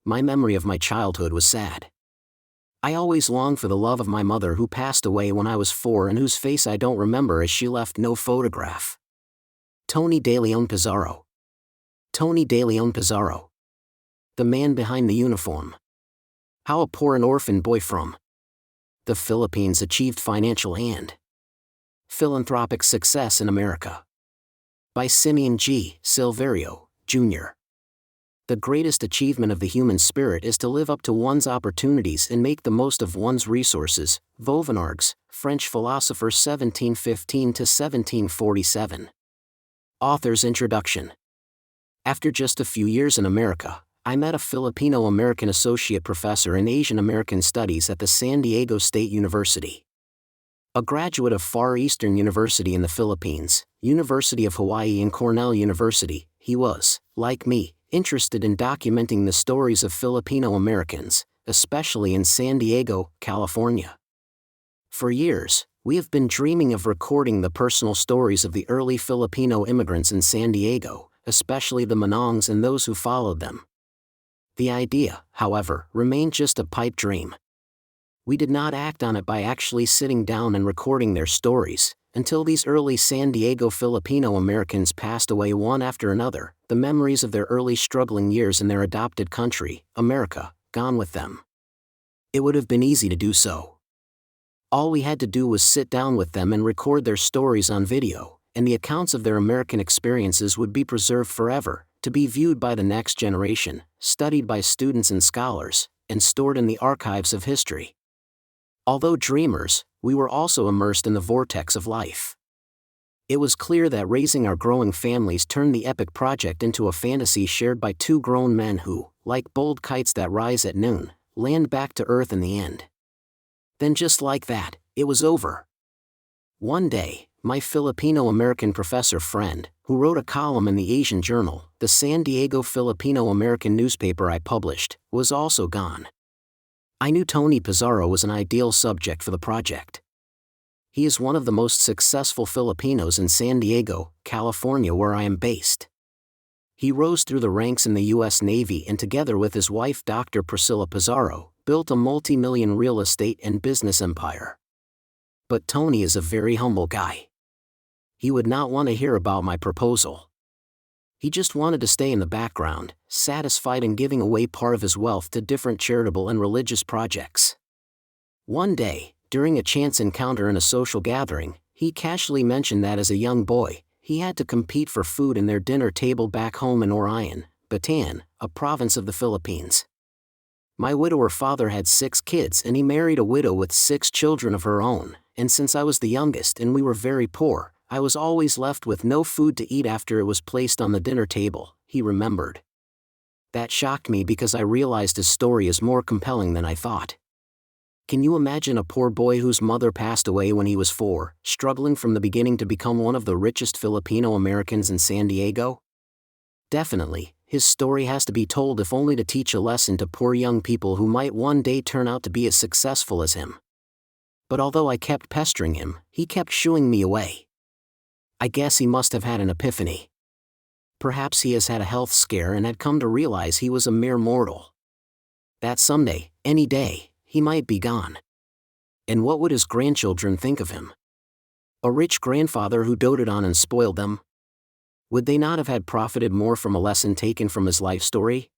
my memory of my childhood was sad. I always longed for the love of my mother who passed away when I was 4 and whose face I don't remember as she left no photograph. Tony De Leon Pizarro. Tony De Leon Pizarro. The man behind the uniform. How a poor and orphan boy from the Philippines achieved financial and philanthropic success in America. By Simeon G. Silverio, Jr. The greatest achievement of the human spirit is to live up to one's opportunities and make the most of one's resources. Vauvenargues, French philosopher 1715–1747. Author's introduction. After just a few years in America, I met a Filipino-American associate professor in Asian American Studies at the San Diego State University. A graduate of Far Eastern University in the Philippines, University of Hawaii and Cornell University, he was, like me, interested in documenting the stories of Filipino Americans, especially in San Diego, California. For years, we have been dreaming of recording the personal stories of the early Filipino immigrants in San Diego, especially the Manongs and those who followed them. The idea, however, remained just a pipe dream. We did not act on it by actually sitting down and recording their stories, until these early San Diego Filipino Americans passed away one after another, the memories of their early struggling years in their adopted country, America, gone with them. It would have been easy to do so. All we had to do was sit down with them and record their stories on video, and the accounts of their American experiences would be preserved forever, to be viewed by the next generation, studied by students and scholars, and stored in the archives of history. Although dreamers, we were also immersed in the vortex of life. It was clear that raising our growing families turned the epic project into a fantasy shared by two grown men who, like bold kites that rise at noon, land back to earth in the end. Then just like that, it was over. One day, my Filipino-American professor friend, who wrote a column in the Asian Journal, the San Diego Filipino-American newspaper I published, was also gone. I knew Tony Pizarro was an ideal subject for the project. He is one of the most successful Filipinos in San Diego, California, where I am based. He rose through the ranks in the U.S. Navy and together with his wife Dr. Priscilla Pizarro, built a multi-million real estate and business empire. But Tony is a very humble guy. He would not want to hear about my proposal. He just wanted to stay in the background, satisfied in giving away part of his wealth to different charitable and religious projects. One day, during a chance encounter in a social gathering, he casually mentioned that as a young boy, he had to compete for food in their dinner table back home in Orphan, Bataan, a province of the Philippines. My widower father had 6 kids and he married a widow with 6 children of her own, and since I was the youngest and we were very poor, I was always left with no food to eat after it was placed on the dinner table, he remembered. That shocked me because I realized his story is more compelling than I thought. Can you imagine a poor boy whose mother passed away when he was 4, struggling from the beginning to become one of the richest Filipino Americans in San Diego? Definitely, his story has to be told if only to teach a lesson to poor young people who might one day turn out to be as successful as him. But although I kept pestering him, he kept shooing me away. I guess he must have had an epiphany. Perhaps he has had a health scare and had come to realize he was a mere mortal. That someday, any day, he might be gone. And what would his grandchildren think of him? A rich grandfather who doted on and spoiled them? Would they not have had profited more from a lesson taken from his life story?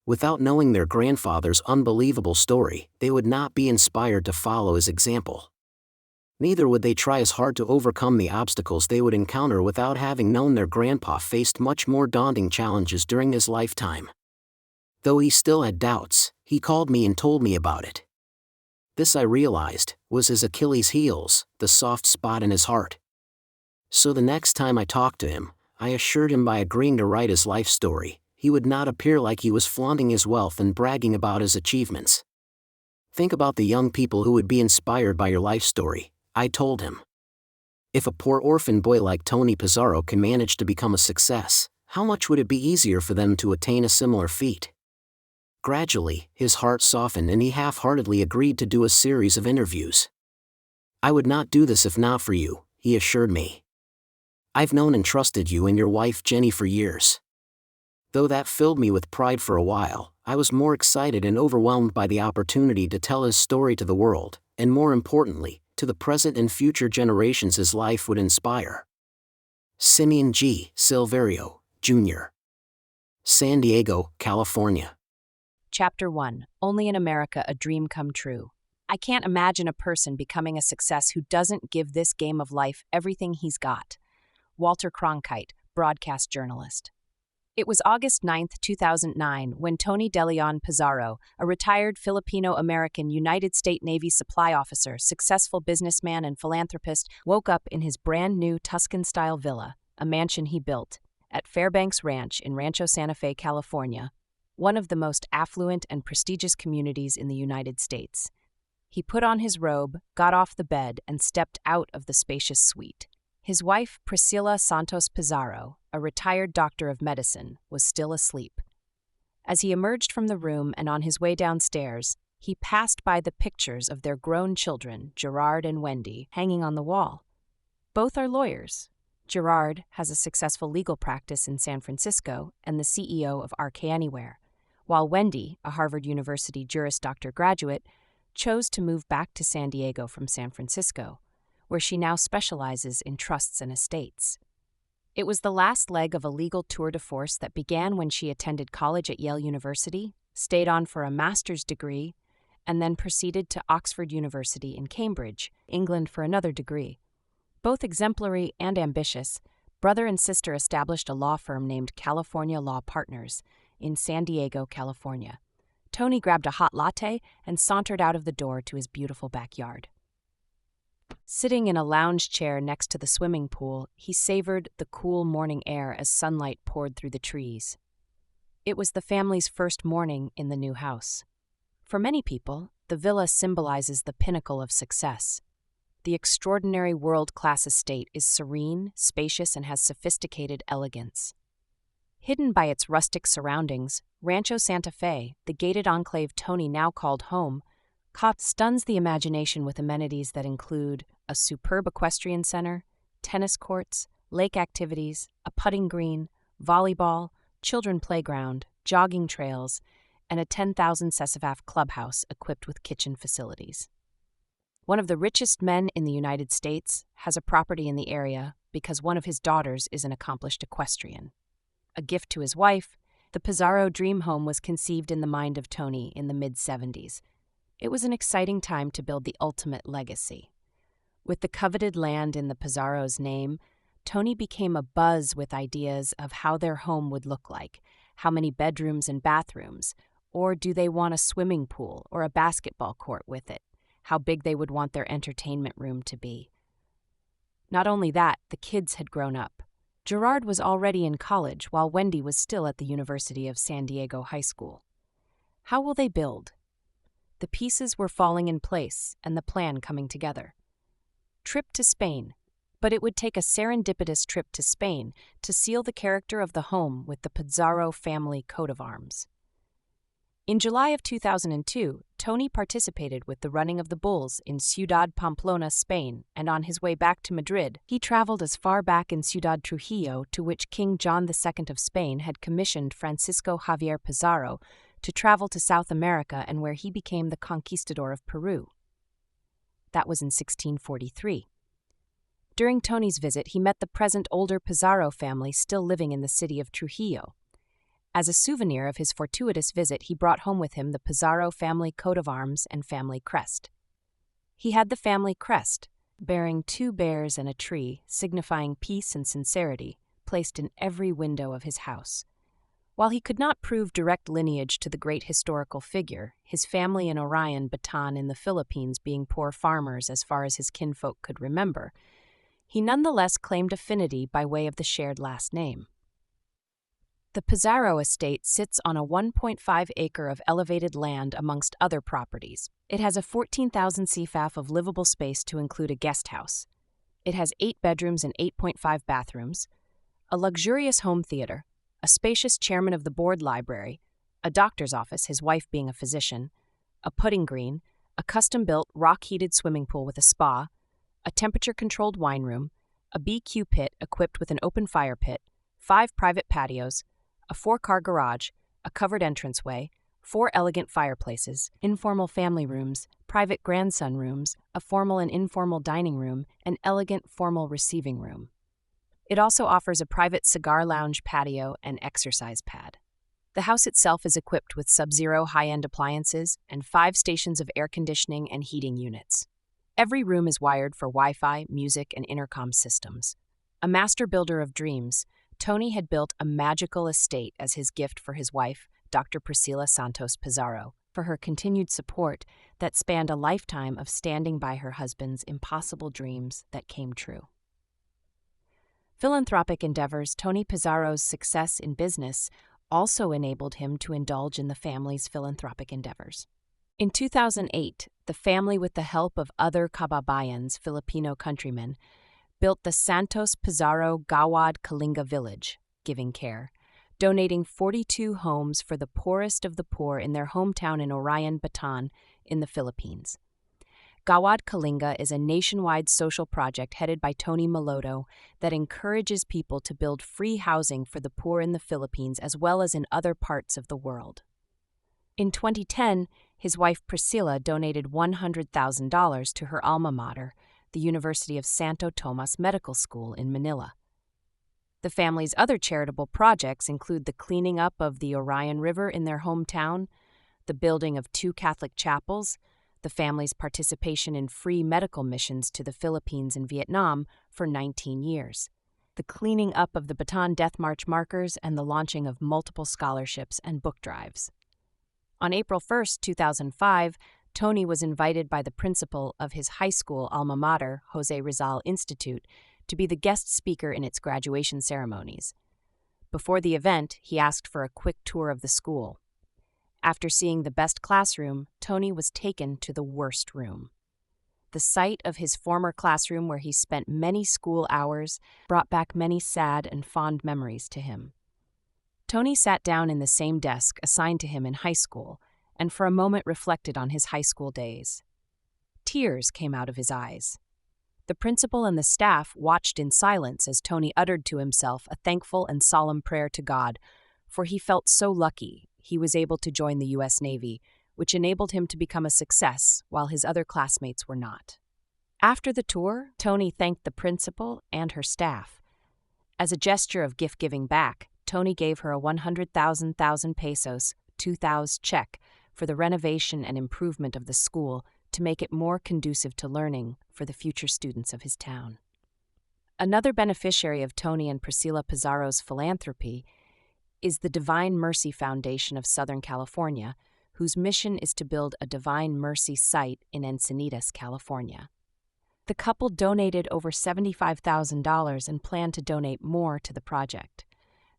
Without knowing their grandfather's unbelievable story, they would not be inspired to follow his example. Neither would they try as hard to overcome the obstacles they would encounter without having known their grandpa faced much more daunting challenges during his lifetime. Though he still had doubts, he called me and told me about it. This, I realized, was his Achilles' heels, the soft spot in his heart. So the next time I talked to him, I assured him by agreeing to write his life story, he would not appear like he was flaunting his wealth and bragging about his achievements. Think about the young people who would be inspired by your life story, I told him. If a poor orphan boy like Tony Pizarro can manage to become a success, how much would it be easier for them to attain a similar feat? Gradually, his heart softened and he half-heartedly agreed to do a series of interviews. I would not do this if not for you, he assured me. I've known and trusted you and your wife Jenny for years. Though that filled me with pride for a while, I was more excited and overwhelmed by the opportunity to tell his story to the world, and more importantly, to the present and future generations his life would inspire. Simeon G. Silverio, Jr. San Diego, California. Chapter 1. Only in America a dream come true. I can't imagine a person becoming a success who doesn't give this game of life everything he's got. Walter Cronkite, broadcast journalist. It was August 9, 2009, when Tony DeLeon Pizarro, a retired Filipino-American United States Navy supply officer, successful businessman and philanthropist, woke up in his brand-new Tuscan-style villa, a mansion he built, at Fairbanks Ranch in Rancho Santa Fe, California, one of the most affluent and prestigious communities in the United States. He put on his robe, got off the bed, and stepped out of the spacious suite. His wife, Priscilla Santos Pizarro, a retired doctor of medicine, was still asleep. As he emerged from the room and on his way downstairs, he passed by the pictures of their grown children, Gerard and Wendy, hanging on the wall. Both are lawyers. Gerard has a successful legal practice in San Francisco and the CEO of RK Anywhere, while Wendy, a Harvard University Juris Doctor graduate, chose to move back to San Diego from San Francisco, where she now specializes in trusts and estates. It was the last leg of a legal tour de force that began when she attended college at Yale University, stayed on for a master's degree, and then proceeded to Oxford University in Cambridge, England for another degree. Both exemplary and ambitious, brother and sister established a law firm named California Law Partners in San Diego, California. Tony grabbed a hot latte and sauntered out of the door to his beautiful backyard. Sitting in a lounge chair next to the swimming pool, he savored the cool morning air as sunlight poured through the trees. It was the family's first morning in the new house. For many people, the villa symbolizes the pinnacle of success. The extraordinary world-class estate is serene, spacious, and has sophisticated elegance. Hidden by its rustic surroundings, Rancho Santa Fe, the gated enclave Tony now called home, stuns the imagination with amenities that include a superb equestrian center, tennis courts, lake activities, a putting green, volleyball, children playground, jogging trails, and a 10,000 Sesavaf clubhouse equipped with kitchen facilities. One of the richest men in the United States has a property in the area because one of his daughters is an accomplished equestrian. A gift to his wife, the Pizarro dream home was conceived in the mind of Tony in the mid-70s. It was an exciting time to build the ultimate legacy. With the coveted land in the Pizarro's name, Tony became abuzz with ideas of how their home would look like, how many bedrooms and bathrooms, or do they want a swimming pool or a basketball court with it, how big they would want their entertainment room to be. Not only that, the kids had grown up. Gerard was already in college while Wendy was still at the University of San Diego High School. How will they build? The pieces were falling in place and the plan coming together. Trip to Spain, but it would take a serendipitous trip to Spain to seal the character of the home with the Pizarro family coat of arms. In July of 2002, Tony participated with the running of the bulls in Ciudad Pamplona, Spain, and on his way back to Madrid, he traveled as far back in Ciudad Trujillo, to which King John II of Spain had commissioned Francisco Javier Pizarro to travel to South America and where he became the conquistador of Peru. That was in 1643. During Tony's visit, he met the present older Pizarro family still living in the city of Trujillo. As a souvenir of his fortuitous visit, he brought home with him the Pizarro family coat of arms and family crest. He had the family crest, bearing 2 bears and a tree, signifying peace and sincerity, placed in every window of his house. While he could not prove direct lineage to the great historical figure, his family in Orion, Bataan in the Philippines being poor farmers as far as his kinfolk could remember, he nonetheless claimed affinity by way of the shared last name. The Pizarro estate sits on a 1.5 acre of elevated land amongst other properties. It has a 14,000 cfaf of livable space to include a guest house. It has 8 bedrooms and 8.5 bathrooms, a luxurious home theater, a spacious chairman of the board library, a doctor's office, his wife being a physician, a putting green, a custom-built, rock-heated swimming pool with a spa, a temperature-controlled wine room, a BQ pit equipped with an open fire pit, 5 private patios, a 4-car garage, a covered entranceway, 4 elegant fireplaces, informal family rooms, private grandson rooms, a formal and informal dining room, an elegant formal receiving room. It also offers a private cigar lounge patio and exercise pad. The house itself is equipped with Sub-Zero high-end appliances and 5 stations of air conditioning and heating units. Every room is wired for Wi-Fi, music, and intercom systems. A master builder of dreams, Tony had built a magical estate as his gift for his wife, Dr. Priscilla Santos Pizarro, for her continued support that spanned a lifetime of standing by her husband's impossible dreams that came true. Philanthropic endeavors. Tony Pizarro's success in business also enabled him to indulge in the family's philanthropic endeavors. In 2008, the family, with the help of other kababayans, Filipino countrymen, built the Santos Pizarro Gawad Kalinga Village, Giving Care, donating 42 homes for the poorest of the poor in their hometown in Orphan, Bataan, in the Philippines. Gawad Kalinga is a nationwide social project headed by Tony Melodo that encourages people to build free housing for the poor in the Philippines as well as in other parts of the world. In 2010, his wife Priscilla donated $100,000 to her alma mater, the University of Santo Tomas Medical School in Manila. The family's other charitable projects include the cleaning up of the Orion River in their hometown, the building of 2 Catholic chapels, the family's participation in free medical missions to the Philippines and Vietnam for 19 years, the cleaning up of the Bataan Death March markers, and the launching of multiple scholarships and book drives. On April 1, 2005, Tony was invited by the principal of his high school alma mater, Jose Rizal Institute, to be the guest speaker in its graduation ceremonies. Before the event, he asked for a quick tour of the school. After seeing the best classroom, Tony was taken to the worst room. The sight of his former classroom, where he spent many school hours, brought back many sad and fond memories to him. Tony sat down in the same desk assigned to him in high school and for a moment reflected on his high school days. Tears came out of his eyes. The principal and the staff watched in silence as Tony uttered to himself a thankful and solemn prayer to God, for he felt so lucky he was able to join the U.S. Navy, which enabled him to become a success while his other classmates were not. After the tour, Tony thanked the principal and her staff. As a gesture of gift-giving back, Tony gave her a 100,000 pesos, 2,000 check, for the renovation and improvement of the school to make it more conducive to learning for the future students of his town. Another beneficiary of Tony and Priscilla Pizarro's philanthropy is the Divine Mercy Foundation of Southern California, whose mission is to build a Divine Mercy site in Encinitas, California. The couple donated over $75,000 and plan to donate more to the project.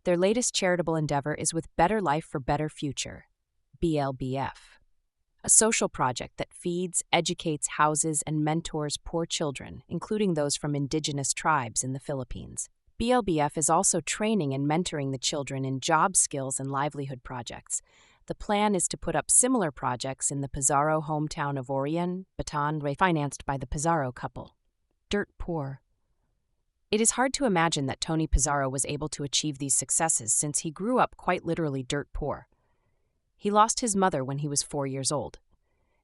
Their latest charitable endeavor is with Better Life for Better Future, BLBF, a social project that feeds, educates, houses, and mentors poor children, including those from indigenous tribes in the Philippines. BLBF is also training and mentoring the children in job skills and livelihood projects. The plan is to put up similar projects in the Pizarro hometown of Orphan, Bataan, financed by the Pizarro couple. Dirt poor. It is hard to imagine that Tony Pizarro was able to achieve these successes since he grew up quite literally dirt poor. He lost his mother when he was 4 years old.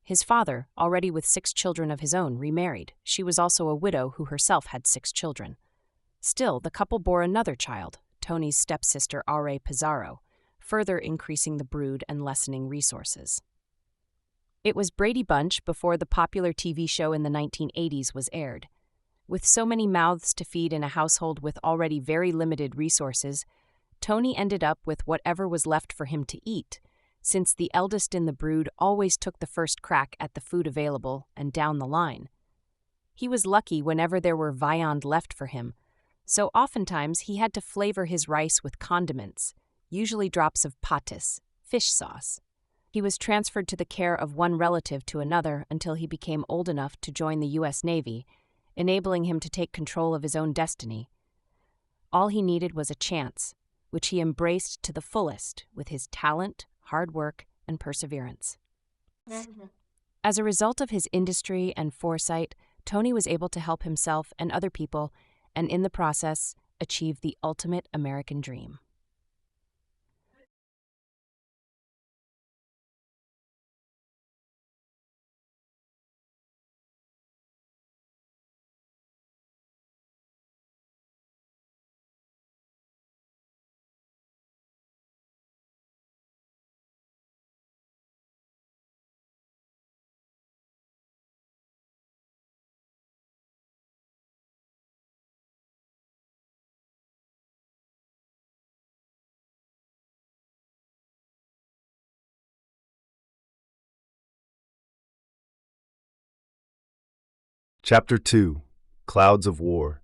His father, already with 6 children of his own, remarried. She was also a widow who herself had 6 children. Still, the couple bore another child, Tony's stepsister Are Pizarro, further increasing the brood and lessening resources. It was Brady Bunch before the popular TV show in the 1980s was aired. With so many mouths to feed in a household with already very limited resources, Tony ended up with whatever was left for him to eat, since the eldest in the brood always took the first crack at the food available and down the line. He was lucky whenever there were viand left for him, so oftentimes he had to flavor his rice with condiments, usually drops of patis, fish sauce. He was transferred to the care of one relative to another until he became old enough to join the U.S. Navy, enabling him to take control of his own destiny. All he needed was a chance, which he embraced to the fullest with his talent, hard work, and perseverance. As a result of his industry and foresight, Tony was able to help himself and other people, and in the process, achieve the ultimate American dream. Chapter 2: Clouds of War.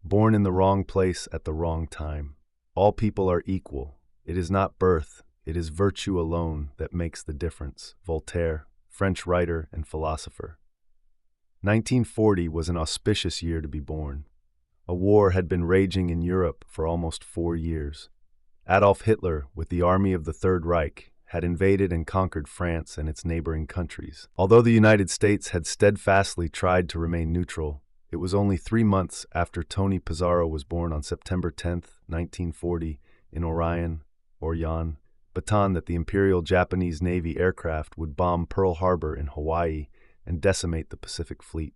Born in the wrong place at the wrong time. All people are equal. It is not birth, it is virtue alone that makes the difference. Voltaire, French writer and philosopher. 1940 was an auspicious year to be born. A war had been raging in Europe for almost 4 years. Adolf Hitler, with the army of the Third Reich, had invaded and conquered France and its neighboring countries. Although the United States had steadfastly tried to remain neutral, it was only 3 months after Tony Pizarro was born on September 10, 1940, in Orphan, Bataan, that the Imperial Japanese Navy aircraft would bomb Pearl Harbor in Hawaii and decimate the Pacific Fleet.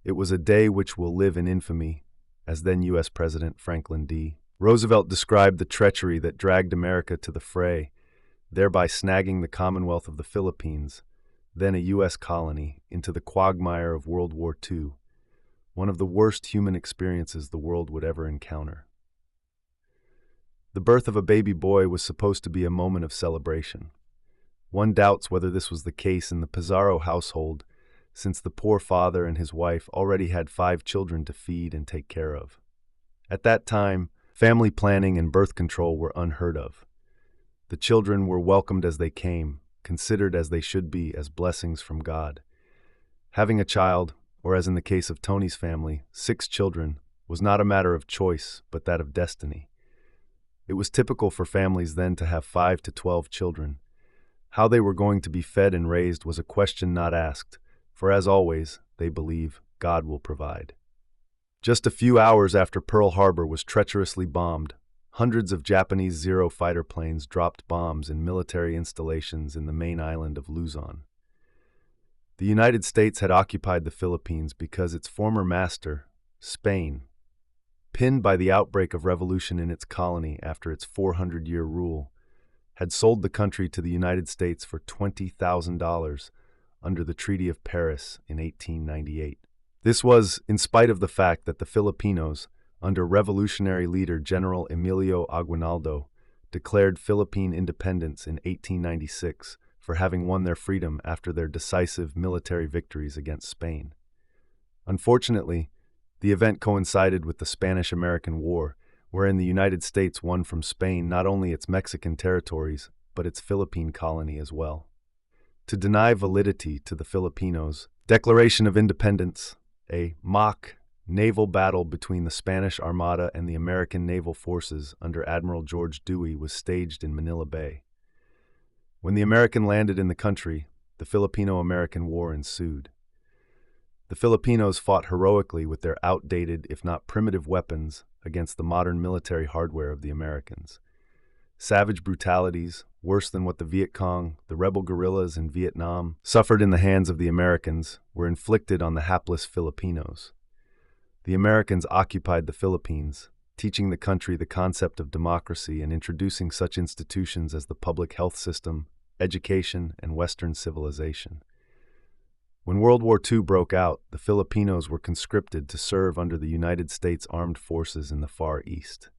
It was a day which will live in infamy, as then U.S. President Franklin D. Roosevelt described the treachery that dragged America to the fray, thereby snagging the Commonwealth of the Philippines, then a U.S. colony, into the quagmire of World War II, one of the worst human experiences the world would ever encounter. The birth of a baby boy was supposed to be a moment of celebration. One doubts whether this was the case in the Pizarro household, since the poor father and his wife already had 5 children to feed and take care of. At that time, family planning and birth control were unheard of. The children were welcomed as they came, considered as they should be as blessings from God. Having a child, or as in the case of Tony's family, 6 children, was not a matter of choice, but that of destiny. It was typical for families then to have 5 to 12 children. How they were going to be fed and raised was a question not asked, for as always, they believe, God will provide. Just a few hours after Pearl Harbor was treacherously bombed, hundreds of Japanese Zero fighter planes dropped bombs in military installations in the main island of Luzon. The United States had occupied the Philippines because its former master, Spain, pinned by the outbreak of revolution in its colony after its 400-year rule, had sold the country to the United States for $20,000 under the Treaty of Paris in 1898. This was in spite of the fact that the Filipinos, under revolutionary leader General Emilio Aguinaldo, declared Philippine independence in 1896 for having won their freedom after their decisive military victories against Spain. Unfortunately, the event coincided with the Spanish-American War, wherein the United States won from Spain not only its Mexican territories, but its Philippine colony as well. To deny validity to the Filipinos' Declaration of Independence, a mock naval battle between the Spanish Armada and the American naval forces under Admiral George Dewey was staged in Manila Bay. When the American landed in the country, the Filipino-American War ensued. The Filipinos fought heroically with their outdated, if not primitive weapons against the modern military hardware of the Americans. Savage brutalities, worse than what the Viet Cong, the rebel guerrillas in Vietnam, suffered in the hands of the Americans, were inflicted on the hapless Filipinos. The Americans occupied the Philippines, teaching the country the concept of democracy and introducing such institutions as the public health system, education, and Western civilization. When World War II broke out, the Filipinos were conscripted to serve under the United States Armed Forces in the Far East.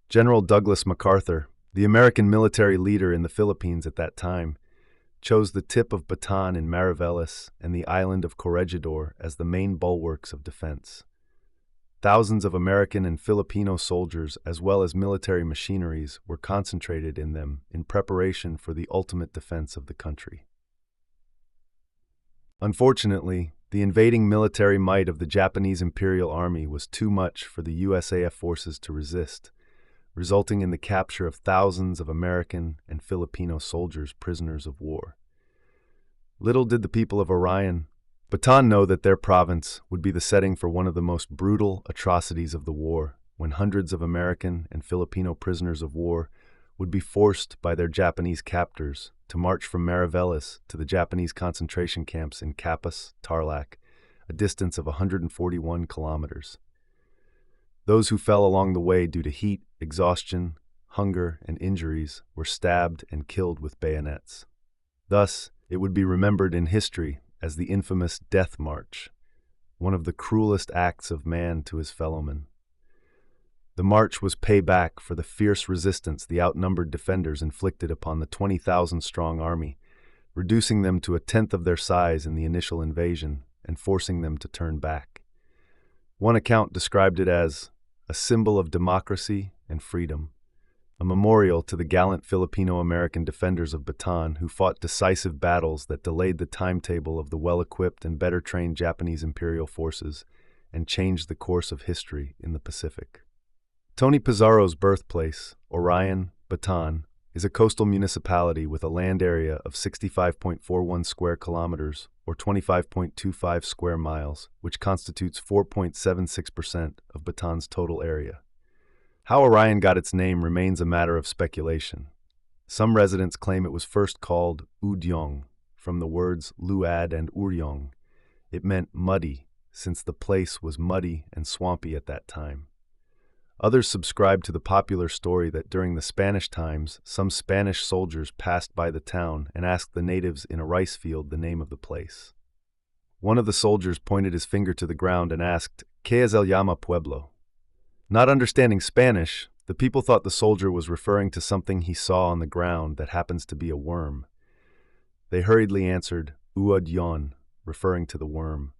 General Douglas MacArthur, the American military leader in the Philippines at that time, chose the tip of Bataan in Mariveles and the island of Corregidor as the main bulwarks of defense. Thousands of American and Filipino soldiers, as well as military machineries, were concentrated in them in preparation for the ultimate defense of the country. Unfortunately, the invading military might of the Japanese Imperial Army was too much for the USAF forces to resist, resulting in the capture of thousands of American and Filipino soldiers prisoners of war. Little did the people of Bataan know that their province would be the setting for one of the most brutal atrocities of the war, when hundreds of American and Filipino prisoners of war would be forced by their Japanese captors to march from Mariveles to the Japanese concentration camps in Capas, Tarlac, a distance of 141 kilometers. Those who fell along the way due to heat, exhaustion, hunger, and injuries were stabbed and killed with bayonets. Thus, it would be remembered in history as the infamous Death March, one of the cruelest acts of man to his fellowmen. The march was payback for the fierce resistance the outnumbered defenders inflicted upon the 20,000-strong army, reducing them to a tenth of their size in the initial invasion and forcing them to turn back. One account described it as a symbol of democracy and freedom, a memorial to the gallant Filipino-American defenders of Bataan who fought decisive battles that delayed the timetable of the well-equipped and better-trained Japanese imperial forces and changed the course of history in the Pacific. Tony Pizarro's birthplace, Orion, Bataan, is a coastal municipality with a land area of 65.41 square kilometers or 25.25 square miles, which constitutes 4.76% of Bataan's total area. How Orion got its name remains a matter of speculation. Some residents claim it was first called Udyong, from the words Luad and Uryong. It meant muddy, since the place was muddy and swampy at that time. Others subscribe to the popular story that during the Spanish times, some Spanish soldiers passed by the town and asked the natives in a rice field the name of the place. One of the soldiers pointed his finger to the ground and asked, "¿Qué es el llama pueblo?" Not understanding Spanish, the people thought the soldier was referring to something he saw on the ground that happens to be a worm. They hurriedly answered, "Uadyon," referring to the worm.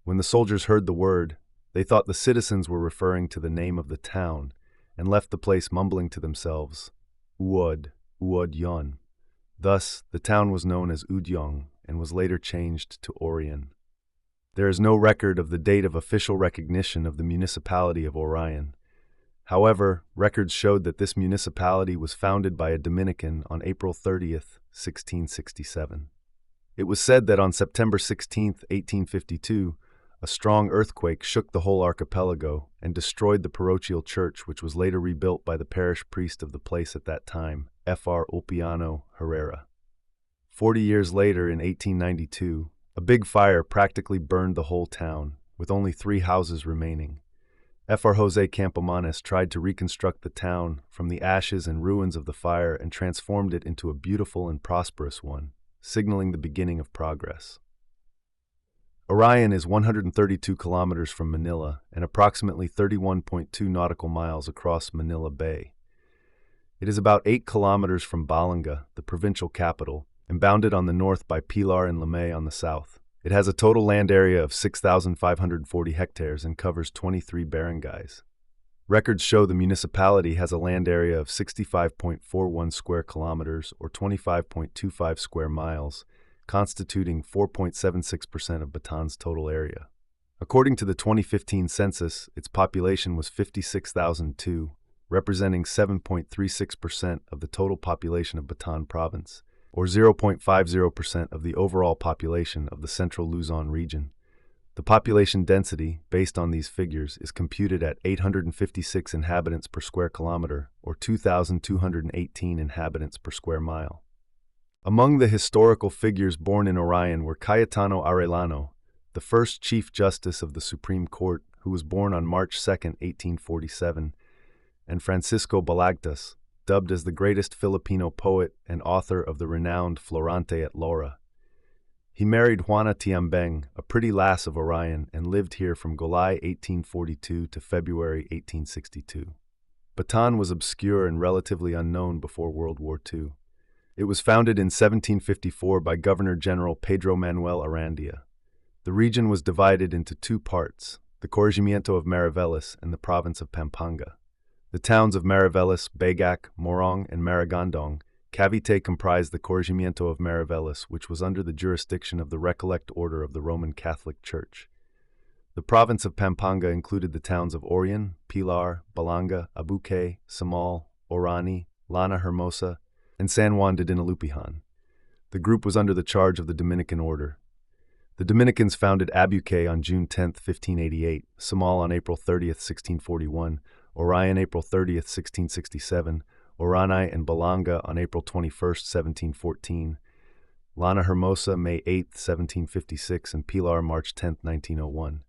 When the soldiers heard the word, they thought the citizens were referring to the name of the town and left the place mumbling to themselves, Uadyon. Thus, the town was known as Udyong and was later changed to Orion. There is no record of the date of official recognition of the municipality of Orion. However, records showed that this municipality was founded by a Dominican on April 30th, 1667. It was said that on September 16th, 1852, a strong earthquake shook the whole archipelago and destroyed the parochial church, which was later rebuilt by the parish priest of the place at that time, Fr. Ulpiano Herrera. 40 years later, in 1892, a big fire practically burned the whole town, with only 3 houses remaining. Fr. Jose Campomanes tried to reconstruct the town from the ashes and ruins of the fire and transformed it into a beautiful and prosperous one, signaling the beginning of progress. Orion is 132 kilometers from Manila and approximately 31.2 nautical miles across Manila Bay. It is about 8 kilometers from Balanga, the provincial capital, and bounded on the north by Pilar and Limay on the south. It has a total land area of 6,540 hectares and covers 23 barangays. Records show the municipality has a land area of 65.41 square kilometers or 25.25 square miles, constituting 4.76% of Bataan's total area. According to the 2015 census, its population was 56,002, representing 7.36% of the total population of Bataan Province, or 0.50% of the overall population of the Central Luzon region. The population density, based on these figures, is computed at 856 inhabitants per square kilometer, or 2,218 inhabitants per square mile. Among the historical figures born in Orion were Cayetano Arellano, the first Chief Justice of the Supreme Court, who was born on March 2, 1847, and Francisco Balagtas, dubbed as the greatest Filipino poet and author of the renowned Florante at Laura. He married Juana Tiambeng, a pretty lass of Orion, and lived here from July 1842 to February 1862. Bataan was obscure and relatively unknown before World War II. It was founded in 1754 by Governor-General Pedro Manuel Arandia. The region was divided into 2 parts, the Corregimiento of Mariveles and the province of Pampanga. The towns of Mariveles, Bagac, Morong, and Maragondong, Cavite comprised the Corregimiento of Mariveles, which was under the jurisdiction of the Recollect Order of the Roman Catholic Church. The province of Pampanga included the towns of Orion, Pilar, Balanga, Abuque, Samal, Orani, Lana Hermosa, and San Juan de Dinalupihan. The group was under the charge of the Dominican Order. The Dominicans founded Abuque on June 10, 1588, Samal on April 30, 1641, Orion April 30, 1667, Orani and Balanga on April 21, 1714, Lana Hermosa May 8, 1756, and Pilar March 10, 1901.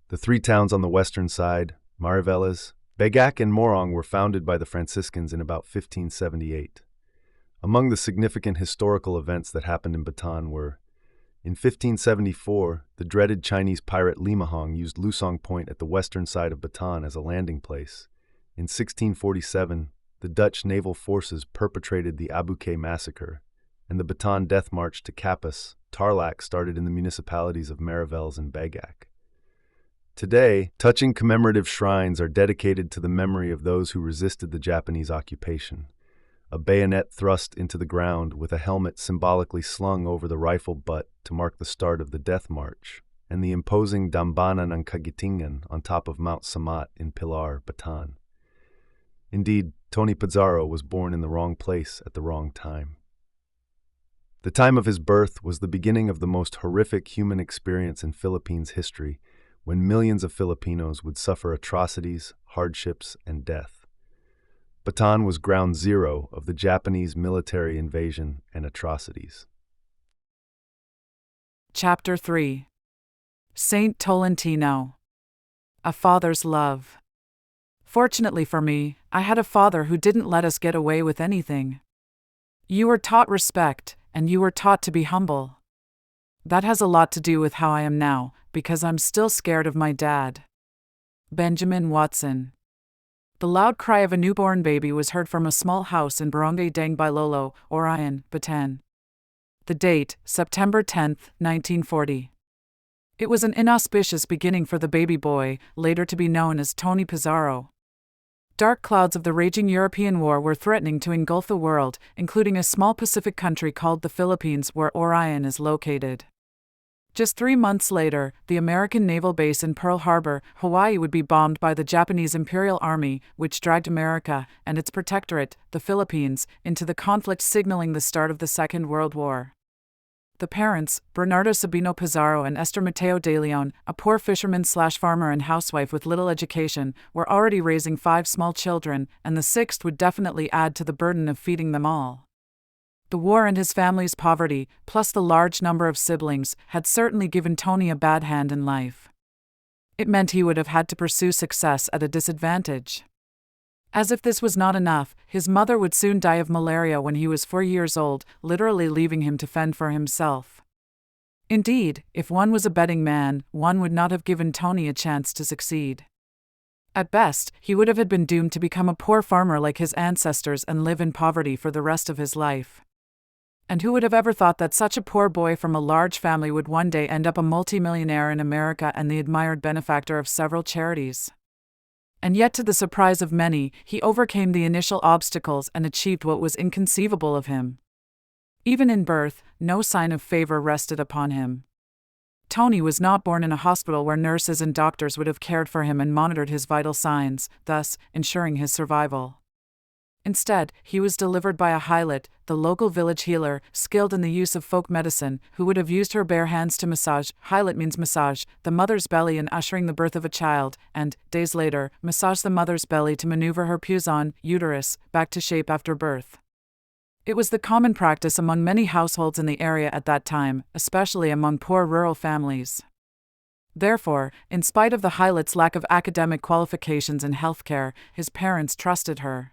The 3 towns on the western side, Mariveles, Bagac, and Morong, were founded by the Franciscans in about 1578. Among the significant historical events that happened in Bataan were, in 1574, the dreaded Chinese pirate Limahong used Lusong Point at the western side of Bataan as a landing place. In 1647, the Dutch naval forces perpetrated the Abuque massacre. and the Bataan Death March to Capas, Tarlac started in the municipalities of Mariveles and Bagak. Today, touching commemorative shrines are dedicated to the memory of those who resisted the Japanese occupation. A bayonet thrust into the ground with a helmet symbolically slung over the rifle butt to mark the start of the Death March, and the imposing Dambana ng Kagitingan on top of Mount Samat in Pilar, Bataan. Indeed, Tony Pizarro was born in the wrong place at the wrong time. The time of his birth was the beginning of the most horrific human experience in Philippines history, when millions of Filipinos would suffer atrocities, hardships, and death. Bataan was ground zero of the Japanese military invasion and atrocities. Chapter 3. Saint Tolentino. A Father's Love. Fortunately for me, I had a father who didn't let us get away with anything. You were taught respect, and you were taught to be humble. That has a lot to do with how I am now, because I'm still scared of my dad. Benjamin Watson. The loud cry of a newborn baby was heard from a small house in Barangay Dangbailolo, Orphan, Bataan. The date, September 10, 1940. It was an inauspicious beginning for the baby boy, later to be known as Tony Pizarro. Dark clouds of the raging European war were threatening to engulf the world, including a small Pacific country called the Philippines, where Orphan is located. Just 3 months later, the American naval base in Pearl Harbor, Hawaii would be bombed by the Japanese Imperial Army, which dragged America and its protectorate, the Philippines, into the conflict, signaling the start of the Second World War. The parents, Bernardo Sabino Pizarro and Esther Mateo de Leon, a poor fisherman/farmer and housewife with little education, were already raising 5 small children, and the 6th would definitely add to the burden of feeding them all. The war and his family's poverty, plus the large number of siblings, had certainly given Tony a bad hand in life. It meant he would have had to pursue success at a disadvantage. As if this was not enough, his mother would soon die of malaria when he was 4 years old, literally leaving him to fend for himself. Indeed, if one was a betting man, one would not have given Tony a chance to succeed. At best, he would have been doomed to become a poor farmer like his ancestors and live in poverty for the rest of his life. And who would have ever thought that such a poor boy from a large family would one day end up a multimillionaire in America and the admired benefactor of several charities? And yet, to the surprise of many, he overcame the initial obstacles and achieved what was inconceivable of him. Even in birth, no sign of favor rested upon him. Tony was not born in a hospital where nurses and doctors would have cared for him and monitored his vital signs, thus ensuring his survival. Instead, he was delivered by a Hilat, the local village healer, skilled in the use of folk medicine, who would have used her bare hands to massage, Hilat means massage, the mother's belly in ushering the birth of a child, and, days later, massage the mother's belly to maneuver her puson, uterus, back to shape after birth. It was the common practice among many households in the area at that time, especially among poor rural families. Therefore, in spite of the Hilat's lack of academic qualifications in healthcare, his parents trusted her.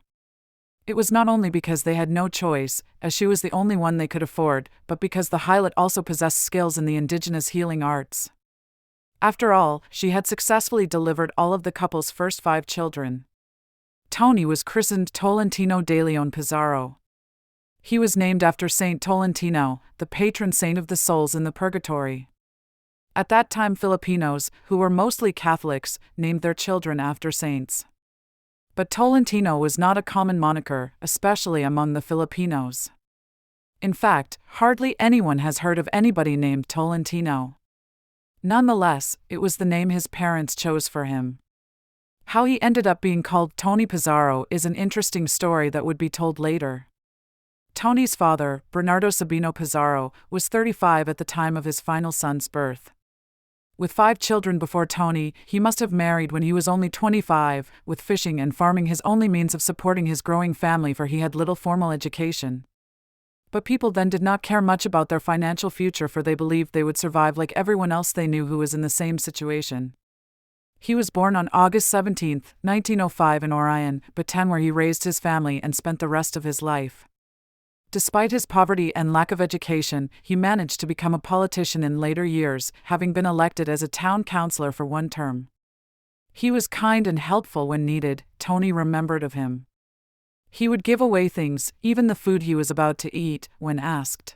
It was not only because they had no choice, as she was the only one they could afford, but because the Hilat also possessed skills in the indigenous healing arts. After all, she had successfully delivered all of the couple's first 5 children. Tony was christened Tolentino de Leon Pizarro. He was named after Saint Tolentino, the patron saint of the souls in the purgatory. At that time, Filipinos, who were mostly Catholics, named their children after saints. But Tolentino was not a common moniker, especially among the Filipinos. In fact, hardly anyone has heard of anybody named Tolentino. Nonetheless, it was the name his parents chose for him. How he ended up being called Tony Pizarro is an interesting story that would be told later. Tony's father, Bernardo Sabino Pizarro, was 35 at the time of his final son's birth. With 5 children before Tony, he must have married when he was only 25, with fishing and farming his only means of supporting his growing family, for he had little formal education. But people then did not care much about their financial future, for they believed they would survive like everyone else they knew who was in the same situation. He was born on August 17, 1905 in Orphan, Bataan, where he raised his family and spent the rest of his life. Despite his poverty and lack of education, he managed to become a politician in later years, having been elected as a town councillor for 1 term. He was kind and helpful when needed, Tony remembered of him. He would give away things, even the food he was about to eat, when asked.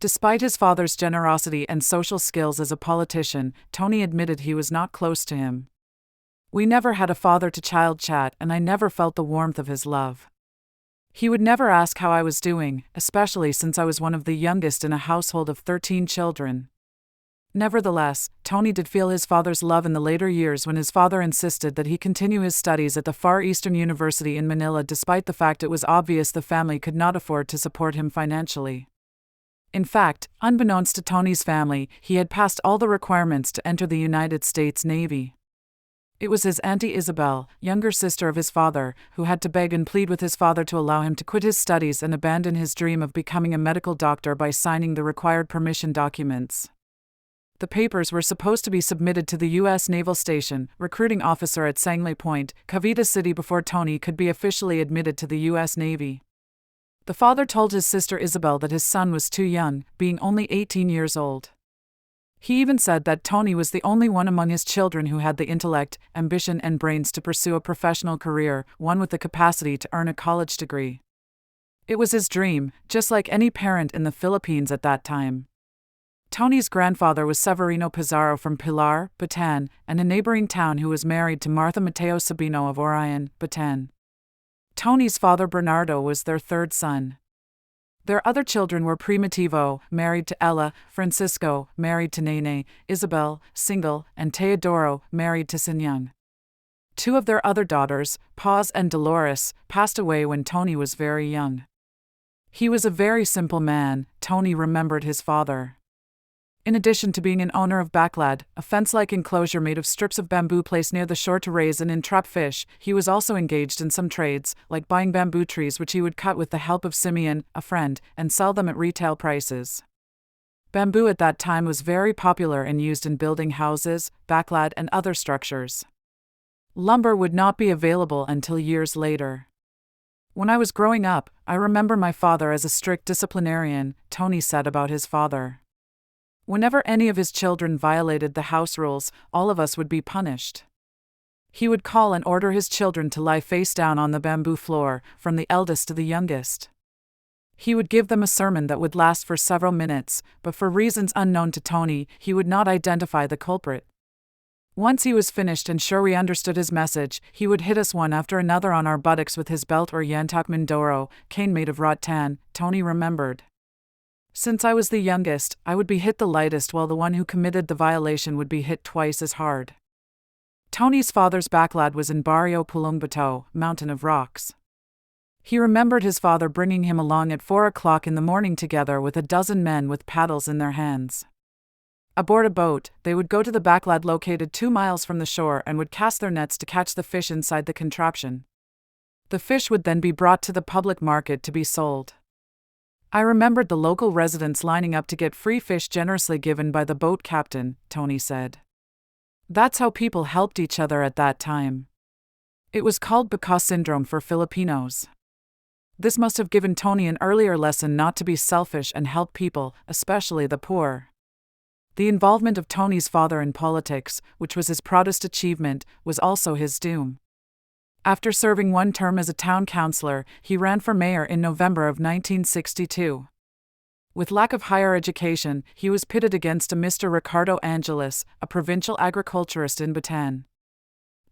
Despite his father's generosity and social skills as a politician, Tony admitted he was not close to him. We never had a father-to-child chat, and I never felt the warmth of his love. He would never ask how I was doing, especially since I was one of the youngest in a household of 13 children. Nevertheless, Tony did feel his father's love in the later years when his father insisted that he continue his studies at the Far Eastern University in Manila despite the fact it was obvious the family could not afford to support him financially. In fact, unbeknownst to Tony's family, he had passed all the requirements to enter the United States Navy. It was his Auntie Isabel, younger sister of his father, who had to beg and plead with his father to allow him to quit his studies and abandon his dream of becoming a medical doctor by signing the required permission documents. The papers were supposed to be submitted to the U.S. Naval Station, recruiting officer at Sangley Point, Cavite City before Tony could be officially admitted to the U.S. Navy. The father told his sister Isabel that his son was too young, being only 18 years old. He even said that Tony was the only one among his children who had the intellect, ambition, and brains to pursue a professional career, one with the capacity to earn a college degree. It was his dream, just like any parent in the Philippines at that time. Tony's grandfather was Severino Pizarro from Pilar, Bataan, and a neighboring town who was married to Martha Mateo Sabino of Orphan, Bataan. Tony's father Bernardo was their third son. Their other children were Primitivo, married to Ella, Francisco, married to Nene, Isabel, single, and Teodoro, married to Sinyang. Two of their other daughters, Paz and Dolores, passed away when Tony was very young. He was a very simple man, Tony remembered his father. In addition to being an owner of Backlad, a fence-like enclosure made of strips of bamboo placed near the shore to raise and entrap fish, he was also engaged in some trades, like buying bamboo trees which he would cut with the help of Simeon, a friend, and sell them at retail prices. Bamboo at that time was very popular and used in building houses, Backlad, and other structures. Lumber would not be available until years later. When I was growing up, I remember my father as a strict disciplinarian, Tony said about his father. Whenever any of his children violated the house rules, all of us would be punished. He would call and order his children to lie face down on the bamboo floor, from the eldest to the youngest. He would give them a sermon that would last for several minutes, but for reasons unknown to Tony, he would not identify the culprit. Once he was finished and sure we understood his message, he would hit us one after another on our buttocks with his belt or yantak mindoro, cane made of rattan, Tony remembered. Since I was the youngest, I would be hit the lightest while the one who committed the violation would be hit twice as hard. Tony's father's backlad was in Barrio Pulongbato, Mountain of Rocks. He remembered his father bringing him along at 4 o'clock in the morning together with a dozen men with paddles in their hands. Aboard a boat, they would go to the backlad located 2 miles from the shore and would cast their nets to catch the fish inside the contraption. The fish would then be brought to the public market to be sold. I remembered the local residents lining up to get free fish generously given by the boat captain, Tony said. That's how people helped each other at that time. It was called Baka syndrome for Filipinos. This must have given Tony an earlier lesson not to be selfish and help people, especially the poor. The involvement of Tony's father in politics, which was his proudest achievement, was also his doom. After serving 1 term as a town councillor, he ran for mayor in November of 1962. With lack of higher education, he was pitted against a Mr. Ricardo Angeles, a provincial agriculturist in Bataan.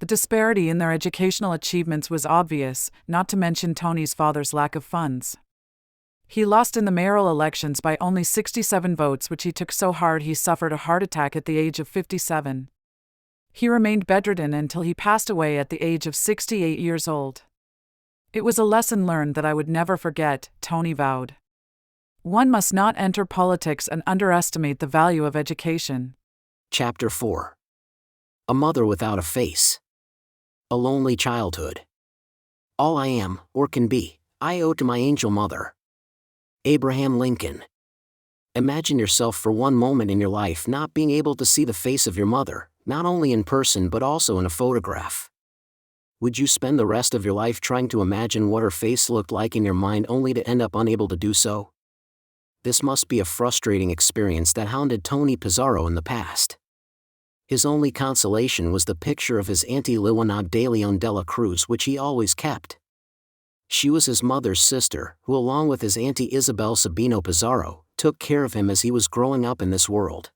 The disparity in their educational achievements was obvious, not to mention Tony's father's lack of funds. He lost in the mayoral elections by only 67 votes, which he took so hard he suffered a heart attack at the age of 57. He remained bedridden until he passed away at the age of 68 years old. It was a lesson learned that I would never forget, Tony vowed. One must not enter politics and underestimate the value of education. Chapter 4. A Mother Without a Face. A Lonely Childhood. All I am, or can be, I owe to my angel mother. Abraham Lincoln. Imagine yourself for one moment in your life not being able to see the face of your mother, not only in person but also in a photograph. Would you spend the rest of your life trying to imagine what her face looked like in your mind only to end up unable to do so? This must be a frustrating experience that hounded Tony Pizarro in the past. His only consolation was the picture of his Auntie Liwanag de Leon de la Cruz which he always kept. She was his mother's sister, who along with his auntie Isabel Sabino Pizarro, took care of him as he was growing up in this world.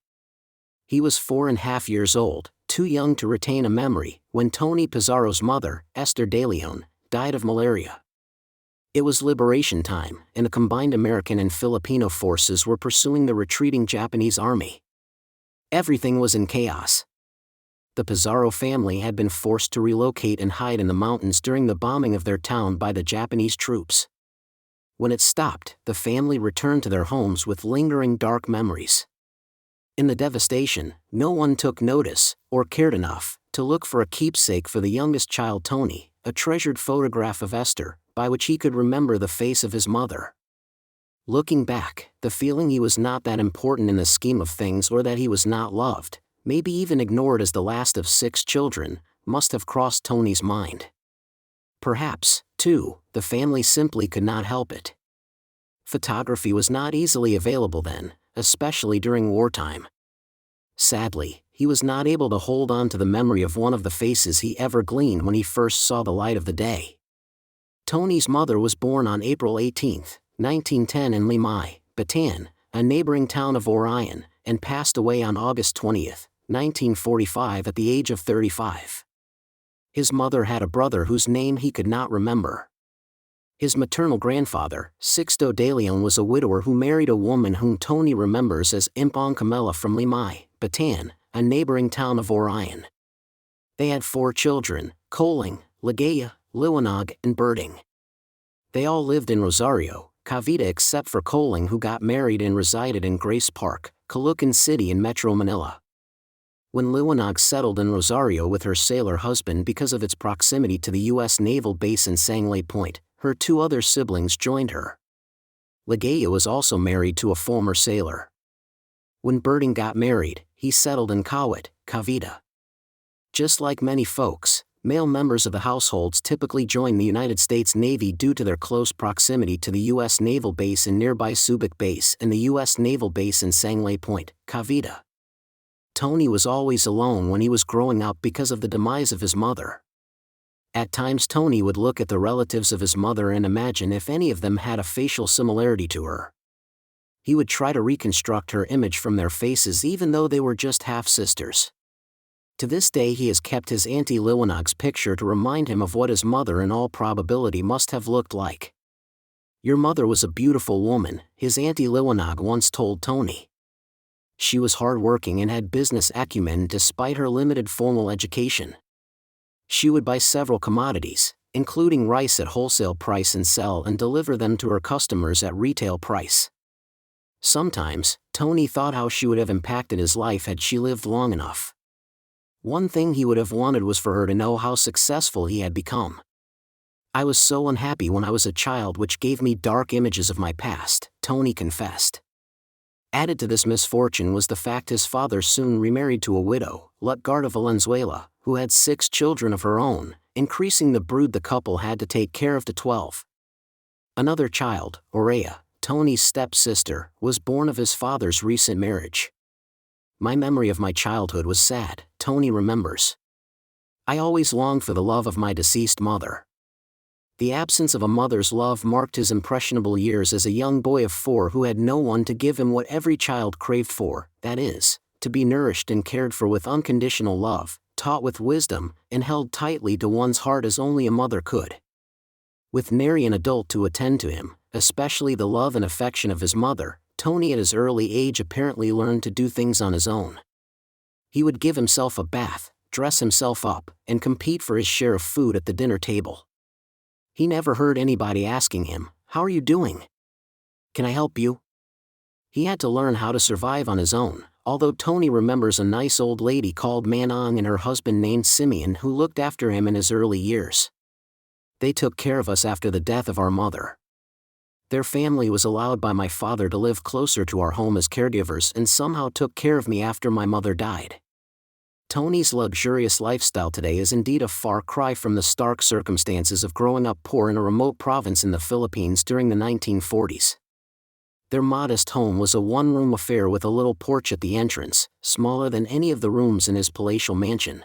He was 4.5 years old, too young to retain a memory, when Tony Pizarro's mother, Esther De Leon, died of malaria. It was liberation time, and the combined American and Filipino forces were pursuing the retreating Japanese army. Everything was in chaos. The Pizarro family had been forced to relocate and hide in the mountains during the bombing of their town by the Japanese troops. When it stopped, the family returned to their homes with lingering dark memories. In the devastation, no one took notice, or cared enough, to look for a keepsake for the youngest child Tony, a treasured photograph of Esther, by which he could remember the face of his mother. Looking back, the feeling he was not that important in the scheme of things or that he was not loved, maybe even ignored as the last of 6 children, must have crossed Tony's mind. Perhaps, too, the family simply could not help it. Photography was not easily available then, especially during wartime. Sadly, he was not able to hold on to the memory of one of the faces he ever gleaned when he first saw the light of the day. Tony's mother was born on April 18, 1910 in Limay, Bataan, a neighboring town of Orion, and passed away on August 20, 1945 at the age of 35. His mother had a brother whose name he could not remember. His maternal grandfather, Sixto De Leon, was a widower who married a woman whom Tony remembers as Impong Camela from Limay, Bataan, a neighboring town of Orion. They had 4 children, Coling, Ligaya, Liwanag, and Birding. They all lived in Rosario, Cavite except for Coling, who got married and resided in Grace Park, Caloocan City in Metro Manila. When Liwanag settled in Rosario with her sailor husband because of its proximity to the U.S. Naval Base in Sangley Point, her 2 other siblings joined her. Ligaya was also married to a former sailor. When Birding got married, he settled in Kawit, Cavite. Just like many folks, male members of the households typically join the United States Navy due to their close proximity to the U.S. Naval Base in nearby Subic Base and the U.S. Naval Base in Sangley Point, Cavite. Tony was always alone when he was growing up because of the demise of his mother. At times Tony would look at the relatives of his mother and imagine if any of them had a facial similarity to her. He would try to reconstruct her image from their faces even though they were just half-sisters. To this day he has kept his Auntie Liwanag's picture to remind him of what his mother in all probability must have looked like. "Your mother was a beautiful woman," his Auntie Liwanag once told Tony. She was hardworking and had business acumen despite her limited formal education. She would buy several commodities, including rice at wholesale price, and sell and deliver them to her customers at retail price. Sometimes, Tony thought how she would have impacted his life had she lived long enough. One thing he would have wanted was for her to know how successful he had become. "I was so unhappy when I was a child, which gave me dark images of my past," Tony confessed. Added to this misfortune was the fact his father soon remarried to a widow, Lutgarda Valenzuela, who had 6 children of her own, increasing the brood the couple had to take care of to 12. Another child, Aurea, Tony's step-sister, was born of his father's recent marriage. "My memory of my childhood was sad," Tony remembers. "I always longed for the love of my deceased mother." The absence of a mother's love marked his impressionable years as a young boy of 4 who had no one to give him what every child craved for, that is, to be nourished and cared for with unconditional love, taught with wisdom, and held tightly to one's heart as only a mother could. With nary an adult to attend to him, especially the love and affection of his mother, Tony at his early age apparently learned to do things on his own. He would give himself a bath, dress himself up, and compete for his share of food at the dinner table. He never heard anybody asking him, "How are you doing? Can I help you?" He had to learn how to survive on his own, although Tony remembers a nice old lady called Manong and her husband named Simeon who looked after him in his early years. "They took care of us after the death of our mother. Their family was allowed by my father to live closer to our home as caregivers and somehow took care of me after my mother died." Tony's luxurious lifestyle today is indeed a far cry from the stark circumstances of growing up poor in a remote province in the Philippines during the 1940s. Their modest home was a one-room affair with a little porch at the entrance, smaller than any of the rooms in his palatial mansion.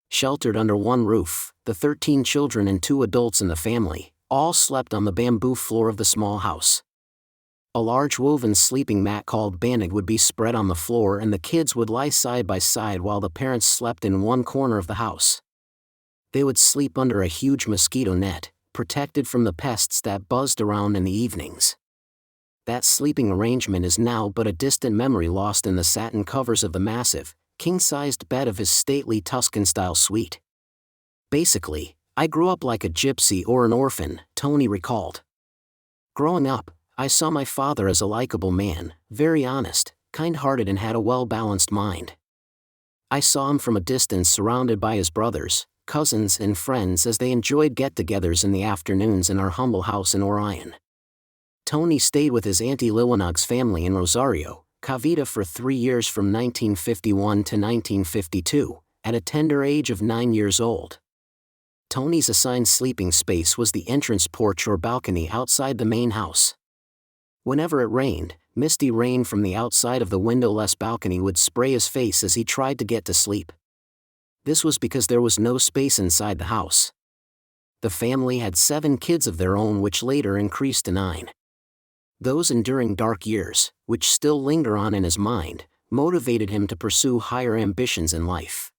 Sheltered under one roof, the 13 children and 2 adults in the family, All slept on the bamboo floor of the small house. A large woven sleeping mat called banig would be spread on the floor, and the kids would lie side by side while the parents slept in one corner of the house. They would sleep under a huge mosquito net, protected from the pests that buzzed around in the evenings. That sleeping arrangement is now but a distant memory, lost in the satin covers of the massive, king-sized bed of his stately Tuscan-style suite. Basically, I grew up like a gypsy or an orphan, Tony recalled. Growing up, I saw my father as a likable man, very honest, kind-hearted, and had a well-balanced mind. I saw him from a distance, surrounded by his brothers, cousins, and friends as they enjoyed get-togethers in the afternoons in our humble house in Orion. Tony stayed with his Auntie Liwanag's family in Rosario, Cavite for 3 years from 1951 to 1952, at a tender age of 9 years old. Tony's assigned sleeping space was the entrance porch or balcony outside the main house. Whenever it rained, misty rain from the outside of the windowless balcony would spray his face as he tried to get to sleep. This was because there was no space inside the house. The family had 7 kids of their own, which later increased to 9. Those enduring dark years, which still linger on in his mind, motivated him to pursue higher ambitions in life.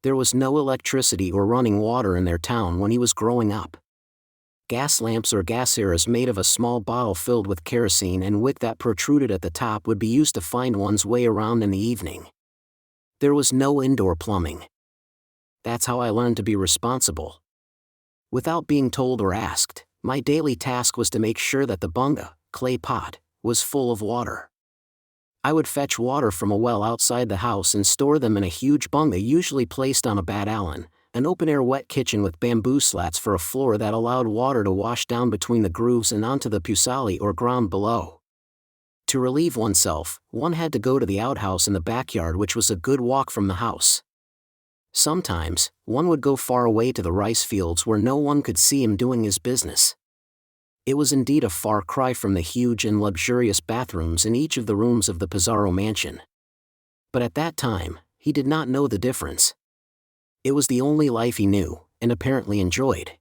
There was no electricity or running water in their town when he was growing up. Gas lamps or gaseras made of a small bottle filled with kerosene and wick that protruded at the top would be used to find one's way around in the evening. There was no indoor plumbing. That's how I learned to be responsible. Without being told or asked, my daily task was to make sure that the bunga, clay pot, was full of water. I would fetch water from a well outside the house and store them in a huge bunga, usually placed on a bat allen, an open-air wet kitchen with bamboo slats for a floor that allowed water to wash down between the grooves and onto the pusali or ground below. To relieve oneself, one had to go to the outhouse in the backyard, which was a good walk from the house. Sometimes, one would go far away to the rice fields where no one could see him doing his business. It was indeed a far cry from the huge and luxurious bathrooms in each of the rooms of the Pizarro mansion. But at that time, he did not know the difference. It was the only life he knew, and apparently enjoyed.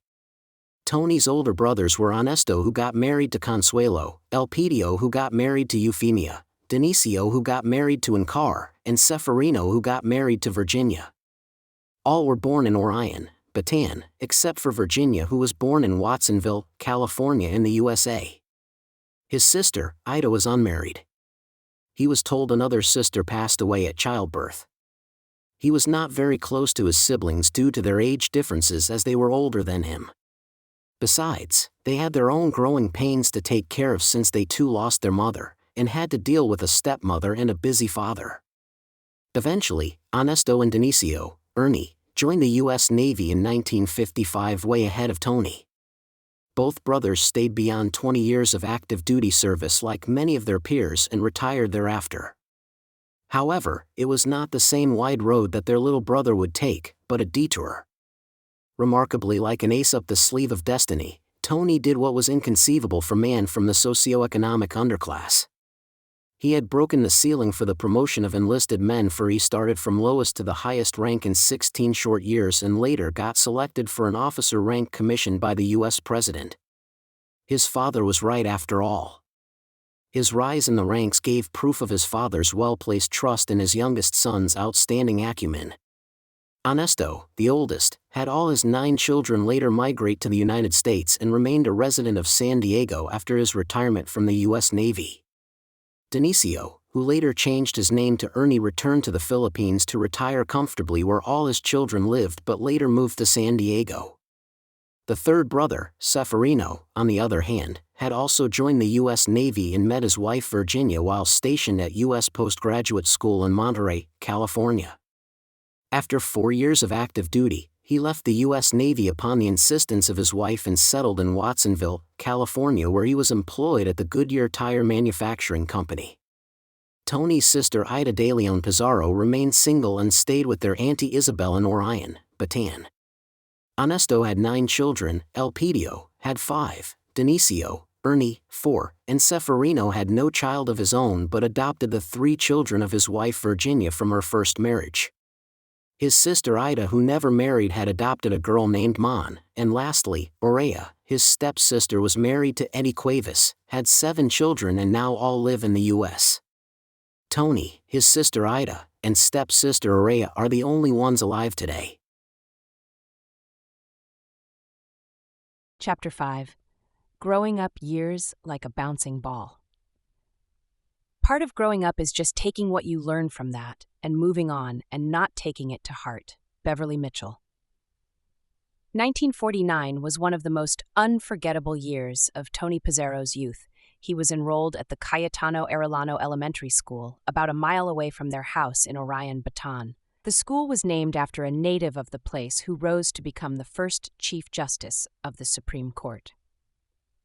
Tony's older brothers were Ernesto, who got married to Consuelo, Elpidio, who got married to Eufemia, Dionisio, who got married to Encar, and Seferino, who got married to Virginia. All were born in Orion, Bataan, except for Virginia, who was born in Watsonville, California in the USA. His sister, Ida, was unmarried. He was told another sister passed away at childbirth. He was not very close to his siblings due to their age differences, as they were older than him. Besides, they had their own growing pains to take care of since they too lost their mother, and had to deal with a stepmother and a busy father. Eventually, Ernesto and Dionisio, Ernie, joined the U.S. Navy in 1955, way ahead of Tony. Both brothers stayed beyond 20 years of active duty service like many of their peers and retired thereafter. However, it was not the same wide road that their little brother would take, but a detour. Remarkably, like an ace up the sleeve of destiny, Tony did what was inconceivable for man from the socioeconomic underclass. He had broken the ceiling for the promotion of enlisted men, for he started from lowest to the highest rank in 16 short years and later got selected for an officer rank commissioned by the U.S. President. His father was right after all. His rise in the ranks gave proof of his father's well-placed trust in his youngest son's outstanding acumen. Ernesto, the oldest, had all his 9 children later migrate to the United States and remained a resident of San Diego after his retirement from the U.S. Navy. Dionisio, who later changed his name to Ernie, returned to the Philippines to retire comfortably where all his children lived, but later moved to San Diego. The third brother, Seferino, on the other hand, had also joined the U.S. Navy and met his wife Virginia while stationed at U.S. Postgraduate School in Monterey, California. After 4 years of active duty, he left the U.S. Navy upon the insistence of his wife and settled in Watsonville, California, where he was employed at the Goodyear Tire Manufacturing Company. Tony's sister Ida de Leon Pizarro remained single and stayed with their Auntie Isabel in Orion, Bataan. Ernesto had 9 children, Elpidio had 5, Dionisio, Ernie, 4, and Seferino had no child of his own but adopted the 3 children of his wife Virginia from her first marriage. His sister Ida, who never married, had adopted a girl named Mon, and lastly, Aurea, his stepsister was married to Eddie Cuevas, had 7 children and now all live in the U.S. Tony, his sister Ida, and stepsister Araya are the only ones alive today. Chapter 5. Growing up years like a bouncing ball. Part of growing up is just taking what you learn from that and moving on and not taking it to heart. Beverly Mitchell. 1949 was one of the most unforgettable years of Tony Pizarro's youth. He was enrolled at the Cayetano Arellano Elementary School, about a mile away from their house in Orion, Bataan. The school was named after a native of the place who rose to become the first Chief Justice of the Supreme Court.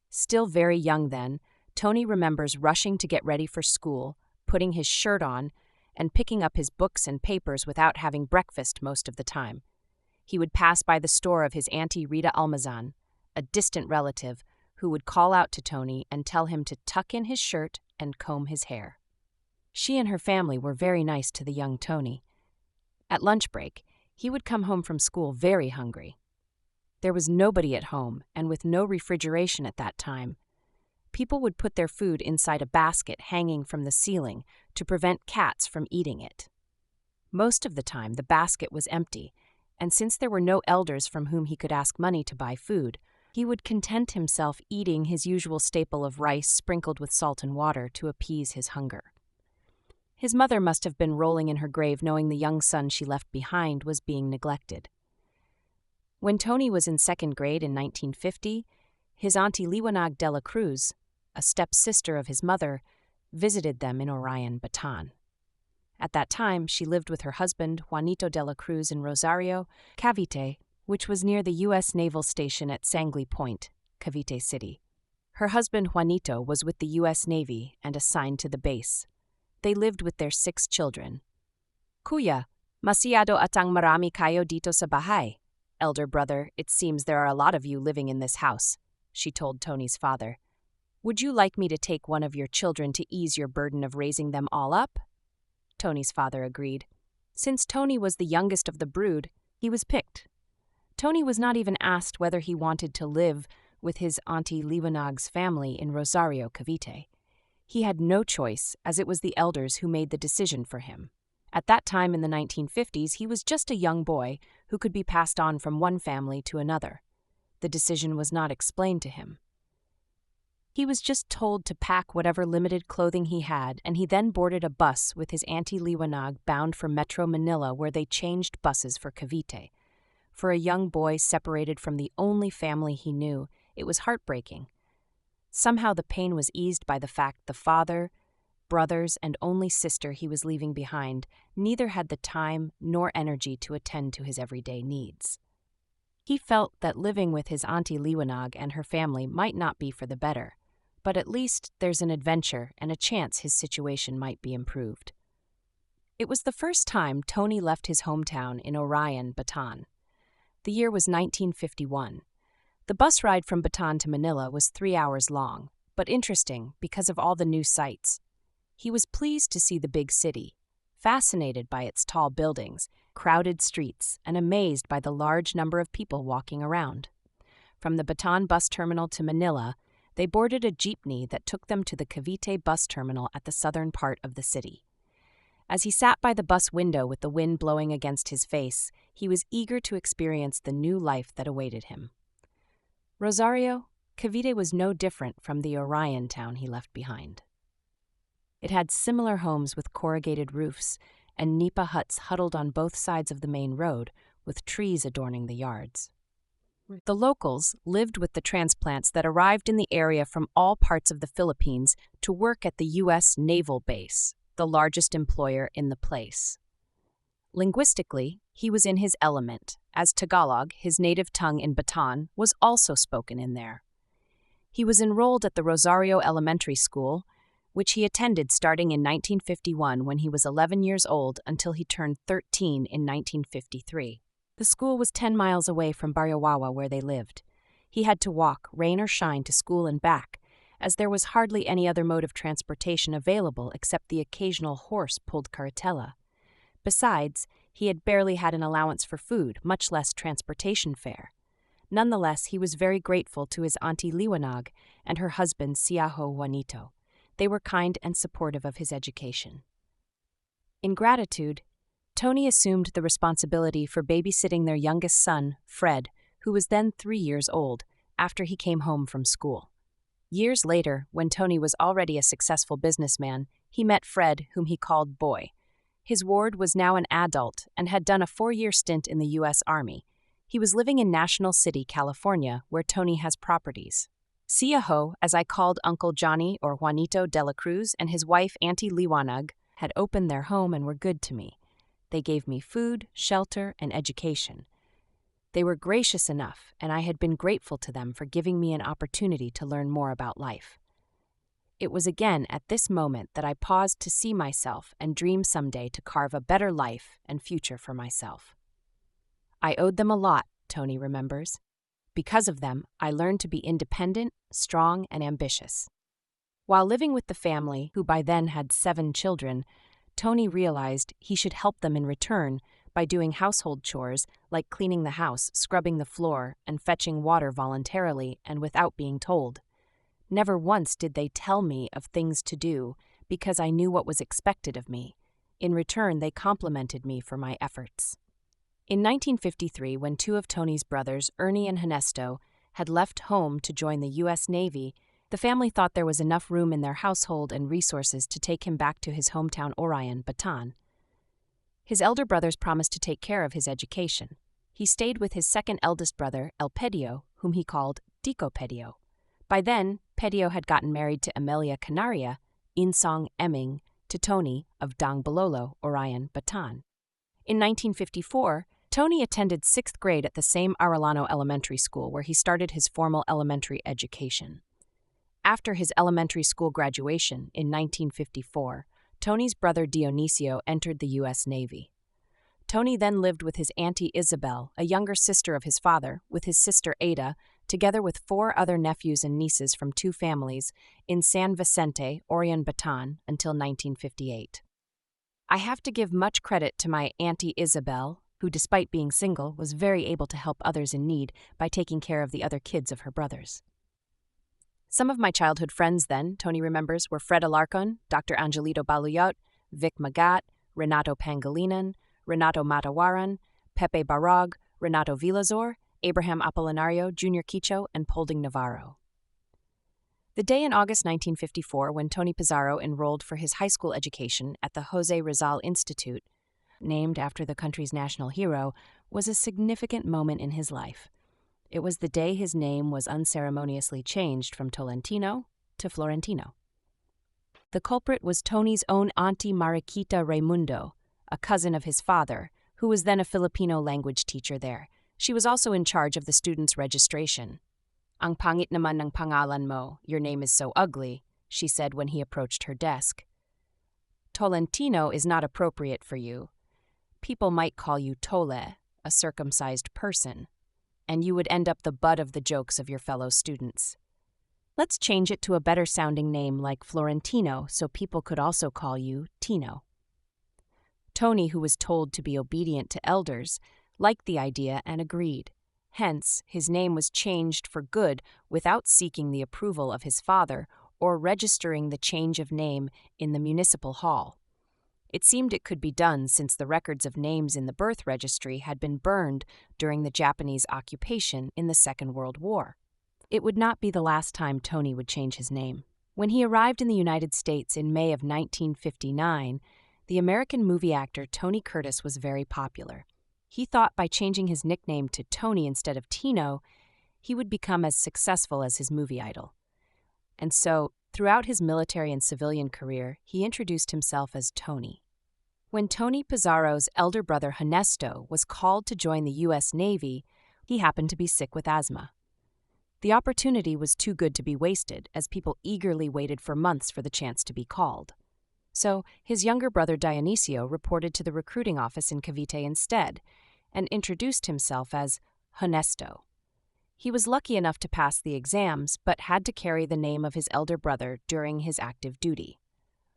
Still very young then, Tony remembers rushing to get ready for school, putting his shirt on, and picking up his books and papers without having breakfast most of the time. He would pass by the store of his Auntie Rita Almazan, a distant relative, who would call out to Tony and tell him to tuck in his shirt and comb his hair. She and her family were very nice to the young Tony. At lunch break, he would come home from school very hungry. There was nobody at home, and with no refrigeration at that time. People would put their food inside a basket hanging from the ceiling to prevent cats from eating it. Most of the time, the basket was empty, and since there were no elders from whom he could ask money to buy food, he would content himself eating his usual staple of rice sprinkled with salt and water to appease his hunger. His mother must have been rolling in her grave knowing the young son she left behind was being neglected. When Tony was in 2nd grade in 1950, his Auntie Liwanag de la Cruz, a step-sister of his mother, visited them in Orion, Bataan. At that time, she lived with her husband, Juanito de la Cruz, in Rosario, Cavite, which was near the U.S. Naval Station at Sangley Point, Cavite City. Her husband, Juanito, was with the U.S. Navy and assigned to the base. They lived with their 6 children. Kuya, masyado atang marami kayo dito sa bahay. Elder brother, it seems there are a lot of you living in this house, she told Tony's father. Would you like me to take one of your children to ease your burden of raising them all up? Tony's father agreed. Since Tony was the youngest of the brood, he was picked. Tony was not even asked whether he wanted to live with his Auntie Liwanag's family in Rosario, Cavite. He had no choice, as it was the elders who made the decision for him. At that time in the 1950s, he was just a young boy who could be passed on from one family to another. The decision was not explained to him. He was just told to pack whatever limited clothing he had, and he then boarded a bus with his Auntie Liwanag bound for Metro Manila, where they changed buses for Cavite. For a young boy separated from the only family he knew, it was heartbreaking. Somehow the pain was eased by the fact the father, brothers, and only sister he was leaving behind neither had the time nor energy to attend to his everyday needs. He felt that living with his Auntie Liwanag and her family might not be for the better, but at least there's an adventure and a chance his situation might be improved. It was the first time Tony left his hometown in Orion, Bataan. The year was 1951. The bus ride from Bataan to Manila was 3 hours long, but interesting because of all the new sights. He was pleased to see the big city, fascinated by its tall buildings, crowded streets, and amazed by the large number of people walking around. From the Bataan bus terminal to Manila, they boarded a jeepney that took them to the Cavite bus terminal at the southern part of the city. As he sat by the bus window with the wind blowing against his face, he was eager to experience the new life that awaited him. Rosario, Cavite was no different from the Orion town he left behind. It had similar homes with corrugated roofs and nipa huts huddled on both sides of the main road, with trees adorning the yards. The locals lived with the transplants that arrived in the area from all parts of the Philippines to work at the U.S. Naval Base, the largest employer in the place. Linguistically, he was in his element, as Tagalog, his native tongue in Bataan, was also spoken in there. He was enrolled at the Rosario Elementary School, which he attended starting in 1951 when he was 11 years old until he turned 13 in 1953. The school was 10 miles away from Barrio Wawa where they lived. He had to walk, rain or shine, to school and back, as there was hardly any other mode of transportation available except the occasional horse-pulled carretela. Besides, he had barely had an allowance for food, much less transportation fare. Nonetheless, he was very grateful to his auntie Liwanag and her husband Siaho Juanito. They were kind and supportive of his education. In gratitude, Tony assumed the responsibility for babysitting their youngest son, Fred, who was then 3 years old, after he came home from school. Years later, when Tony was already a successful businessman, he met Fred, whom he called Boy. His ward was now an adult and had done a 4-year stint in the U.S. Army. He was living in National City, California, where Tony has properties. Siaho, as I called Uncle Johnny or Juanito de la Cruz, and his wife Auntie Liwanag, had opened their home and were good to me. They gave me food, shelter, and education. They were gracious enough, and I had been grateful to them for giving me an opportunity to learn more about life. It was again at this moment that I paused to see myself and dream someday to carve a better life and future for myself. I owed them a lot, Tony remembers. Because of them, I learned to be independent, strong, and ambitious. While living with the family, who by then had 7 children, Tony realized he should help them in return by doing household chores like cleaning the house, scrubbing the floor, and fetching water voluntarily and without being told. Never once did they tell me of things to do because I knew what was expected of me. In return, they complimented me for my efforts. In 1953, when 2 of Tony's brothers, Ernie and Ernesto, had left home to join the U.S. Navy, the family thought there was enough room in their household and resources to take him back to his hometown Orion, Bataan. His elder brothers promised to take care of his education. He stayed with his second eldest brother, Elpidio, whom he called Dico Pedio. By then, Pedio had gotten married to Amelia Canaria, Insong Eming, to Tony of Dang Balolo, Orion, Bataan. In 1954, Tony attended 6th grade at the same Arellano Elementary School where he started his formal elementary education. After his elementary school graduation in 1954, Tony's brother Dionisio entered the U.S. Navy. Tony then lived with his auntie Isabel, a younger sister of his father, with his sister Ada, together with 4 other nephews and nieces from 2 families, in San Vicente, Orion, Bataan, until 1958. I have to give much credit to my auntie Isabel, who, despite being single, was very able to help others in need by taking care of the other kids of her brothers. Some of my childhood friends then, Tony remembers, were Fred Alarcon, Dr. Angelito Baluyot, Vic Magat, Renato Pangilinan, Renato Matawaran, Pepe Barag, Renato Vilazor, Abraham Apolinario, Junior Quicho, and Polding Navarro. The day in August 1954 when Tony Pizarro enrolled for his high school education at the Jose Rizal Institute, named after the country's national hero, was a significant moment in his life. It was the day his name was unceremoniously changed from Tolentino to Florentino. The culprit was Tony's own Auntie Mariquita Raimundo, a cousin of his father, who was then a Filipino language teacher there. She was also in charge of the students' registration. "Ang pangit naman ng pangalan mo, your name is so ugly," she said when he approached her desk. "Tolentino is not appropriate for you. People might call you Tole, a circumcised person, and you would end up the butt of the jokes of your fellow students. Let's change it to a better-sounding name like Florentino so people could also call you Tino." Tony, who was told to be obedient to elders, liked the idea and agreed. Hence, his name was changed for good without seeking the approval of his father or registering the change of name in the municipal hall. It seemed it could be done since the records of names in the birth registry had been burned during the Japanese occupation in the Second World War. It would not be the last time Tony would change his name. When he arrived in the United States in May of 1959, the American movie actor Tony Curtis was very popular. He thought by changing his nickname to Tony instead of Tino, he would become as successful as his movie idol. And so, throughout his military and civilian career, he introduced himself as Tony. When Tony Pizarro's elder brother Ernesto was called to join the U.S. Navy, he happened to be sick with asthma. The opportunity was too good to be wasted, as people eagerly waited for months for the chance to be called. So, his younger brother Dionisio reported to the recruiting office in Cavite instead, and introduced himself as Ernesto. He was lucky enough to pass the exams, but had to carry the name of his elder brother during his active duty.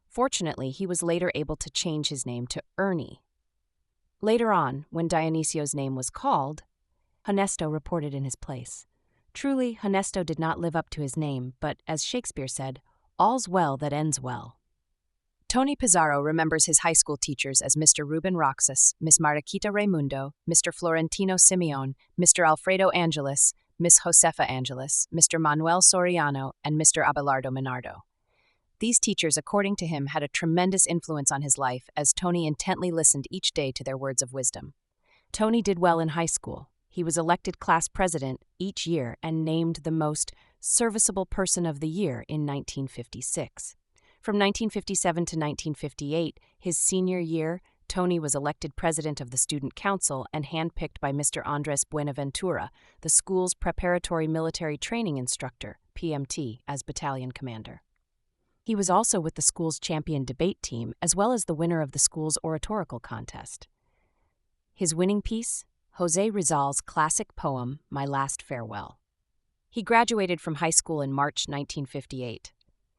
Fortunately, he was later able to change his name to Ernie. Later on, when Dionisio's name was called, Honesto reported in his place. Truly, Honesto did not live up to his name, but as Shakespeare said, all's well that ends well. Tony Pizarro remembers his high school teachers as Mr. Ruben Roxas, Miss Mariquita Raimundo, Mr. Florentino Simeon, Mr. Alfredo Angelis, Miss Josefa Angelis, Mr. Manuel Soriano, and Mr. Abelardo Minardo. These teachers, according to him, had a tremendous influence on his life as Tony intently listened each day to their words of wisdom. Tony did well in high school. He was elected class president each year and named the most serviceable person of the year in 1956. From 1957 to 1958, his senior year, Tony was elected president of the Student Council and handpicked by Mr. Andres Buenaventura, the school's preparatory military training instructor, PMT, as battalion commander. He was also with the school's champion debate team, as well as the winner of the school's oratorical contest. His winning piece? José Rizal's classic poem, My Last Farewell. He graduated from high school in March 1958.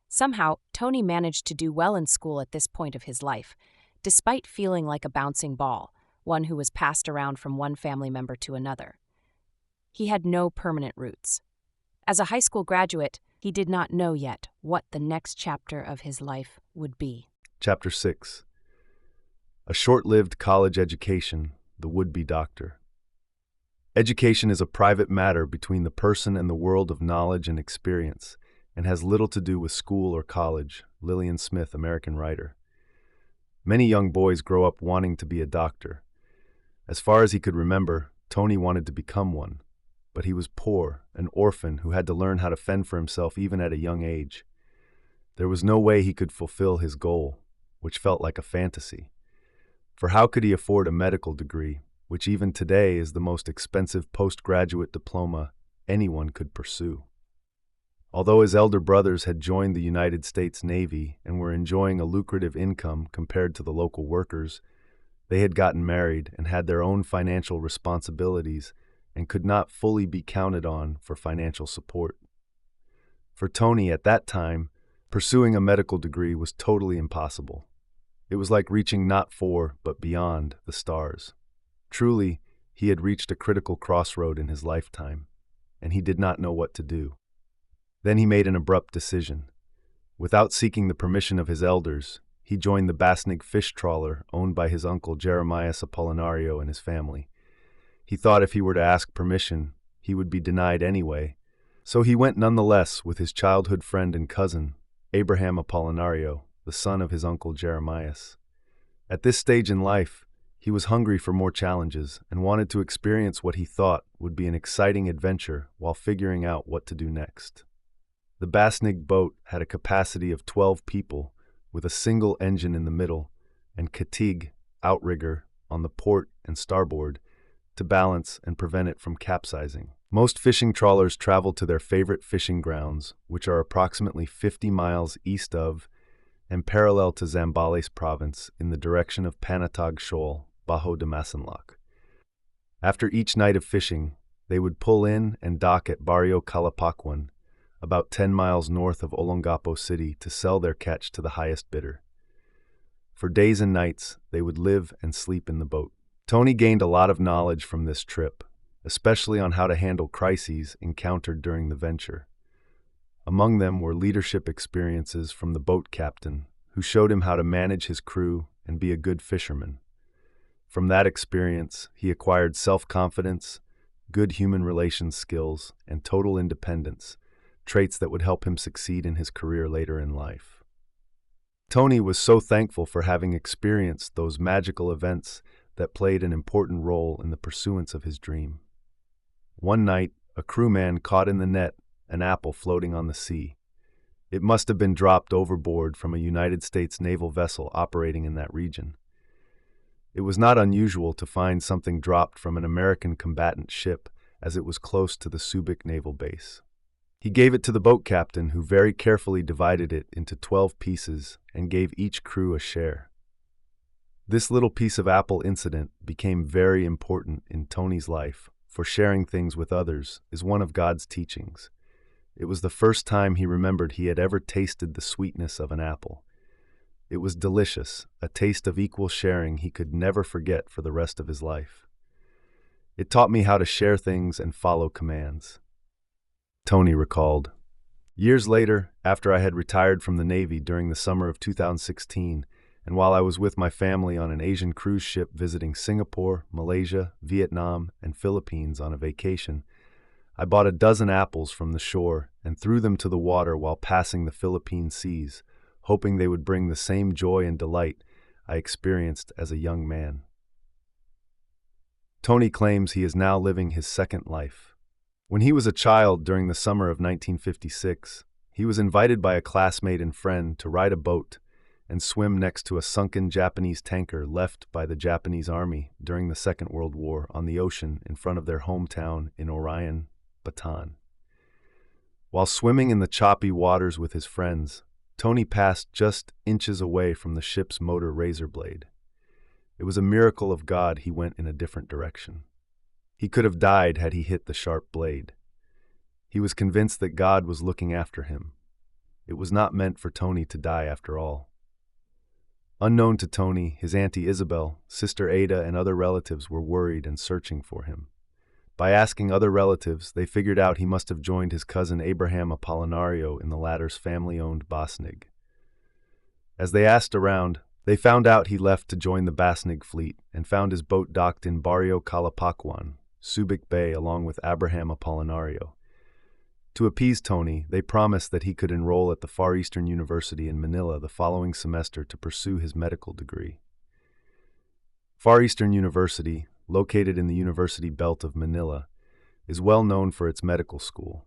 Somehow, Tony managed to do well in school at this point of his life, despite feeling like a bouncing ball, one who was passed around from one family member to another. He had no permanent roots. As a high school graduate, he did not know yet what the next chapter of his life would be. Chapter 6. A short-lived college education, the would-be doctor. Education is a private matter between the person and the world of knowledge and experience, and has little to do with school or college. Lillian Smith, American writer. Many young boys grow up wanting to be a doctor. As far as he could remember, Tony wanted to become one, but he was poor, an orphan who had to learn how to fend for himself even at a young age. There was no way he could fulfill his goal, which felt like a fantasy. For how could he afford a medical degree, which even today is the most expensive postgraduate diploma anyone could pursue? Although his elder brothers had joined the United States Navy and were enjoying a lucrative income compared to the local workers, they had gotten married and had their own financial responsibilities and could not fully be counted on for financial support. For Tony, at that time, pursuing a medical degree was totally impossible. It was like reaching not for, but beyond the stars. Truly, he had reached a critical crossroad in his lifetime, and he did not know what to do. Then he made an abrupt decision. Without seeking the permission of his elders, he joined the Basnig fish trawler owned by his uncle Jeremias Apolinario and his family. He thought if he were to ask permission, he would be denied anyway, so he went nonetheless with his childhood friend and cousin, Abraham Apolinario, the son of his uncle Jeremias. At this stage in life, he was hungry for more challenges and wanted to experience what he thought would be an exciting adventure while figuring out what to do next. The Basnig boat had a capacity of 12 people with a single engine in the middle and Katig, outrigger, on the port and starboard to balance and prevent it from capsizing. Most fishing trawlers travel to their favorite fishing grounds, which are approximately 50 miles east of and parallel to Zambales province in the direction of Panatag Shoal, Bajo de Masinloc. After each night of fishing, they would pull in and dock at Barrio Calapacuan, about 10 miles north of Olongapo City, to sell their catch to the highest bidder. For days and nights, they would live and sleep in the boat. Tony gained a lot of knowledge from this trip, especially on how to handle crises encountered during the venture. Among them were leadership experiences from the boat captain, who showed him how to manage his crew and be a good fisherman. From that experience, he acquired self-confidence, good human relations skills, and total independence, traits that would help him succeed in his career later in life. Tony was so thankful for having experienced those magical events that played an important role in the pursuance of his dream. One night, a crewman caught in the net an apple floating on the sea. It must have been dropped overboard from a United States naval vessel operating in that region. It was not unusual to find something dropped from an American combatant ship, as it was close to the Subic naval base. He gave it to the boat captain, who very carefully divided it into 12 pieces and gave each crew a share. This little piece of apple incident became very important in Tony's life, for sharing things with others is one of God's teachings. It was the first time he remembered he had ever tasted the sweetness of an apple. It was delicious, a taste of equal sharing he could never forget for the rest of his life. It taught me how to share things and follow commands. Tony recalled. Years later, after I had retired from the Navy during the summer of 2016, and while I was with my family on an Asian cruise ship visiting Singapore, Malaysia, Vietnam, and Philippines on a vacation, I bought a dozen apples from the shore and threw them to the water while passing the Philippine seas, hoping they would bring the same joy and delight I experienced as a young man. Tony claims he is now living his second life. When he was a child during the summer of 1956, he was invited by a classmate and friend to ride a boat and swim next to a sunken Japanese tanker left by the Japanese Army during the Second World War on the ocean in front of their hometown in Orphan, Bataan. While swimming in the choppy waters with his friends, Tony passed just inches away from the ship's motor razor blade. It was a miracle of God he went in a different direction. He could have died had he hit the sharp blade. He was convinced that God was looking after him. It was not meant for Tony to die after all. Unknown to Tony, his Auntie Isabel, Sister Ada, and other relatives were worried and searching for him. By asking other relatives, they figured out he must have joined his cousin Abraham Apolinario in the latter's family-owned Basnig. As they asked around, they found out he left to join the Basnig fleet and found his boat docked in Barrio Calapacuan, Subic Bay, along with Abraham Apolinario. To appease Tony, they promised that he could enroll at the Far Eastern University in Manila the following semester to pursue his medical degree. Far Eastern University, located in the University Belt of Manila, is well known for its medical school.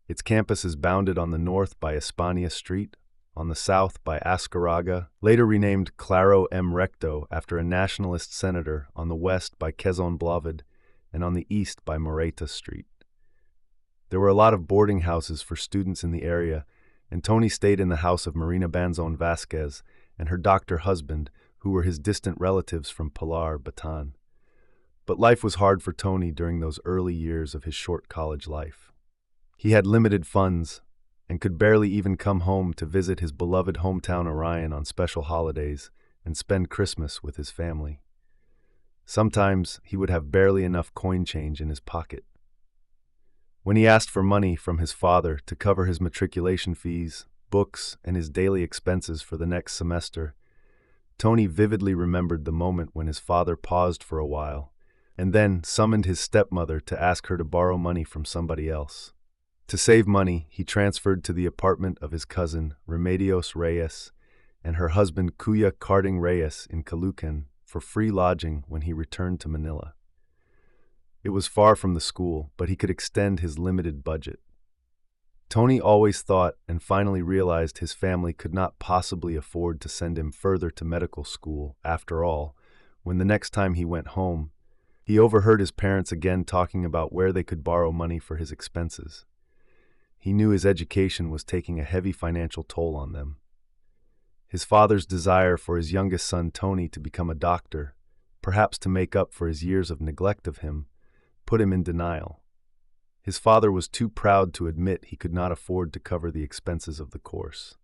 Its campus is bounded on the north by España Street, on the south by Azcárraga, later renamed Claro M. Recto after a nationalist senator, on the west by Quezon Blavid, and on the east by Moreta Street. There were a lot of boarding houses for students in the area, and Tony stayed in the house of Marina Banzon Vasquez and her doctor husband, who were his distant relatives from Pilar, Bataan. But life was hard for Tony during those early years of his short college life. He had limited funds and could barely even come home to visit his beloved hometown Orion on special holidays and spend Christmas with his family. Sometimes he would have barely enough coin change in his pocket. When he asked for money from his father to cover his matriculation fees, books, and his daily expenses for the next semester, Tony vividly remembered the moment when his father paused for a while and then summoned his stepmother to ask her to borrow money from somebody else. To save money, he transferred to the apartment of his cousin, Remedios Reyes, and her husband, Kuya Carding Reyes, in Caloocan for free lodging when he returned to Manila. It was far from the school, but he could extend his limited budget. Tony always thought and finally realized his family could not possibly afford to send him further to medical school. After all, when the next time he went home, he overheard his parents again talking about where they could borrow money for his expenses. He knew his education was taking a heavy financial toll on them. His father's desire for his youngest son Tony to become a doctor, perhaps to make up for his years of neglect of him, put him in denial. His father was too proud to admit he could not afford to cover the expenses of the course.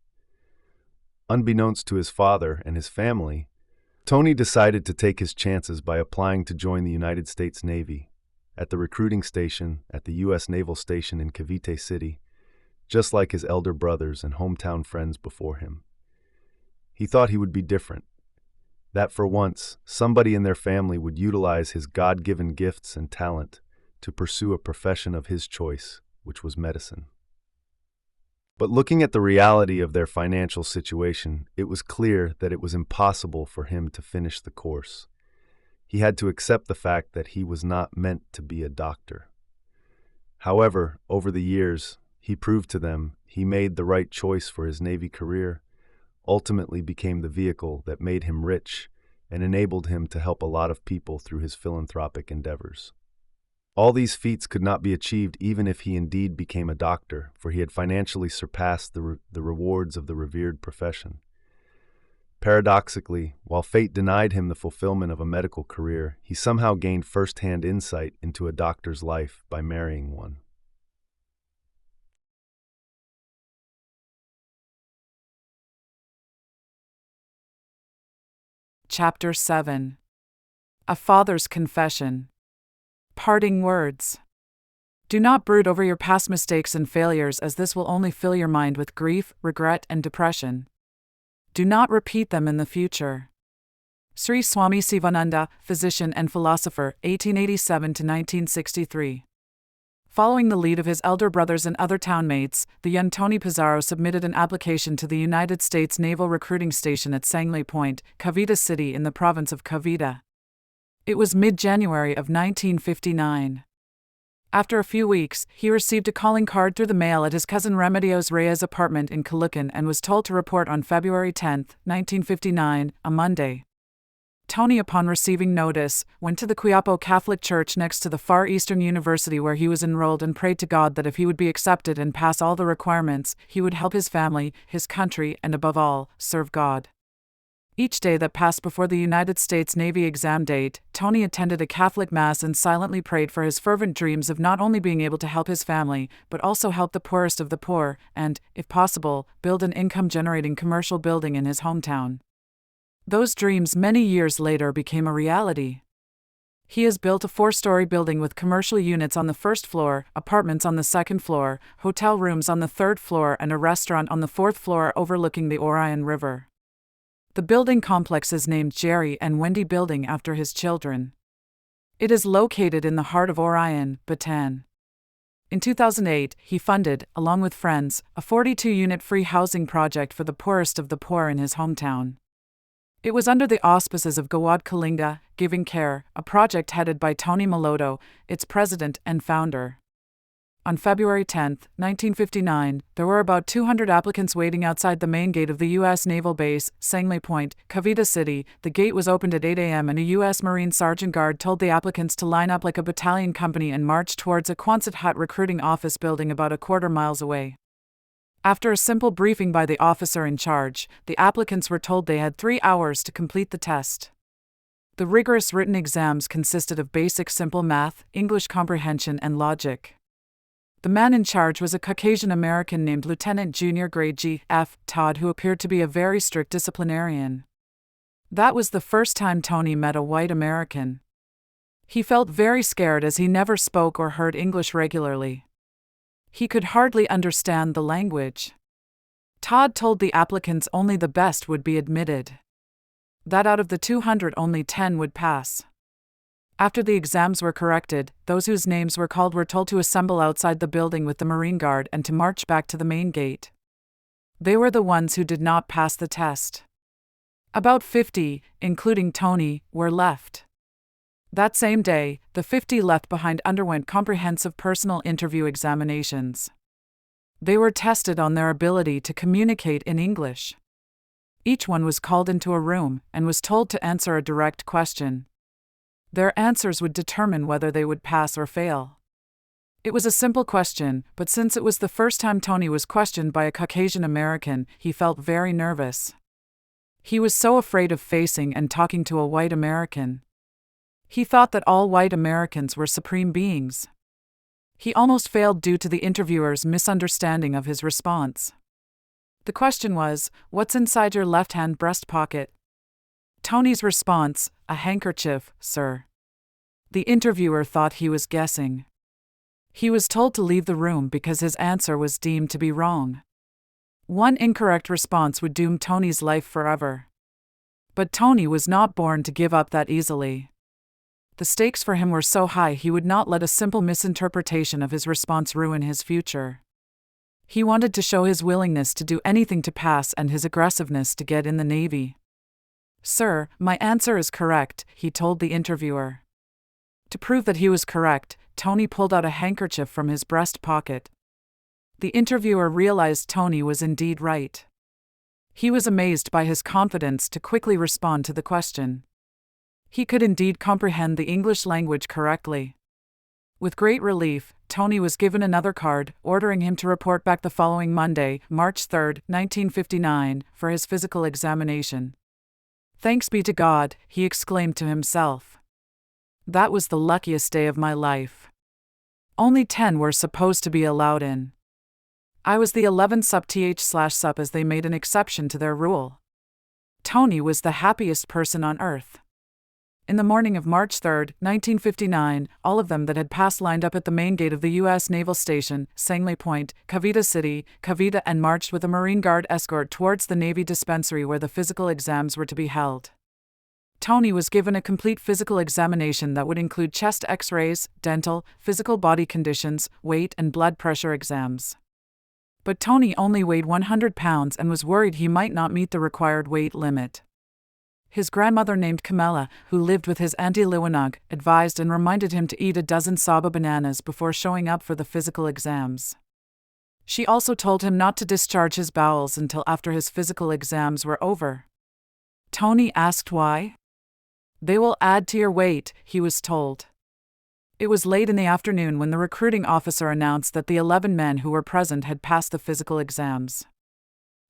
Unbeknownst to his father and his family, Tony decided to take his chances by applying to join the United States Navy at the recruiting station at the U.S. Naval Station in Cavite City, just like his elder brothers and hometown friends before him. He thought he would be different, that for once, somebody in their family would utilize his God-given gifts and talent to pursue a profession of his choice, which was medicine. But looking at the reality of their financial situation, it was clear that it was impossible for him to finish the course. He had to accept the fact that he was not meant to be a doctor. However, over the years, he proved to them he made the right choice for his Navy career, ultimately became the vehicle that made him rich and enabled him to help a lot of people through his philanthropic endeavors. All these feats could not be achieved even if he indeed became a doctor, for he had financially surpassed the rewards of the revered profession. Paradoxically, while fate denied him the fulfillment of a medical career, he somehow gained first-hand insight into a doctor's life by marrying one. Chapter 7. A Father's Confession. Parting words. Do not brood over your past mistakes and failures, as this will only fill your mind with grief, regret, and depression. Do not repeat them in the future. Sri Swami Sivananda, physician and philosopher, 1887 to 1963. Following the lead of his elder brothers and other townmates, the young Tony Pizarro submitted an application to the United States Naval Recruiting Station at Sangley Point, Cavite City in the province of Cavite. It was mid-January of 1959. After a few weeks, he received a calling card through the mail at his cousin Remedios Reyes' apartment in Caloocan and was told to report on February 10, 1959, a Monday. Tony, upon receiving notice, went to the Quiapo Catholic Church next to the Far Eastern University where he was enrolled and prayed to God that if he would be accepted and pass all the requirements, he would help his family, his country, and above all, serve God. Each day that passed before the United States Navy exam date, Tony attended a Catholic Mass and silently prayed for his fervent dreams of not only being able to help his family, but also help the poorest of the poor, and, if possible, build an income-generating commercial building in his hometown. Those dreams many years later became a reality. He has built a 4-story building with commercial units on the first floor, apartments on the second floor, hotel rooms on the third floor, and a restaurant on the fourth floor overlooking the Orion River. The building complex is named Jerry and Wendy Building after his children. It is located in the heart of Orion, Bataan. In 2008, he funded, along with friends, a 42-unit free housing project for the poorest of the poor in his hometown. It was under the auspices of Gawad Kalinga, Giving Care, a project headed by Tony Melodo, its president and founder. On February 10, 1959, there were about 200 applicants waiting outside the main gate of the U.S. Naval Base, Sangley Point, Cavite City. The gate was opened at 8 a.m. and a U.S. Marine Sergeant Guard told the applicants to line up like a battalion company and march towards a Quonset hut recruiting office building about a quarter miles away. After a simple briefing by the officer in charge, the applicants were told they had 3 hours to complete the test. The rigorous written exams consisted of basic simple math, English comprehension, and logic. The man in charge was a Caucasian American named Lieutenant Junior Grade G.F. Todd, who appeared to be a very strict disciplinarian. That was the first time Tony met a white American. He felt very scared as he never spoke or heard English regularly. He could hardly understand the language. Todd told the applicants only the best would be admitted. That out of the 200 only 10 would pass. After the exams were corrected, those whose names were called were told to assemble outside the building with the Marine Guard and to march back to the main gate. They were the ones who did not pass the test. About 50, including Tony, were left. That same day, the 50 left behind underwent comprehensive personal interview examinations. They were tested on their ability to communicate in English. Each one was called into a room and was told to answer a direct question. Their answers would determine whether they would pass or fail. It was a simple question, but since it was the first time Tony was questioned by a Caucasian American, he felt very nervous. He was so afraid of facing and talking to a white American. He thought that all white Americans were supreme beings. He almost failed due to the interviewer's misunderstanding of his response. The question was, "What's inside your left-hand breast pocket?" Tony's response, "A handkerchief, sir." The interviewer thought he was guessing. He was told to leave the room because his answer was deemed to be wrong. One incorrect response would doom Tony's life forever. But Tony was not born to give up that easily. The stakes for him were so high he would not let a simple misinterpretation of his response ruin his future. He wanted to show his willingness to do anything to pass and his aggressiveness to get in the Navy. "Sir, my answer is correct," he told the interviewer. To prove that he was correct, Tony pulled out a handkerchief from his breast pocket. The interviewer realized Tony was indeed right. He was amazed by his confidence to quickly respond to the question. He could indeed comprehend the English language correctly. With great relief, Tony was given another card, ordering him to report back the following Monday, March 3, 1959, for his physical examination. "Thanks be to God," he exclaimed to himself. "That was the luckiest day of my life." Only 10 were supposed to be allowed in. I was the 11th sup as they made an exception to their rule. Tony was the happiest person on earth. In the morning of March 3, 1959, all of them that had passed lined up at the main gate of the U.S. Naval Station, Sangley Point, Cavite City, Cavite, and marched with a Marine Guard escort towards the Navy dispensary where the physical exams were to be held. Tony was given a complete physical examination that would include chest x-rays, dental, physical body conditions, weight and blood pressure exams. But Tony only weighed 100 pounds and was worried he might not meet the required weight limit. His grandmother named Camilla, who lived with his Auntie Liwanag, advised and reminded him to eat a dozen saba bananas before showing up for the physical exams. She also told him not to discharge his bowels until after his physical exams were over. Tony asked why. "They will add to your weight," he was told. It was late in the afternoon when the recruiting officer announced that the 11 men who were present had passed the physical exams.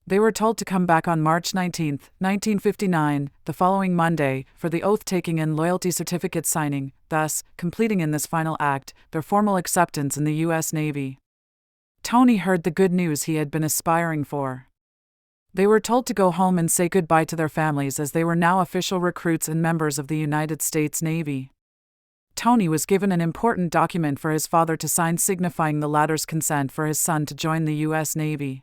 They were told to come back on March 19, 1959, the following Monday, for the oath-taking and loyalty certificate signing, thus, completing in this final act, their formal acceptance in the U.S. Navy. Tony heard the good news he had been aspiring for. They were told to go home and say goodbye to their families as they were now official recruits and members of the United States Navy. Tony was given an important document for his father to sign signifying the latter's consent for his son to join the U.S. Navy.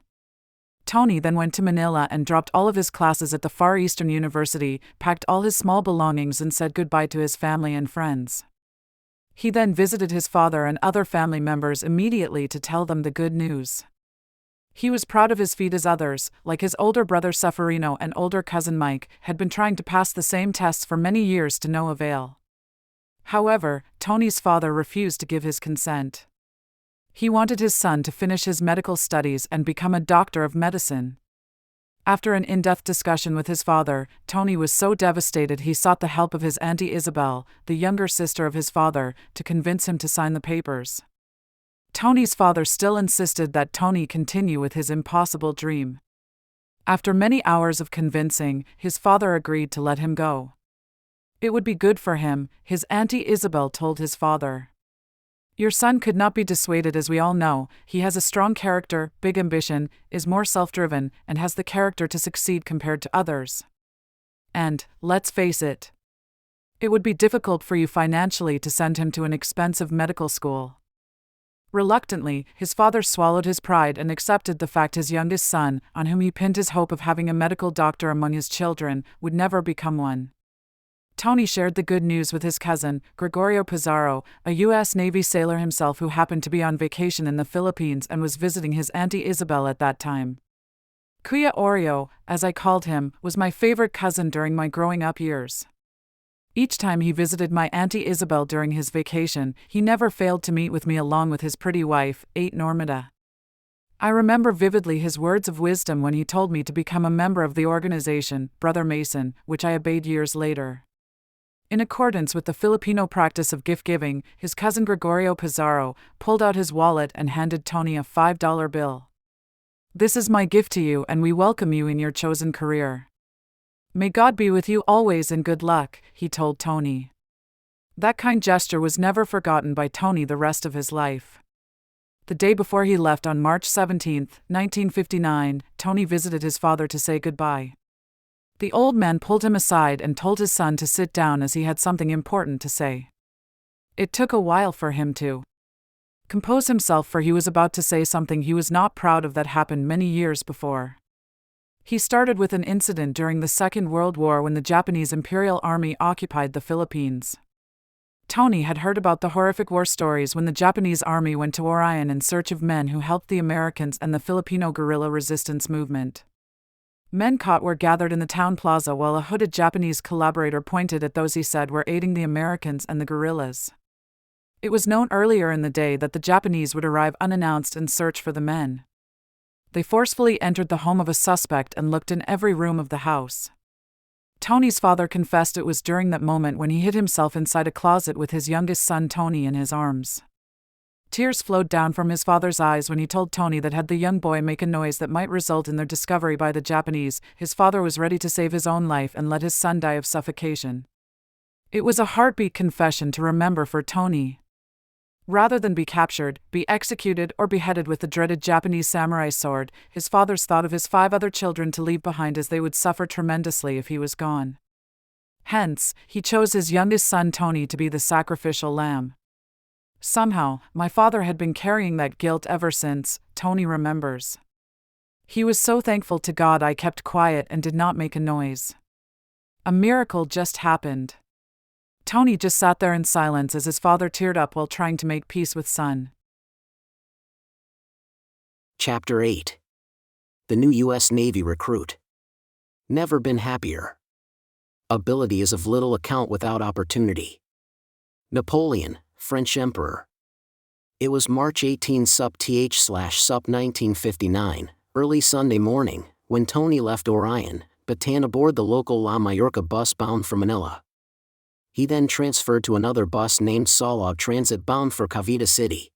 Tony then went to Manila and dropped all of his classes at the Far Eastern University, packed all his small belongings and said goodbye to his family and friends. He then visited his father and other family members immediately to tell them the good news. He was proud of his feat as others, like his older brother Seferino and older cousin Mike, had been trying to pass the same tests for many years to no avail. However, Tony's father refused to give his consent. He wanted his son to finish his medical studies and become a doctor of medicine. After an in-depth discussion with his father, Tony was so devastated he sought the help of his Auntie Isabel, the younger sister of his father, to convince him to sign the papers. Tony's father still insisted that Tony continue with his impossible dream. After many hours of convincing, his father agreed to let him go. It would be good for him, his Auntie Isabel told his father. "Your son could not be dissuaded, as we all know. He has a strong character, big ambition, is more self-driven, and has the character to succeed compared to others. And, let's face it, it would be difficult for you financially to send him to an expensive medical school." Reluctantly, his father swallowed his pride and accepted the fact his youngest son, on whom he pinned his hope of having a medical doctor among his children, would never become one. Tony shared the good news with his cousin, Gregorio Pizarro, a U.S. Navy sailor himself who happened to be on vacation in the Philippines and was visiting his Auntie Isabel at that time. Kuya Oreo, as I called him, was my favorite cousin during my growing up years. Each time he visited my Auntie Isabel during his vacation, he never failed to meet with me along with his pretty wife, Aunt Normita. I remember vividly his words of wisdom when he told me to become a member of the organization, Brother Mason, which I obeyed years later. In accordance with the Filipino practice of gift-giving, his cousin Gregorio Pizarro pulled out his wallet and handed Tony a $5 bill. "This is my gift to you, and we welcome you in your chosen career. May God be with you always and good luck," he told Tony. That kind gesture was never forgotten by Tony the rest of his life. The day before he left on March 17, 1959, Tony visited his father to say goodbye. The old man pulled him aside and told his son to sit down as he had something important to say. It took a while for him to compose himself, for he was about to say something he was not proud of that happened many years before. He started with an incident during the Second World War when the Japanese Imperial Army occupied the Philippines. Tony had heard about the horrific war stories when the Japanese army went to Orion in search of men who helped the Americans and the Filipino guerrilla resistance movement. Men caught were gathered in the town plaza while a hooded Japanese collaborator pointed at those he said were aiding the Americans and the guerrillas. It was known earlier in the day that the Japanese would arrive unannounced and search for the men. They forcefully entered the home of a suspect and looked in every room of the house. Tony's father confessed it was during that moment when he hid himself inside a closet with his youngest son Tony in his arms. Tears flowed down from his father's eyes when he told Tony that had the young boy make a noise that might result in their discovery by the Japanese, his father was ready to save his own life and let his son die of suffocation. It was a heartbeat confession to remember for Tony. Rather than be captured, be executed, or beheaded with the dreaded Japanese samurai sword, his father's thought of his 5 other children to leave behind as they would suffer tremendously if he was gone. Hence, he chose his youngest son Tony to be the sacrificial lamb. Somehow, my father had been carrying that guilt ever since, Tony remembers. He was so thankful to God I kept quiet and did not make a noise. A miracle just happened. Tony just sat there in silence as his father teared up while trying to make peace with son. Chapter 8. The new U.S. Navy recruit. Never been happier. Ability is of little account without opportunity. Napoleon, French Emperor. It was March 18 sup 1959, early Sunday morning, when Tony left Orion, Bataan aboard the local La Mallorca bus bound for Manila. He then transferred to another bus named Salog Transit bound for Cavite City.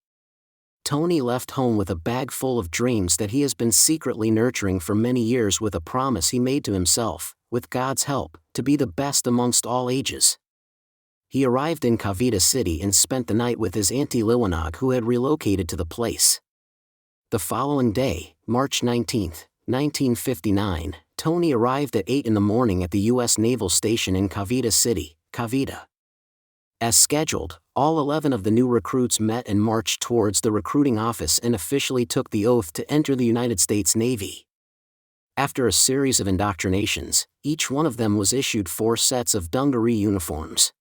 Tony left home with a bag full of dreams that he has been secretly nurturing for many years, with a promise he made to himself, with God's help, to be the best amongst all ages. He arrived in Cavite City and spent the night with his auntie Liwanag, who had relocated to the place. The following day, March 19, 1959, Tony arrived at 8 in the morning at the U.S. Naval Station in Cavite City, Cavite. As scheduled, all 11 of the new recruits met and marched towards the recruiting office and officially took the oath to enter the United States Navy. After a series of indoctrinations, each one of them was issued 4 sets of dungaree uniforms.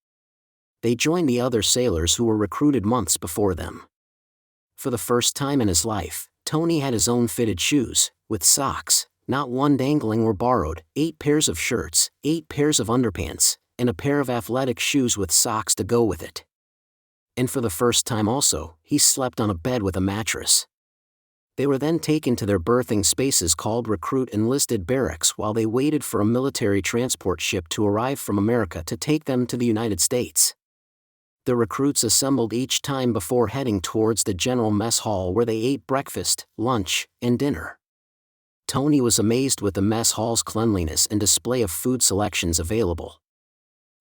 They joined the other sailors who were recruited months before them. For the first time in his life, Tony had his own fitted shoes, with socks, not one dangling or borrowed, 8 pairs of shirts, 8 pairs of underpants, and a pair of athletic shoes with socks to go with it. And for the first time also, he slept on a bed with a mattress. They were then taken to their berthing spaces called recruit enlisted barracks while they waited for a military transport ship to arrive from America to take them to the United States. The recruits assembled each time before heading towards the general mess hall, where they ate breakfast, lunch, and dinner. Tony was amazed with the mess hall's cleanliness and display of food selections available.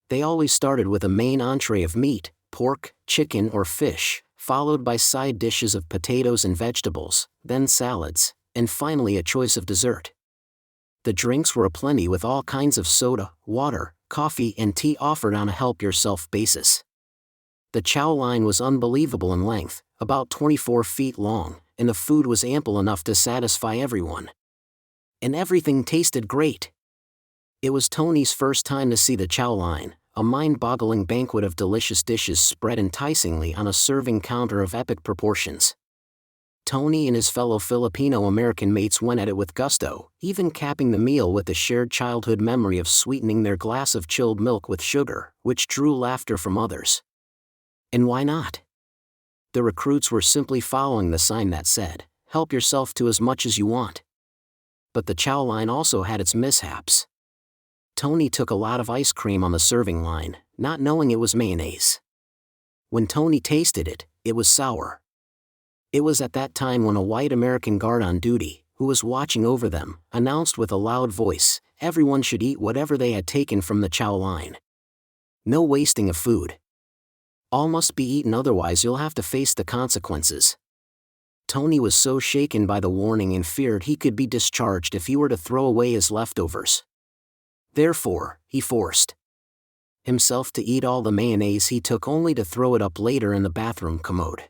They always started with a main entree of meat, pork, chicken or fish, followed by side dishes of potatoes and vegetables, then salads, and finally a choice of dessert. The drinks were aplenty, with all kinds of soda, water, coffee and tea offered on a help-yourself basis. The chow line was unbelievable in length, about 24 feet long, and the food was ample enough to satisfy everyone. And everything tasted great. It was Tony's first time to see the chow line, a mind-boggling banquet of delicious dishes spread enticingly on a serving counter of epic proportions. Tony and his fellow Filipino-American mates went at it with gusto, even capping the meal with the shared childhood memory of sweetening their glass of chilled milk with sugar, which drew laughter from others. And why not? The recruits were simply following the sign that said, "Help yourself to as much as you want." But the chow line also had its mishaps. Tony took a lot of ice cream on the serving line, not knowing it was mayonnaise. When Tony tasted it, it was sour. It was at that time when a white American guard on duty, who was watching over them, announced with a loud voice, everyone should eat whatever they had taken from the chow line. No wasting of food. All must be eaten, otherwise you'll have to face the consequences. Tony was so shaken by the warning and feared he could be discharged if he were to throw away his leftovers. Therefore, he forced himself to eat all the mayonnaise he took, only to throw it up later in the bathroom commode.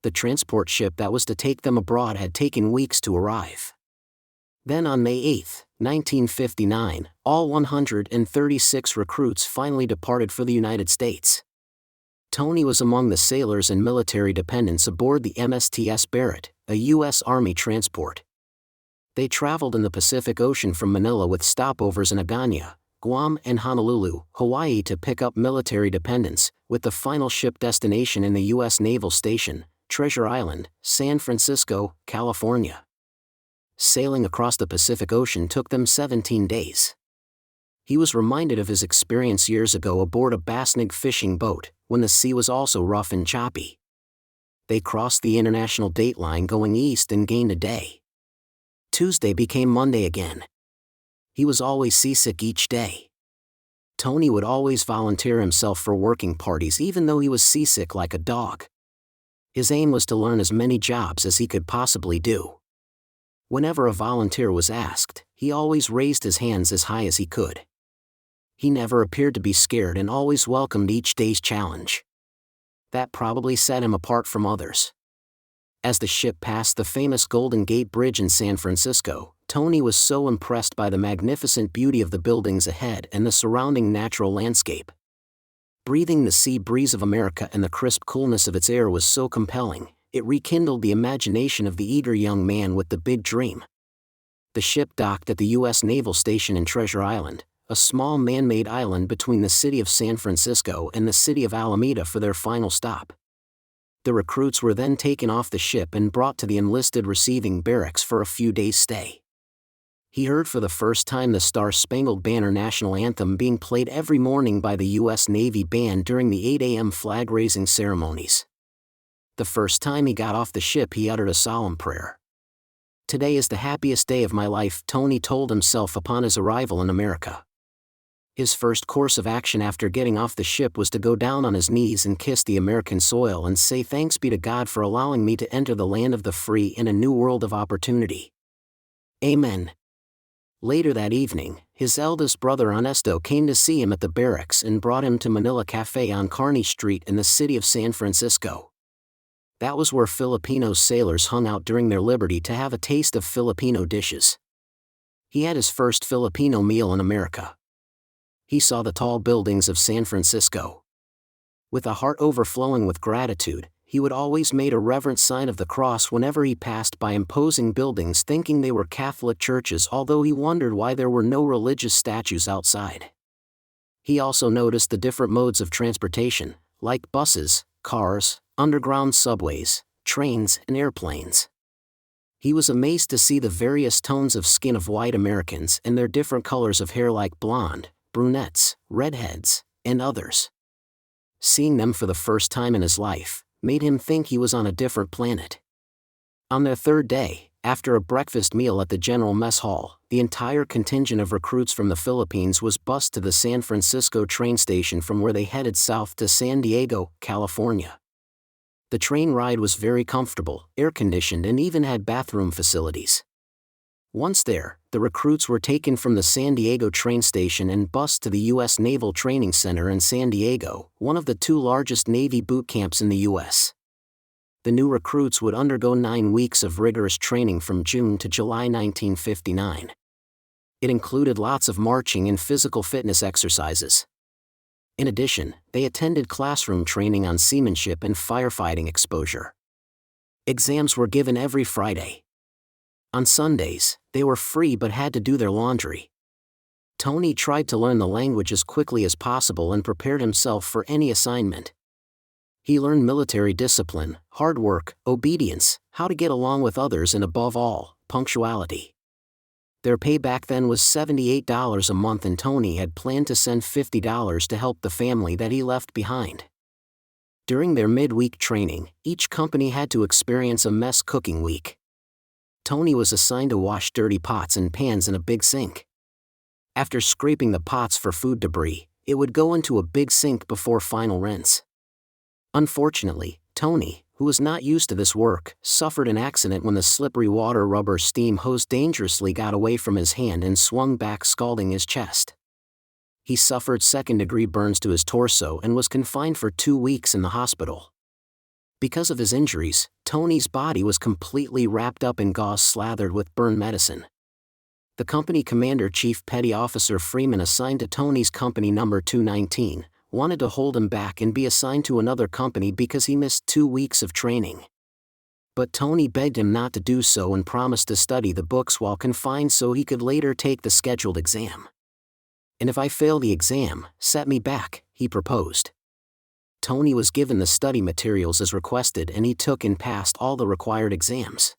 The transport ship that was to take them abroad had taken weeks to arrive. Then on May 8, 1959, all 136 recruits finally departed for the United States. Tony was among the sailors and military dependents aboard the MSTS Barrett, a U.S. Army transport. They traveled in the Pacific Ocean from Manila with stopovers in Agana, Guam and Honolulu, Hawaii to pick up military dependents, with the final ship destination in the U.S. Naval Station, Treasure Island, San Francisco, California. Sailing across the Pacific Ocean took them 17 days. He was reminded of his experience years ago aboard a Basnig fishing boat, when the sea was also rough and choppy. They crossed the international date line going east and gained a day. Tuesday became Monday again. He was always seasick each day. Tony would always volunteer himself for working parties even though he was seasick like a dog. His aim was to learn as many jobs as he could possibly do. Whenever a volunteer was asked, he always raised his hands as high as he could. He never appeared to be scared and always welcomed each day's challenge. That probably set him apart from others. As the ship passed the famous Golden Gate Bridge in San Francisco, Tony was so impressed by the magnificent beauty of the buildings ahead and the surrounding natural landscape. Breathing the sea breeze of America and the crisp coolness of its air was so compelling, it rekindled the imagination of the eager young man with the big dream. The ship docked at the U.S. Naval Station in Treasure Island, a small man-made island between the city of San Francisco and the city of Alameda, for their final stop. The recruits were then taken off the ship and brought to the enlisted receiving barracks for a few days' stay. He heard for the first time the Star-Spangled Banner national anthem being played every morning by the U.S. Navy band during the 8 a.m. flag-raising ceremonies. The first time he got off the ship, he uttered a solemn prayer. "Today is the happiest day of my life," Tony told himself upon his arrival in America. His first course of action after getting off the ship was to go down on his knees and kiss the American soil and say thanks be to God for allowing me to enter the land of the free in a new world of opportunity. Amen. Later that evening, his eldest brother Ernesto came to see him at the barracks and brought him to Manila Cafe on Kearny Street in the city of San Francisco. That was where Filipino sailors hung out during their liberty to have a taste of Filipino dishes. He had his first Filipino meal in America. He saw the tall buildings of San Francisco. With a heart overflowing with gratitude, he would always make a reverent sign of the cross whenever he passed by imposing buildings, thinking they were Catholic churches, although he wondered why there were no religious statues outside. He also noticed the different modes of transportation, like buses, cars, underground subways, trains, and airplanes. He was amazed to see the various tones of skin of white Americans and their different colors of hair, like blonde, brunettes, redheads, and others. Seeing them for the first time in his life made him think he was on a different planet. On their third day, after a breakfast meal at the General Mess Hall, the entire contingent of recruits from the Philippines was bused to the San Francisco train station, from where they headed south to San Diego, California. The train ride was very comfortable, air-conditioned, and even had bathroom facilities. Once there, the recruits were taken from the San Diego train station and bused to the U.S. Naval Training Center in San Diego, one of the two largest Navy boot camps in the U.S. The new recruits would undergo 9 weeks of rigorous training from June to July 1959. It included lots of marching and physical fitness exercises. In addition, they attended classroom training on seamanship and firefighting exposure. Exams were given every Friday. On Sundays, they were free but had to do their laundry. Tony tried to learn the language as quickly as possible and prepared himself for any assignment. He learned military discipline, hard work, obedience, how to get along with others, and above all, punctuality. Their pay back then was $78 a month, and Tony had planned to send $50 to help the family that he left behind. During their midweek training, each company had to experience a mess cooking week. Tony was assigned to wash dirty pots and pans in a big sink. After scraping the pots for food debris, it would go into a big sink before final rinse. Unfortunately, Tony, who was not used to this work, suffered an accident when the slippery water rubber steam hose dangerously got away from his hand and swung back, scalding his chest. He suffered second-degree burns to his torso and was confined for 2 weeks in the hospital. Because of his injuries, Tony's body was completely wrapped up in gauze slathered with burn medicine. The company commander, Chief Petty Officer Freeman, assigned to Tony's company number 219, wanted to hold him back and be assigned to another company because he missed 2 weeks of training. But Tony begged him not to do so and promised to study the books while confined so he could later take the scheduled exam. "And if I fail the exam, set me back," he proposed. Tony was given the study materials as requested, and he took and passed all the required exams.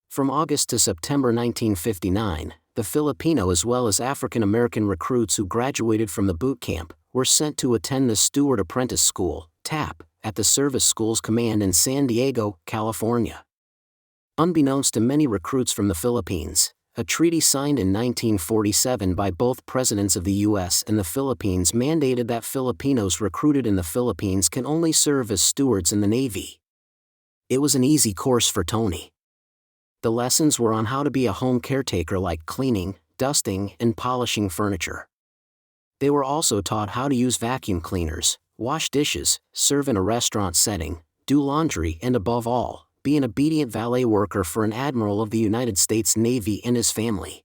From August to September 1959, the Filipino as well as African American recruits who graduated from the boot camp were sent to attend the Steward Apprentice School, TAP, at the Service Schools Command in San Diego, California. Unbeknownst to many recruits from the Philippines, a treaty signed in 1947 by both presidents of the U.S. and the Philippines mandated that Filipinos recruited in the Philippines can only serve as stewards in the Navy. It was an easy course for Tony. The lessons were on how to be a home caretaker, like cleaning, dusting, and polishing furniture. They were also taught how to use vacuum cleaners, wash dishes, serve in a restaurant setting, do laundry, and above all, be an obedient valet worker for an admiral of the United States Navy and his family.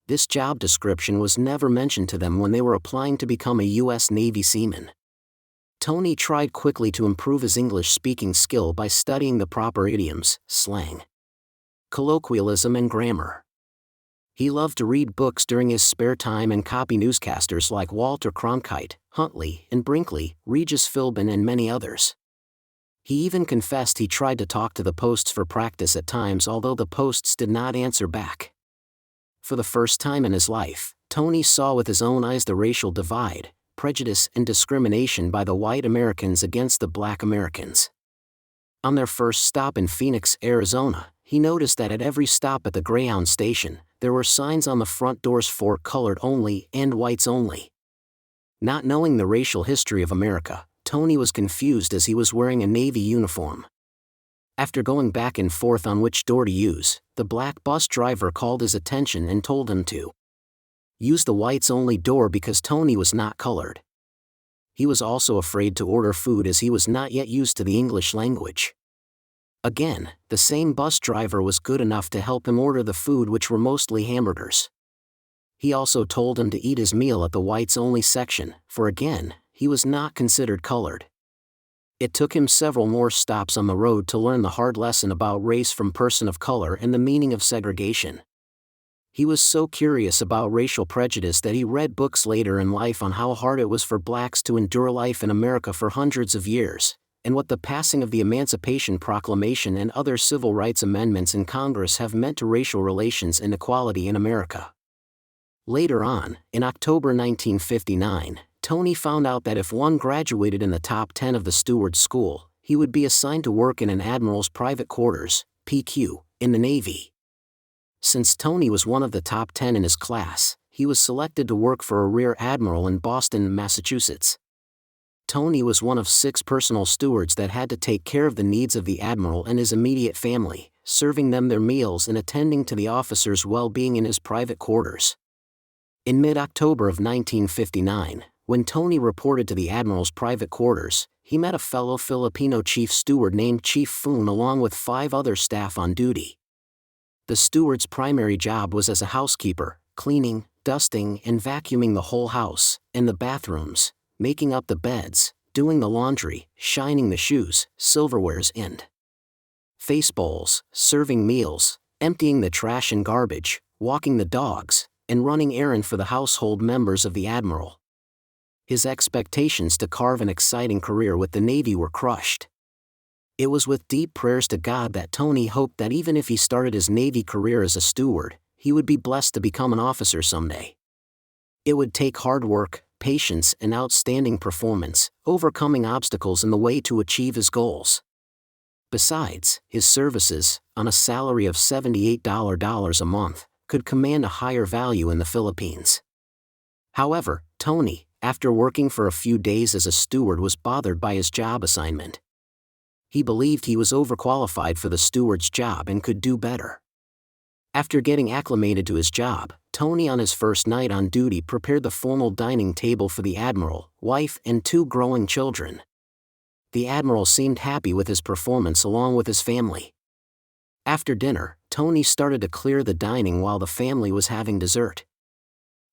This job description was never mentioned to them when they were applying to become a U.S. Navy seaman. Tony tried quickly to improve his English speaking skill by studying the proper idioms, slang, colloquialism, and grammar. He loved to read books during his spare time and copy newscasters like Walter Cronkite, Huntley and Brinkley, Regis Philbin, and many others. He even confessed he tried to talk to the posts for practice at times, although the posts did not answer back. For the first time in his life, Tony saw with his own eyes the racial divide, prejudice, and discrimination by the white Americans against the black Americans. On their first stop in Phoenix, Arizona, he noticed that at every stop at the Greyhound station, there were signs on the front doors for colored only and whites only. Not knowing the racial history of America, Tony was confused as he was wearing a Navy uniform. After going back and forth on which door to use, the black bus driver called his attention and told him to use the whites only door because Tony was not colored. He was also afraid to order food as he was not yet used to the English language. Again, the same bus driver was good enough to help him order the food, which were mostly hamburgers. He also told him to eat his meal at the whites-only section, for again, he was not considered colored. It took him several more stops on the road to learn the hard lesson about race from person of color and the meaning of segregation. He was so curious about racial prejudice that he read books later in life on how hard it was for blacks to endure life in America for hundreds of years, and what the passing of the Emancipation Proclamation and other civil rights amendments in Congress have meant to racial relations and equality in America. Later on, in October 1959, Tony found out that if one graduated in the top 10 of the steward's school, he would be assigned to work in an admiral's private quarters, PQ, in the Navy. Since Tony was one of the top 10 in his class, he was selected to work for a rear admiral in Boston, Massachusetts. Tony was one of 6 personal stewards that had to take care of the needs of the admiral and his immediate family, serving them their meals and attending to the officers' well-being in his private quarters. In mid-October of 1959, when Tony reported to the admiral's private quarters, he met a fellow Filipino chief steward named Chief Foon along with 5 other staff on duty. The steward's primary job was as a housekeeper, cleaning, dusting, and vacuuming the whole house, and the bathrooms, making up the beds, doing the laundry, shining the shoes, silverwares and face bowls, serving meals, emptying the trash and garbage, walking the dogs, and running errand for the household members of the admiral. His expectations to carve an exciting career with the Navy were crushed. It was with deep prayers to God that Tony hoped that even if he started his Navy career as a steward, he would be blessed to become an officer someday. It would take hard work, patience, and outstanding performance, overcoming obstacles in the way to achieve his goals. Besides, his services, on a salary of $78 a month, could command a higher value in the Philippines. However, Tony, after working for a few days as a steward, was bothered by his job assignment. He believed he was overqualified for the steward's job and could do better. After getting acclimated to his job, Tony on his first night on duty prepared the formal dining table for the admiral, wife, and 2 growing children. The admiral seemed happy with his performance along with his family. After dinner, Tony started to clear the dining while the family was having dessert.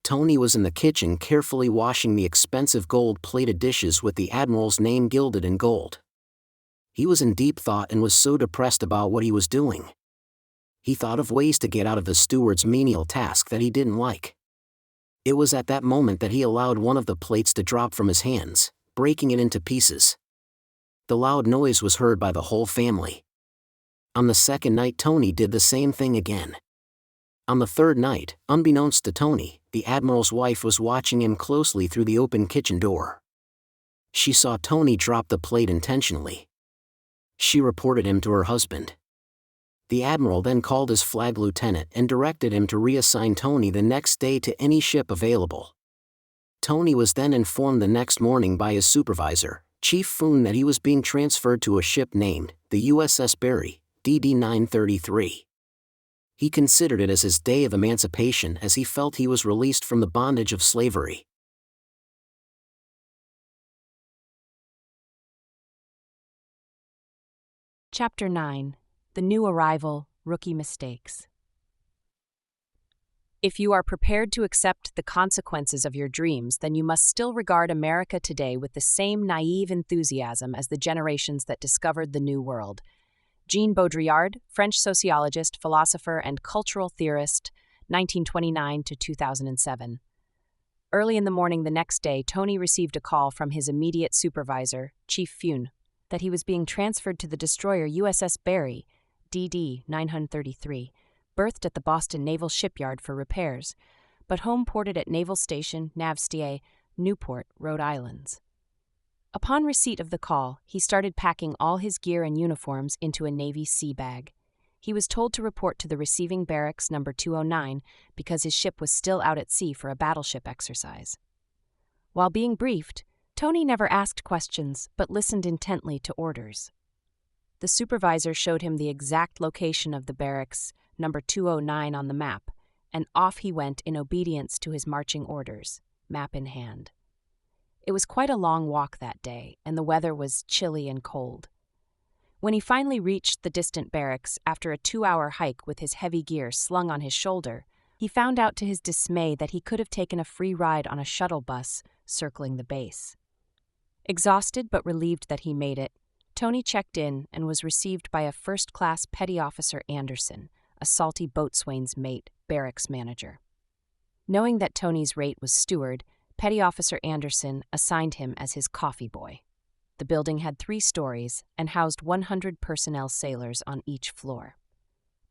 Tony was in the kitchen carefully washing the expensive gold-plated dishes with the admiral's name gilded in gold. He was in deep thought and was so depressed about what he was doing. He thought of ways to get out of the steward's menial task that he didn't like. It was at that moment that he allowed one of the plates to drop from his hands, breaking it into pieces. The loud noise was heard by the whole family. On the second night, Tony did the same thing again. On the third night, unbeknownst to Tony, the admiral's wife was watching him closely through the open kitchen door. She saw Tony drop the plate intentionally. She reported him to her husband. The admiral then called his flag lieutenant and directed him to reassign Tony the next day to any ship available. Tony was then informed the next morning by his supervisor, Chief Foon, that he was being transferred to a ship named the USS Berry, DD 933. He considered it as his day of emancipation as he felt he was released from the bondage of slavery. Chapter 9. The New Arrival, Rookie Mistakes. If you are prepared to accept the consequences of your dreams, then you must still regard America today with the same naive enthusiasm as the generations that discovered the New World. Jean Baudrillard, French sociologist, philosopher, and cultural theorist, 1929 to 2007. Early in the morning the next day, Tony received a call from his immediate supervisor, Chief Fune, that he was being transferred to the destroyer USS Barry, DD 933, berthed at the Boston Naval Shipyard for repairs, but home-ported at Naval Station Navstier, Newport, Rhode Island. Upon receipt of the call, he started packing all his gear and uniforms into a Navy sea bag. He was told to report to the receiving barracks number 209 because his ship was still out at sea for a battleship exercise. While being briefed, Tony never asked questions but listened intently to orders. The supervisor showed him the exact location of the barracks number 209 on the map, and off he went in obedience to his marching orders, map in hand. It was quite a long walk that day, and the weather was chilly and cold. When he finally reached the distant barracks after a 2-hour hike with his heavy gear slung on his shoulder, he found out to his dismay that he could have taken a free ride on a shuttle bus circling the base. Exhausted but relieved that he made it, Tony checked in and was received by a first-class Petty Officer Anderson, a salty boatswain's mate, barracks manager. Knowing that Tony's rate was steward, Petty Officer Anderson assigned him as his coffee boy. The building had 3 stories and housed 100 personnel sailors on each floor.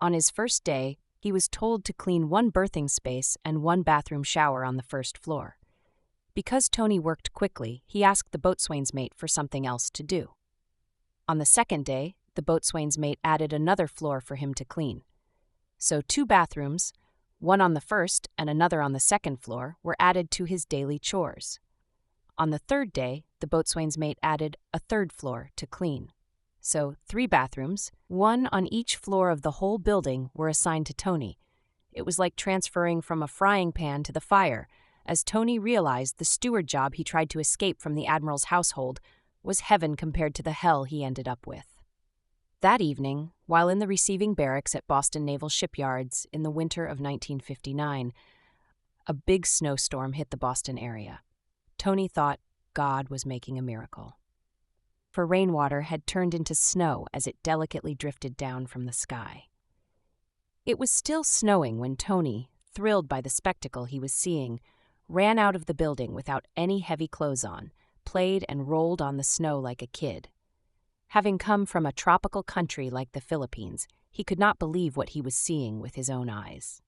On his first day, he was told to clean 1 berthing space and 1 bathroom shower on the first floor. Because Tony worked quickly, he asked the boatswain's mate for something else to do. On the second day, the boatswain's mate added another floor for him to clean. So 2 bathrooms, one on the first and another on the second floor, were added to his daily chores. On the third day, the boatswain's mate added a 3rd floor to clean. So 3 bathrooms, one on each floor of the whole building, were assigned to Tony. It was like transferring from a frying pan to the fire, as Tony realized the steward job he tried to escape from the Admiral's household was heaven compared to the hell he ended up with. That evening, while in the receiving barracks at Boston Naval Shipyards in the winter of 1959, a big snowstorm hit the Boston area. Tony thought God was making a miracle. For rainwater had turned into snow as it delicately drifted down from the sky. It was still snowing when Tony, thrilled by the spectacle he was seeing, ran out of the building without any heavy clothes on, played and rolled on the snow like a kid. Having come from a tropical country like the Philippines, he could not believe what he was seeing with his own eyes.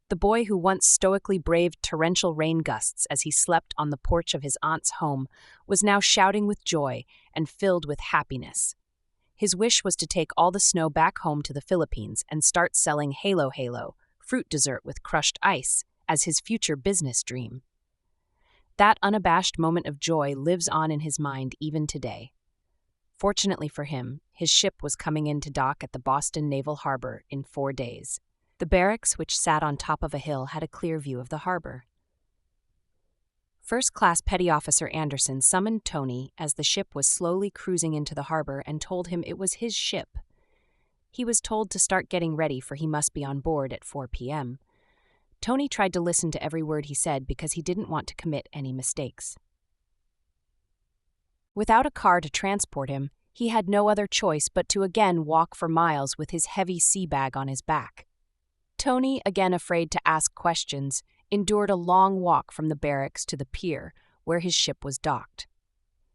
The boy who once stoically braved torrential rain gusts as he slept on the porch of his aunt's home was now shouting with joy and filled with happiness. His wish was to take all the snow back home to the Philippines and start selling Halo Halo, fruit dessert with crushed ice, as his future business dream. That unabashed moment of joy lives on in his mind even today. Fortunately for him, his ship was coming in to dock at the Boston Naval Harbor in 4 days. The barracks, which sat on top of a hill, had a clear view of the harbor. First-class Petty Officer Anderson summoned Tony as the ship was slowly cruising into the harbor and told him it was his ship. He was told to start getting ready, for he must be on board at 4 p.m. Tony tried to listen to every word he said because he didn't want to commit any mistakes. Without a car to transport him, he had no other choice but to again walk for miles with his heavy sea bag on his back. Tony, again afraid to ask questions, endured a long walk from the barracks to the pier where his ship was docked.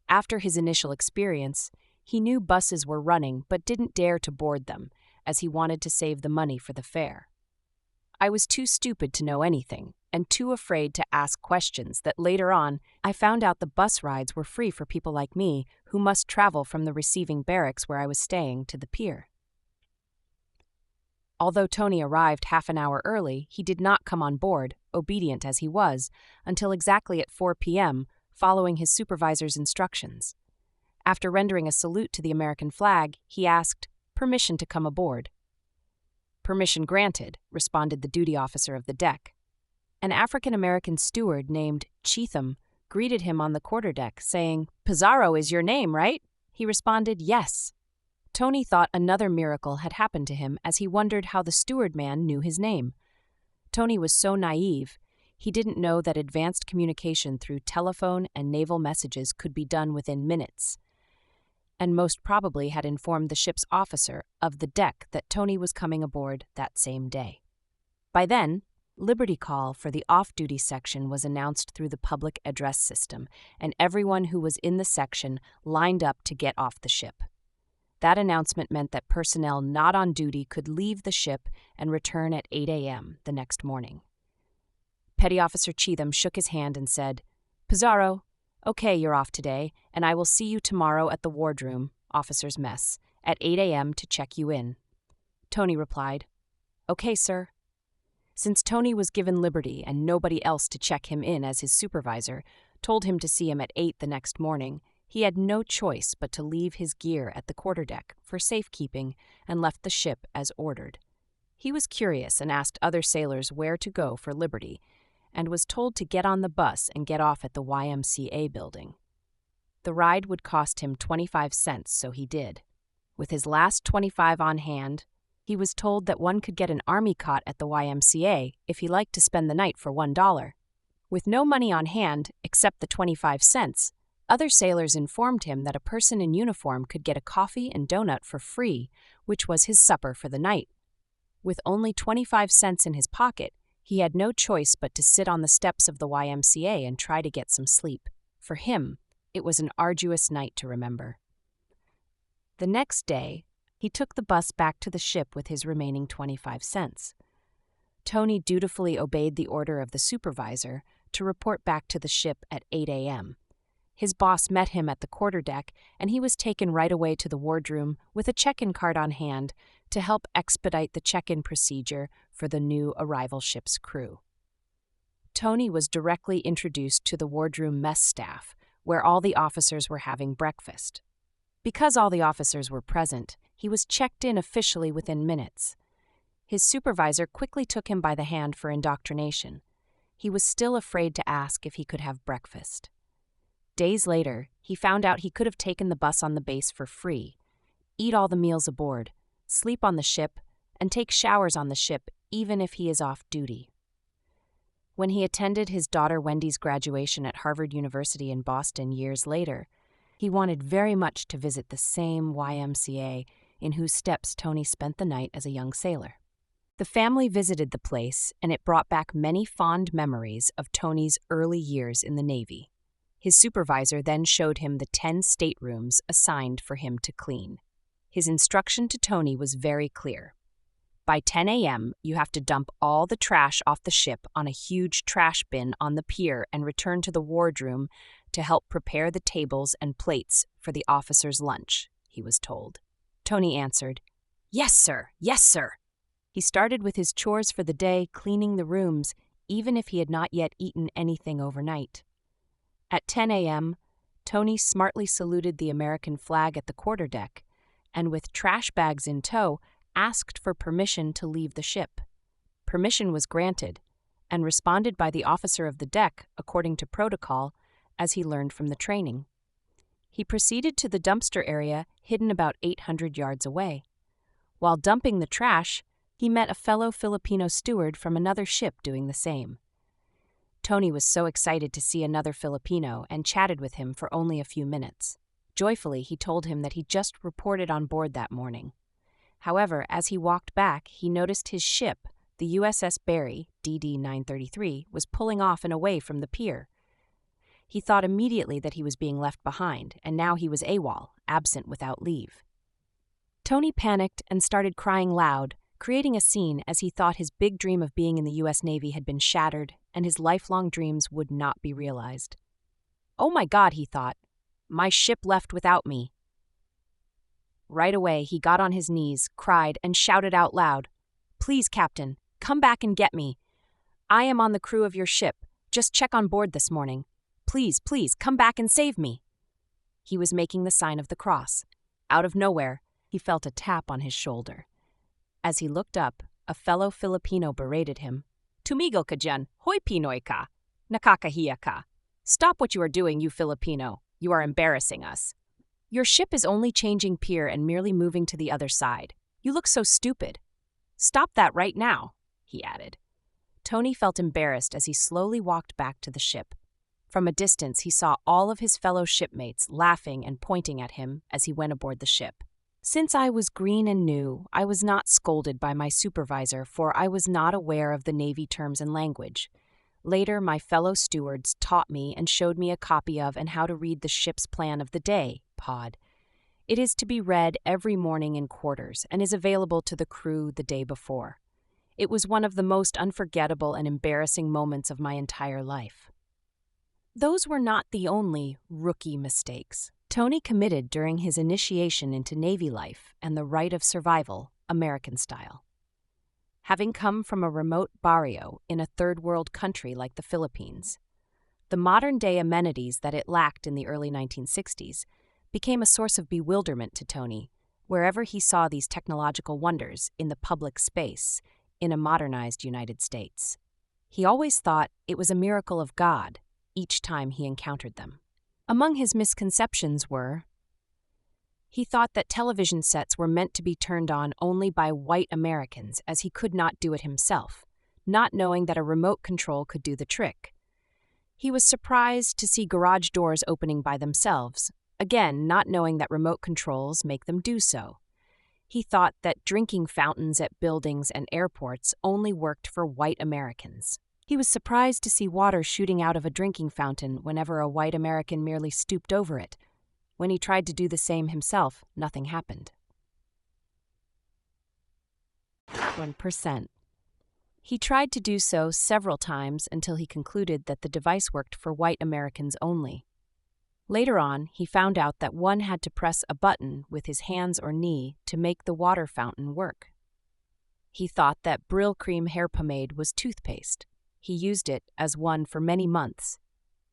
After his initial experience, he knew buses were running but didn't dare to board them, as he wanted to save the money for the fare. I was too stupid to know anything, and too afraid to ask questions that later on I found out the bus rides were free for people like me who must travel from the receiving barracks where I was staying to the pier. Although Tony arrived half an hour early, he did not come on board, obedient as he was, until exactly at 4 p.m., following his supervisor's instructions. After rendering a salute to the American flag, he asked permission to come aboard. "Permission granted," responded the duty officer of the deck. An African-American steward named Cheatham greeted him on the quarterdeck, saying, "Pizarro is your name, right?" He responded, "Yes." Tony thought another miracle had happened to him as he wondered how the steward man knew his name. Tony was so naive, he didn't know that advanced communication through telephone and naval messages could be done within minutes, and most probably had informed the ship's officer of the deck that Tony was coming aboard that same day. By then, Liberty Call for the off-duty section was announced through the public address system, and everyone who was in the section lined up to get off the ship. That announcement meant that personnel not on duty could leave the ship and return at 8 a.m. the next morning. Petty Officer Cheatham shook his hand and said, "Pizarro, okay, you're off today, and I will see you tomorrow at the wardroom, officers' mess, at 8 a.m. to check you in." Tony replied, "Okay, sir." Since Tony was given liberty and nobody else to check him in as his supervisor told him to see him at 8 the next morning, he had no choice but to leave his gear at the quarterdeck for safekeeping and left the ship as ordered. He was curious and asked other sailors where to go for liberty, and was told to get on the bus and get off at the YMCA building. The ride would cost him 25 cents, so he did. With his last 25 on hand, he was told that one could get an army cot at the YMCA if he liked to spend the night for $1. With no money on hand except the 25 cents, other sailors informed him that a person in uniform could get a coffee and donut for free, which was his supper for the night. With only 25 cents in his pocket, he had no choice but to sit on the steps of the YMCA and try to get some sleep. For him, it was an arduous night to remember. The next day, he took the bus back to the ship with his remaining 25 cents. Tony dutifully obeyed the order of the supervisor to report back to the ship at 8 a.m. His boss met him at the quarterdeck, and he was taken right away to the wardroom with a check-in card on hand to help expedite the check-in procedure for the new arrival ship's crew. Tony was directly introduced to the wardroom mess staff, where all the officers were having breakfast. Because all the officers were present, he was checked in officially within minutes. His supervisor quickly took him by the hand for indoctrination. He was still afraid to ask if he could have breakfast. Days later, he found out he could have taken the bus on the base for free, eat all the meals aboard, sleep on the ship, and take showers on the ship even if he is off duty. When he attended his daughter Wendy's graduation at Harvard University in Boston years later, he wanted very much to visit the same YMCA in whose steps Tony spent the night as a young sailor. The family visited the place, and it brought back many fond memories of Tony's early years in the Navy. His supervisor then showed him the 10 staterooms assigned for him to clean. His instruction to Tony was very clear. By 10 a.m., you have to dump all the trash off the ship on a huge trash bin on the pier and return to the wardroom to help prepare the tables and plates for the officers' lunch, he was told. Tony answered, "Yes, sir, yes, sir." He started with his chores for the day, cleaning the rooms, even if he had not yet eaten anything overnight. At 10 a.m., Tony smartly saluted the American flag at the quarterdeck, and with trash bags in tow, asked for permission to leave the ship. Permission was granted, and responded by the officer of the deck, according to protocol, as he learned from the training. He proceeded to the dumpster area, hidden about 800 yards away. While dumping the trash, he met a fellow Filipino steward from another ship doing the same. Tony was so excited to see another Filipino and chatted with him for only a few minutes. Joyfully, he told him that he just reported on board that morning. However, as he walked back, he noticed his ship, the USS Barry, DD-933, was pulling off and away from the pier. He thought immediately that he was being left behind, and now he was AWOL, absent without leave. Tony panicked and started crying loud, creating a scene as he thought his big dream of being in the U.S. Navy had been shattered and his lifelong dreams would not be realized. "Oh my God," he thought, "my ship left without me." Right away, he got on his knees, cried, and shouted out loud, "Please, Captain, come back and get me. I am on the crew of your ship. Just check on board this morning. Please, please, come back and save me." He was making the sign of the cross. Out of nowhere, he felt a tap on his shoulder. As he looked up, a fellow Filipino berated him. "Tumigil ka dyan, hoy Pinoy ka, nakakahiya ka. Stop what you are doing, you Filipino. You are embarrassing us." Your ship is only changing pier and merely moving to the other side. You look so stupid. Stop that right now, he added. Tony felt embarrassed as he slowly walked back to the ship. From a distance, he saw all of his fellow shipmates laughing and pointing at him as he went aboard the ship. Since I was green and new, I was not scolded by my supervisor, for I was not aware of the Navy terms and language. Later, my fellow stewards taught me and showed me a copy of and how to read the ship's plan of the day, pod. It is to be read every morning in quarters and is available to the crew the day before. It was one of the most unforgettable and embarrassing moments of my entire life. Those were not the only rookie mistakes Tony committed during his initiation into Navy life and the right of survival, American style. Having come from a remote barrio in a third-world country like the Philippines, the modern-day amenities that it lacked in the early 1960s became a source of bewilderment to Tony wherever he saw these technological wonders in the public space in a modernized United States. He always thought it was a miracle of God each time he encountered them. Among his misconceptions were: he thought that television sets were meant to be turned on only by white Americans, as he could not do it himself, not knowing that a remote control could do the trick. He was surprised to see garage doors opening by themselves, again not knowing that remote controls make them do so. He thought that drinking fountains at buildings and airports only worked for white Americans. He was surprised to see water shooting out of a drinking fountain whenever a white American merely stooped over it. When he tried to do the same himself, nothing happened. 1%. He tried to do so several times until he concluded that the device worked for white Americans only. Later on, he found out that one had to press a button with his hands or knee to make the water fountain work. He thought that Brill Cream hair pomade was toothpaste. He used it as one for many months.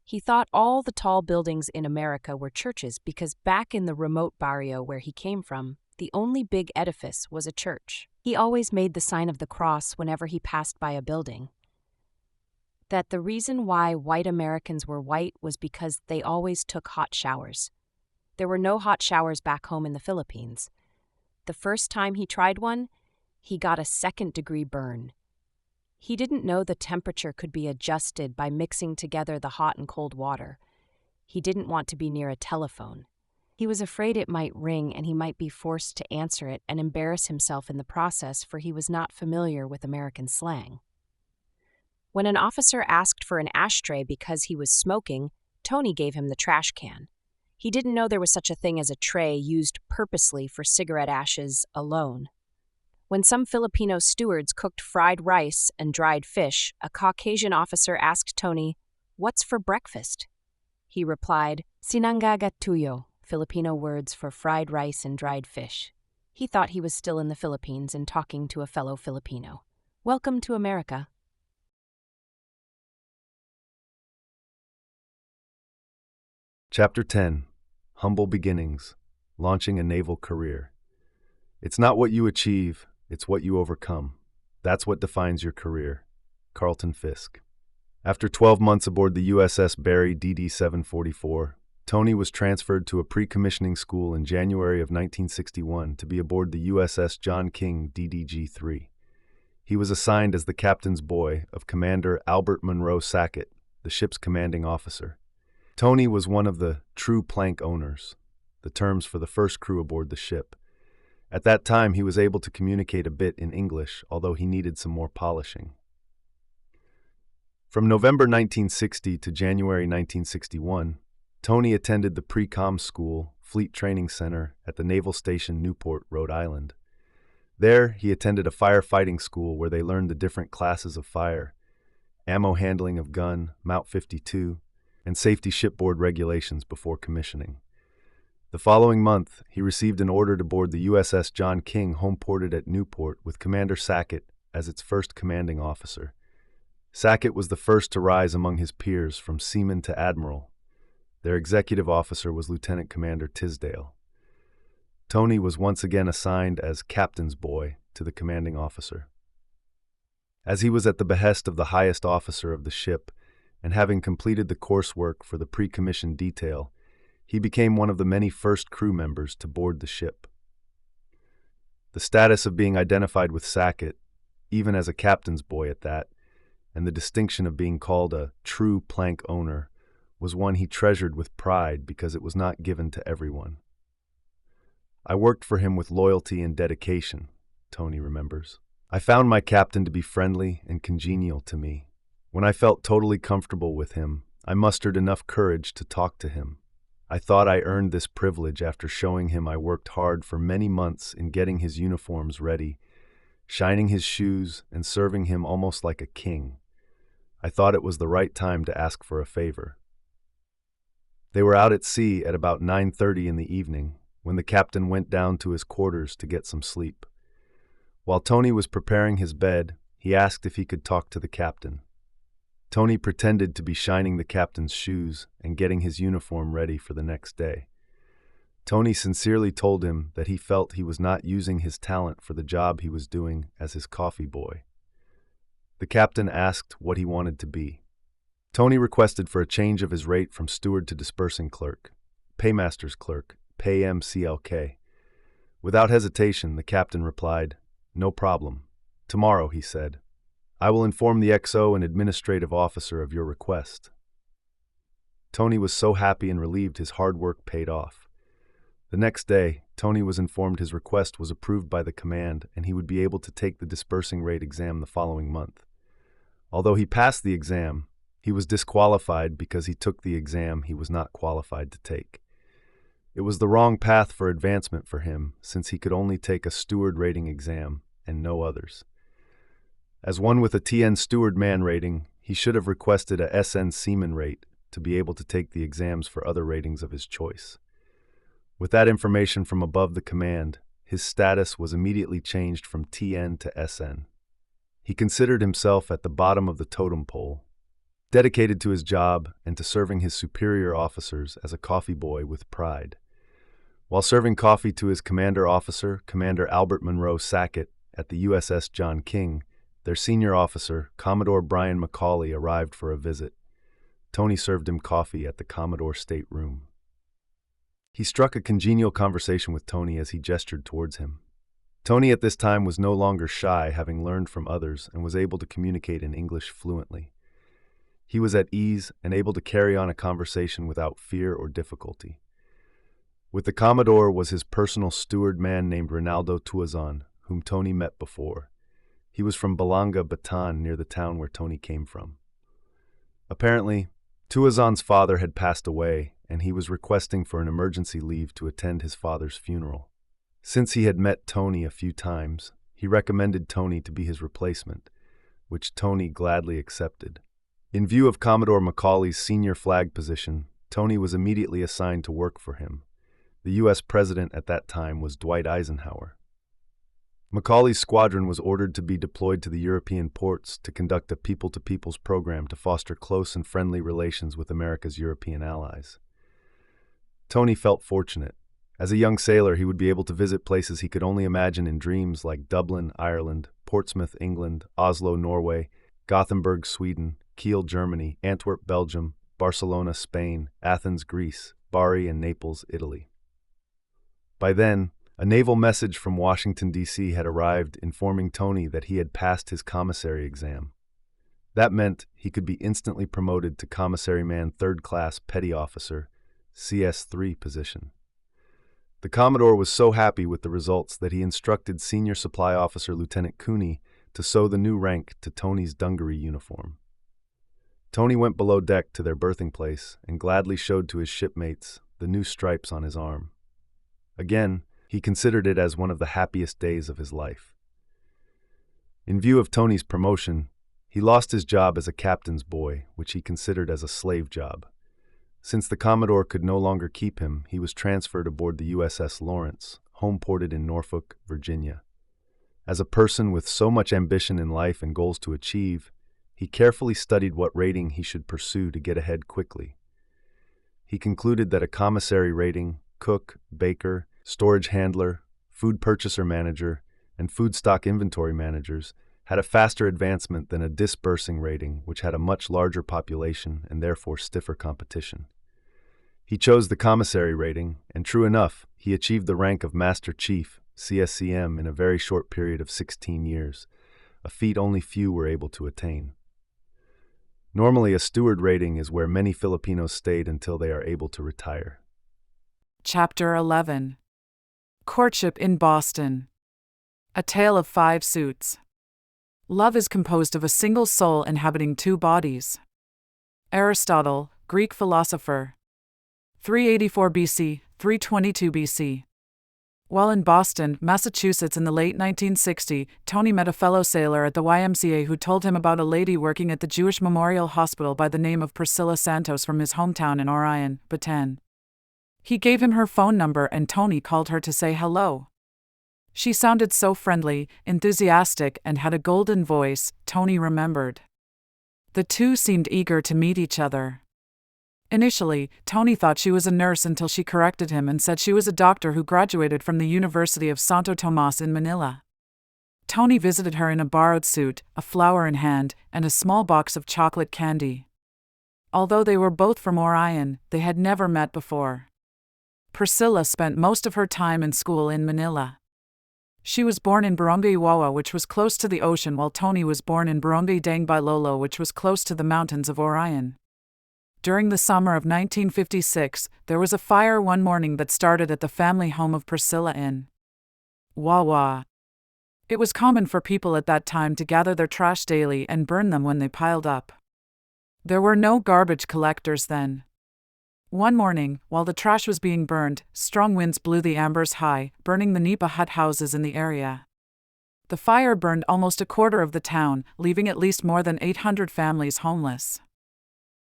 He thought all the tall buildings in America were churches because back in the remote barrio where he came from, the only big edifice was a church. He always made the sign of the cross whenever he passed by a building. That the reason why white Americans were white was because they always took hot showers. There were no hot showers back home in the Philippines. The first time he tried one, he got a second-degree burn. He didn't know the temperature could be adjusted by mixing together the hot and cold water. He didn't want to be near a telephone. He was afraid it might ring and he might be forced to answer it and embarrass himself in the process, for he was not familiar with American slang. When an officer asked for an ashtray because he was smoking, Tony gave him the trash can. He didn't know there was such a thing as a tray used purposely for cigarette ashes alone. When some Filipino stewards cooked fried rice and dried fish, a Caucasian officer asked Tony, "What's for breakfast?" He replied, "Sinangagatuyo," Filipino words for fried rice and dried fish. He thought he was still in the Philippines and talking to a fellow Filipino. Welcome to America. Chapter 10. Humble Beginnings. Launching a Naval Career. It's not what you achieve, it's what you overcome. That's what defines your career. Carlton Fisk. After 12 months aboard the USS Barry DD-744, Tony was transferred to a pre-commissioning school in January of 1961 to be aboard the USS John King DDG-3. He was assigned as the captain's boy of Commander Albert Monroe Sackett, the ship's commanding officer. Tony was one of the true plank owners, the terms for the first crew aboard the ship. At that time, he was able to communicate a bit in English, although he needed some more polishing. From November 1960 to January 1961, Tony attended the Pre-Com School Fleet Training Center at the Naval Station Newport, Rhode Island. There, he attended a firefighting school where they learned the different classes of fire, ammo handling of gun, Mount 52, and safety shipboard regulations before commissioning. The following month, he received an order to board the USS John King, homeported at Newport, with Commander Sackett as its first commanding officer. Sackett was the first to rise among his peers from seaman to admiral. Their executive officer was Lieutenant Commander Tisdale. Tony was once again assigned as captain's boy to the commanding officer. As he was at the behest of the highest officer of the ship, and having completed the coursework for the pre-commissioned detail, He became one of the many first crew members to board the ship. The status of being identified with Sackett, even as a captain's boy at that, and the distinction of being called a true plank owner, was one he treasured with pride because it was not given to everyone. I worked for him with loyalty and dedication, Tony remembers. I found my captain to be friendly and congenial to me. When I felt totally comfortable with him, I mustered enough courage to talk to him. I thought I earned this privilege after showing him I worked hard for many months in getting his uniforms ready, shining his shoes, and serving him almost like a king. I thought it was the right time to ask for a favor. They were out at sea at about 9:30 in the evening when the captain went down to his quarters to get some sleep. While Tony was preparing his bed, he asked if he could talk to the captain. Tony pretended to be shining the captain's shoes and getting his uniform ready for the next day. Tony sincerely told him that he felt he was not using his talent for the job he was doing as his coffee boy. The captain asked what he wanted to be. Tony requested for a change of his rate from steward to dispersing clerk, paymaster's clerk, pay MCLK. Without hesitation, the captain replied, "No problem. Tomorrow," he said. "I will inform the XO and administrative officer of your request." Tony was so happy and relieved his hard work paid off. The next day, Tony was informed his request was approved by the command and he would be able to take the dispersing rate exam the following month. Although he passed the exam, he was disqualified because he took the exam he was not qualified to take. It was the wrong path for advancement for him, since he could only take a steward rating exam and no others. As one with a TN steward man rating, he should have requested a SN seaman rate to be able to take the exams for other ratings of his choice. With that information from above the command, his status was immediately changed from TN to SN. He considered himself at the bottom of the totem pole, dedicated to his job and to serving his superior officers as a coffee boy with pride. While serving coffee to his commander officer, Commander Albert Monroe Sackett, at the USS John King, their senior officer, Commodore Brian McCauley, arrived for a visit. Tony served him coffee at the Commodore stateroom. He struck a congenial conversation with Tony as he gestured towards him. Tony at this time was no longer shy, having learned from others, and was able to communicate in English fluently. He was at ease and able to carry on a conversation without fear or difficulty. With the Commodore was his personal steward man named Rinaldo Tuazon, whom Tony met before. He was from Balanga, Bataan, near the town where Tony came from. Apparently, Tuazon's father had passed away, and he was requesting for an emergency leave to attend his father's funeral. Since he had met Tony a few times, he recommended Tony to be his replacement, which Tony gladly accepted. In view of Commodore McCauley's senior flag position, Tony was immediately assigned to work for him. The U.S. president at that time was Dwight Eisenhower. McCauley's squadron was ordered to be deployed to the European ports to conduct a people-to-peoples program to foster close and friendly relations with America's European allies. Tony felt fortunate. As a young sailor, he would be able to visit places he could only imagine in dreams, like Dublin, Ireland, Portsmouth, England, Oslo, Norway, Gothenburg, Sweden, Kiel, Germany, Antwerp, Belgium, Barcelona, Spain, Athens, Greece, Bari, and Naples, Italy. By then, a naval message from Washington, D.C. had arrived informing Tony that he had passed his commissary exam. That meant he could be instantly promoted to Commissary Man Third Class Petty Officer, CS3 position. The Commodore was so happy with the results that he instructed Senior Supply Officer Lieutenant Cooney to sew the new rank to Tony's dungaree uniform. Tony went below deck to their berthing place and gladly showed to his shipmates the new stripes on his arm. Again, he considered it as one of the happiest days of his life. In view of Tony's promotion, he lost his job as a captain's boy, which he considered as a slave job. Since the Commodore could no longer keep him, he was transferred aboard the USS Lawrence, home-ported in Norfolk, Virginia. As a person with so much ambition in life and goals to achieve, he carefully studied what rating he should pursue to get ahead quickly. He concluded that a commissary rating, cook, baker, storage handler, food purchaser manager, and food stock inventory managers had a faster advancement than a disbursing rating, which had a much larger population and therefore stiffer competition. He chose the commissary rating, and true enough, he achieved the rank of Master Chief, CSCM, in a very short period of 16 years, a feat only few were able to attain. Normally, a steward rating is where many Filipinos stayed until they are able to retire. Chapter 11. Courtship in Boston. A Tale of 5 Suits. Love is composed of a single soul inhabiting 2 bodies. Aristotle, Greek philosopher. 384 BC, 322 BC. While in Boston, Massachusetts in the late 1960s, Tony met a fellow sailor at the YMCA who told him about a lady working at the Jewish Memorial Hospital by the name of Priscilla Santos from his hometown in Orion, Bataan. He gave him her phone number and Tony called her to say hello. She sounded so friendly, enthusiastic, and had a golden voice, Tony remembered. The two seemed eager to meet each other. Initially, Tony thought she was a nurse until she corrected him and said she was a doctor who graduated from the University of Santo Tomas in Manila. Tony visited her in a borrowed suit, a flower in hand, and a small box of chocolate candy. Although they were both from Orion, they had never met before. Priscilla spent most of her time in school in Manila. She was born in Barangay Wawa, which was close to the ocean, while Tony was born in Barangay Dangbailolo, which was close to the mountains of Orion. During the summer of 1956, there was a fire one morning that started at the family home of Priscilla in Wawa. It was common for people at that time to gather their trash daily and burn them when they piled up. There were no garbage collectors then. One morning, while the trash was being burned, strong winds blew the embers high, burning the nipa hut houses in the area. The fire burned almost a quarter of the town, leaving at least more than 800 families homeless.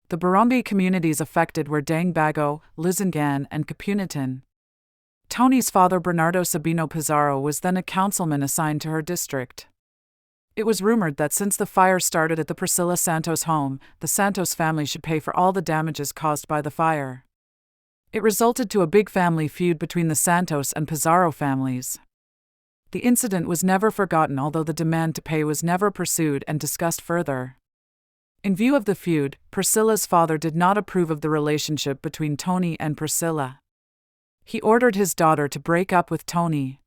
The barangay communities affected were Dangbago, Lizengan, and Kapunitan. Tony's father, Bernardo Sabino Pizarro, was then a councilman assigned to her district. It was rumored that since the fire started at the Priscilla Santos home, the Santos family should pay for all the damages caused by the fire. It resulted to a big family feud between the Santos and Pizarro families. The incident was never forgotten, although the demand to pay was never pursued and discussed further. In view of the feud, Priscilla's father did not approve of the relationship between Tony and Priscilla. He ordered his daughter to break up with Tony.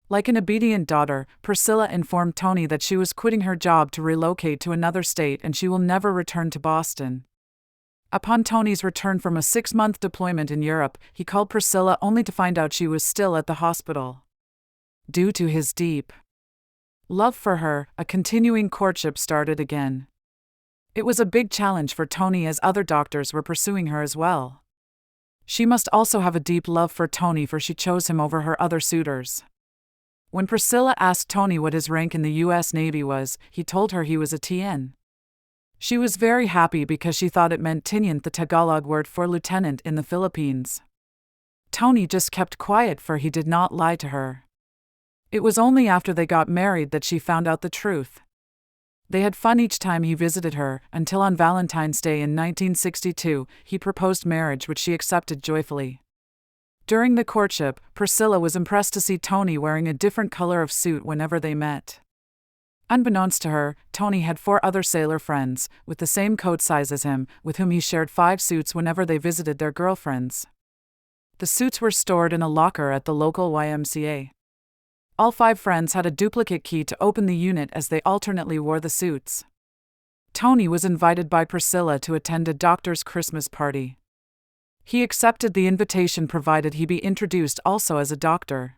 Like an obedient daughter, Priscilla informed Tony that she was quitting her job to relocate to another state and she will never return to Boston. Upon Tony's return from a 6-month deployment in Europe, he called Priscilla only to find out she was still at the hospital. Due to his deep love for her, a continuing courtship started again. It was a big challenge for Tony as other doctors were pursuing her as well. She must also have a deep love for Tony, for she chose him over her other suitors. When Priscilla asked Tony what his rank in the U.S. Navy was, he told her he was a TN. She was very happy because she thought it meant tiniente, the Tagalog word for lieutenant in the Philippines. Tony just kept quiet, for he did not lie to her. It was only after they got married that she found out the truth. They had fun each time he visited her, until on Valentine's Day in 1962, he proposed marriage, which she accepted joyfully. During the courtship, Priscilla was impressed to see Tony wearing a different color of suit whenever they met. Unbeknownst to her, Tony had 4 other sailor friends, with the same coat size as him, with whom he shared 5 suits whenever they visited their girlfriends. The suits were stored in a locker at the local YMCA. All 5 friends had a duplicate key to open the unit as they alternately wore the suits. Tony was invited by Priscilla to attend a doctor's Christmas party. He accepted the invitation provided he be introduced also as a doctor.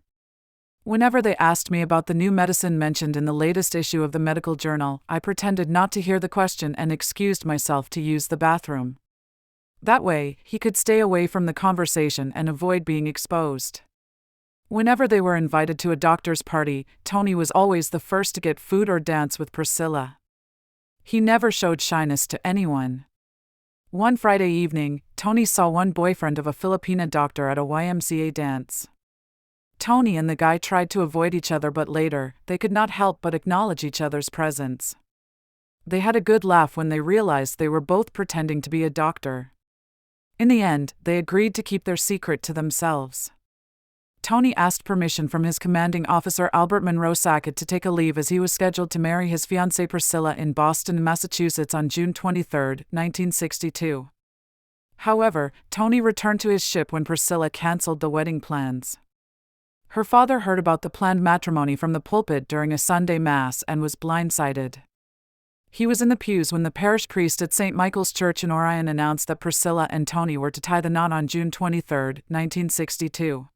Whenever they asked me about the new medicine mentioned in the latest issue of the medical journal, I pretended not to hear the question and excused myself to use the bathroom. That way, he could stay away from the conversation and avoid being exposed. Whenever they were invited to a doctor's party, Tony was always the first to get food or dance with Priscilla. He never showed shyness to anyone. One Friday evening, Tony saw one boyfriend of a Filipino doctor at a YMCA dance. Tony and the guy tried to avoid each other, but later, they could not help but acknowledge each other's presence. They had a good laugh when they realized they were both pretending to be a doctor. In the end, they agreed to keep their secret to themselves. Tony asked permission from his commanding officer Albert Monroe Sackett to take a leave, as he was scheduled to marry his fiancée Priscilla in Boston, Massachusetts on June 23, 1962. However, Tony returned to his ship when Priscilla cancelled the wedding plans. Her father heard about the planned matrimony from the pulpit during a Sunday Mass and was blindsided. He was in the pews when the parish priest at St. Michael's Church in Orphan announced that Priscilla and Tony were to tie the knot on June 23, 1962.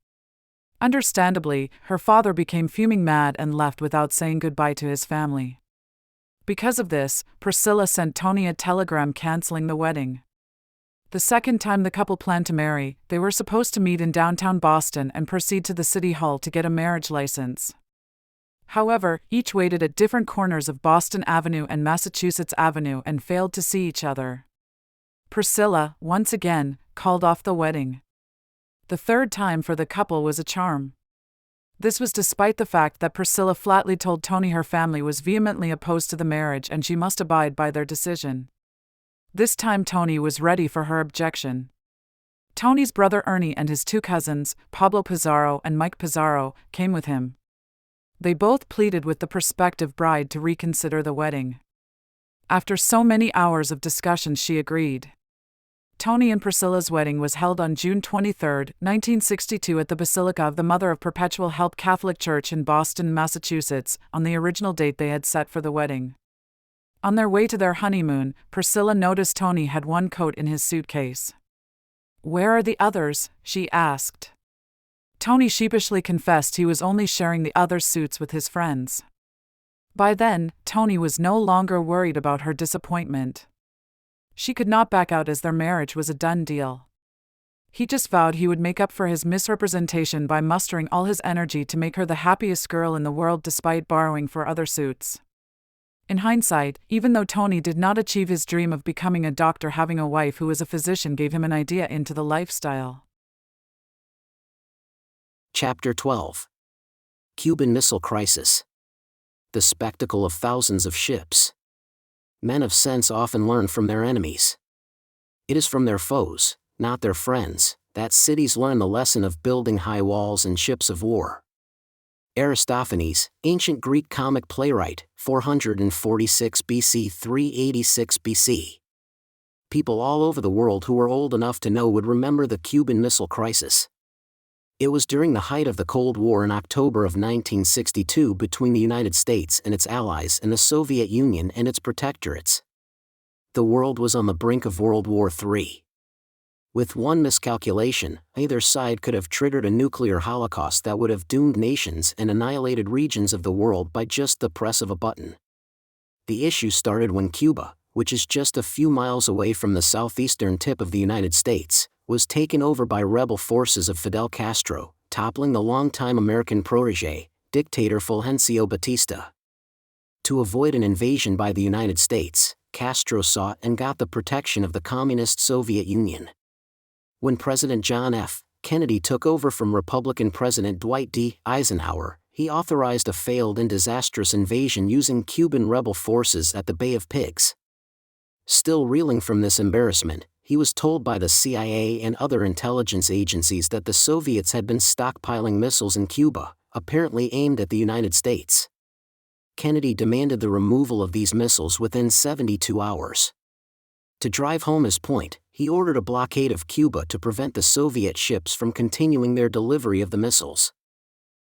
Understandably, her father became fuming mad and left without saying goodbye to his family. Because of this, Priscilla sent Tony a telegram canceling the wedding. The second time the couple planned to marry, they were supposed to meet in downtown Boston and proceed to the city hall to get a marriage license. However, each waited at different corners of Boston Avenue and Massachusetts Avenue and failed to see each other. Priscilla, once again, called off the wedding. The third time for the couple was a charm. This was despite the fact that Priscilla flatly told Tony her family was vehemently opposed to the marriage and she must abide by their decision. This time Tony was ready for her objection. Tony's brother Ernie and his two cousins, Pablo Pizarro and Mike Pizarro, came with him. They both pleaded with the prospective bride to reconsider the wedding. After so many hours of discussion, she agreed. Tony and Priscilla's wedding was held on June 23, 1962 at the Basilica of the Mother of Perpetual Help Catholic Church in Boston, Massachusetts, on the original date they had set for the wedding. On their way to their honeymoon, Priscilla noticed Tony had one coat in his suitcase. "Where are the others?" she asked. Tony sheepishly confessed he was only sharing the other suits with his friends. By then, Tony was no longer worried about her disappointment. She could not back out as their marriage was a done deal. He just vowed he would make up for his misrepresentation by mustering all his energy to make her the happiest girl in the world despite borrowing for other suits. In hindsight, even though Tony did not achieve his dream of becoming a doctor, having a wife who was a physician gave him an idea into the lifestyle. Chapter 12. Cuban Missile Crisis. The spectacle of thousands of ships. Men of sense often learn from their enemies. It is from their foes, not their friends, that cities learn the lesson of building high walls and ships of war. Aristophanes, ancient Greek comic playwright, 446 BC 386 BC. People all over the world who were old enough to know would remember the Cuban Missile Crisis. It was during the height of the Cold War in October of 1962 between the United States and its allies and the Soviet Union and its protectorates. The world was on the brink of World War III. With one miscalculation, either side could have triggered a nuclear holocaust that would have doomed nations and annihilated regions of the world by just the press of a button. The issue started when Cuba, which is just a few miles away from the southeastern tip of the United States, was taken over by rebel forces of Fidel Castro, toppling the longtime American protege, dictator Fulgencio Batista. To avoid an invasion by the United States, Castro sought and got the protection of the communist Soviet Union. When President John F. Kennedy took over from Republican President Dwight D. Eisenhower, he authorized a failed and disastrous invasion using Cuban rebel forces at the Bay of Pigs. Still reeling from this embarrassment, he was told by the CIA and other intelligence agencies that the Soviets had been stockpiling missiles in Cuba, apparently aimed at the United States. Kennedy demanded the removal of these missiles within 72 hours. To drive home his point, he ordered a blockade of Cuba to prevent the Soviet ships from continuing their delivery of the missiles.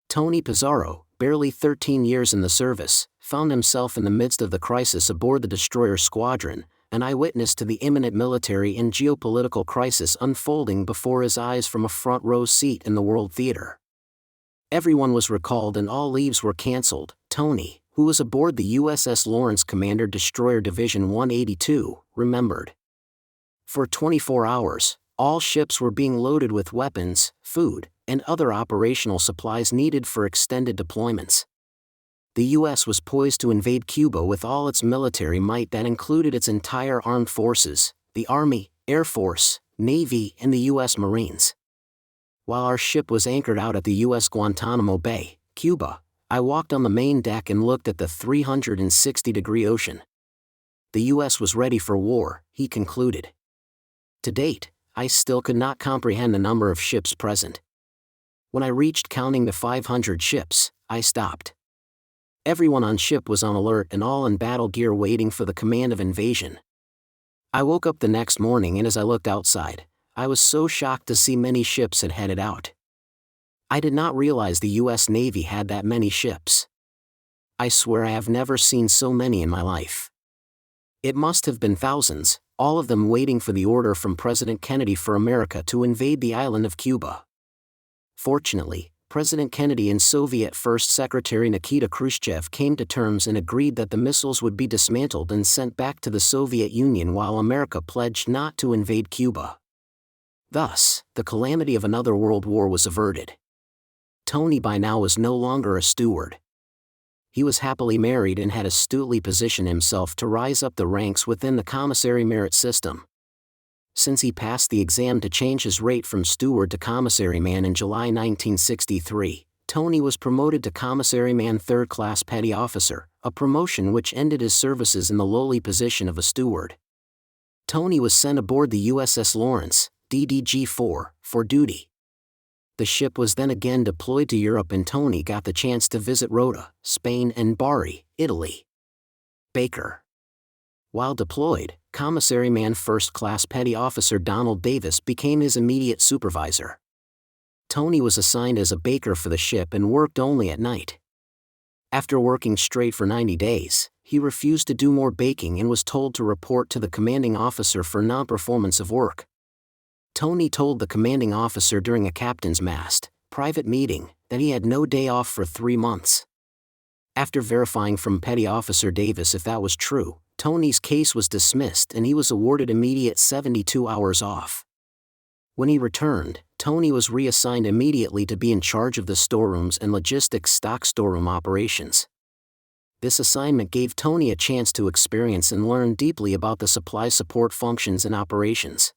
Tony Pizarro, barely 13 years in the service, found himself in the midst of the crisis aboard the destroyer squadron, an eyewitness to the imminent military and geopolitical crisis unfolding before his eyes from a front-row seat in the World Theater. Everyone was recalled and all leaves were cancelled. Tony, who was aboard the USS Lawrence Commander Destroyer Division 182, remembered. For 24 hours, all ships were being loaded with weapons, food, and other operational supplies needed for extended deployments. The U.S. was poised to invade Cuba with all its military might that included its entire armed forces, the Army, Air Force, Navy, and the U.S. Marines. While our ship was anchored out at the U.S. Guantanamo Bay, Cuba, I walked on the main deck and looked at the 360-degree ocean. The U.S. was ready for war, he concluded. To date, I still could not comprehend the number of ships present. When I reached counting the 500 ships, I stopped. Everyone on ship was on alert and all in battle gear waiting for the command of invasion. I woke up the next morning and as I looked outside, I was so shocked to see many ships had headed out. I did not realize the US Navy had that many ships. I swear I have never seen so many in my life. It must have been thousands, all of them waiting for the order from President Kennedy for America to invade the island of Cuba. Fortunately, President Kennedy and Soviet First Secretary Nikita Khrushchev came to terms and agreed that the missiles would be dismantled and sent back to the Soviet Union while America pledged not to invade Cuba. Thus, the calamity of another world war was averted. Tony by now was no longer a steward. He was happily married and had astutely positioned himself to rise up the ranks within the commissary merit system. Since he passed the exam to change his rate from steward to commissaryman in July 1963, Tony was promoted to commissaryman third-class petty officer, a promotion which ended his services in the lowly position of a steward. Tony was sent aboard the USS Lawrence, DDG-4, for duty. The ship was then again deployed to Europe and Tony got the chance to visit Rota, Spain and Bari, Italy. Baker. While deployed, Commissaryman First Class Petty Officer Donald Davis became his immediate supervisor. Tony was assigned as a baker for the ship and worked only at night. After working straight for 90 days, he refused to do more baking and was told to report to the commanding officer for non-performance of work. Tony told the commanding officer during a captain's mast, private meeting, that he had no day off for 3 months. After verifying from Petty Officer Davis if that was true, Tony's case was dismissed and he was awarded immediate 72 hours off. When he returned, Tony was reassigned immediately to be in charge of the storerooms and logistics stock storeroom operations. This assignment gave Tony a chance to experience and learn deeply about the supply support functions and operations.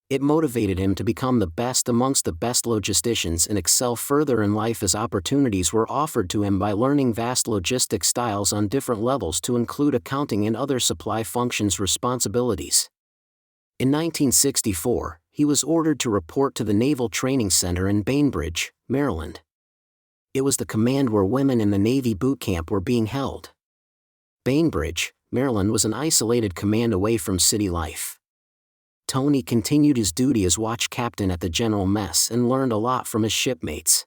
It motivated him to become the best amongst the best logisticians and excel further in life as opportunities were offered to him by learning vast logistic styles on different levels to include accounting and other supply functions responsibilities. In 1964, he was ordered to report to the Naval Training Center in Bainbridge, Maryland. It was the command where women in the Navy boot camp were being held. Bainbridge, Maryland was an isolated command away from city life. Tony continued his duty as watch captain at the general mess and learned a lot from his shipmates.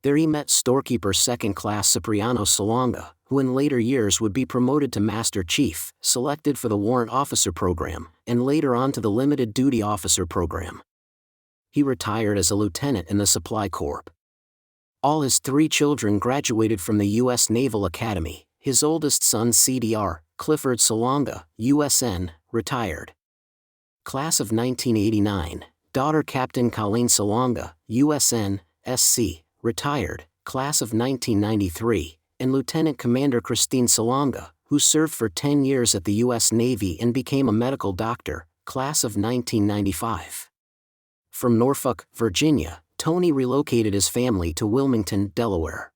There he met storekeeper second class Cipriano Salonga, who in later years would be promoted to Master Chief, selected for the Warrant Officer Program, and later on to the Limited Duty Officer Program. He retired as a lieutenant in the Supply Corps. All his 3 children graduated from the U.S. Naval Academy. His oldest son CDR, Clifford Salonga, USN, retired. Class of 1989, daughter Captain Colleen Salonga, USN, SC, retired, Class of 1993, and Lieutenant Commander Christine Salonga, who served for 10 years at the U.S. Navy and became a medical doctor, Class of 1995. From Norfolk, Virginia, Tony relocated his family to Wilmington, Delaware.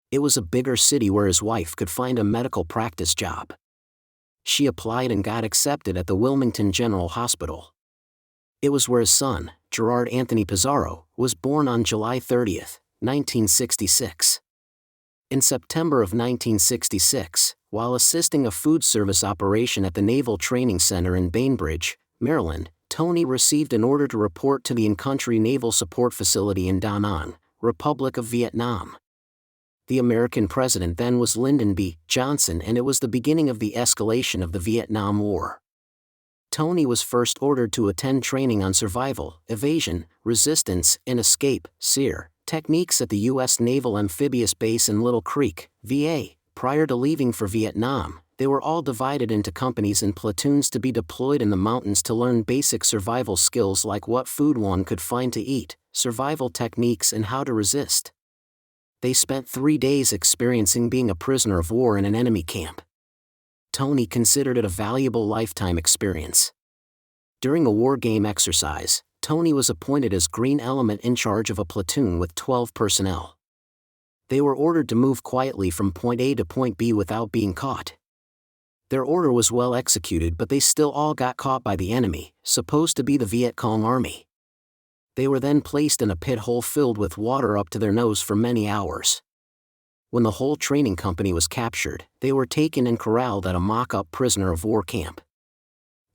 It was a bigger city where his wife could find a medical practice job. She applied and got accepted at the Wilmington General Hospital. It was where his son, Gerard Anthony Pizarro, was born on July 30, 1966. In September of 1966, while assisting a food service operation at the Naval Training Center in Bainbridge, Maryland, Tony received an order to report to the in-country Naval Support Facility in Da Nang, Republic of Vietnam. The American president then was Lyndon B. Johnson, and it was the beginning of the escalation of the Vietnam War. Tony was first ordered to attend training on survival, evasion, resistance, and escape (SERE) techniques at the U.S. Naval Amphibious Base in Little Creek, VA. Prior to leaving for Vietnam, they were all divided into companies and platoons to be deployed in the mountains to learn basic survival skills like what food one could find to eat, survival techniques, and how to resist. They spent 3 days experiencing being a prisoner of war in an enemy camp. Tony considered it a valuable lifetime experience. During a war game exercise, Tony was appointed as Green Element in charge of a platoon with 12 personnel. They were ordered to move quietly from point A to point B without being caught. Their order was well executed, but they still all got caught by the enemy, supposed to be the Viet Cong Army. They were then placed in a pit hole filled with water up to their nose for many hours. When the whole training company was captured, they were taken and corralled at a mock-up prisoner of war camp.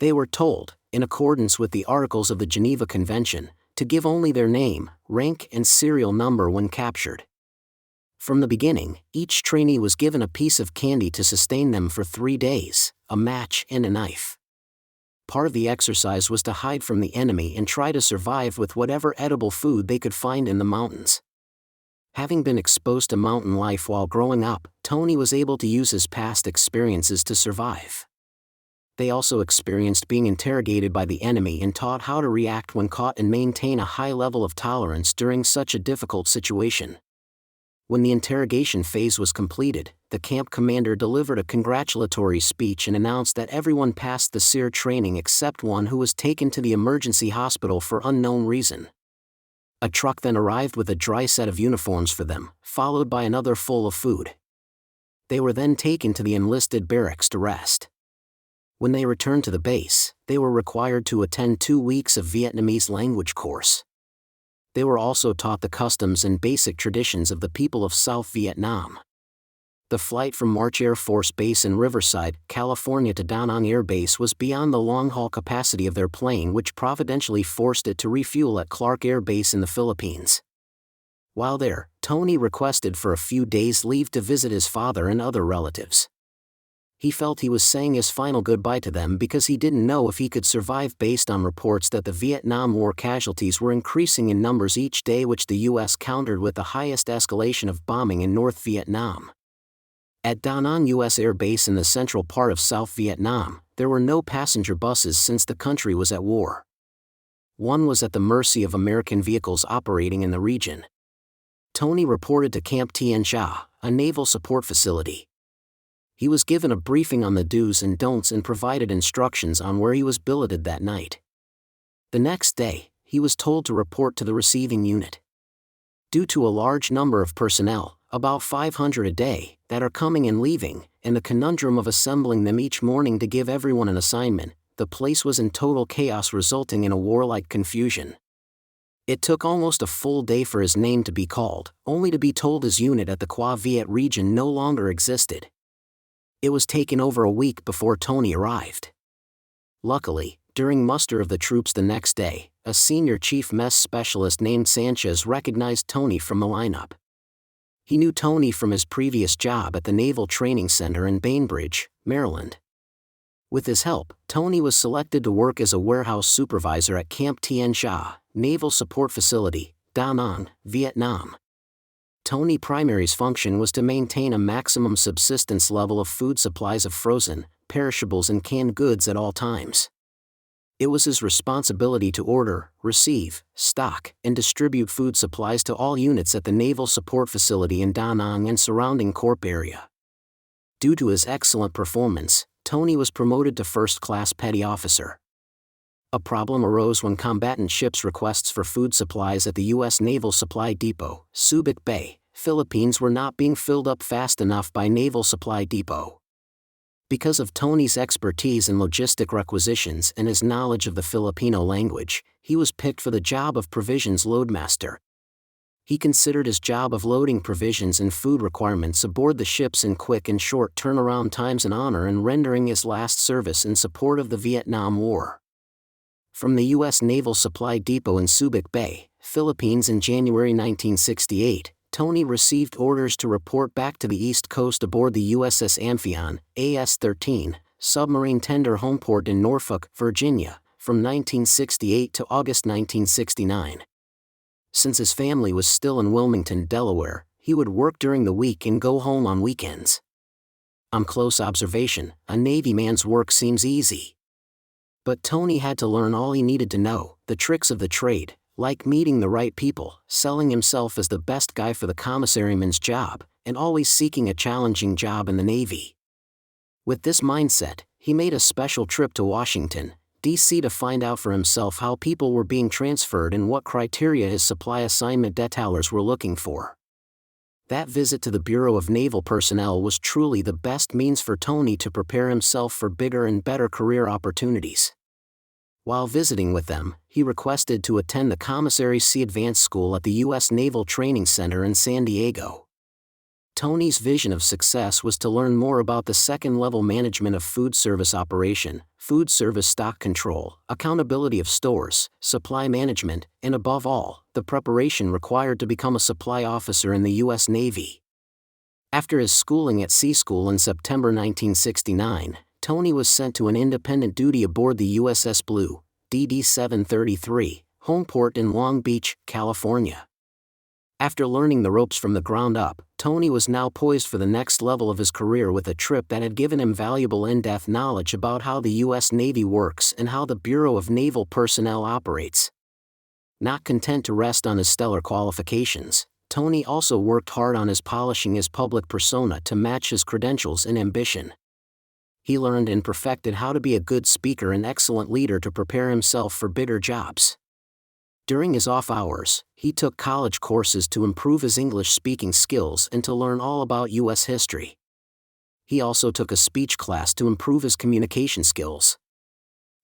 They were told, in accordance with the Articles of the Geneva Convention, to give only their name, rank, and serial number when captured. From the beginning, each trainee was given a piece of candy to sustain them for 3 days, a match, and a knife. Part of the exercise was to hide from the enemy and try to survive with whatever edible food they could find in the mountains. Having been exposed to mountain life while growing up, Tony was able to use his past experiences to survive. They also experienced being interrogated by the enemy and taught how to react when caught and maintain a high level of tolerance during such a difficult situation. When the interrogation phase was completed, the camp commander delivered a congratulatory speech and announced that everyone passed the SEER training except one who was taken to the emergency hospital for unknown reason. A truck then arrived with a dry set of uniforms for them, followed by another full of food. They were then taken to the enlisted barracks to rest. When they returned to the base, they were required to attend 2 weeks of Vietnamese language course. They were also taught the customs and basic traditions of the people of South Vietnam. The flight from March Air Force Base in Riverside, California to Da Nang Air Base was beyond the long-haul capacity of their plane, which providentially forced it to refuel at Clark Air Base in the Philippines. While there, Tony requested for a few days' leave to visit his father and other relatives. He felt he was saying his final goodbye to them because he didn't know if he could survive based on reports that the Vietnam War casualties were increasing in numbers each day, which the U.S. countered with the highest escalation of bombing in North Vietnam. At Da Nang U.S. Air Base in the central part of South Vietnam, there were no passenger buses since the country was at war. One was at the mercy of American vehicles operating in the region. Tony reported to Camp Tien Cha, a naval support facility. He was given a briefing on the do's and don'ts and provided instructions on where he was billeted that night. The next day, he was told to report to the receiving unit. Due to a large number of personnel, about 500 a day, that are coming and leaving, and the conundrum of assembling them each morning to give everyone an assignment, the place was in total chaos, resulting in a warlike confusion. It took almost a full day for his name to be called, only to be told his unit at the Qua Viet region no longer existed. It was taken over a week before Tony arrived. Luckily, during muster of the troops the next day, a senior chief mess specialist named Sanchez recognized Tony from the lineup. He knew Tony from his previous job at the Naval Training Center in Bainbridge, Maryland. With his help, Tony was selected to work as a warehouse supervisor at Camp Tien Cha, Naval Support Facility, Da Nang, Vietnam. Tony's primary function was to maintain a maximum subsistence level of food supplies of frozen, perishables and canned goods at all times. It was his responsibility to order, receive, stock, and distribute food supplies to all units at the Naval Support Facility in Da Nang and surrounding Corp area. Due to his excellent performance, Tony was promoted to first-class petty officer. A problem arose when combatant ships' requests for food supplies at the U.S. Naval Supply Depot, Subic Bay, Philippines were not being filled up fast enough by Naval Supply Depot. Because of Tony's expertise in logistic requisitions and his knowledge of the Filipino language, he was picked for the job of provisions loadmaster. He considered his job of loading provisions and food requirements aboard the ships in quick and short turnaround times an honor and rendering his last service in support of the Vietnam War. From the U.S. Naval Supply Depot in Subic Bay, Philippines in January 1968, Tony received orders to report back to the East Coast aboard the USS Amphion, AS-13, submarine tender homeport in Norfolk, Virginia, from 1968 to August 1969. Since his family was still in Wilmington, Delaware, he would work during the week and go home on weekends. On close observation, a Navy man's work seems easy. But Tony had to learn all he needed to know, the tricks of the trade, like meeting the right people, selling himself as the best guy for the commissaryman's job, and always seeking a challenging job in the Navy. With this mindset, he made a special trip to Washington, D.C. to find out for himself how people were being transferred and what criteria his supply assignment detailers were looking for. That visit to the Bureau of Naval Personnel was truly the best means for Tony to prepare himself for bigger and better career opportunities. While visiting with them, he requested to attend the Commissary Sea Advanced School at the U.S. Naval Training Center in San Diego. Tony's vision of success was to learn more about the second-level management of food service operation, food service stock control, accountability of stores, supply management, and above all, the preparation required to become a supply officer in the U.S. Navy. After his schooling at Sea School in September 1969, Tony was sent to an independent duty aboard the USS Blue, DD-733, home port in Long Beach, California. After learning the ropes from the ground up, Tony was now poised for the next level of his career with a trip that had given him valuable in-depth knowledge about how the U.S. Navy works and how the Bureau of Naval Personnel operates. Not content to rest on his stellar qualifications, Tony also worked hard on polishing his public persona to match his credentials and ambition. He learned and perfected how to be a good speaker and excellent leader to prepare himself for bigger jobs. During his off hours, he took college courses to improve his English speaking skills and to learn all about U.S. history. He also took a speech class to improve his communication skills.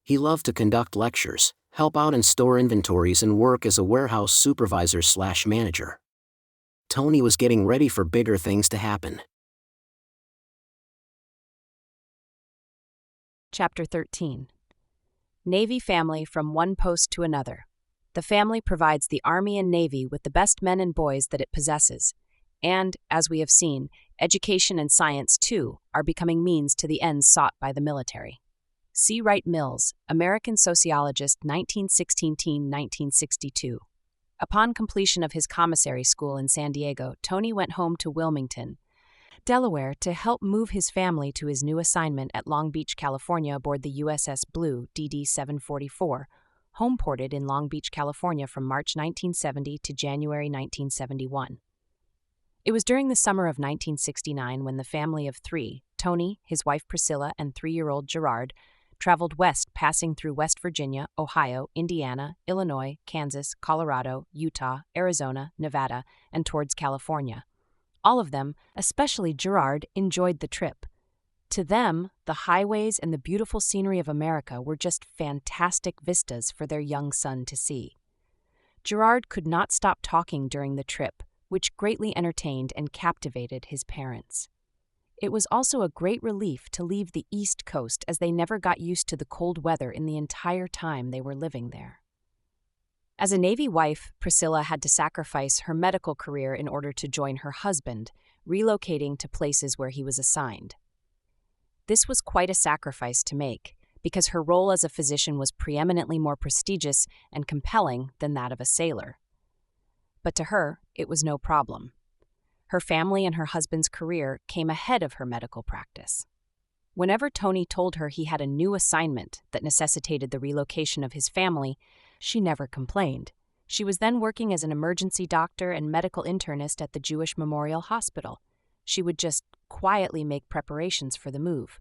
He loved to conduct lectures, help out in store inventories, and work as a warehouse supervisor/manager. Tony was getting ready for bigger things to happen. Chapter 13. Navy Family from One Post to Another. The family provides the Army and Navy with the best men and boys that it possesses, and, as we have seen, education and science, too, are becoming means to the ends sought by the military. C. Wright Mills, American sociologist, 1916–1962. Upon completion of his commissary school in San Diego, Tony went home to Wilmington, Delaware, to help move his family to his new assignment at Long Beach, California, aboard the USS Blue, DD-744, home-ported in Long Beach, California from March 1970 to January 1971. It was during the summer of 1969 when the family of three, Tony, his wife Priscilla, and 3-year-old Gerard, traveled west, passing through West Virginia, Ohio, Indiana, Illinois, Kansas, Colorado, Utah, Arizona, Nevada, and towards California. All of them, especially Gerard, enjoyed the trip. To them, the highways and the beautiful scenery of America were just fantastic vistas for their young son to see. Gerard could not stop talking during the trip, which greatly entertained and captivated his parents. It was also a great relief to leave the East Coast, as they never got used to the cold weather in the entire time they were living there. As a Navy wife, Priscilla had to sacrifice her medical career in order to join her husband, relocating to places where he was assigned. This was quite a sacrifice to make, because her role as a physician was preeminently more prestigious and compelling than that of a sailor. But to her, it was no problem. Her family and her husband's career came ahead of her medical practice. Whenever Tony told her he had a new assignment that necessitated the relocation of his family, she never complained. She was then working as an emergency doctor and medical internist at the Jewish Memorial Hospital. She would just quietly make preparations for the move.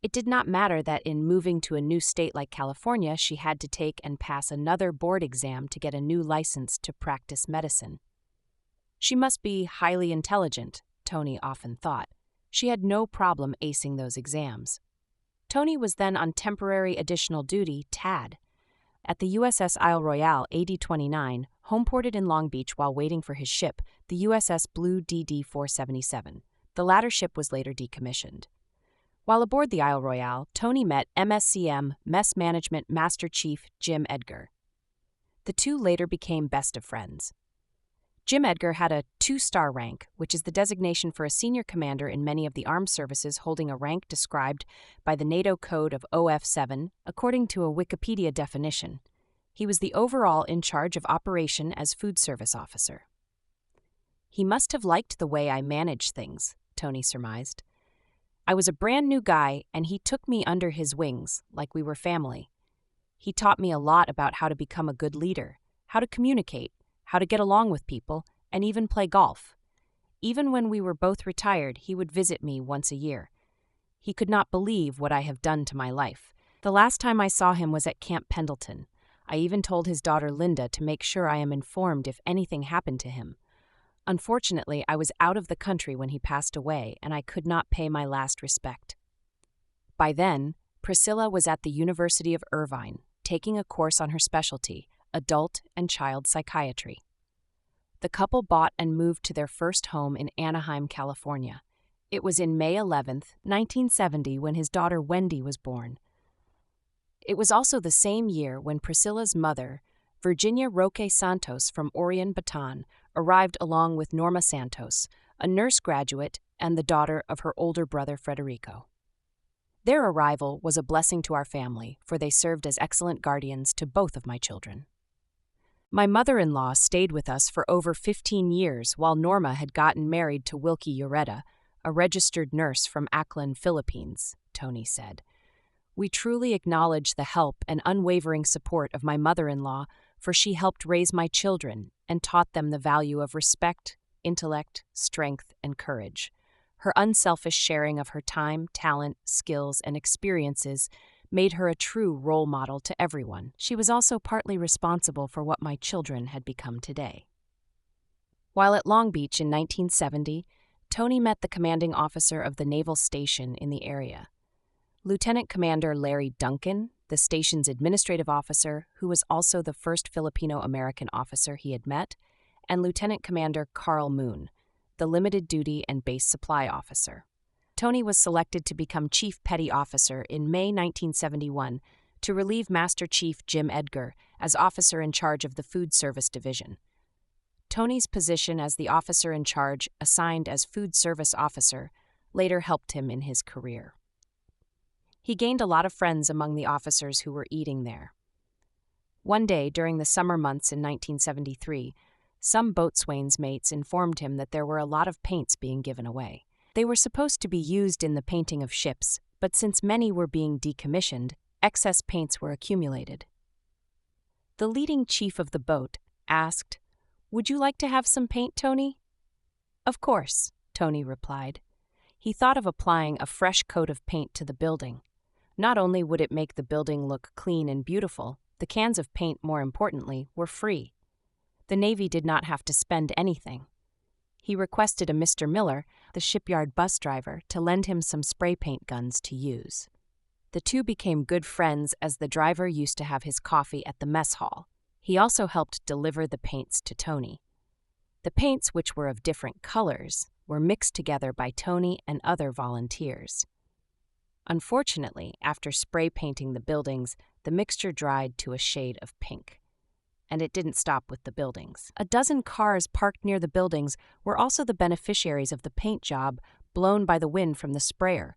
It did not matter that in moving to a new state like California, she had to take and pass another board exam to get a new license to practice medicine. She must be highly intelligent, Tony often thought. She had no problem acing those exams. Tony was then on temporary additional duty, TAD, at the USS Isle Royale AD-29, home-ported in Long Beach while waiting for his ship, the USS Blue DD-477. The latter ship was later decommissioned. While aboard the Isle Royale, Tony met MSCM Mess Management Master Chief Jim Edgar. The two later became best of friends. Jim Edgar had a 2-star rank, which is the designation for a senior commander in many of the armed services holding a rank described by the NATO code of OF7, according to a Wikipedia definition. He was the overall in charge of operation as food service officer. He must have liked the way I managed things, Tony surmised. I was a brand new guy, and he took me under his wings, like we were family. He taught me a lot about how to become a good leader, how to communicate, how to get along with people, and even play golf. Even when we were both retired, he would visit me once a year. He could not believe what I have done to my life. The last time I saw him was at Camp Pendleton. I even told his daughter Linda to make sure I am informed if anything happened to him. Unfortunately, I was out of the country when he passed away, and I could not pay my last respect. By then, Priscilla was at the University of Irvine, taking a course on her specialty, adult and child psychiatry. the couple bought and moved to their first home in Anaheim, California. It was in May 11, 1970, when his daughter Wendy was born. It was also the same year when Priscilla's mother, Virginia Roque Santos from Orion, Bataan, arrived along with Norma Santos, a nurse graduate and the daughter of her older brother Federico. Their arrival was a blessing to our family, for they served as excellent guardians to both of my children. My mother-in-law stayed with us for over 15 years while Norma had gotten married to Wilkie Ureta, a registered nurse from Aklan, Philippines, Tony said. We truly acknowledge the help and unwavering support of my mother-in-law, for she helped raise my children and taught them the value of respect, intellect, strength, and courage. Her unselfish sharing of her time, talent, skills, and experiences made her a true role model to everyone. She was also partly responsible for what my children had become today. While at Long Beach in 1970, Tony met the commanding officer of the naval station in the area. Lieutenant Commander Larry Duncan, the station's administrative officer, who was also the first Filipino-American officer he had met, and Lieutenant Commander Carl Moon, the limited duty and base supply officer. Tony was selected to become Chief Petty Officer in May 1971 to relieve Master Chief Jim Edgar as officer in charge of the Food Service Division. Tony's position as the officer in charge, assigned as Food Service Officer, later helped him in his career. He gained a lot of friends among the officers who were eating there. One day during the summer months in 1973, some boatswain's mates informed him that there were a lot of paints being given away. They were supposed to be used in the painting of ships, but since many were being decommissioned, excess paints were accumulated. The leading chief of the boat asked, "Would you like to have some paint, Tony?" "Of course," Tony replied. He thought of applying a fresh coat of paint to the building. Not only would it make the building look clean and beautiful, the cans of paint, more importantly, were free. The Navy did not have to spend anything. He requested a Mr. Miller, the shipyard bus driver, to lend him some spray paint guns to use. The two became good friends as the driver used to have his coffee at the mess hall. He also helped deliver the paints to Tony. The paints, which were of different colors, were mixed together by Tony and other volunteers. Unfortunately, after spray painting the buildings, the mixture dried to a shade of pink. And it didn't stop with the buildings. A dozen cars parked near the buildings were also the beneficiaries of the paint job blown by the wind from the sprayer.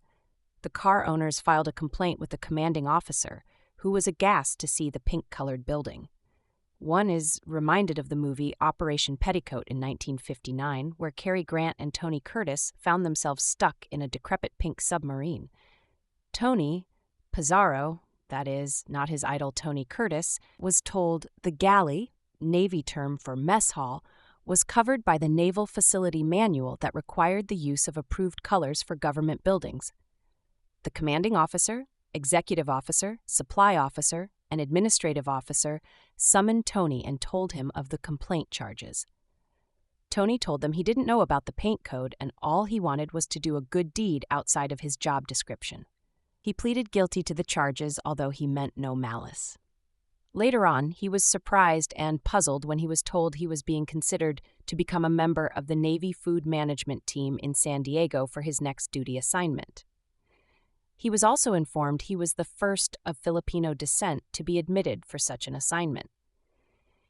The car owners filed a complaint with the commanding officer, who was aghast to see the pink-colored building. One is reminded of the movie Operation Petticoat in 1959, where Cary Grant and Tony Curtis found themselves stuck in a decrepit pink submarine. Tony, Pizarro, that is, not his idol Tony Curtis, was told the galley, Navy term for mess hall, was covered by the Naval Facility Manual that required the use of approved colors for government buildings. The commanding officer, executive officer, supply officer, and administrative officer summoned Tony and told him of the complaint charges. Tony told them he didn't know about the paint code and all he wanted was to do a good deed outside of his job description. He pleaded guilty to the charges, although he meant no malice. Later on, he was surprised and puzzled when he was told he was being considered to become a member of the Navy Food Management Team in San Diego for his next duty assignment. He was also informed he was the first of Filipino descent to be admitted for such an assignment.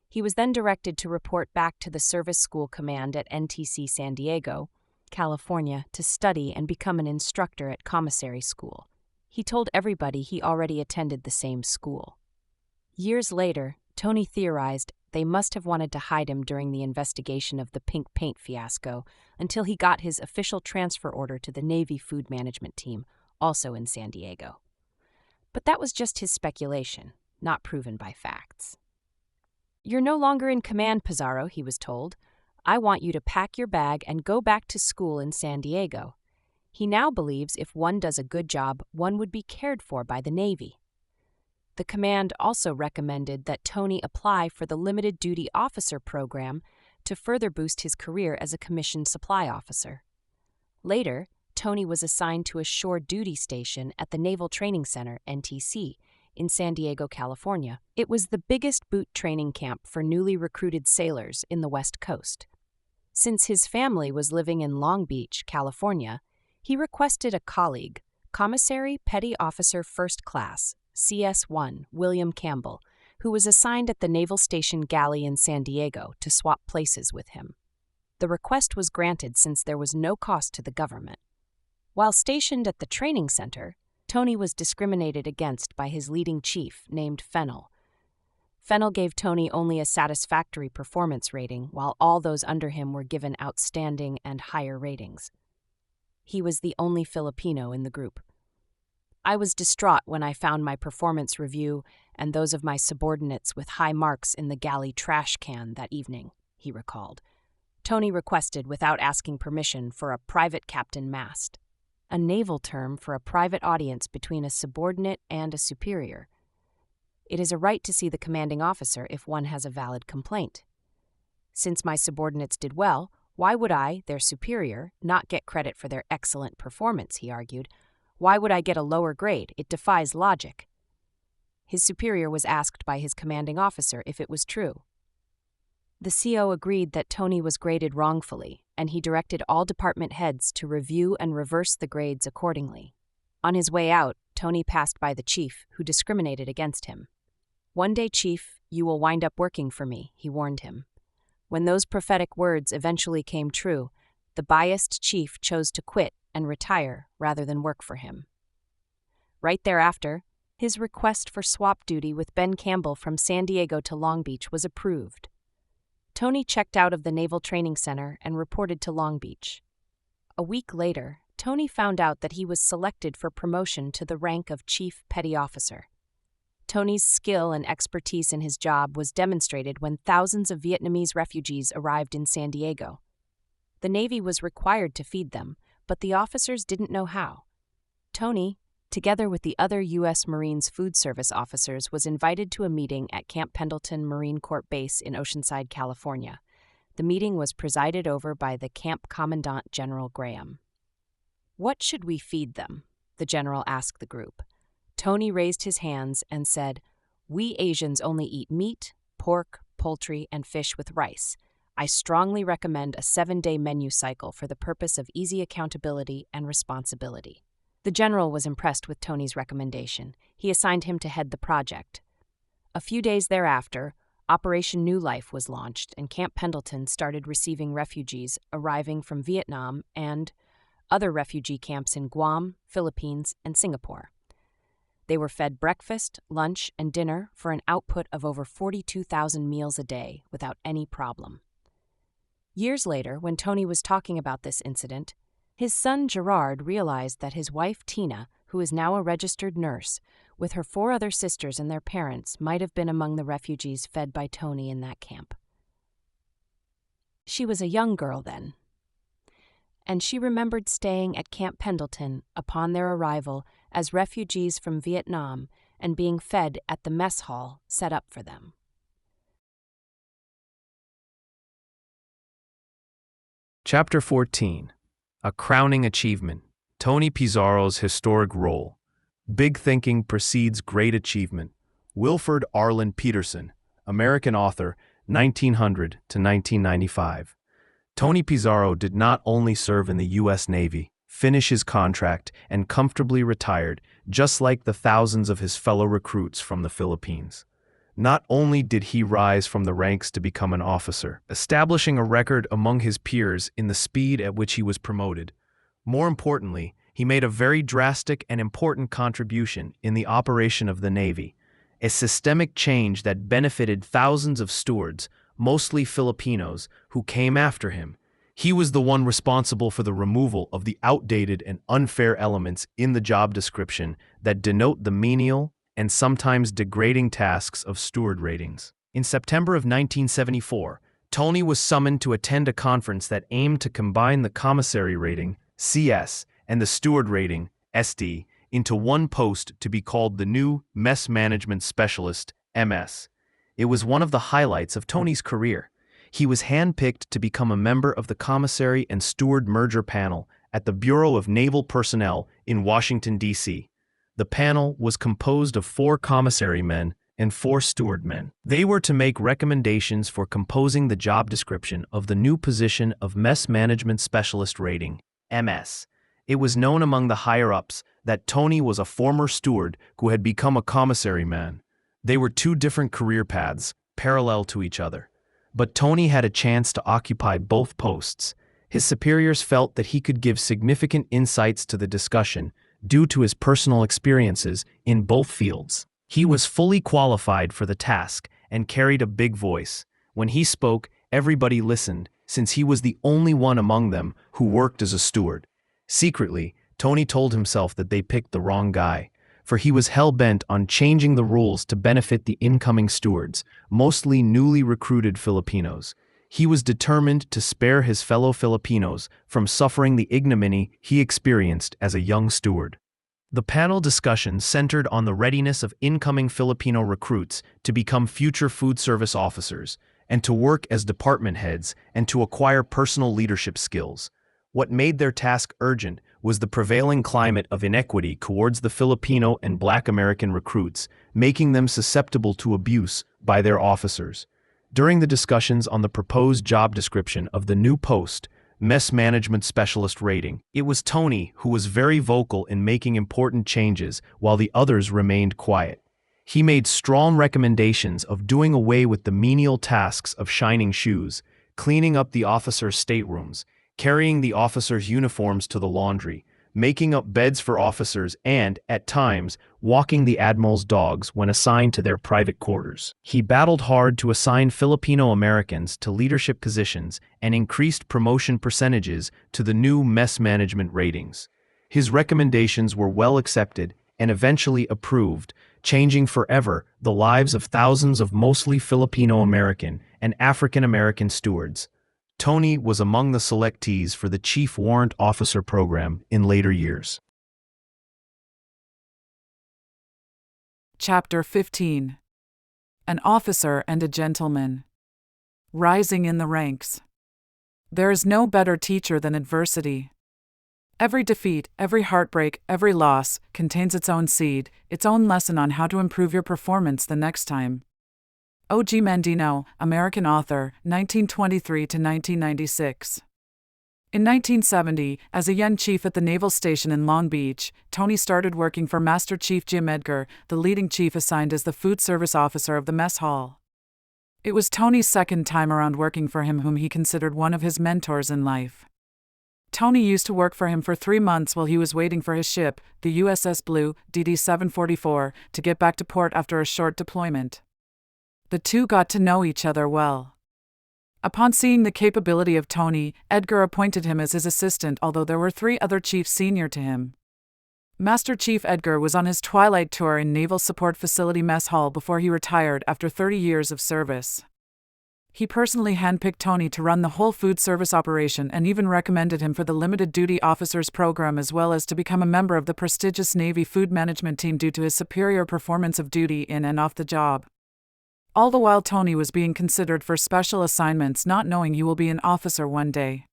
He was then directed to report back to the Service School Command at NTC San Diego, California, to study and become an instructor at commissary school. He told everybody he already attended the same school. Years later, Tony theorized they must have wanted to hide him during the investigation of the pink paint fiasco until he got his official transfer order to the Navy Food Management Team, also in San Diego. But that was just his speculation, not proven by facts. "You're no longer in command, Pizarro," he was told. "I want you to pack your bag and go back to school in San Diego." He now believes if one does a good job, one would be cared for by the Navy. The command also recommended that Tony apply for the Limited Duty Officer program to further boost his career as a commissioned supply officer. Later, Tony was assigned to a shore duty station at the Naval Training Center, NTC, in San Diego, California. It was the biggest boot training camp for newly recruited sailors in the West Coast. Since his family was living in Long Beach, California, he requested a colleague, Commissary Petty Officer First Class, CS-1, William Campbell, who was assigned at the Naval Station Galley in San Diego, to swap places with him. The request was granted since there was no cost to the government. While stationed at the training center, Tony was discriminated against by his leading chief, named Fennell. Fennell gave Tony only a satisfactory performance rating, while all those under him were given outstanding and higher ratings. He was the only Filipino in the group. I was distraught when I found my performance review and those of my subordinates with high marks in the galley trash can that evening, he recalled. Tony requested, without asking permission, for a private captain mast, a naval term for a private audience between a subordinate and a superior. It is a right to see the commanding officer if one has a valid complaint. Since my subordinates did well, why would I, their superior, not get credit for their excellent performance, he argued. Why would I get a lower grade? It defies logic. His superior was asked by his commanding officer if it was true. The CO agreed that Tony was graded wrongfully, and he directed all department heads to review and reverse the grades accordingly. On his way out, Tony passed by the chief, who discriminated against him. "One day, Chief, you will wind up working for me," he warned him. When those prophetic words eventually came true, the biased chief chose to quit and retire rather than work for him. Right thereafter, his request for swap duty with Ben Campbell from San Diego to Long Beach was approved. Tony checked out of the Naval Training Center and reported to Long Beach. A week later, Tony found out that he was selected for promotion to the rank of Chief Petty Officer. Tony's skill and expertise in his job was demonstrated when thousands of Vietnamese refugees arrived in San Diego. The Navy was required to feed them, but the officers didn't know how. Tony, together with the other U.S. Marines Food Service officers, was invited to a meeting at Camp Pendleton Marine Corps Base in Oceanside, California. The meeting was presided over by the Camp Commandant General Graham. "What should we feed them?" the general asked the group. Tony raised his hands and said, "We Asians only eat meat, pork, poultry, and fish with rice. I strongly recommend a 7-day menu cycle for the purpose of easy accountability and responsibility." The general was impressed with Tony's recommendation. He assigned him to head the project. A few days thereafter, Operation New Life was launched, and Camp Pendleton started receiving refugees arriving from Vietnam and other refugee camps in Guam, Philippines, and Singapore. They were fed breakfast, lunch, and dinner for an output of over 42,000 meals a day without any problem. Years later, when Tony was talking about this incident, his son Gerard realized that his wife Tina, who is now a registered nurse, with her 4 other sisters and their parents, might have been among the refugees fed by Tony in that camp. She was a young girl then, and she remembered staying at Camp Pendleton upon their arrival as refugees from Vietnam and being fed at the mess hall set up for them. Chapter 14. A Crowning Achievement. Tony Pizarro's Historic Role. Big Thinking Precedes Great Achievement. Wilford Arlen Peterson, American author, 1900 to 1995. Tony Pizarro did not only serve in the U.S. Navy, finish his contract, and comfortably retired, just like the thousands of his fellow recruits from the Philippines. Not only did he rise from the ranks to become an officer, establishing a record among his peers in the speed at which he was promoted, more importantly, he made a very drastic and important contribution in the operation of the Navy, a systemic change that benefited thousands of stewards, mostly Filipinos, who came after him. He was the one responsible for the removal of the outdated and unfair elements in the job description that denote the menial and sometimes degrading tasks of steward ratings. In September of 1974, Tony was summoned to attend a conference that aimed to combine the commissary rating, CS, and the steward rating, SD, into one post to be called the new Mess Management Specialist, MS. It was one of the highlights of Tony's career. He was handpicked to become a member of the commissary and steward merger panel at the Bureau of Naval Personnel in Washington, D.C. The panel was composed of 4 commissary men and 4 steward men. They were to make recommendations for composing the job description of the new position of Mess Management Specialist Rating, MS. It was known among the higher-ups that Tony was a former steward who had become a commissary man. They were 2 different career paths, parallel to each other. But Tony had a chance to occupy both posts. His superiors felt that he could give significant insights to the discussion due to his personal experiences in both fields. He was fully qualified for the task and carried a big voice. When he spoke, everybody listened, since he was the only one among them who worked as a steward. Secretly, Tony told himself that they picked the wrong guy, for he was hell-bent on changing the rules to benefit the incoming stewards, mostly newly recruited Filipinos. He was determined to spare his fellow Filipinos from suffering the ignominy he experienced as a young steward. The panel discussion centered on the readiness of incoming Filipino recruits to become future food service officers, and to work as department heads and to acquire personal leadership skills. What made their task urgent was the prevailing climate of inequity towards the Filipino and Black American recruits, making them susceptible to abuse by their officers. During the discussions on the proposed job description of the new post, Mess Management Specialist Rating, it was Tony who was very vocal in making important changes while the others remained quiet. He made strong recommendations of doing away with the menial tasks of shining shoes, cleaning up the officers' staterooms, carrying the officers' uniforms to the laundry, making up beds for officers and, at times, walking the admiral's dogs when assigned to their private quarters. He battled hard to assign Filipino Americans to leadership positions and increased promotion percentages to the new mess management ratings. His recommendations were well accepted and eventually approved, changing forever the lives of thousands of mostly Filipino American and African American stewards. Tony was among the selectees for the Chief Warrant Officer program in later years. Chapter 15. An Officer and a Gentleman. Rising in the Ranks. There is no better teacher than adversity. Every defeat, every heartbreak, every loss contains its own seed, its own lesson on how to improve your performance the next time. O.G. Mendino, American author, 1923 to 1996. In 1970, as a young chief at the Naval Station in Long Beach, Tony started working for Master Chief Jim Edgar, the leading chief assigned as the food service officer of the mess hall. It was Tony's second time around working for him, whom he considered one of his mentors in life. Tony used to work for him for 3 months while he was waiting for his ship, the USS Blue, DD-744, to get back to port after a short deployment. The two got to know each other well. Upon seeing the capability of Tony, Edgar appointed him as his assistant, although there were 3 other chiefs senior to him. Master Chief Edgar was on his twilight tour in Naval Support Facility Mess Hall before he retired after 30 years of service. He personally handpicked Tony to run the whole food service operation and even recommended him for the Limited Duty Officers Program, as well as to become a member of the prestigious Navy Food Management Team due to his superior performance of duty in and off the job. All the while Tony was being considered for special assignments, not knowing he will be an officer one day.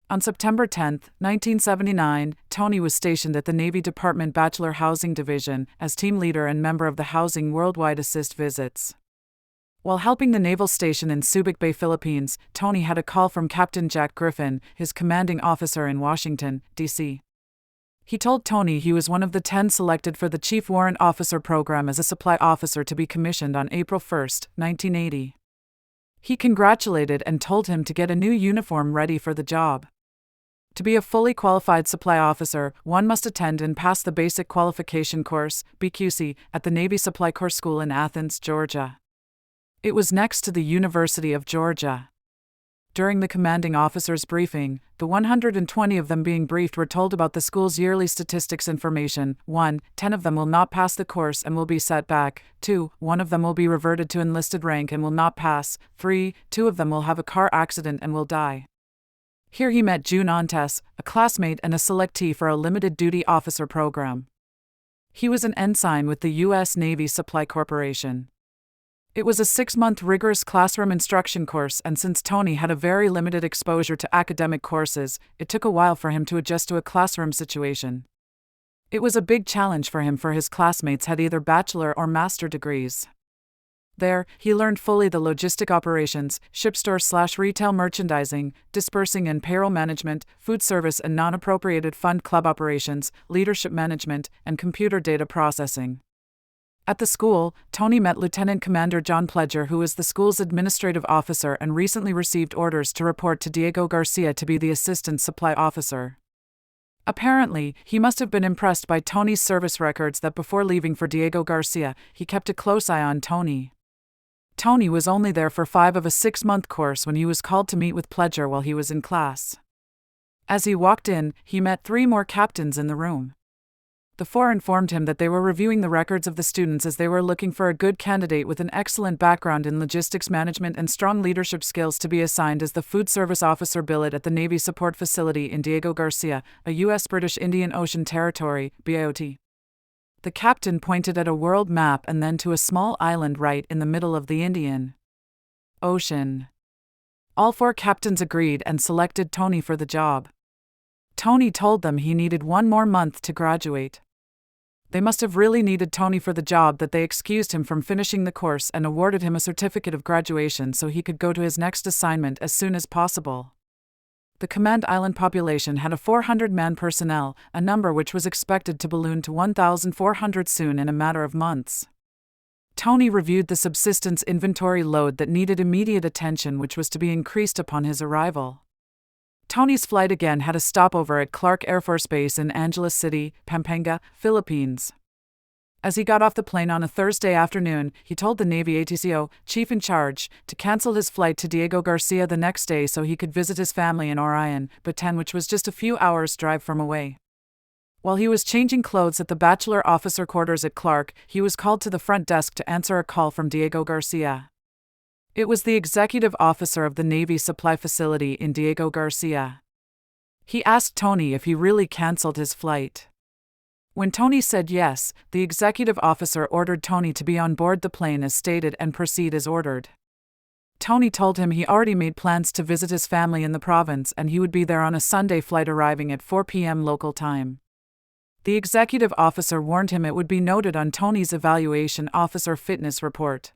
On September 10, 1979, Tony was stationed at the Navy Department Bachelor Housing Division as team leader and member of the Housing Worldwide Assist Visits. While helping the naval station in Subic Bay, Philippines, Tony had a call from Captain Jack Griffin, his commanding officer in Washington, D.C. He told Tony he was one of the 10 selected for the Chief Warrant Officer program as a supply officer to be commissioned on April 1, 1980. He congratulated and told him to get a new uniform ready for the job. To be a fully qualified supply officer, one must attend and pass the Basic Qualification Course, BQC, at the Navy Supply Corps School in Athens, Georgia. It was next to the University of Georgia. During the commanding officer's briefing, the 120 of them being briefed were told about the school's yearly statistics information. 1. 10 of them will not pass the course and will be set back. 2. 1 of them will be reverted to enlisted rank and will not pass. 3. 2 of them will have a car accident and will die. Here he met June Ontes, a classmate and a selectee for a limited duty officer program. He was an ensign with the U.S. Navy Supply Corporation. It was a 6-month rigorous classroom instruction course, and since Tony had a very limited exposure to academic courses, it took a while for him to adjust to a classroom situation. It was a big challenge for him, for his classmates had either bachelor or master degrees. There, he learned fully the logistic operations, ship store/retail merchandising, dispersing and payroll management, food service and non-appropriated fund club operations, leadership management, and computer data processing. At the school, Tony met Lieutenant Commander John Pledger, who was the school's administrative officer and recently received orders to report to Diego Garcia to be the assistant supply officer. Apparently, he must have been impressed by Tony's service records that before leaving for Diego Garcia, he kept a close eye on Tony. Tony was only there for 5 of a 6-month course when he was called to meet with Pledger while he was in class. As he walked in, he met 3 more captains in the room. The 4 informed him that they were reviewing the records of the students as they were looking for a good candidate with an excellent background in logistics management and strong leadership skills to be assigned as the food service officer billet at the Navy Support Facility in Diego Garcia, a U.S. British Indian Ocean Territory, BIOT. The captain pointed at a world map and then to a small island right in the middle of the Indian Ocean. All 4 captains agreed and selected Tony for the job. Tony told them he needed 1 more month to graduate. They must have really needed Tony for the job that they excused him from finishing the course and awarded him a certificate of graduation so he could go to his next assignment as soon as possible. The command island population had a 400-man personnel, a number which was expected to balloon to 1,400 soon in a matter of months. Tony reviewed the subsistence inventory load that needed immediate attention, which was to be increased upon his arrival. Tony's flight again had a stopover at Clark Air Force Base in Angeles City, Pampanga, Philippines. As he got off the plane on a Thursday afternoon, he told the Navy ATCO, chief in charge, to cancel his flight to Diego Garcia the next day so he could visit his family in Orion, Bataan, which was just a few hours' drive from away. While he was changing clothes at the bachelor officer quarters at Clark, he was called to the front desk to answer a call from Diego Garcia. It was the executive officer of the Navy Supply Facility in Diego Garcia. He asked Tony if he really canceled his flight. When Tony said yes, the executive officer ordered Tony to be on board the plane as stated and proceed as ordered. Tony told him he already made plans to visit his family in the province and he would be there on a Sunday flight arriving at 4 p.m. local time. The executive officer warned him it would be noted on Tony's evaluation officer fitness report.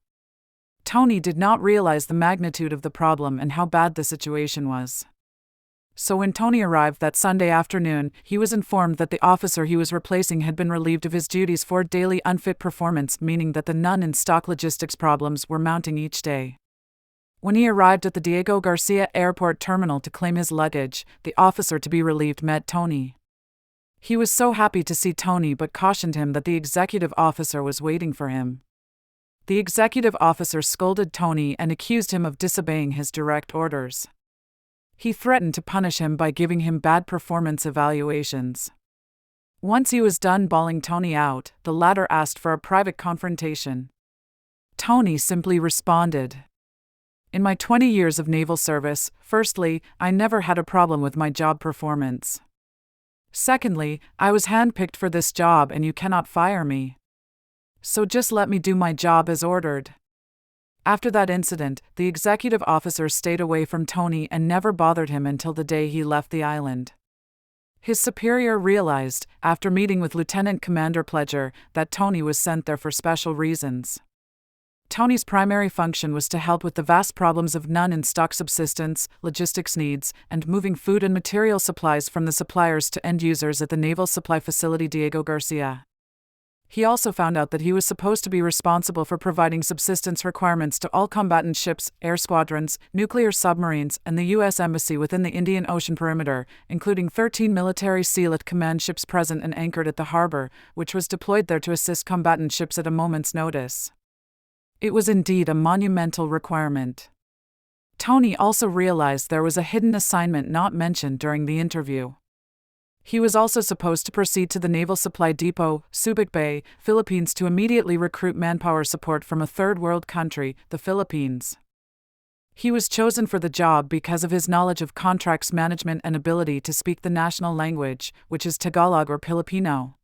Tony did not realize the magnitude of the problem and how bad the situation was. So when Tony arrived that Sunday afternoon, he was informed that the officer he was replacing had been relieved of his duties for daily unfit performance, meaning that the non-in-stock logistics problems were mounting each day. When he arrived at the Diego Garcia Airport terminal to claim his luggage, the officer to be relieved met Tony. He was so happy to see Tony but cautioned him that the executive officer was waiting for him. The executive officer scolded Tony and accused him of disobeying his direct orders. He threatened to punish him by giving him bad performance evaluations. Once he was done bawling Tony out, the latter asked for a private confrontation. Tony simply responded, "In my 20 years of naval service, firstly, I never had a problem with my job performance. Secondly, I was handpicked for this job and you cannot fire me. So just let me do my job as ordered." After that incident, the executive officer stayed away from Tony and never bothered him until the day he left the island. His superior realized, after meeting with Lieutenant Commander Pledger, that Tony was sent there for special reasons. Tony's primary function was to help with the vast problems of non-in-stock subsistence, logistics needs, and moving food and material supplies from the suppliers to end users at the Naval Supply Facility Diego Garcia. He also found out that he was supposed to be responsible for providing subsistence requirements to all combatant ships, air squadrons, nuclear submarines, and the U.S. Embassy within the Indian Ocean perimeter, including 13 military SEALIT command ships present and anchored at the harbor, which was deployed there to assist combatant ships at a moment's notice. It was indeed a monumental requirement. Tony also realized there was a hidden assignment not mentioned during the interview. He was also supposed to proceed to the Naval Supply Depot, Subic Bay, Philippines to immediately recruit manpower support from a third world country, the Philippines. He was chosen for the job because of his knowledge of contracts management and ability to speak the national language, which is Tagalog or Filipino.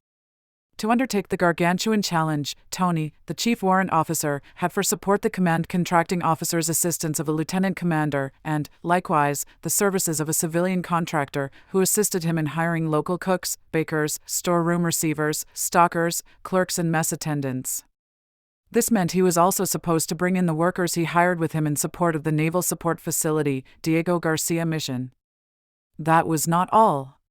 To undertake the gargantuan challenge, Tony, the chief warrant officer, had for support the command contracting officer's assistance of a lieutenant commander and, likewise, the services of a civilian contractor who assisted him in hiring local cooks, bakers, storeroom receivers, stockers, clerks and mess attendants. This meant he was also supposed to bring in the workers he hired with him in support of the Naval Support Facility, Diego Garcia mission. That was not all.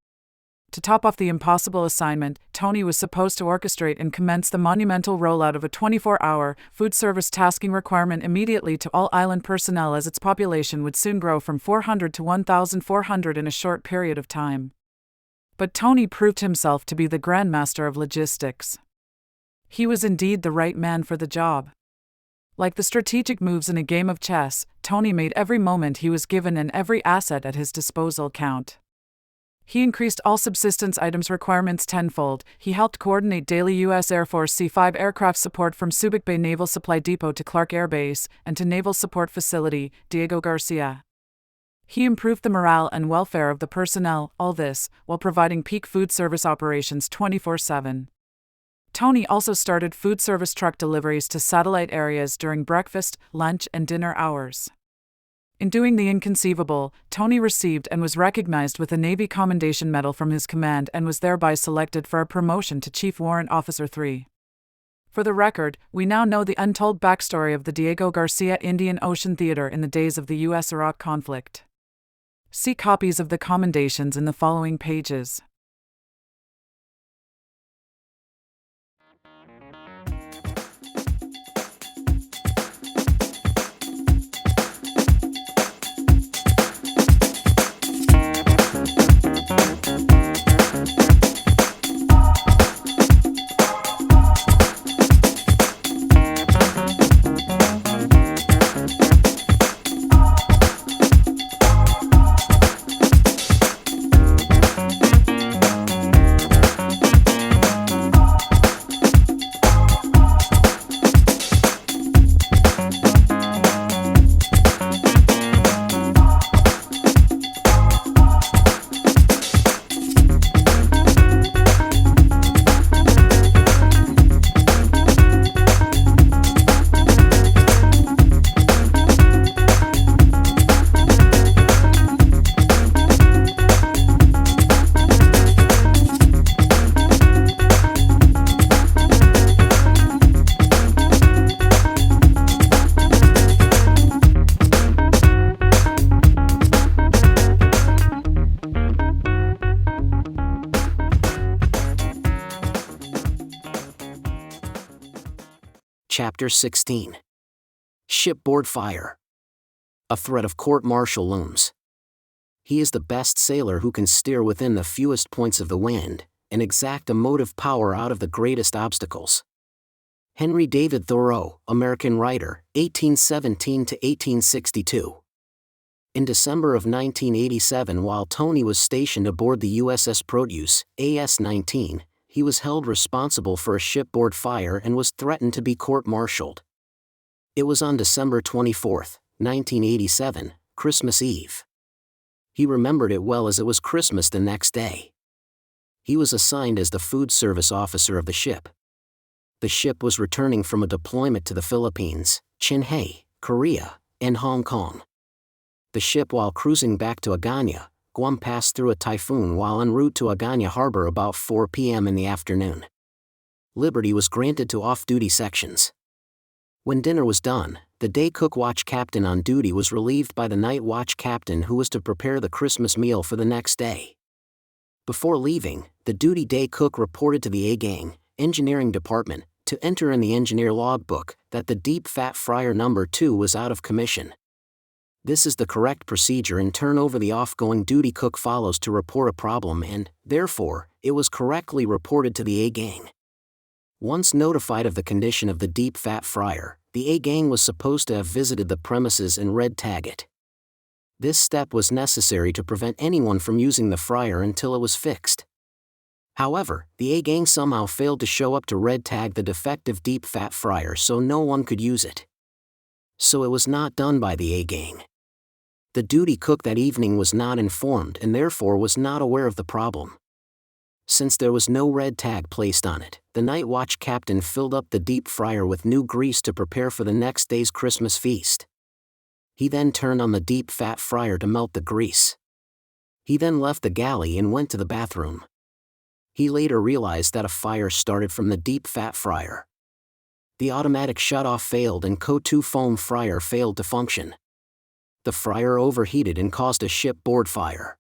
To top off the impossible assignment, Tony was supposed to orchestrate and commence the monumental rollout of a 24-hour food service tasking requirement immediately to all island personnel, as its population would soon grow from 400 to 1,400 in a short period of time. But Tony proved himself to be the grandmaster of logistics. He was indeed the right man for the job. Like the strategic moves in a game of chess, Tony made every moment he was given and every asset at his disposal count. He increased all subsistence items requirements tenfold. He helped coordinate daily U.S. Air Force C-5 aircraft support from Subic Bay Naval Supply Depot to Clark Air Base and to Naval Support Facility, Diego Garcia. He improved the morale and welfare of the personnel, all this, while providing peak food service operations 24/7. Tony also started food service truck deliveries to satellite areas during breakfast, lunch, and dinner hours. In doing the inconceivable, Tony received and was recognized with a Navy Commendation Medal from his command and was thereby selected for a promotion to Chief Warrant Officer 3. For the record, we now know the untold backstory of the Diego Garcia Indian Ocean Theater in the days of the U.S.-Iraq conflict. See copies of the commendations in the following pages. Chapter 16. Shipboard Fire. A threat of court-martial looms. He is the best sailor who can steer within the fewest points of the wind, and exact a motive power out of the greatest obstacles. Henry David Thoreau, American writer, 1817 to 1862. In December of 1987, while Tony was stationed aboard the USS Produce, AS-19, he was held responsible for a shipboard fire and was threatened to be court-martialed. It was on December 24, 1987, Christmas Eve. He remembered it well as it was Christmas the next day. He was assigned as the food service officer of the ship. The ship was returning from a deployment to the Philippines, Chinhae, Korea, and Hong Kong. The ship, while cruising back to Agana, Guam, passed through a typhoon while en route to Agana Harbor about 4 p.m. in the afternoon. Liberty was granted to off-duty sections. When dinner was done, the day cook watch captain on duty was relieved by the night watch captain who was to prepare the Christmas meal for the next day. Before leaving, the duty day cook reported to the A-Gang, engineering department, to enter in the engineer logbook that the deep fat fryer number 2 was out of commission. This is the correct procedure and turn over the off-going duty cook follows to report a problem and, therefore, it was correctly reported to the A-Gang. Once notified of the condition of the deep fat fryer, the A-Gang was supposed to have visited the premises and red tag it. This step was necessary to prevent anyone from using the fryer until it was fixed. However, the A-Gang somehow failed to show up to red tag the defective deep fat fryer, so no one could use it. So it was not done by the A-Gang. The duty cook that evening was not informed and therefore was not aware of the problem. Since there was no red tag placed on it, the night watch captain filled up the deep fryer with new grease to prepare for the next day's Christmas feast. He then turned on the deep fat fryer to melt the grease. He then left the galley and went to the bathroom. He later realized that a fire started from the deep fat fryer. the automatic shutoff failed and CO2 foam fryer failed to function. The fryer overheated and caused a shipboard fire.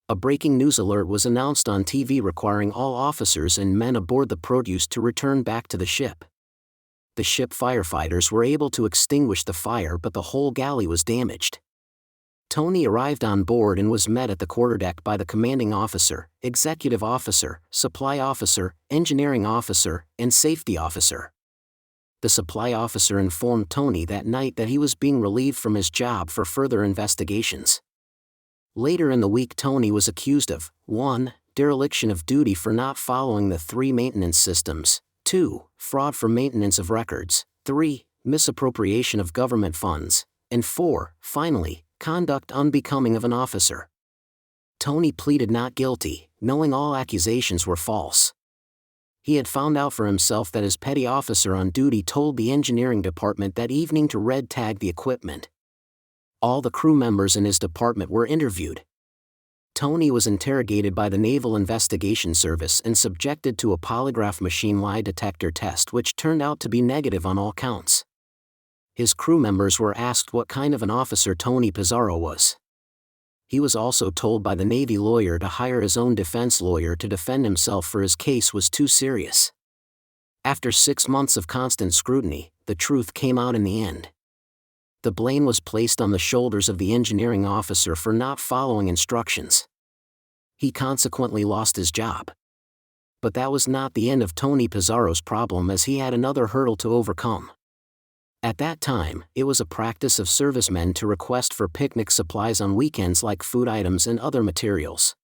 A breaking news alert was announced on TV requiring all officers and men aboard the produce to return back to the ship. The ship firefighters were able to extinguish the fire, but the whole galley was damaged. Tony arrived on board and was met at the quarterdeck by the commanding officer, executive officer, supply officer, engineering officer, and safety officer. The supply officer informed Tony that night that he was being relieved from his job for further investigations. Later in the week, Tony was accused of 1. Dereliction of duty for not following the 3 maintenance systems, 2. Fraud for maintenance of records, 3. Misappropriation of government funds, and 4. Finally, conduct unbecoming of an officer. Tony pleaded not guilty, knowing all accusations were false. He had found out for himself that his petty officer on duty told the engineering department that evening to red tag the equipment. All the crew members in his department were interviewed. Tony was interrogated by the Naval Investigation Service and subjected to a polygraph machine lie detector test, which turned out to be negative on all counts. His crew members were asked what kind of an officer Tony Pizarro was. He was also told by the Navy lawyer to hire his own defense lawyer to defend himself, for his case was too serious. After 6 months of constant scrutiny, the truth came out in the end. The blame was placed on the shoulders of the engineering officer for not following instructions. He consequently lost his job. But that was not the end of Tony Pizarro's problem, as he had another hurdle to overcome. At that time, it was a practice of servicemen to request for picnic supplies on weekends, like food items and other materials.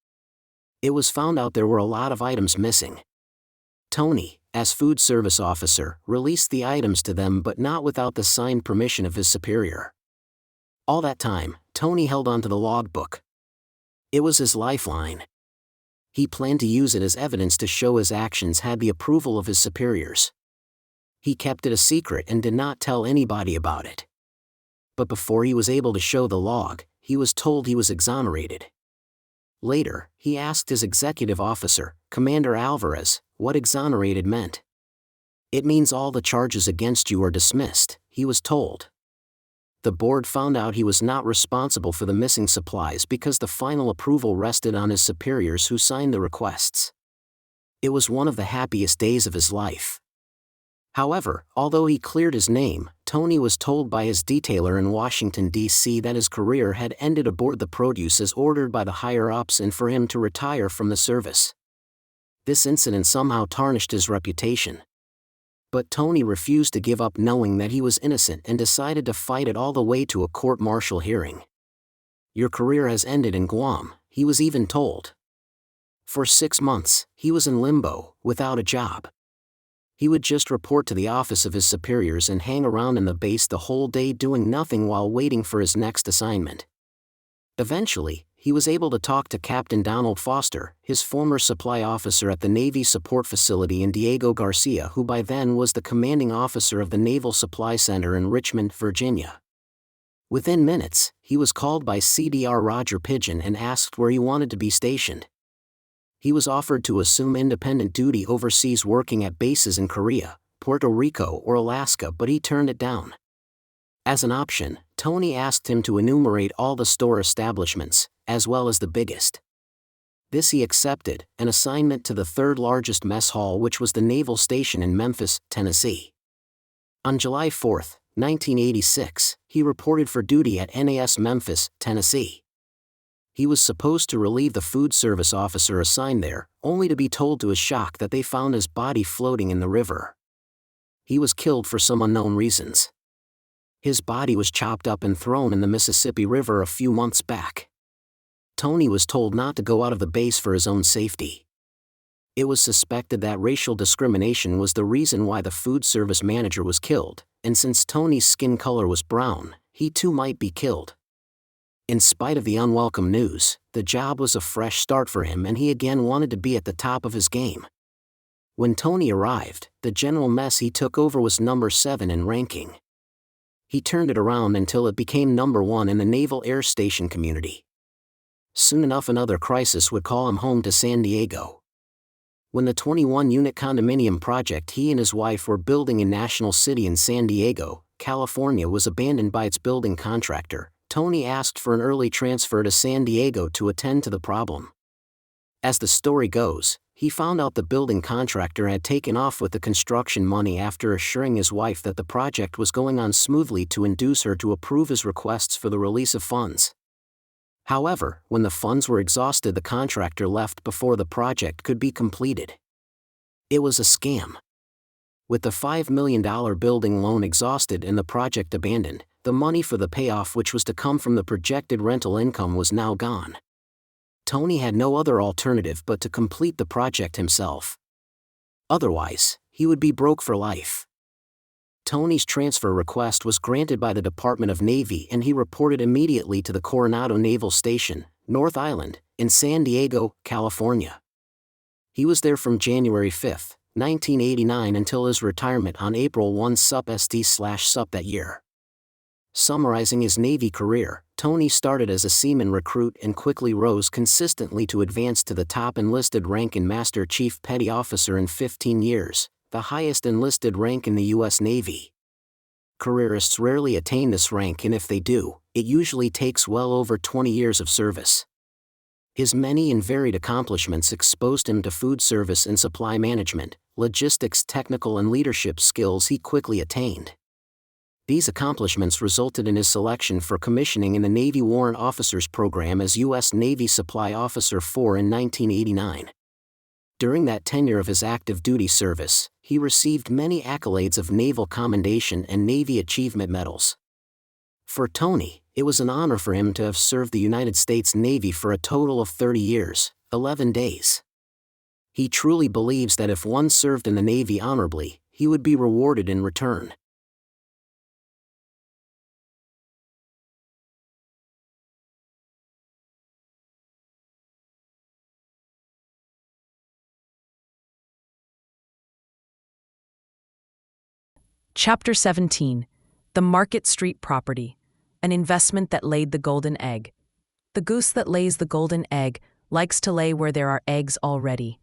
It was found out there were a lot of items missing. Tony, as food service officer, released the items to them, but not without the signed permission of his superior. All that time, Tony held onto the logbook. It was his lifeline. He planned to use it as evidence to show his actions had the approval of his superiors. He kept it a secret and did not tell anybody about it. But before he was able to show the log, he was told he was exonerated. Later, he asked his executive officer, Commander Alvarez, what exonerated meant. "It means all the charges against you are dismissed," he was told. The board found out he was not responsible for the missing supplies because the final approval rested on his superiors, who signed the requests. It was one of the happiest days of his life. However, although he cleared his name, Tony was told by his detailer in Washington, D.C. that his career had ended aboard the produce as ordered by the higher-ups, and for him to retire from the service. This incident somehow tarnished his reputation. But Tony refused to give up, knowing that he was innocent, and decided to fight it all the way to a court-martial hearing. "Your career has ended in Guam," he was even told. For 6 months, he was in limbo, without a job. He would just report to the office of his superiors and hang around in the base the whole day, doing nothing while waiting for his next assignment. Eventually, he was able to talk to Captain Donald Foster, his former supply officer at the Navy Support Facility, and Diego Garcia, who by then was the commanding officer of the Naval Supply Center in Richmond, Virginia. Within minutes, he was called by CDR Roger Pigeon and asked where he wanted to be stationed. He was offered to assume independent duty overseas, working at bases in Korea, Puerto Rico, or Alaska, but he turned it down. As an option, Tony asked him to enumerate all the store establishments, as well as the biggest. This he accepted, an assignment to the third largest mess hall, which was the naval station in Memphis, Tennessee. On July 4, 1986, he reported for duty at NAS Memphis, Tennessee. He was supposed to relieve the food service officer assigned there, only to be told to his shock that they found his body floating in the river. He was killed for some unknown reasons. His body was chopped up and thrown in the Mississippi River a few months back. Tony was told not to go out of the base for his own safety. It was suspected that racial discrimination was the reason why the food service manager was killed, and since Tony's skin color was brown, he too might be killed. In spite of the unwelcome news, the job was a fresh start for him, and he again wanted to be at the top of his game. When Tony arrived, the general mess he took over was number 7 in ranking. He turned it around until it became number 1 in the Naval Air Station community. Soon enough, another crisis would call him home to San Diego. When the 21-unit condominium project he and his wife were building in National City in San Diego, California was abandoned by its building contractor, Tony asked for an early transfer to San Diego to attend to the problem. As the story goes, he found out the building contractor had taken off with the construction money after assuring his wife that the project was going on smoothly to induce her to approve his requests for the release of funds. However, when the funds were exhausted, the contractor left before the project could be completed. It was a scam. With the $5 million building loan exhausted and the project abandoned, the money for the payoff, which was to come from the projected rental income, was now gone. Tony had no other alternative but to complete the project himself. Otherwise, he would be broke for life. Tony's transfer request was granted by the Department of Navy, and he reported immediately to the Coronado Naval Station, North Island, in San Diego, California. He was there from January 5, 1989 until his retirement on April 1 ST/SUP that year. Summarizing his Navy career, Tony started as a seaman recruit and quickly rose consistently to advance to the top enlisted rank in Master Chief Petty Officer in 15 years, the highest enlisted rank in the U.S. Navy. Careerists rarely attain this rank, and if they do, it usually takes well over 20 years of service. His many and varied accomplishments exposed him to food service and supply management, logistics, technical and leadership skills he quickly attained. These accomplishments resulted in his selection for commissioning in the Navy Warrant Officers Program as U.S. Navy Supply Officer 4 in 1989. During that tenure of his active duty service, he received many accolades of naval commendation and Navy Achievement Medals. For Tony, it was an honor for him to have served the United States Navy for a total of 30 years, 11 days. He truly believes that if one served in the Navy honorably, he would be rewarded in return. Chapter 17. The Market Street Property, an investment that laid the golden egg. The goose that lays the golden egg likes to lay where there are eggs already.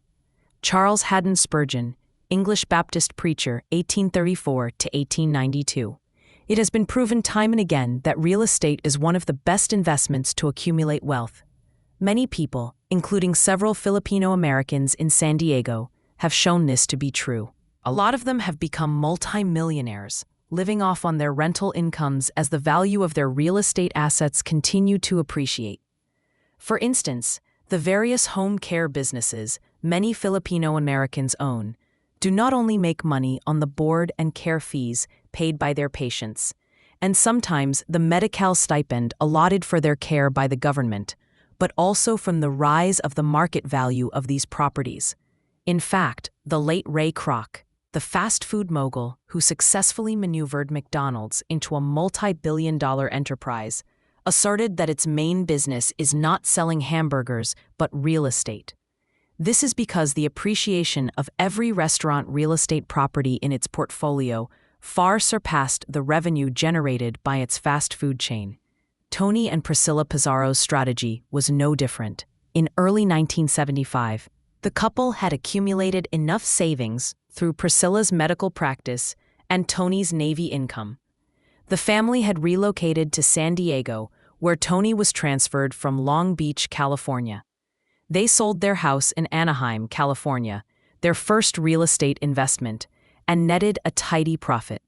Charles Haddon Spurgeon, English Baptist preacher, 1834 to 1892. It has been proven time and again that real estate is one of the best investments to accumulate wealth. Many people, including several Filipino Americans in San Diego, have shown this to be true. A lot of them have become multi-millionaires, living off on their rental incomes as the value of their real estate assets continue to appreciate. For instance, the various home care businesses many Filipino Americans own do not only make money on the board and care fees paid by their patients, and sometimes the Medi-Cal stipend allotted for their care by the government, but also from the rise of the market value of these properties. In fact, the late Ray Kroc, the fast food mogul who successfully maneuvered McDonald's into a multi-billion-dollar enterprise, asserted that its main business is not selling hamburgers but real estate. This is because the appreciation of every restaurant real estate property in its portfolio far surpassed the revenue generated by its fast food chain. Tony and Priscilla Pizarro's strategy was no different. In early 1975, the couple had accumulated enough savings through Priscilla's medical practice and Tony's Navy income. The family had relocated to San Diego, where Tony was transferred from Long Beach, California. They sold their house in Anaheim, California, their first real estate investment, and netted a tidy profit.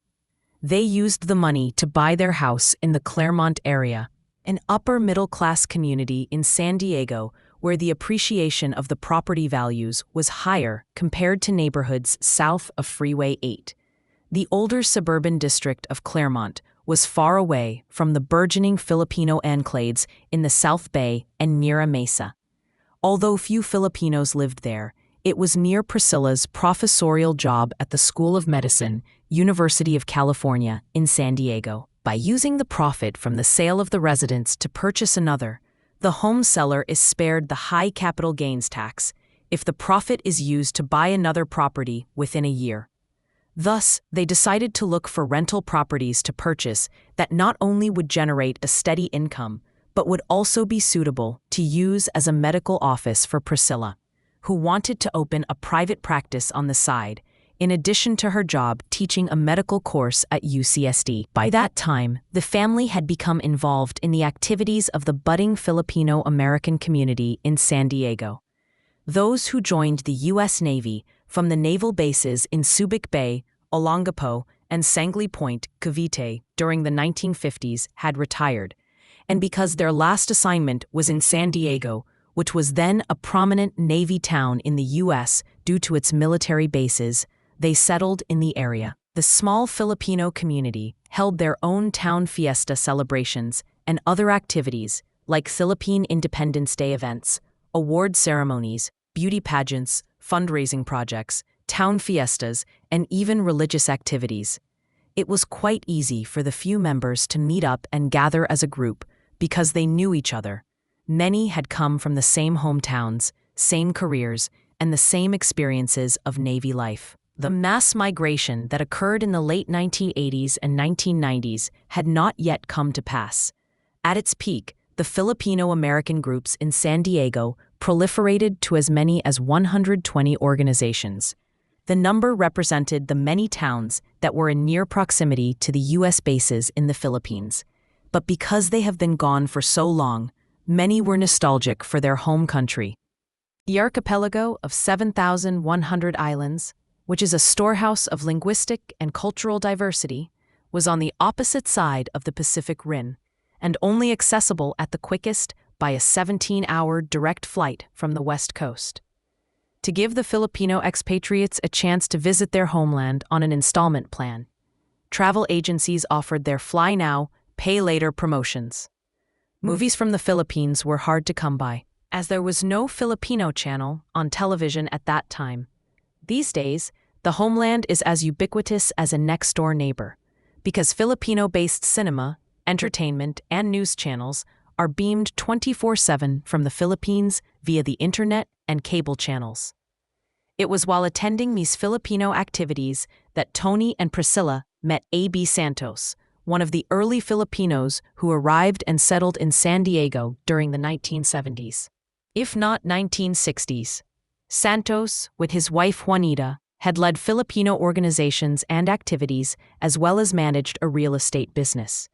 They used the money to buy their house in the Claremont area, an upper-middle-class community in San Diego where the appreciation of the property values was higher compared to neighborhoods south of Freeway 8. The older suburban district of Claremont was far away from the burgeoning Filipino enclaves in the South Bay and Mira Mesa. Although few Filipinos lived there, it was near Priscilla's professorial job at the School of Medicine, University of California, in San Diego. By using the profit from the sale of the residence to purchase another, the home seller is spared the high capital gains tax if the profit is used to buy another property within a year. Thus, they decided to look for rental properties to purchase that not only would generate a steady income, but would also be suitable to use as a medical office for Priscilla, who wanted to open a private practice on the side, in addition to her job teaching a medical course at UCSD. By that time, the family had become involved in the activities of the budding Filipino-American community in San Diego. Those who joined the U.S. Navy from the naval bases in Subic Bay, Olongapo, and Sangley Point, Cavite, during the 1950s had retired, and because their last assignment was in San Diego, which was then a prominent Navy town in the U.S. due to its military bases, they settled in the area. The small Filipino community held their own town fiesta celebrations and other activities like Philippine Independence Day events, award ceremonies, beauty pageants, fundraising projects, town fiestas, and even religious activities. It was quite easy for the few members to meet up and gather as a group because they knew each other. Many had come from the same hometowns, same careers, and the same experiences of Navy life. The mass migration that occurred in the late 1980s and 1990s had not yet come to pass. At its peak, the Filipino-American groups in San Diego proliferated to as many as 120 organizations. The number represented the many towns that were in near proximity to the U.S. bases in the Philippines. But because they have been gone for so long, many were nostalgic for their home country. The archipelago of 7,100 islands, which is a storehouse of linguistic and cultural diversity, was on the opposite side of the Pacific Rim, and only accessible at the quickest by a 17-hour direct flight from the West Coast. To give the Filipino expatriates a chance to visit their homeland on an installment plan, travel agencies offered their fly now, pay later promotions. Movies from the Philippines were hard to come by, as there was no Filipino channel on television at that time. These days, the homeland is as ubiquitous as a next-door neighbor, because Filipino-based cinema, entertainment, and news channels are beamed 24/7 from the Philippines via the internet and cable channels. It was while attending these Filipino activities that Tony and Priscilla met A.B. Santos, one of the early Filipinos who arrived and settled in San Diego during the 1970s. If not 1960s. Santos, with his wife Juanita, had led Filipino organizations and activities as well as managed a real estate business.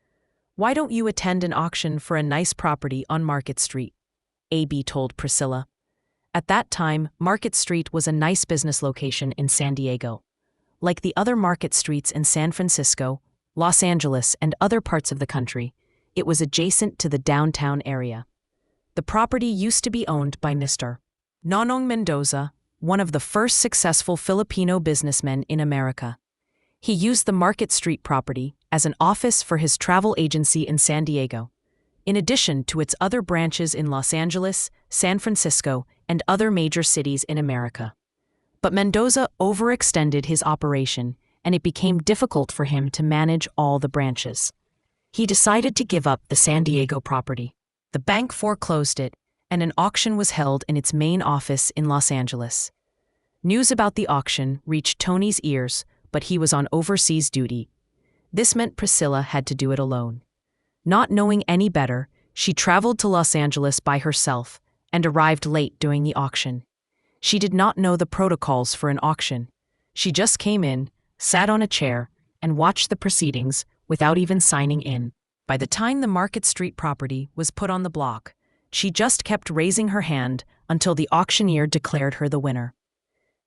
"Why don't you attend an auction for a nice property on Market Street?" A.B. told Priscilla. At that time, Market Street was a nice business location in San Diego. Like the other market streets in San Francisco, Los Angeles, and other parts of the country, it was adjacent to the downtown area. The property used to be owned by Mr. Nonong Mendoza, one of the first successful Filipino businessmen in America. He used the Market Street property as an office for his travel agency in San Diego, in addition to its other branches in Los Angeles, San Francisco, and other major cities in America. But Mendoza overextended his operation, and it became difficult for him to manage all the branches. He decided to give up the San Diego property. The bank foreclosed it, and an auction was held in its main office in Los Angeles. News about the auction reached Tony's ears, but he was on overseas duty. This meant Priscilla had to do it alone. Not knowing any better, she traveled to Los Angeles by herself and arrived late during the auction. She did not know the protocols for an auction. She just came in, sat on a chair, and watched the proceedings without even signing in. By the time the Market Street property was put on the block, she just kept raising her hand until the auctioneer declared her the winner.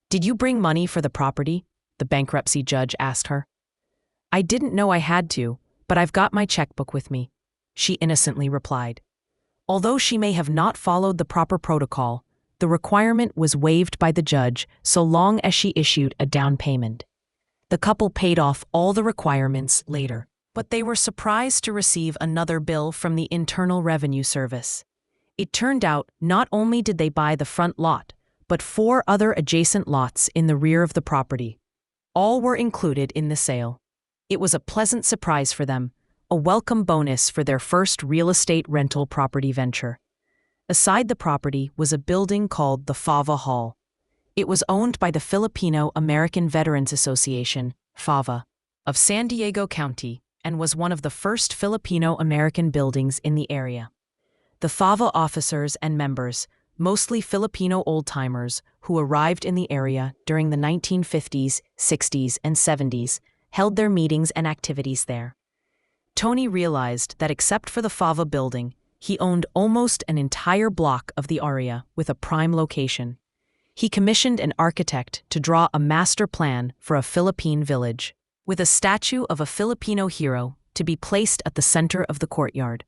"Did you bring money for the property?" the bankruptcy judge asked her. "I didn't know I had to, but I've got my checkbook with me," she innocently replied. Although she may have not followed the proper protocol, the requirement was waived by the judge so long as she issued a down payment. The couple paid off all the requirements later, but they were surprised to receive another bill from the Internal Revenue Service. It turned out not only did they buy the front lot, but 4 other adjacent lots in the rear of the property. All were included in the sale. It was a pleasant surprise for them, a welcome bonus for their first real estate rental property venture. Aside the property was a building called the Fava Hall. It was owned by the Filipino American Veterans Association, FAVA, of San Diego County, and was one of the first Filipino American buildings in the area. The FAVA officers and members, mostly Filipino old-timers who arrived in the area during the 1950s, 60s, and 70s, held their meetings and activities there. Tony realized that except for the Fava building, he owned almost an entire block of the area with a prime location. He commissioned an architect to draw a master plan for a Philippine village, with a statue of a Filipino hero to be placed at the center of the courtyard.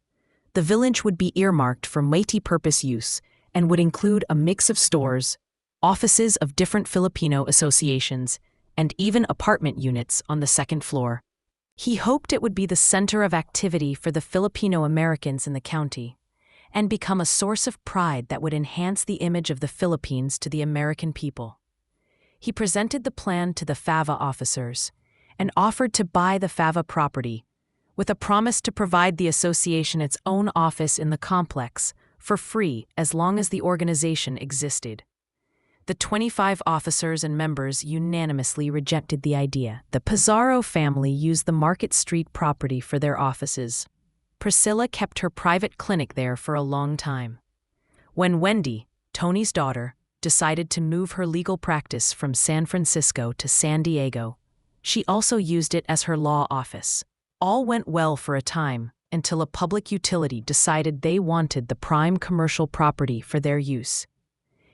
The village would be earmarked for multi-purpose use and would include a mix of stores, offices of different Filipino associations, and even apartment units on the second floor. He hoped it would be the center of activity for the Filipino Americans in the county and become a source of pride that would enhance the image of the Philippines to the American people. He presented the plan to the Fava officers and offered to buy the Fava property, with a promise to provide the association its own office in the complex for free as long as the organization existed. The 25 officers and members unanimously rejected the idea. The Pizarro family used the Market Street property for their offices. Priscilla kept her private clinic there for a long time. When Wendy, Tony's daughter, decided to move her legal practice from San Francisco to San Diego, she also used it as her law office. All went well for a time until a public utility decided they wanted the prime commercial property for their use.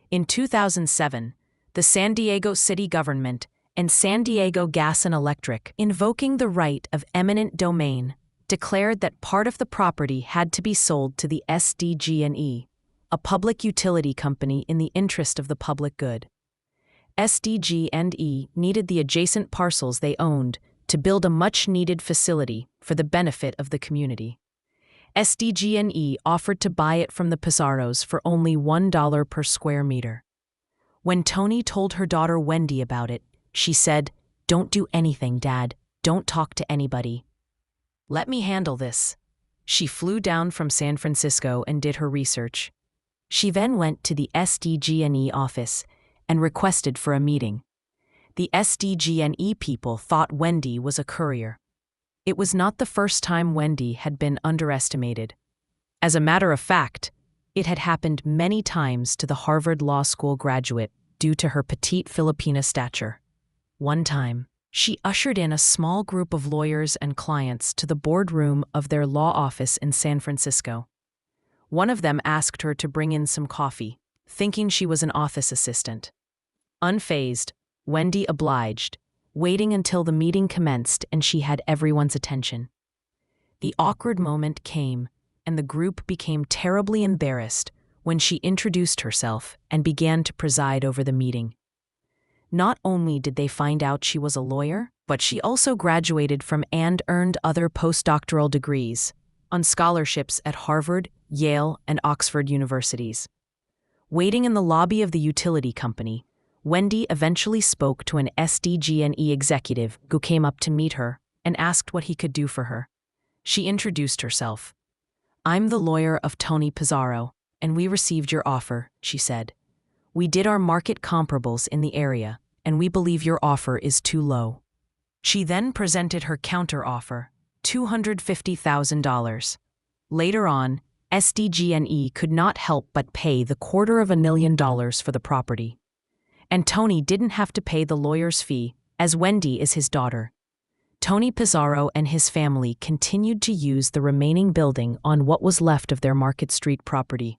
In 2007, the San Diego city government and San Diego Gas and Electric, invoking the right of eminent domain, declared that part of the property had to be sold to the SDG&E, a public utility company in the interest of the public good. SDG&E needed the adjacent parcels they owned to build a much-needed facility for the benefit of the community. SDG&E offered to buy it from the Pizarros for only $1 per square meter. When Tony told her daughter Wendy about it, she said, "Don't do anything, Dad. Don't talk to anybody. Let me handle this." She flew down from San Francisco and did her research. She then went to the SDG&E office and requested for a meeting. The SDG&E people thought Wendy was a courier. It was not the first time Wendy had been underestimated. As a matter of fact, it had happened many times to the Harvard Law School graduate due to her petite Filipina stature. One time, she ushered in a small group of lawyers and clients to the boardroom of their law office in San Francisco. One of them asked her to bring in some coffee, thinking she was an office assistant. Unfazed, Wendy obliged, waiting until the meeting commenced and she had everyone's attention. The awkward moment came, and the group became terribly embarrassed when she introduced herself and began to preside over the meeting. Not only did they find out she was a lawyer, but she also graduated from and earned other postdoctoral degrees on scholarships at Harvard, Yale, and Oxford universities. Waiting in the lobby of the utility company, Wendy eventually spoke to an SDG&E executive who came up to meet her and asked what he could do for her. She introduced herself. "I'm the lawyer of Tony Pizarro, and we received your offer," she said. "We did our market comparables in the area, and we believe your offer is too low." She then presented her counteroffer, $250,000. Later on, SDG&E could not help but pay the $250,000 for the property. And Tony didn't have to pay the lawyer's fee, as Wendy is his daughter. Tony Pizarro and his family continued to use the remaining building on what was left of their Market Street property.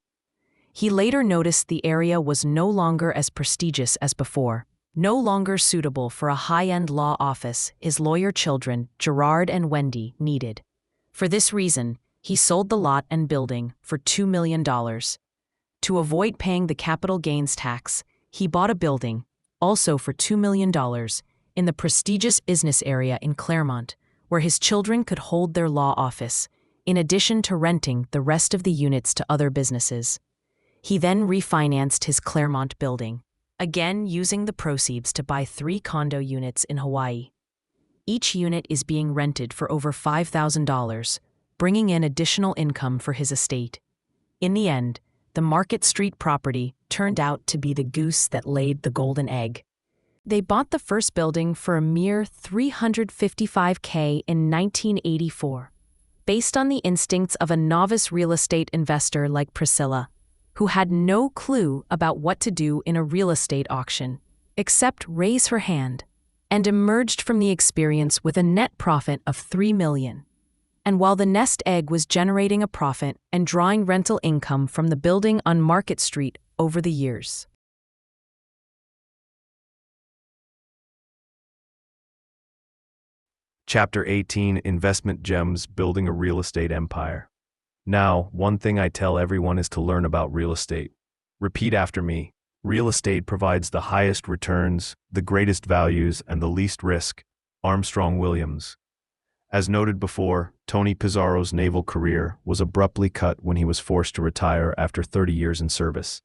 He later noticed the area was no longer as prestigious as before, no longer suitable for a high-end law office his lawyer children, Gerard and Wendy, needed. For this reason, he sold the lot and building for $2 million. To avoid paying the capital gains tax, he bought a building, also for $2 million, in the prestigious business area in Claremont, where his children could hold their law office, in addition to renting the rest of the units to other businesses. He then refinanced his Claremont building, again using the proceeds to buy 3 condo units in Hawaii. Each unit is being rented for over $5,000, bringing in additional income for his estate. In the end, the Market Street property turned out to be the goose that laid the golden egg. They bought the first building for a mere $355,000 in 1984, based on the instincts of a novice real estate investor like Priscilla, who had no clue about what to do in a real estate auction, except raise her hand, and emerged from the experience with a net profit of $3 million. And while the nest egg was generating a profit and drawing rental income from the building on Market Street over the years. Chapter 18, Investment Gems, Building a Real Estate Empire. Now, one thing I tell everyone is to learn about real estate. Repeat after me. Real estate provides the highest returns, the greatest values, and the least risk. Armstrong Williams. As noted before, Tony Pizarro's naval career was abruptly cut when he was forced to retire after 30 years in service.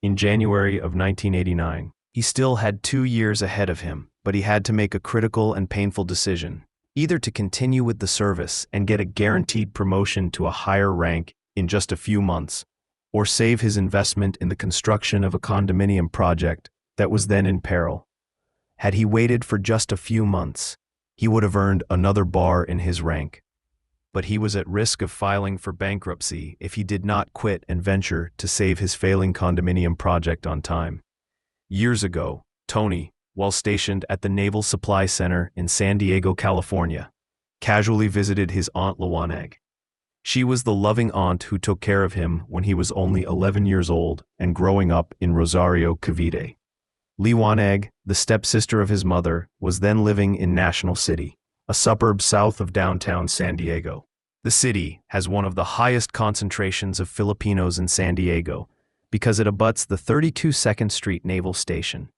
In January of 1989, he still had 2 years ahead of him, but he had to make a critical and painful decision. Either to continue with the service and get a guaranteed promotion to a higher rank in just a few months, or save his investment in the construction of a condominium project that was then in peril. Had he waited for just a few months, he would have earned another bar in his rank. But he was at risk of filing for bankruptcy if he did not quit and venture to save his failing condominium project on time. Years ago, Tony, while stationed at the Naval Supply Center in San Diego, California, casually visited his Aunt Liwanag. She was the loving aunt who took care of him when he was only 11 years old and growing up in Rosario, Cavite. Liwanag, the stepsister of his mother, was then living in National City, a suburb south of downtown San Diego. The city has one of the highest concentrations of Filipinos in San Diego because it abuts the 32nd Street Naval Station,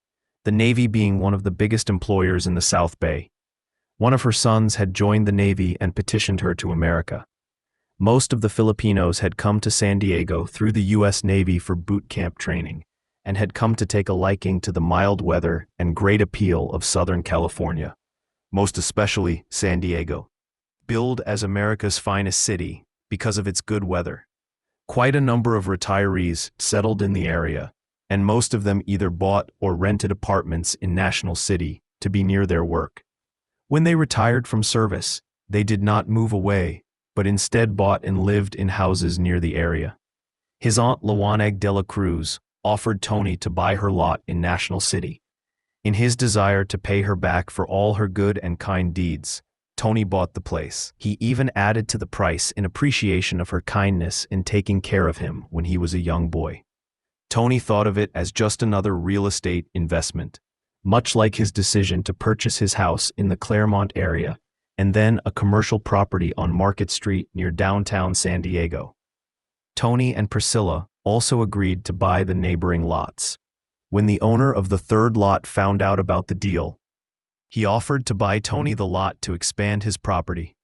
the Navy being one of the biggest employers in the South Bay. One of her sons had joined the Navy and petitioned her to America. Most of the Filipinos had come to San Diego through the U.S. Navy for boot camp training, and had come to take a liking to the mild weather and great appeal of Southern California, most especially San Diego. Billed as America's finest city because of its good weather. Quite a number of retirees settled in the area, and most of them either bought or rented apartments in National City to be near their work. When they retired from service, they did not move away, but instead bought and lived in houses near the area. His aunt Liwanag de la Cruz offered Tony to buy her lot in National City. In his desire to pay her back for all her good and kind deeds, Tony bought the place. He even added to the price in appreciation of her kindness in taking care of him when he was a young boy. Tony thought of it as just another real estate investment, much like his decision to purchase his house in the Claremont area and then a commercial property on Market Street near downtown San Diego. Tony and Priscilla also agreed to buy the neighboring lots. When the owner of the third lot found out about the deal, he offered to buy Tony the lot to expand his property.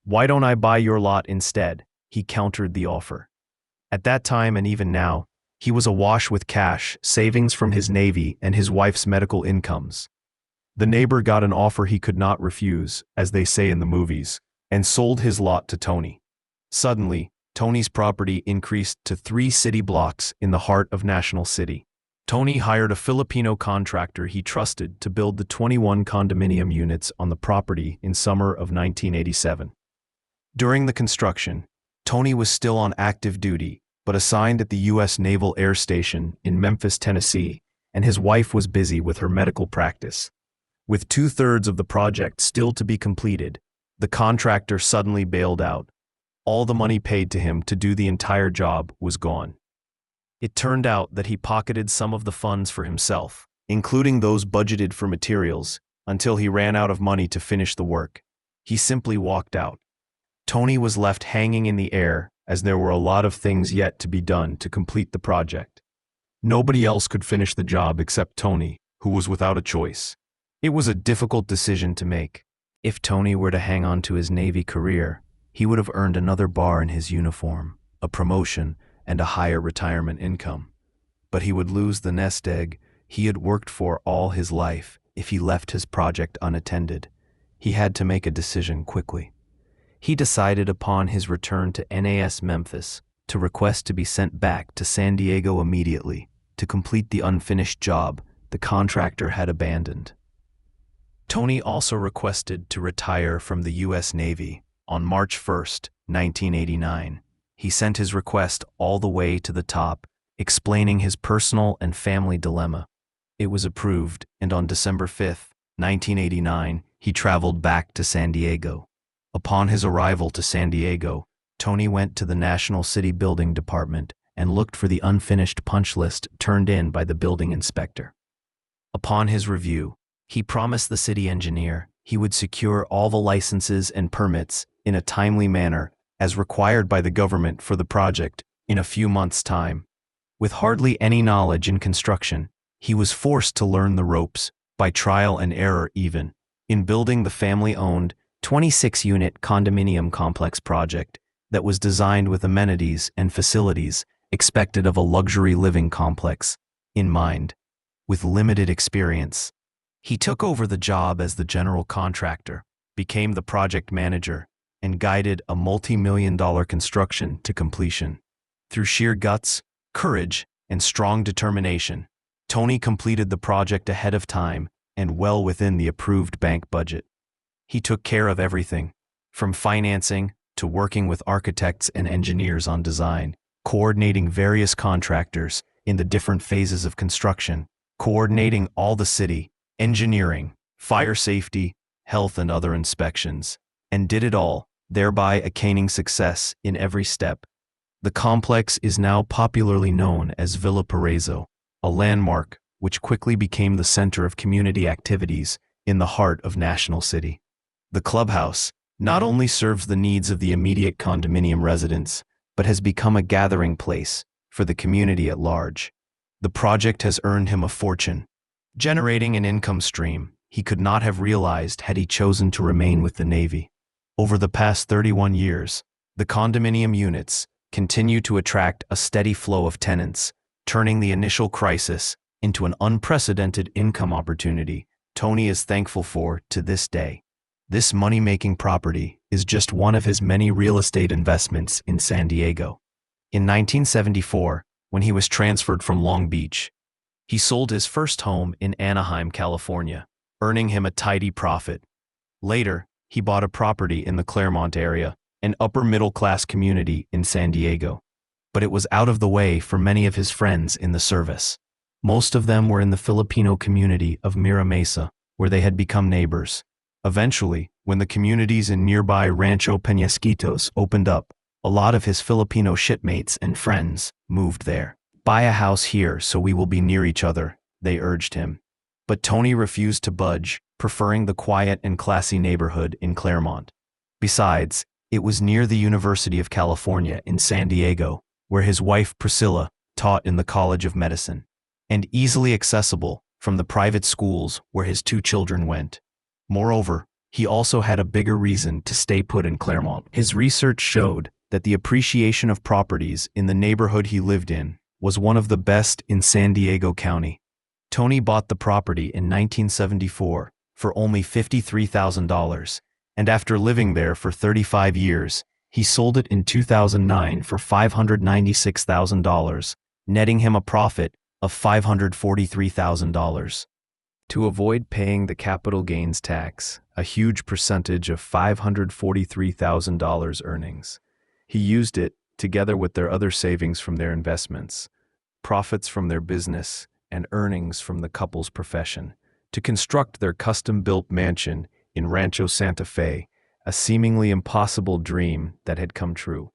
"Why don't I buy your lot instead?" he countered the offer. At that time and even now, he was awash with cash, savings from his Navy, and his wife's medical incomes. The neighbor got an offer he could not refuse, as they say in the movies, and sold his lot to Tony. Suddenly, Tony's property increased to 3 city blocks in the heart of National City. Tony hired a Filipino contractor he trusted to build the 21 condominium units on the property in summer of 1987. During the construction, Tony was still on active duty, but assigned at the U.S. Naval Air Station in Memphis, Tennessee, and his wife was busy with her medical practice. With 2/3 of the project still to be completed, the contractor suddenly bailed out. All the money paid to him to do the entire job was gone. It turned out that he pocketed some of the funds for himself, including those budgeted for materials, until he ran out of money to finish the work. He simply walked out. Tony was left hanging in the air, as there were a lot of things yet to be done to complete the project. Nobody else could finish the job except Tony, who was without a choice. It was a difficult decision to make. If Tony were to hang on to his Navy career, he would have earned another bar in his uniform, a promotion, and a higher retirement income. But he would lose the nest egg he had worked for all his life if he left his project unattended. He had to make a decision quickly. He decided upon his return to NAS Memphis to request to be sent back to San Diego immediately to complete the unfinished job the contractor had abandoned. Tony also requested to retire from the U.S. Navy on March 1, 1989. He sent his request all the way to the top, explaining his personal and family dilemma. It was approved, and on December 5, 1989, he traveled back to San Diego. Upon his arrival to San Diego, Tony went to the National City Building Department and looked for the unfinished punch list turned in by the building inspector. Upon his review, he promised the city engineer he would secure all the licenses and permits in a timely manner as required by the government for the project in a few months' time. With hardly any knowledge in construction, he was forced to learn the ropes, by trial and error even, in building the family-owned 26-unit condominium complex project that was designed with amenities and facilities expected of a luxury living complex in mind. With limited experience, he took over the job as the general contractor, became the project manager, and guided a multi-million-dollar construction to completion. Through sheer guts, courage, and strong determination, Tony completed the project ahead of time and well within the approved bank budget. He took care of everything, from financing to working with architects and engineers on design, coordinating various contractors in the different phases of construction, coordinating all the city, engineering, fire safety, health and other inspections, and did it all, thereby attaining success in every step. The complex is now popularly known as Villa Paraiso, a landmark which quickly became the center of community activities in the heart of National City. The clubhouse not only serves the needs of the immediate condominium residents, but has become a gathering place for the community at large. The project has earned him a fortune, generating an income stream he could not have realized had he chosen to remain with the Navy. Over the past 31 years, the condominium units continue to attract a steady flow of tenants, turning the initial crisis into an unprecedented income opportunity Tony is thankful for to this day. This money-making property is just one of his many real estate investments in San Diego. In 1974, when he was transferred from Long Beach, he sold his first home in Anaheim, California, earning him a tidy profit. Later, he bought a property in the Claremont area, an upper-middle-class community in San Diego. But it was out of the way for many of his friends in the service. Most of them were in the Filipino community of Mira Mesa, where they had become neighbors. Eventually, when the communities in nearby Rancho Peñasquitos opened up, a lot of his Filipino shipmates and friends moved there. "Buy a house here so we will be near each other," they urged him. But Tony refused to budge, preferring the quiet and classy neighborhood in Claremont. Besides, it was near the University of California in San Diego, where his wife Priscilla taught in the College of Medicine, and easily accessible from the private schools where his two children went. Moreover, he also had a bigger reason to stay put in Claremont. His research showed that the appreciation of properties in the neighborhood he lived in was one of the best in San Diego County. Tony bought the property in 1974 for only $53,000, and after living there for 35 years, he sold it in 2009 for $596,000, netting him a profit of $543,000. To avoid paying the capital gains tax, a huge percentage of $543,000 earnings, he used it, together with their other savings from their investments, profits from their business, and earnings from the couple's profession, to construct their custom-built mansion in Rancho Santa Fe, a seemingly impossible dream that had come true.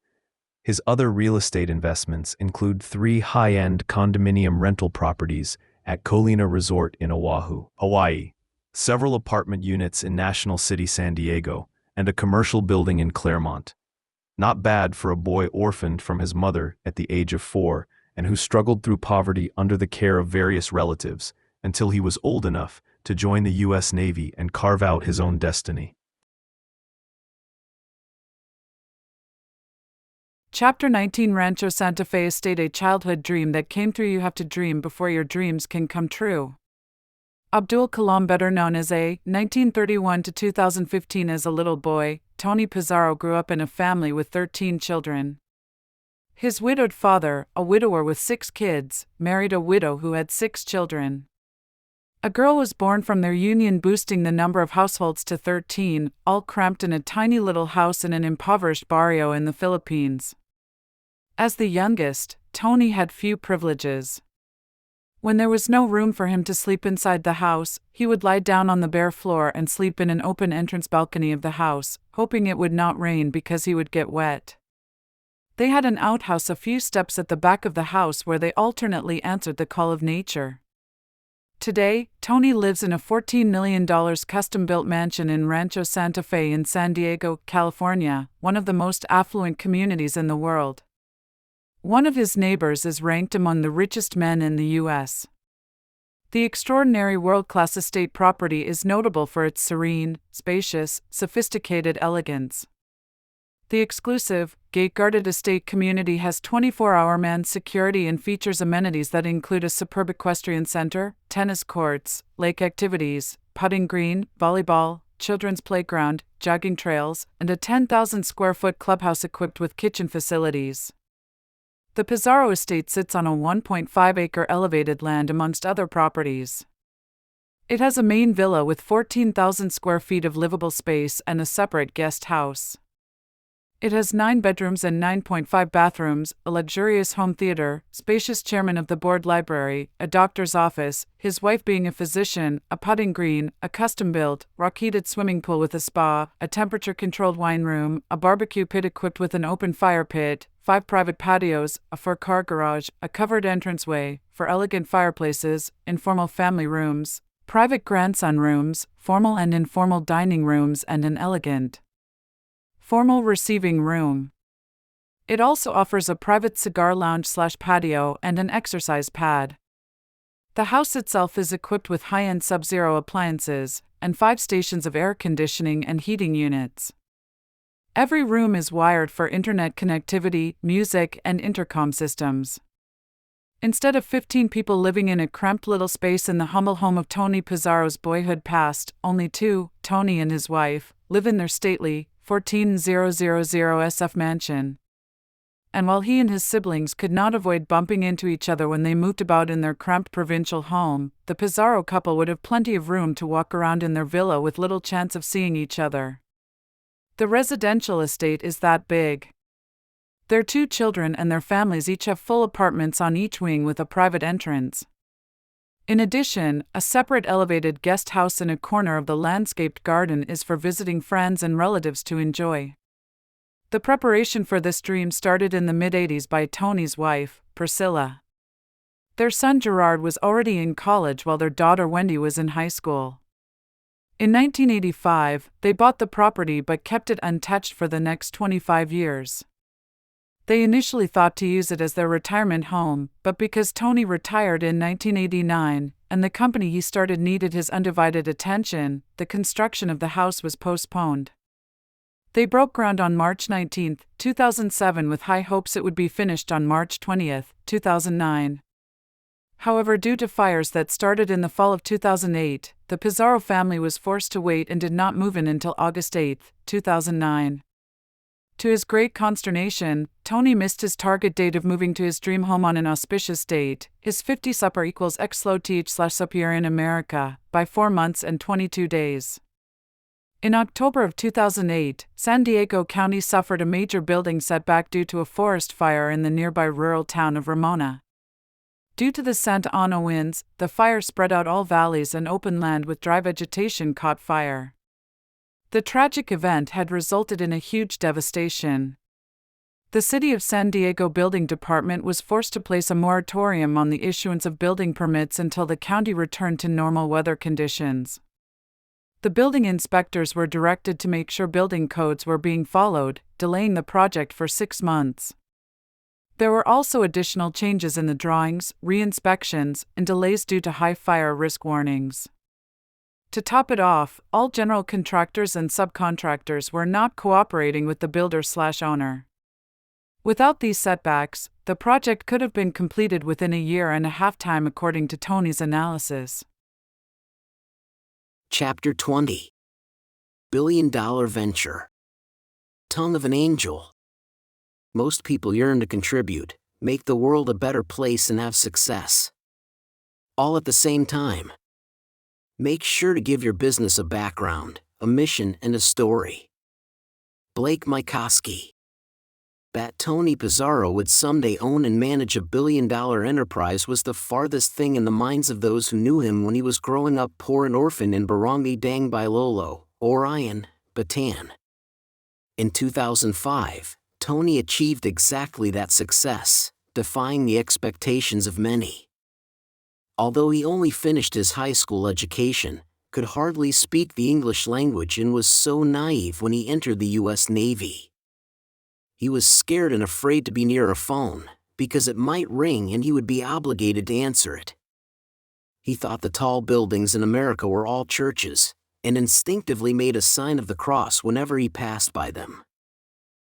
His other real estate investments include 3 high-end condominium rental properties at Colina Resort in Oahu, Hawaii, several apartment units in National City, San Diego, and a commercial building in Claremont. Not bad for a boy orphaned from his mother at the age of 4 and who struggled through poverty under the care of various relatives until he was old enough to join the U.S. Navy and carve out his own destiny. Chapter 19 Rancho Santa Fe Estate, a childhood dream that came true. You have to dream before your dreams can come true. Abdul Kalam, better known as A. 1931 to 2015 as a little boy, Tony Pizarro grew up in a family with 13 children. His widowed father, a widower with 6 kids, married a widow who had 6 children. A girl was born from their union, boosting the number of households to 13, all cramped in a tiny little house in an impoverished barrio in the Philippines. As the youngest, Tony had few privileges. When there was no room for him to sleep inside the house, he would lie down on the bare floor and sleep in an open entrance balcony of the house, hoping it would not rain because he would get wet. They had an outhouse a few steps at the back of the house where they alternately answered the call of nature. Today, Tony lives in a $14 million custom-built mansion in Rancho Santa Fe in San Diego, California, one of the most affluent communities in the world. One of his neighbors is ranked among the richest men in the U.S. The extraordinary world-class estate property is notable for its serene, spacious, sophisticated elegance. The exclusive, gate-guarded estate community has 24-hour manned security and features amenities that include a superb equestrian center, tennis courts, lake activities, putting green, volleyball, children's playground, jogging trails, and a 10,000-square-foot clubhouse equipped with kitchen facilities. The Pizarro estate sits on a 1.5-acre elevated land amongst other properties. It has a main villa with 14,000 square feet of livable space and a separate guest house. It has 9 bedrooms and 9.5 bathrooms, a luxurious home theater, spacious chairman of the board library, a doctor's office, his wife being a physician, a putting green, a custom-built, rock-heated swimming pool with a spa, a temperature-controlled wine room, a barbecue pit equipped with an open fire pit, 5 private patios, a 4-car garage, a covered entranceway, for elegant fireplaces, informal family rooms, private grandson rooms, formal and informal dining rooms, and an elegant formal receiving room. It also offers a private cigar lounge/patio and an exercise pad. The house itself is equipped with high-end Sub-Zero appliances and 5 stations of air conditioning and heating units. Every room is wired for internet connectivity, music, and intercom systems. Instead of 15 people living in a cramped little space in the humble home of Tony Pizarro's boyhood past, only 2, Tony and his wife, live in their stately 14000 SF mansion. And while he and his siblings could not avoid bumping into each other when they moved about in their cramped provincial home, the Pizarro couple would have plenty of room to walk around in their villa with little chance of seeing each other. The residential estate is that big. Their 2 children and their families each have full apartments on each wing with a private entrance. In addition, a separate elevated guest house in a corner of the landscaped garden is for visiting friends and relatives to enjoy. The preparation for this dream started in the mid-80s by Tony's wife, Priscilla. Their son Gerard was already in college while their daughter Wendy was in high school. In 1985, they bought the property but kept it untouched for the next 25 years. They initially thought to use it as their retirement home, but because Tony retired in 1989, and the company he started needed his undivided attention, the construction of the house was postponed. They broke ground on March 19, 2007 with high hopes it would be finished on March 20, 2009. However, due to fires that started in the fall of 2008, the Pizarro family was forced to wait and did not move in until August 8, 2009. To his great consternation, Tony missed his target date of moving to his dream home on an auspicious date, his 50 supper equals X slow th/sup year in America, by 4 months and 22 days. In October of 2008, San Diego County suffered a major building setback due to a forest fire in the nearby rural town of Ramona. Due to the Santa Ana winds, the fire spread out all valleys and open land with dry vegetation caught fire. The tragic event had resulted in a huge devastation. The City of San Diego Building Department was forced to place a moratorium on the issuance of building permits until the county returned to normal weather conditions. The building inspectors were directed to make sure building codes were being followed, delaying the project for 6 months. There were also additional changes in the drawings, re-inspections, and delays due to high fire risk warnings. To top it off, all general contractors and subcontractors were not cooperating with the builder/owner. Without these setbacks, the project could have been completed within a year and a half time according to Tony's analysis. Chapter 20. Billion-dollar venture. Tongue of an angel. Most people yearn to contribute, make the world a better place and have success. All at the same time. Make sure to give your business a background, a mission, and a story. Blake Mycoskie. That Tony Pizarro would someday own and manage a billion-dollar enterprise was the farthest thing in the minds of those who knew him when he was growing up poor and orphaned in Barangay Dangbailolo, Orion, Bataan. In 2005, Tony achieved exactly that success, defying the expectations of many. Although he only finished his high school education, could hardly speak the English language and was so naive when he entered the U.S. Navy. He was scared and afraid to be near a phone, because it might ring and he would be obligated to answer it. He thought the tall buildings in America were all churches, and instinctively made a sign of the cross whenever he passed by them.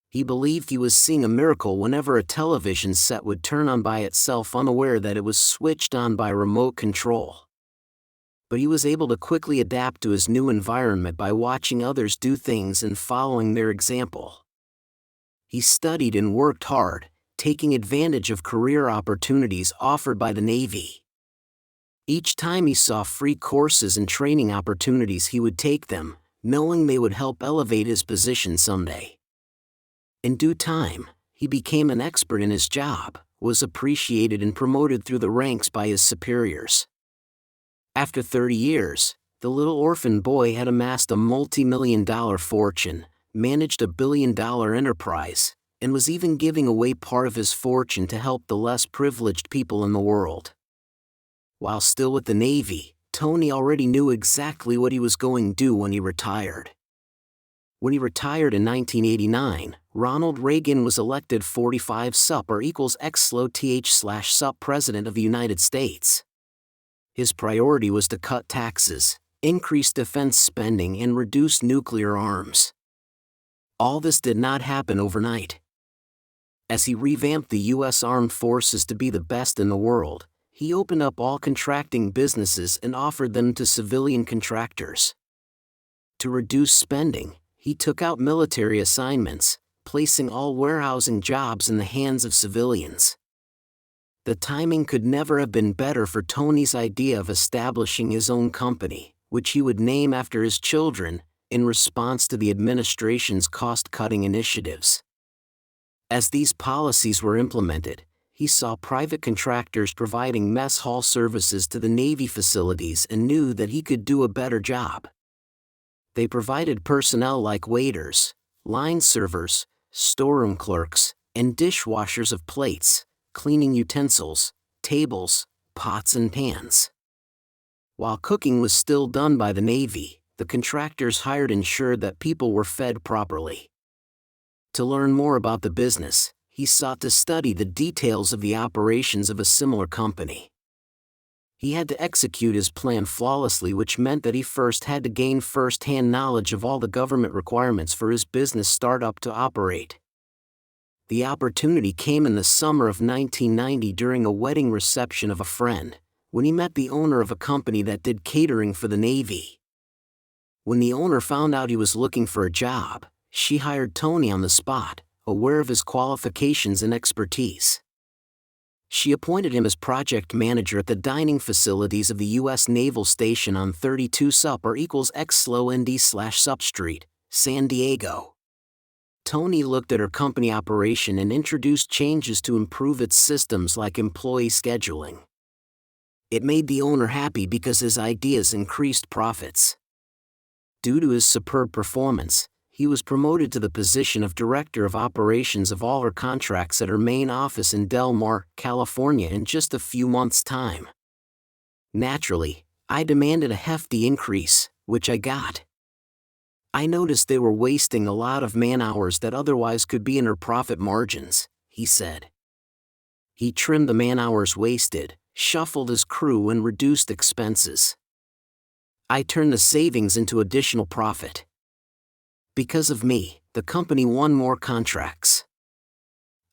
He believed he was seeing a miracle whenever a television set would turn on by itself, unaware that it was switched on by remote control. But he was able to quickly adapt to his new environment by watching others do things and following their example. He studied and worked hard, taking advantage of career opportunities offered by the Navy. Each time he saw free courses and training opportunities, he would take them, knowing they would help elevate his position someday. In due time, he became an expert in his job, was appreciated and promoted through the ranks by his superiors. After 30 years, the little orphan boy had amassed a multi-million-dollar fortune, managed a billion-dollar enterprise, and was even giving away part of his fortune to help the less privileged people in the world. While still with the Navy, Tony already knew exactly what he was going to do when he retired. When he retired in 1989, Ronald Reagan was elected 45 sup or equals X/Sup President of the United States. His priority was to cut taxes, increase defense spending, and reduce nuclear arms. All this did not happen overnight. As he revamped the U.S. Armed Forces to be the best in the world, he opened up all contracting businesses and offered them to civilian contractors. To reduce spending, he took out military assignments, placing all warehousing jobs in the hands of civilians. The timing could never have been better for Tony's idea of establishing his own company, which he would name after his children, in response to the administration's cost-cutting initiatives. As these policies were implemented, he saw private contractors providing mess hall services to the Navy facilities and knew that he could do a better job. They provided personnel like waiters, line servers, storeroom clerks, and dishwashers of plates, cleaning utensils, tables, pots and pans. While cooking was still done by the Navy, the contractors hired ensured that people were fed properly. To learn more about the business, he sought to study the details of the operations of a similar company. He had to execute his plan flawlessly, which meant that he first had to gain first-hand knowledge of all the government requirements for his business startup to operate. The opportunity came in the summer of 1990 during a wedding reception of a friend, when he met the owner of a company that did catering for the Navy. When the owner found out he was looking for a job, she hired Tony on the spot, aware of his qualifications and expertise. She appointed him as project manager at the dining facilities of the U.S. Naval Station on 32 sup or equals X/Sup Street, San Diego. Tony looked at her company operation and introduced changes to improve its systems like employee scheduling. It made the owner happy because his ideas increased profits. Due to his superb performance, he was promoted to the position of Director of Operations of all her contracts at her main office in Del Mar, California in just a few months' time. Naturally, I demanded a hefty increase, which I got. I noticed they were wasting a lot of man-hours that otherwise could be in her profit margins, he said. He trimmed the man-hours wasted, shuffled his crew and reduced expenses. I turned the savings into additional profit. Because of me, the company won more contracts.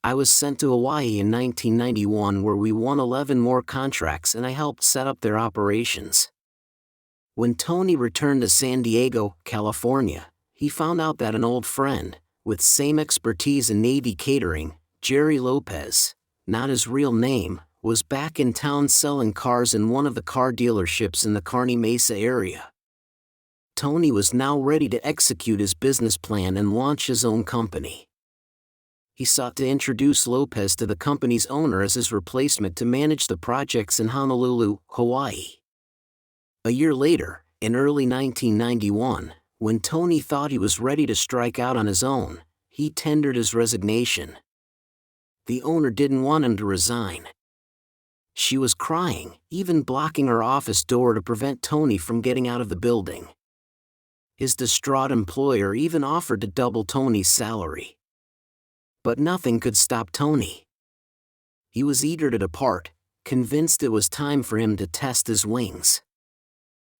I was sent to Hawaii in 1991 where we won 11 more contracts and I helped set up their operations. When Tony returned to San Diego, California, he found out that an old friend, with same expertise in Navy catering, Jerry Lopez, not his real name, was back in town selling cars in one of the car dealerships in the Kearny Mesa area. Tony was now ready to execute his business plan and launch his own company. He sought to introduce Lopez to the company's owner as his replacement to manage the projects in Honolulu, Hawaii. A year later, in early 1991, when Tony thought he was ready to strike out on his own, he tendered his resignation. The owner didn't want him to resign. She was crying, even blocking her office door to prevent Tony from getting out of the building. His distraught employer even offered to double Tony's salary. But nothing could stop Tony. He was eager to depart, convinced it was time for him to test his wings.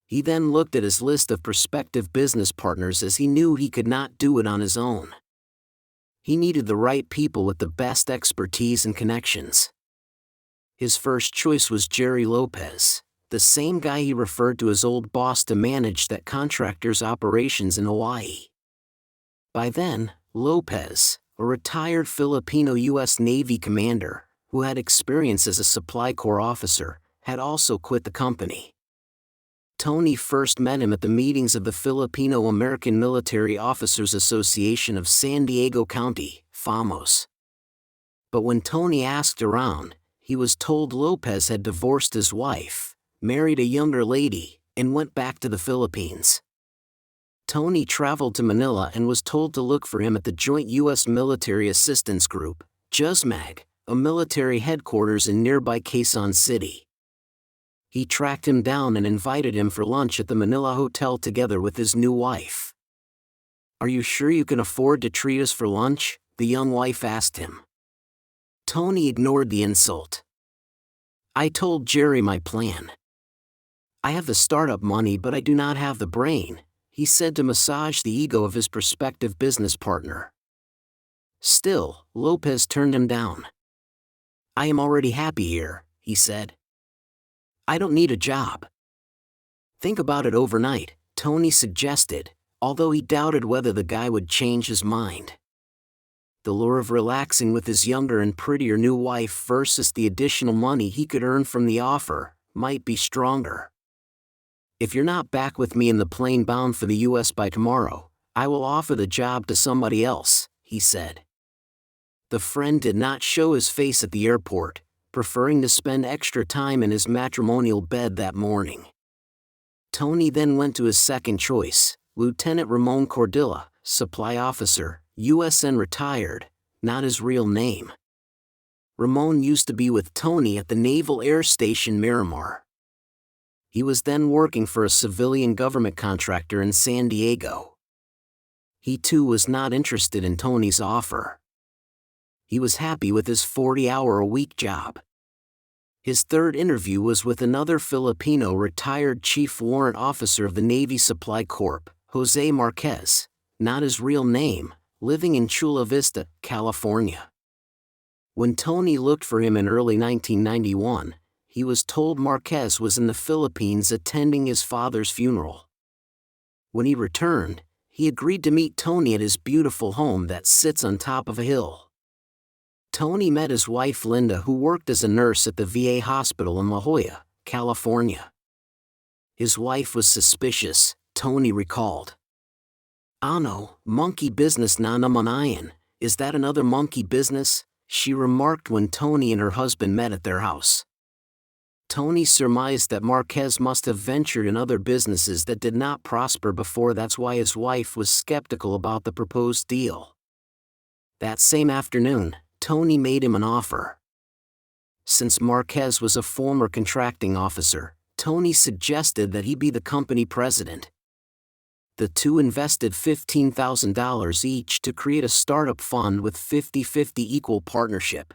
He then looked at his list of prospective business partners as he knew he could not do it on his own. He needed the right people with the best expertise and connections. His first choice was Jerry Lopez, the same guy he referred to as old boss to manage that contractor's operations in Hawaii. By then, Lopez, a retired Filipino U.S. Navy commander, who had experience as a Supply Corps officer, had also quit the company. Tony first met him at the meetings of the Filipino American Military Officers Association of San Diego County, FAMOS. But when Tony asked around, he was told Lopez had divorced his wife, married a younger lady, and went back to the Philippines. Tony traveled to Manila and was told to look for him at the Joint U.S. Military Assistance Group, JUSMAG, a military headquarters in nearby Quezon City. He tracked him down and invited him for lunch at the Manila Hotel together with his new wife. "Are you sure you can afford to treat us for lunch?" the young wife asked him. Tony ignored the insult. "I told Jerry my plan. I have the startup money but I do not have the brain," he said to massage the ego of his prospective business partner. Still, Lopez turned him down. "I am already happy here," he said. "I don't need a job." "Think about it overnight," Tony suggested, although he doubted whether the guy would change his mind. The lure of relaxing with his younger and prettier new wife versus the additional money he could earn from the offer might be stronger. "If you're not back with me in the plane bound for the U.S. by tomorrow, I will offer the job to somebody else," he said. The friend did not show his face at the airport, preferring to spend extra time in his matrimonial bed that morning. Tony then went to his second choice, Lieutenant Ramon Cordilla, supply officer, USN retired, not his real name. Ramon used to be with Tony at the Naval Air Station Miramar. He was then working for a civilian government contractor in San Diego. He too was not interested in Tony's offer. He was happy with his 40-hour-a-week job. His third interview was with another Filipino retired chief warrant officer of the Navy Supply Corps, Jose Marquez, not his real name, living in Chula Vista, California. When Tony looked for him in early 1991, he was told Marquez was in the Philippines attending his father's funeral. When he returned, he agreed to meet Tony at his beautiful home that sits on top of a hill. Tony met his wife Linda, who worked as a nurse at the VA hospital in La Jolla, California. His wife was suspicious, Tony recalled. "Ano, monkey business na naman yan, is that another monkey business?" she remarked when Tony and her husband met at their house. Tony surmised that Marquez must have ventured in other businesses that did not prosper before. That's why his wife was skeptical about the proposed deal. That same afternoon, Tony made him an offer. Since Marquez was a former contracting officer, Tony suggested that he be the company president. The two invested $15,000 each to create a startup fund with 50-50 equal partnership.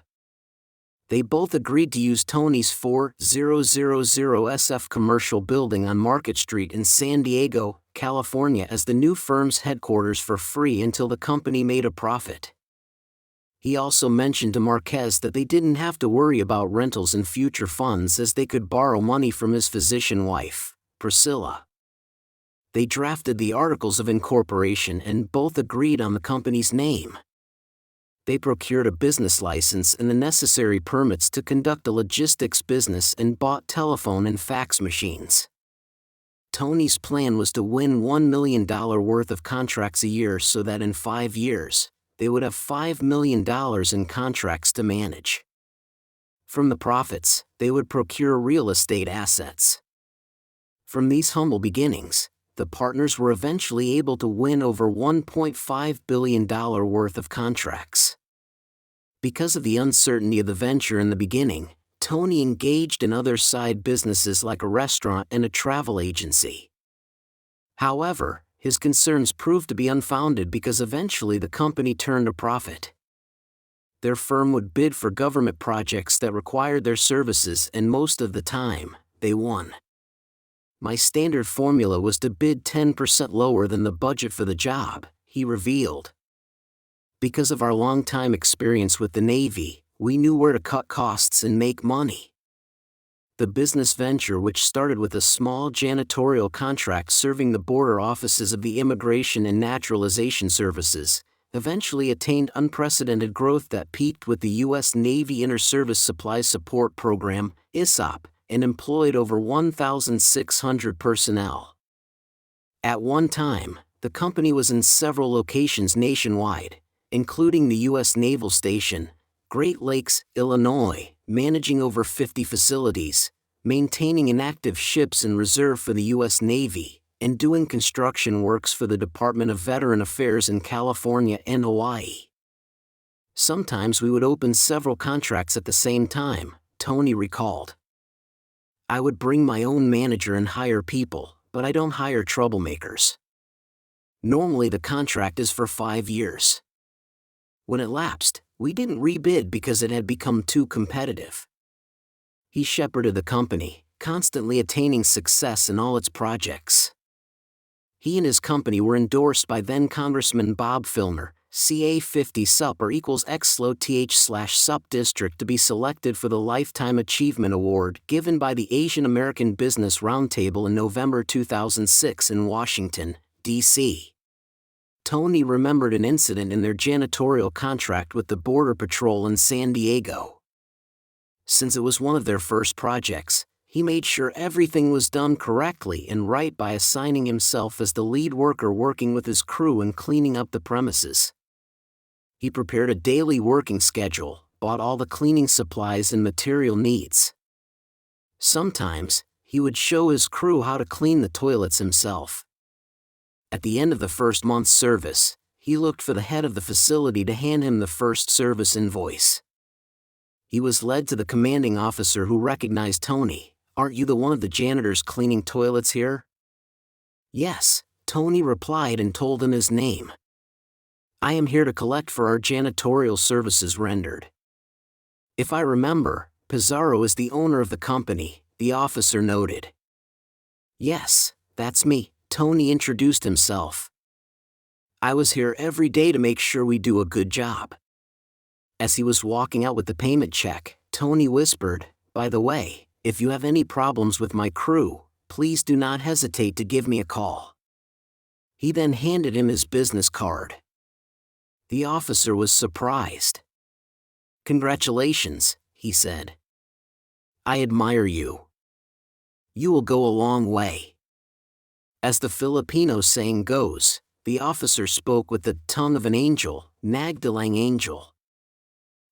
They both agreed to use Tony's 4000 SF commercial building on Market Street in San Diego, California as the new firm's headquarters for free until the company made a profit. He also mentioned to Marquez that they didn't have to worry about rentals in future funds as they could borrow money from his physician wife, Priscilla. They drafted the articles of incorporation and both agreed on the company's name. They procured a business license and the necessary permits to conduct a logistics business and bought telephone and fax machines. Tony's plan was to win $1 million worth of contracts a year so that in 5 years, they would have $5 million in contracts to manage. From the profits, they would procure real estate assets. From these humble beginnings, the partners were eventually able to win over $1.5 billion worth of contracts. Because of the uncertainty of the venture in the beginning, Tony engaged in other side businesses like a restaurant and a travel agency. However, his concerns proved to be unfounded because eventually the company turned a profit. Their firm would bid for government projects that required their services, and most of the time, they won. My standard formula was to bid 10% lower than the budget for the job, he revealed. Because of our long-time experience with the Navy, we knew where to cut costs and make money. The business venture, which started with a small janitorial contract serving the border offices of the Immigration and Naturalization Services, eventually attained unprecedented growth that peaked with the U.S. Navy Inter-Service Supply Support Program, ISSOP, and employed over 1,600 personnel. At one time, the company was in several locations nationwide, including the U.S. Naval Station, Great Lakes, Illinois, managing over 50 facilities, maintaining inactive ships in reserve for the U.S. Navy, and doing construction works for the Department of Veteran Affairs in California and Hawaii. Sometimes we would open several contracts at the same time, Tony recalled. I would bring my own manager and hire people, but I don't hire troublemakers. Normally the contract is for 5 years. When it lapsed, we didn't rebid because it had become too competitive. He shepherded the company, constantly attaining success in all its projects. He and his company were endorsed by then-Congressman Bob Filner, CA 50 SUP or equals X/SUP district, to be selected for the Lifetime Achievement Award given by the Asian American Business Roundtable in November 2006 in Washington, D.C. Tony remembered an incident in their janitorial contract with the Border Patrol in San Diego. Since it was one of their first projects, he made sure everything was done correctly and right by assigning himself as the lead worker working with his crew and cleaning up the premises. He prepared a daily working schedule, bought all the cleaning supplies and material needs. Sometimes, he would show his crew how to clean the toilets himself. At the end of the first month's service, he looked for the head of the facility to hand him the first service invoice. He was led to the commanding officer, who recognized Tony. "Aren't you the one of the janitors cleaning toilets here?" "Yes," Tony replied and told him his name. "I am here to collect for our janitorial services rendered." "If I remember, Pizarro is the owner of the company," the officer noted. "Yes, that's me," Tony introduced himself. "I was here every day to make sure we do a good job." As he was walking out with the payment check, Tony whispered, "By the way, if you have any problems with my crew, please do not hesitate to give me a call." He then handed him his business card. The officer was surprised. "Congratulations," he said. "I admire you. You will go a long way." As the Filipino saying goes, the officer spoke with the tongue of an angel, Nagdalang angel.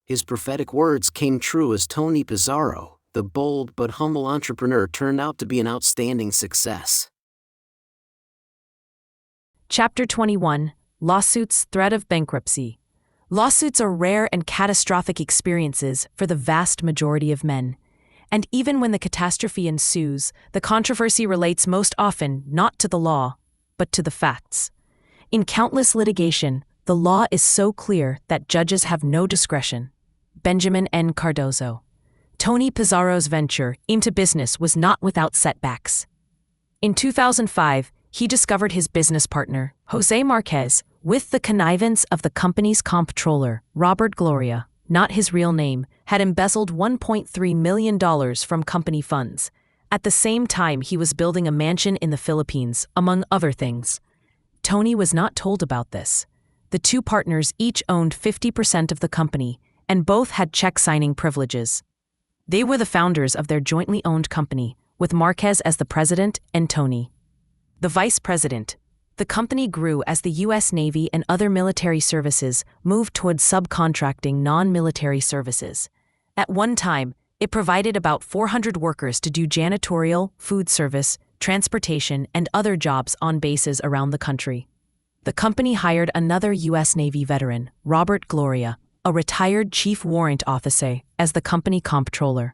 His prophetic words came true as Tony Pizarro, the bold but humble entrepreneur, turned out to be an outstanding success. Chapter 21: Lawsuits, Threat of Bankruptcy. Lawsuits are rare and catastrophic experiences for the vast majority of men. And even when the catastrophe ensues, the controversy relates most often not to the law, but to the facts. In countless litigation, the law is so clear that judges have no discretion. Benjamin N. Cardozo. Tony Pizarro's venture into business was not without setbacks. In 2005, he discovered his business partner, Jose Marquez, with the connivance of the company's comptroller, Robert Gloria, not his real name, had embezzled $1.3 million from company funds. At the same time, he was building a mansion in the Philippines, among other things. Tony was not told about this. The two partners each owned 50% of the company, and both had check-signing privileges. They were the founders of their jointly owned company, with Marquez as the president and Tony the vice president. The company grew as the U.S. Navy and other military services moved toward subcontracting non-military services. At one time, it provided about 400 workers to do janitorial, food service, transportation, and other jobs on bases around the country. The company hired another U.S. Navy veteran, Robert Gloria, a retired chief warrant officer, as the company comptroller.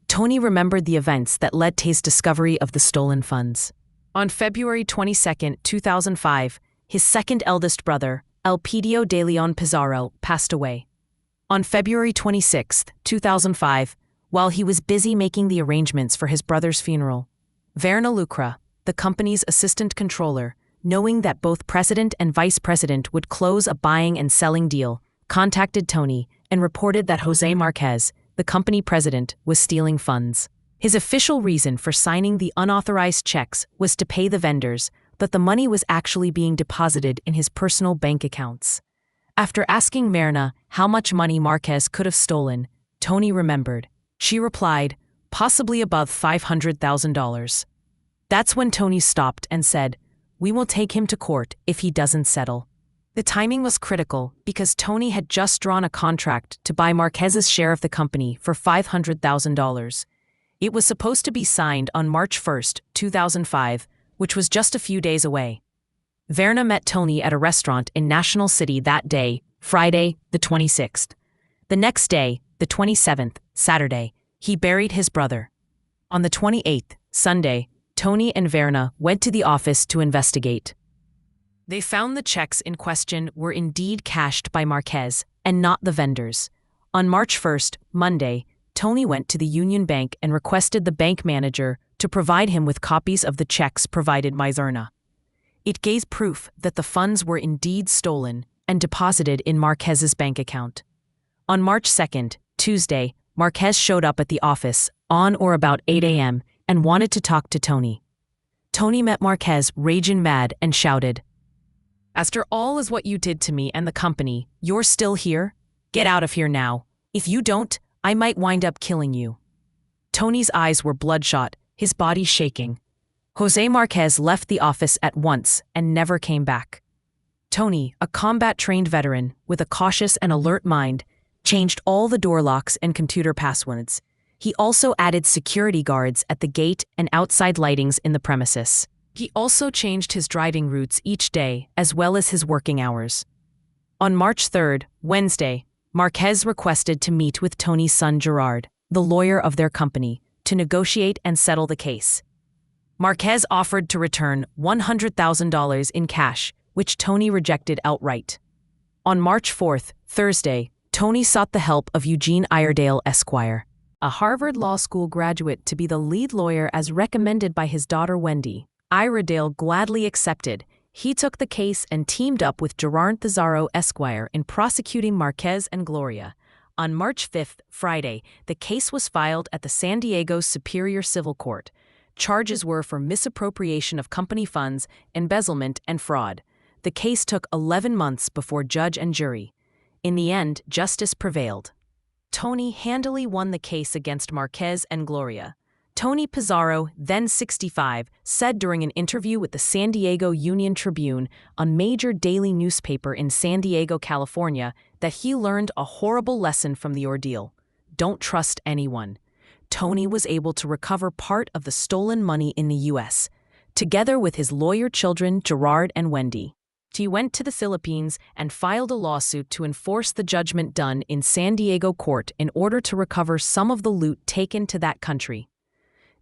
Tony remembered the events that led to his discovery of the stolen funds. On February 22, 2005, his second eldest brother, Elpidio de Leon Pizarro, passed away. On February 26, 2005, while he was busy making the arrangements for his brother's funeral, Verna Lucra, the company's assistant controller, knowing that both president and vice president would close a buying and selling deal, contacted Tony and reported that Jose Marquez, the company president, was stealing funds. His official reason for signing the unauthorized checks was to pay the vendors, but the money was actually being deposited in his personal bank accounts. After asking Verna how much money Marquez could have stolen, Tony remembered. She replied, possibly above $500,000. That's when Tony stopped and said, "We will take him to court if he doesn't settle." The timing was critical because Tony had just drawn a contract to buy Marquez's share of the company for $500,000. It was supposed to be signed on March 1, 2005, which was just a few days away. Verna met Tony at a restaurant in National City that day, Friday, the 26th. The next day, the 27th, Saturday, he buried his brother. On the 28th, Sunday, Tony and Verna went to the office to investigate. They found the checks in question were indeed cashed by Marquez and not the vendors. On March 1, Monday, Tony went to the Union Bank and requested the bank manager to provide him with copies of the checks provided by Verna. It gave proof that the funds were indeed stolen and deposited in Marquez's bank account. On March 2, Tuesday, Marquez showed up at the office on or about 8 a.m. and wanted to talk to Tony. Tony met Marquez raging mad and shouted, "After all is what you did to me and the company, you're still here? Get out of here now. If you don't, I might wind up killing you." Tony's eyes were bloodshot, his body shaking. Jose Marquez left the office at once and never came back. Tony, a combat-trained veteran with a cautious and alert mind, changed all the door locks and computer passwords. He also added security guards at the gate and outside lightings in the premises. He also changed his driving routes each day as well as his working hours. On March 3, Wednesday, Marquez requested to meet with Tony's son Gerard, the lawyer of their company, to negotiate and settle the case. Marquez offered to return $100,000 in cash, which Tony rejected outright. On March 4, Thursday, Tony sought the help of Eugene Iredale Esquire, a Harvard Law School graduate, to be the lead lawyer as recommended by his daughter Wendy. Iredale gladly accepted. He took the case and teamed up with Gerard Pizarro Esquire in prosecuting Marquez and Gloria. On March 5, Friday, the case was filed at the San Diego Superior Civil Court. Charges were for misappropriation of company funds, embezzlement, and fraud. The case took 11 months before judge and jury. In the end, justice prevailed. Tony handily won the case against Marquez and Gloria. Tony Pizarro, then 65, said during an interview with the San Diego Union Tribune, a major daily newspaper in San Diego, California, that he learned a horrible lesson from the ordeal. Don't trust anyone. Tony was able to recover part of the stolen money in the U.S., together with his lawyer children Gerard and Wendy. He went to the Philippines and filed a lawsuit to enforce the judgment done in San Diego court in order to recover some of the loot taken to that country.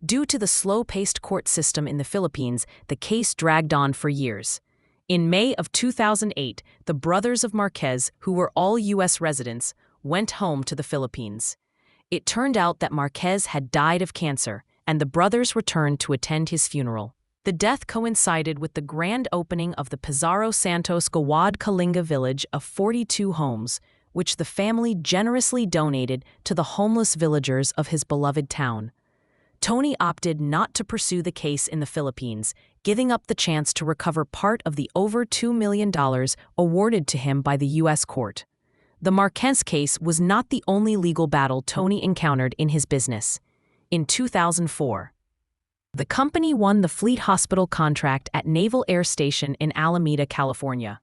Due to the slow-paced court system in the Philippines, the case dragged on for years. In May of 2008, the brothers of Marquez, who were all U.S. residents, went home to the Philippines. It turned out that Marquez had died of cancer, and the brothers returned to attend his funeral. The death coincided with the grand opening of the Pizarro Santos Gawad Kalinga village of 42 homes, which the family generously donated to the homeless villagers of his beloved town. Tony opted not to pursue the case in the Philippines, giving up the chance to recover part of the over $2 million awarded to him by the U.S. court. The Marquez case was not the only legal battle Tony encountered in his business. In 2004, The company won the Fleet Hospital contract at Naval Air Station in Alameda, California.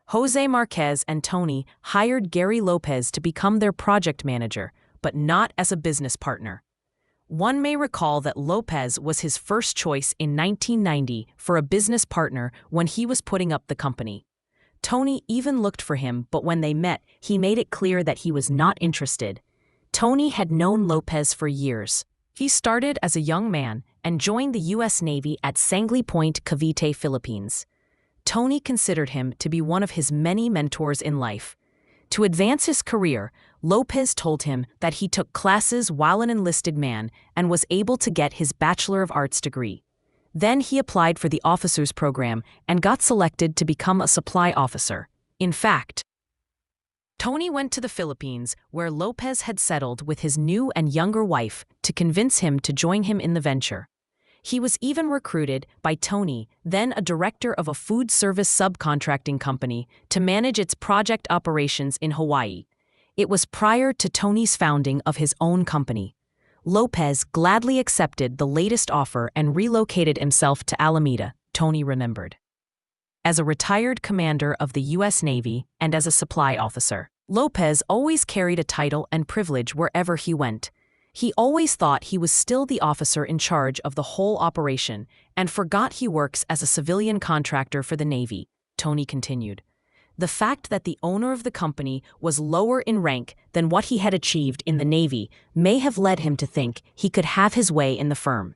Jose Marquez and Tony hired Gary Lopez to become their project manager, but not as a business partner. One may recall that Lopez was his first choice in 1990 for a business partner when he was putting up the company. Tony even looked for him, but when they met, he made it clear that he was not interested. Tony had known Lopez for years. He started as a young man and joined the U.S. Navy at Sangley Point, Cavite, Philippines. Tony considered him to be one of his many mentors in life. To advance his career, Lopez told him that he took classes while an enlisted man and was able to get his Bachelor of Arts degree. Then he applied for the officers program and got selected to become a supply officer. In fact, Tony went to the Philippines, where Lopez had settled with his new and younger wife, to convince him to join him in the venture. He was even recruited by Tony, then a director of a food service subcontracting company, to manage its project operations in Hawaii. It was prior to Tony's founding of his own company. Lopez gladly accepted the latest offer and relocated himself to Alameda, Tony remembered. As a retired commander of the U.S. Navy and as a supply officer, Lopez always carried a title and privilege wherever he went. He always thought he was still the officer in charge of the whole operation and forgot he works as a civilian contractor for the Navy, Tony continued. The fact that the owner of the company was lower in rank than what he had achieved in the Navy may have led him to think he could have his way in the firm.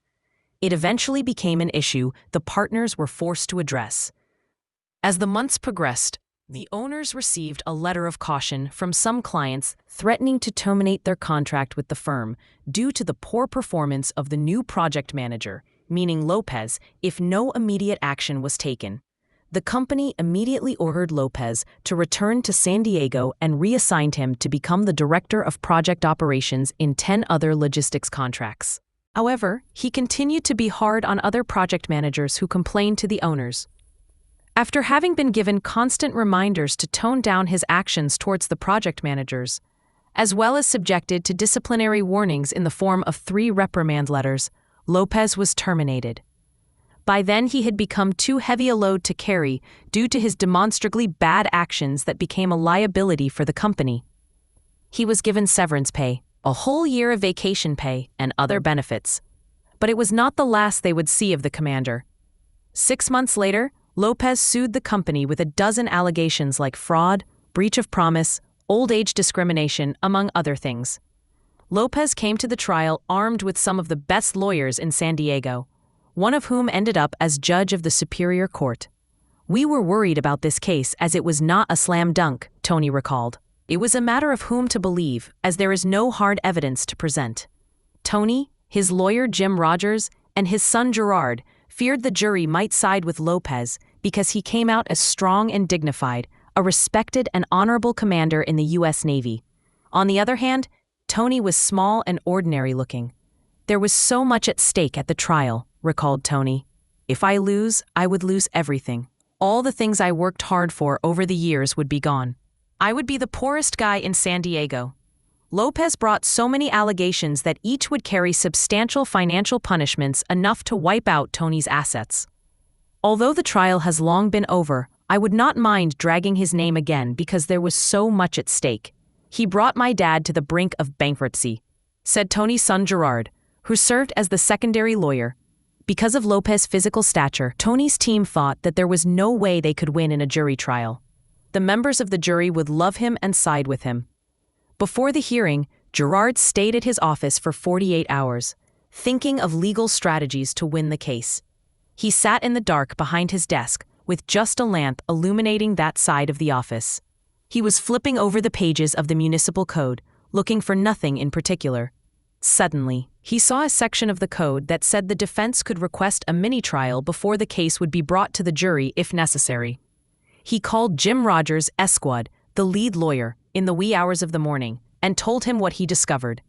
It eventually became an issue the partners were forced to address. As the months progressed, the owners received a letter of caution from some clients threatening to terminate their contract with the firm due to the poor performance of the new project manager, meaning Lopez, if no immediate action was taken. The company immediately ordered Lopez to return to San Diego and reassigned him to become the director of project operations in 10 other logistics contracts. However, he continued to be hard on other project managers who complained to the owners. After having been given constant reminders to tone down his actions towards the project managers, as well as subjected to disciplinary warnings in the form of 3 reprimand letters, Lopez was terminated. By then he had become too heavy a load to carry due to his demonstrably bad actions that became a liability for the company. He was given severance pay, a whole year of vacation pay, and other benefits. But it was not the last they would see of the commander. 6 months later, Lopez sued the company with a dozen allegations like fraud, breach of promise, old age discrimination, among other things. Lopez came to the trial armed with some of the best lawyers in San Diego, one of whom ended up as judge of the Superior Court. "We were worried about this case as it was not a slam dunk," Tony recalled. "It was a matter of whom to believe, as there is no hard evidence to present." Tony, his lawyer Jim Rogers, and his son Gerard feared the jury might side with Lopez because he came out as strong and dignified, a respected and honorable commander in the U.S. Navy. On the other hand, Tony was small and ordinary-looking. "There was so much at stake at the trial," recalled Tony. "If I lose, I would lose everything. All the things I worked hard for over the years would be gone. I would be the poorest guy in San Diego." Lopez brought so many allegations that each would carry substantial financial punishments enough to wipe out Tony's assets. "Although the trial has long been over, I would not mind dragging his name again because there was so much at stake. He brought my dad to the brink of bankruptcy," said Tony's son Gerard, who served as the secondary lawyer. Because of Lopez's physical stature, Tony's team thought that there was no way they could win in a jury trial. The members of the jury would love him and side with him. Before the hearing, Gerard stayed at his office for 48 hours, thinking of legal strategies to win the case. He sat in the dark behind his desk, with just a lamp illuminating that side of the office. He was flipping over the pages of the municipal code, looking for nothing in particular. Suddenly, he saw a section of the code that said the defense could request a mini-trial before the case would be brought to the jury if necessary. He called Jim Rogers, Esquad, the lead lawyer, in the wee hours of the morning, and told him what he discovered.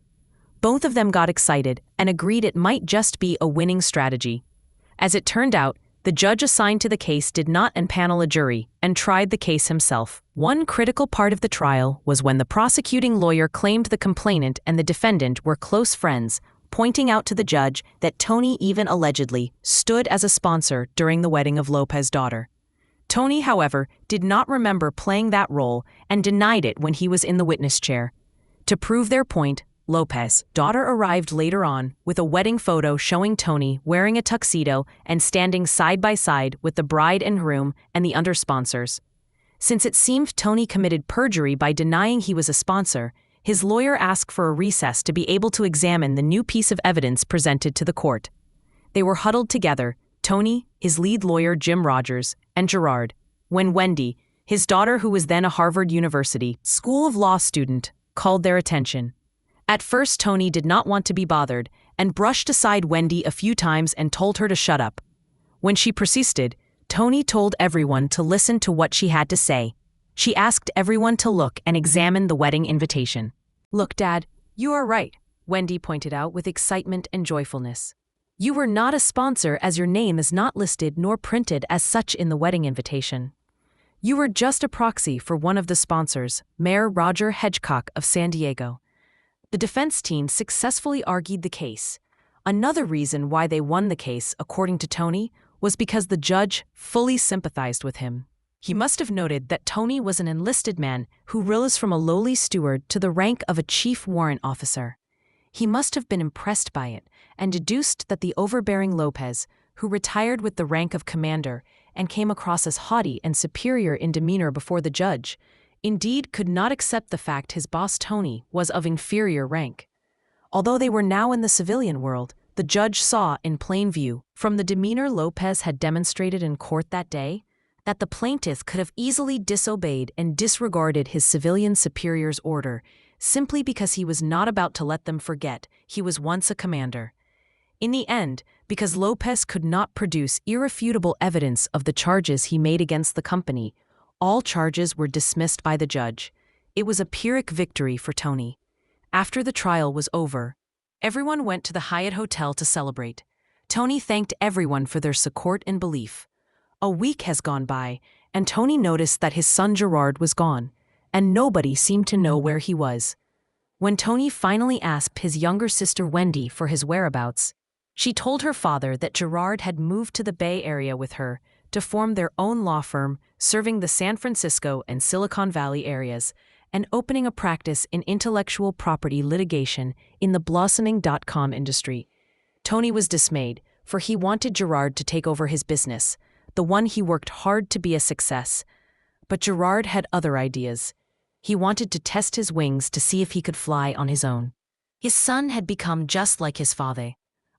Both of them got excited and agreed it might just be a winning strategy. As it turned out, the judge assigned to the case did not empanel a jury and tried the case himself. One critical part of the trial was when the prosecuting lawyer claimed the complainant and the defendant were close friends, pointing out to the judge that Tony even allegedly stood as a sponsor during the wedding of Lopez's daughter. Tony, however, did not remember playing that role and denied it when he was in the witness chair. To prove their point, Lopez's daughter arrived later on with a wedding photo showing Tony wearing a tuxedo and standing side by side with the bride and groom and the other sponsors. Since it seemed Tony committed perjury by denying he was a sponsor, his lawyer asked for a recess to be able to examine the new piece of evidence presented to the court. They were huddled together, Tony, his lead lawyer Jim Rogers, and Gerard, when Wendy, his daughter who was then a Harvard University School of Law student, called their attention. At first Tony did not want to be bothered and brushed aside Wendy a few times and told her to shut up. When she persisted, Tony told everyone to listen to what she had to say. She asked everyone to look and examine the wedding invitation. "Look, Dad, you are right," Wendy pointed out with excitement and joyfulness. "You were not a sponsor as your name is not listed nor printed as such in the wedding invitation. You were just a proxy for one of the sponsors, Mayor Roger Hedgecock of San Diego." The defense team successfully argued the case. Another reason why they won the case, according to Tony, was because the judge fully sympathized with him. He must have noted that Tony was an enlisted man who rose from a lowly steward to the rank of a chief warrant officer. He must have been impressed by it and deduced that the overbearing Lopez, who retired with the rank of commander and came across as haughty and superior in demeanor before the judge, indeed could not accept the fact his boss Tony was of inferior rank. Although they were now in the civilian world, the judge saw in plain view, from the demeanor Lopez had demonstrated in court that day, that the plaintiff could have easily disobeyed and disregarded his civilian superior's order simply because he was not about to let them forget he was once a commander. In the end, because Lopez could not produce irrefutable evidence of the charges he made against the company, all charges were dismissed by the judge. It was a Pyrrhic victory for Tony. After the trial was over, everyone went to the Hyatt Hotel to celebrate. Tony thanked everyone for their support and belief. A week has gone by, and Tony noticed that his son Gerard was gone, and nobody seemed to know where he was. When Tony finally asked his younger sister Wendy for his whereabouts, she told her father that Gerard had moved to the Bay Area with her to form their own law firm serving the San Francisco and Silicon Valley areas and opening a practice in intellectual property litigation in the blossoming .com industry. Tony was dismayed, for he wanted Gerard to take over his business, the one he worked hard to be a success. But Gerard had other ideas. He wanted to test his wings to see if he could fly on his own. His son had become just like his father.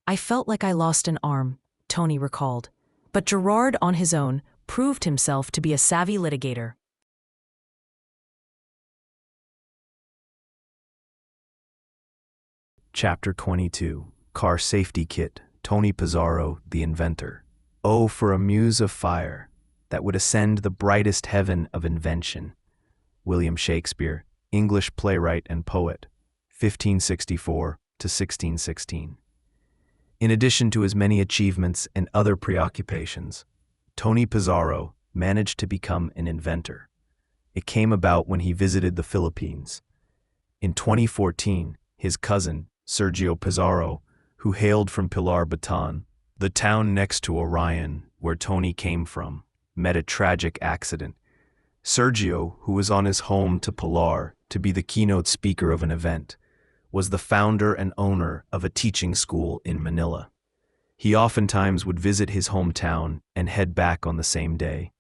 "I felt like I lost an arm," Tony recalled. But Gerard on his own proved himself to be a savvy litigator. Chapter 22. Car Safety Kit, Tony Pizarro, the inventor. Oh, for a muse of fire that would ascend the brightest heaven of invention. William Shakespeare, English playwright and poet, 1564 to 1616. In addition to his many achievements and other preoccupations, Tony Pizarro managed to become an inventor. It came about when he visited the Philippines. In 2014, his cousin, Sergio Pizarro, who hailed from Pilar, Bataan, the town next to Orion, where Tony came from, met a tragic accident. Sergio, who was on his home to Pilar to be the keynote speaker of an event, was the founder and owner of a teaching school in Manila. He oftentimes would visit his hometown and head back on the same day.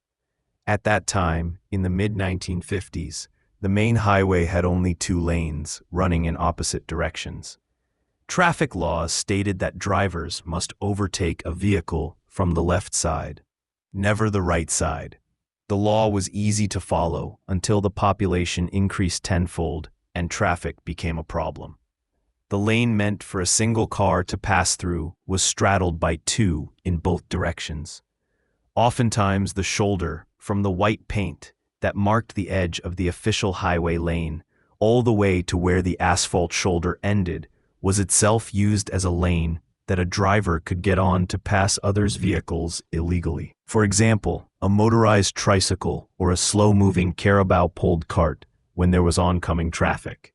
At that time, in the mid-1950s, the main highway had only 2 lanes running in opposite directions. Traffic laws stated that drivers must overtake a vehicle from the left side, never the right side. The law was easy to follow until the population increased tenfold and traffic became a problem. The lane meant for a single car to pass through was straddled by 2 in both directions. Oftentimes the shoulder from the white paint that marked the edge of the official highway lane all the way to where the asphalt shoulder ended was itself used as a lane that a driver could get on to pass others' vehicles illegally. For example, a motorized tricycle or a slow-moving carabao-pulled cart when there was oncoming traffic.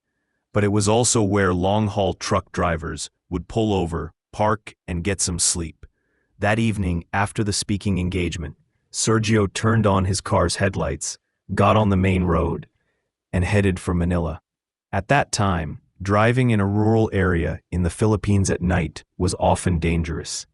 But it was also where long-haul truck drivers would pull over, park, and get some sleep. That evening, after the speaking engagement, Sergio turned on his car's headlights, got on the main road, and headed for Manila. At that time, driving in a rural area in the Philippines at night was often dangerous.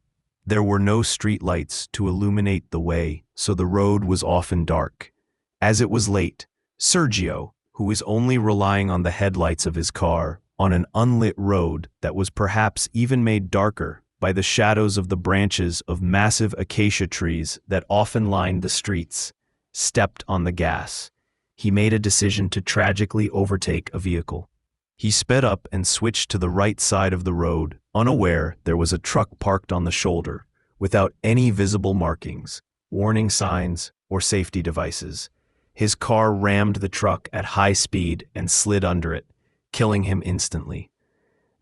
There were no street lights to illuminate the way, so the road was often dark. As it was late, Sergio, who was only relying on the headlights of his car on an unlit road that was perhaps even made darker by the shadows of the branches of massive acacia trees that often lined the streets, stepped on the gas. He made a decision to tragically overtake a vehicle. He sped up and switched to the right side of the road, unaware there was a truck parked on the shoulder, without any visible markings, warning signs, or safety devices. His car rammed the truck at high speed and slid under it, killing him instantly.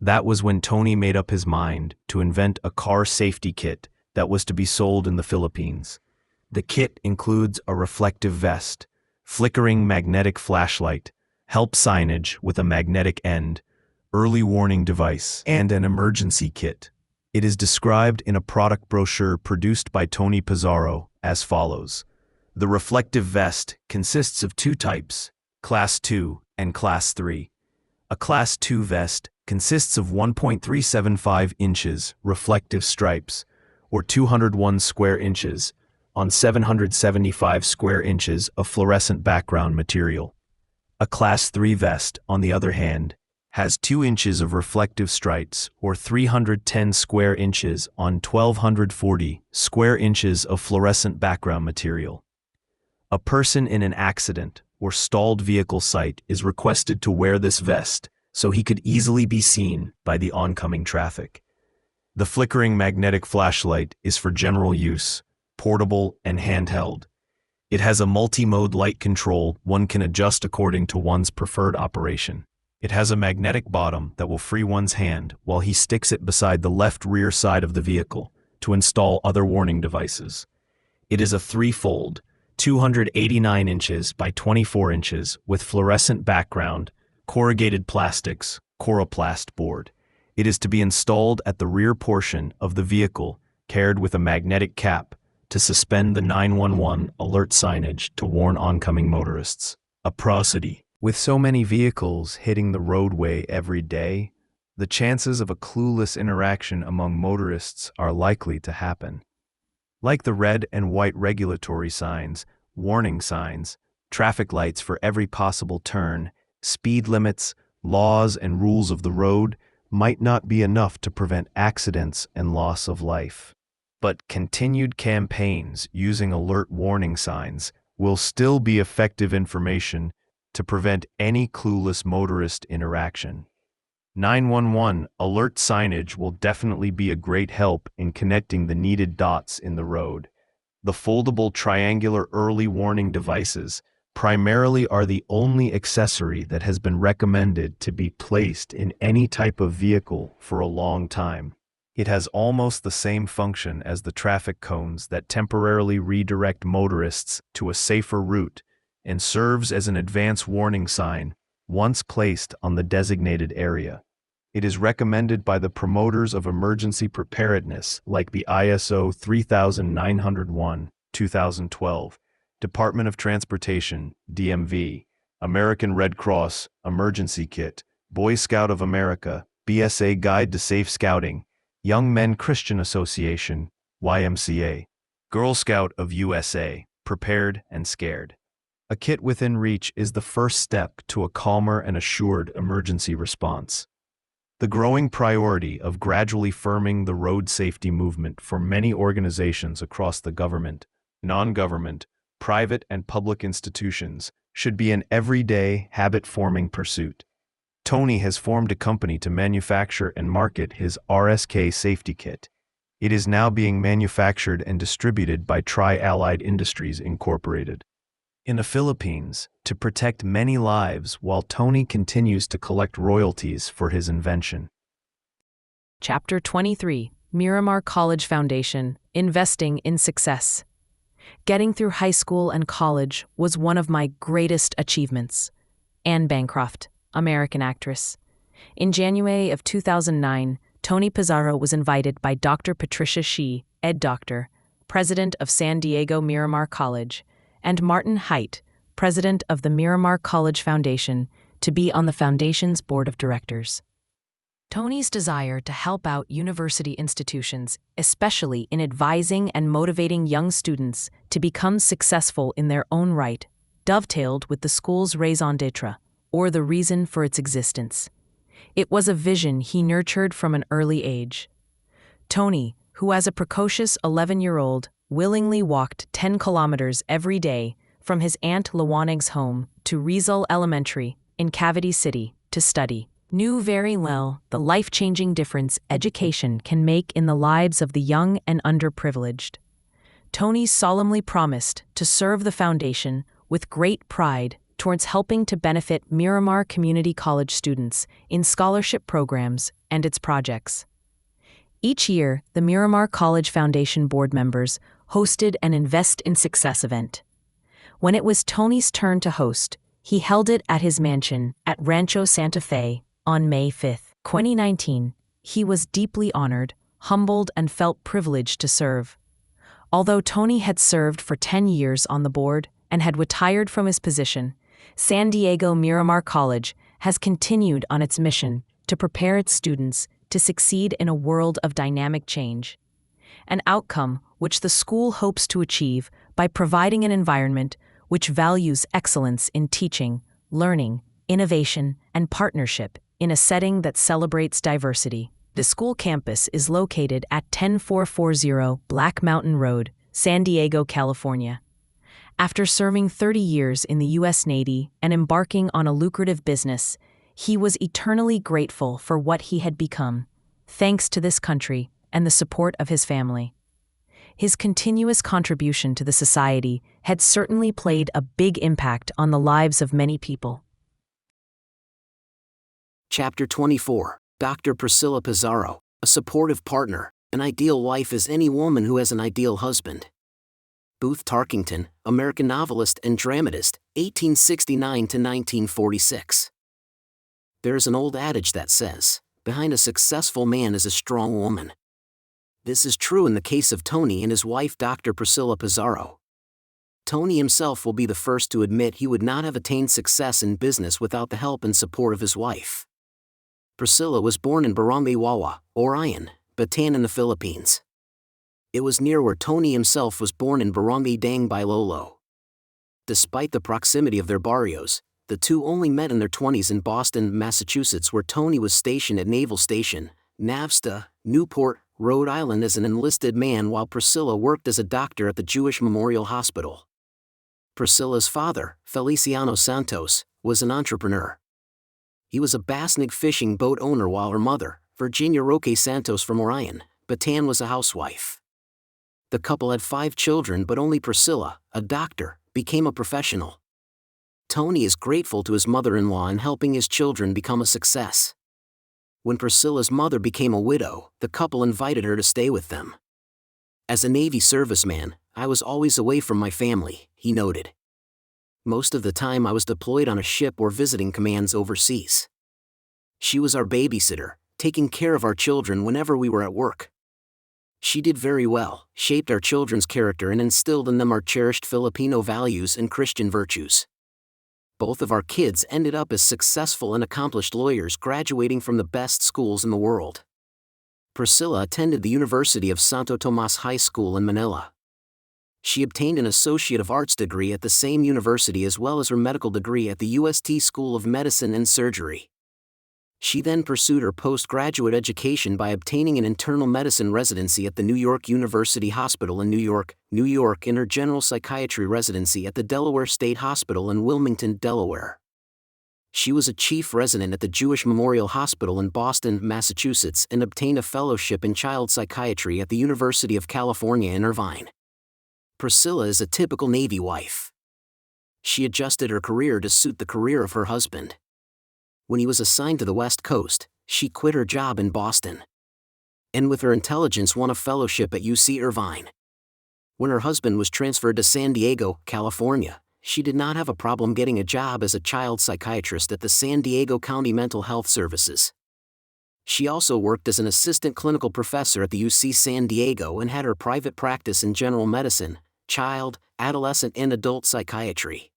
That was when Tony made up his mind to invent a car safety kit that was to be sold in the Philippines. The kit includes a reflective vest, flickering magnetic flashlight, help signage with a magnetic end, early warning device, and an emergency kit. It is described in a product brochure produced by Tony Pizarro as follows. The reflective vest consists of two types, Class 2 and Class 3. A Class 2 vest consists of 1.375 inches reflective stripes, or 201 square inches, on 775 square inches of fluorescent background material. A Class 3 vest, on the other hand, has 2 inches of reflective stripes, or 310 square inches on 1,240 square inches of fluorescent background material. A person in an accident or stalled vehicle site is requested to wear this vest so he could easily be seen by the oncoming traffic. The flickering magnetic flashlight is for general use, portable and handheld. It has a multi-mode light control one can adjust according to one's preferred operation. It has a magnetic bottom that will free one's hand while he sticks it beside the left rear side of the vehicle to install other warning devices. It is a three-fold, 289 inches by 24 inches with fluorescent background, corrugated plastics, coroplast board. It is to be installed at the rear portion of the vehicle, carried with a magnetic cap to suspend the 911 alert signage to warn oncoming motorists. A prosody. With so many vehicles hitting the roadway every day, the chances of a clueless interaction among motorists are likely to happen. Like the red and white regulatory signs, warning signs, traffic lights for every possible turn, speed limits, laws and rules of the road might not be enough to prevent accidents and loss of life. But continued campaigns using alert warning signs will still be effective information to prevent any clueless motorist interaction. 911 alert signage will definitely be a great help in connecting the needed dots in the road. The foldable triangular early warning devices primarily are the only accessory that has been recommended to be placed in any type of vehicle for a long time. It has almost the same function as the traffic cones that temporarily redirect motorists to a safer route and serves as an advance warning sign once placed on the designated area. It is recommended by the promoters of emergency preparedness like the ISO 3901, 2012, Department of Transportation, DMV, American Red Cross, Emergency Kit, Boy Scout of America, BSA Guide to Safe Scouting, Young Men Christian Association, YMCA, Girl Scout of USA, Prepared and Scared. A kit within reach is the first step to a calmer and assured emergency response. The growing priority of gradually firming the road safety movement for many organizations across the government, non-government, private and public institutions should be an everyday, habit-forming pursuit. Tony has formed a company to manufacture and market his RSK safety kit. It is now being manufactured and distributed by Tri-Allied Industries Incorporated in the Philippines to protect many lives while Tony continues to collect royalties for his invention. Chapter 23, Miramar College Foundation, Investing in Success. Getting through high school and college was one of my greatest achievements. Anne Bancroft, American actress. In January of 2009, Tony Pizarro was invited by Dr. Patricia Shi, ed doctor, president of San Diego Miramar College, and Martin Haidt, president of the Miramar College Foundation, to be on the foundation's board of directors. Tony's desire to help out university institutions, especially in advising and motivating young students to become successful in their own right, dovetailed with the school's raison d'etre, or the reason for its existence. It was a vision he nurtured from an early age. Tony, who as a precocious 11-year-old willingly walked 10 kilometers every day from his Aunt Lawanig's home to Rizal Elementary in Cavite City to study, knew very well the life-changing difference education can make in the lives of the young and underprivileged. Tony solemnly promised to serve the foundation with great pride towards helping to benefit Miramar Community College students in scholarship programs and its projects. Each year, the Miramar College Foundation board members hosted an Invest in Success event. When it was Tony's turn to host, he held it at his mansion at Rancho Santa Fe on May 5, 2019. He was deeply honored, humbled, and felt privileged to serve. Although Tony had served for 10 years on the board and had retired from his position, San Diego Miramar College has continued on its mission to prepare its students to succeed in a world of dynamic change, an outcome which the school hopes to achieve by providing an environment which values excellence in teaching, learning, innovation, and partnership in a setting that celebrates diversity. The school campus is located at 10440 Black Mountain Road, San Diego, California. After serving 30 years in the U.S. Navy and embarking on a lucrative business, he was eternally grateful for what he had become, thanks to this country and the support of his family. His continuous contribution to the society had certainly played a big impact on the lives of many people. Chapter 24. Dr. Priscilla Pizarro, a supportive partner, an ideal wife is any woman who has an ideal husband. Booth Tarkington, American novelist and dramatist, 1869 to 1946. There's an old adage that says, behind a successful man is a strong woman. This is true in the case of Tony and his wife Dr. Priscilla Pizarro. Tony himself will be the first to admit he would not have attained success in business without the help and support of his wife. Priscilla was born in Barangay Wawa, Orion, Bataan in the Philippines. It was near where Tony himself was born in Barangay Dang Bailolo. Despite the proximity of their barrios, the two only met in their 20s in Boston, Massachusetts, where Tony was stationed at Naval Station, Navista, Newport, Rhode Island as an enlisted man, while Priscilla worked as a doctor at the Jewish Memorial Hospital. Priscilla's father, Feliciano Santos, was an entrepreneur. He was a Basnig fishing boat owner, while her mother, Virginia Roque Santos from Orion, Bataan, was a housewife. The couple had 5 children, but only Priscilla, a doctor, became a professional. Tony is grateful to his mother-in-law in helping his children become a success. When Priscilla's mother became a widow, the couple invited her to stay with them. As a Navy serviceman, I was always away from my family, he noted. Most of the time I was deployed on a ship or visiting commands overseas. She was our babysitter, taking care of our children whenever we were at work. She did very well, shaped our children's character and instilled in them our cherished Filipino values and Christian virtues. Both of our kids ended up as successful and accomplished lawyers, graduating from the best schools in the world. Priscilla attended the University of Santo Tomas High School in Manila. She obtained an Associate of Arts degree at the same university as well as her medical degree at the UST School of Medicine and Surgery. She then pursued her postgraduate education by obtaining an internal medicine residency at the New York University Hospital in New York, and her general psychiatry residency at the Delaware State Hospital in Wilmington, Delaware. She was a chief resident at the Jewish Memorial Hospital in Boston, Massachusetts, and obtained a fellowship in child psychiatry at the University of California in Irvine. Priscilla is a typical Navy wife. She adjusted her career to suit the career of her husband. When he was assigned to the West Coast, she quit her job in Boston, and with her intelligence won a fellowship at UC Irvine. When her husband was transferred to San Diego, California, she did not have a problem getting a job as a child psychiatrist at the San Diego County Mental Health Services. She also worked as an assistant clinical professor at the UC San Diego and had her private practice in general medicine, child, adolescent and adult psychiatry.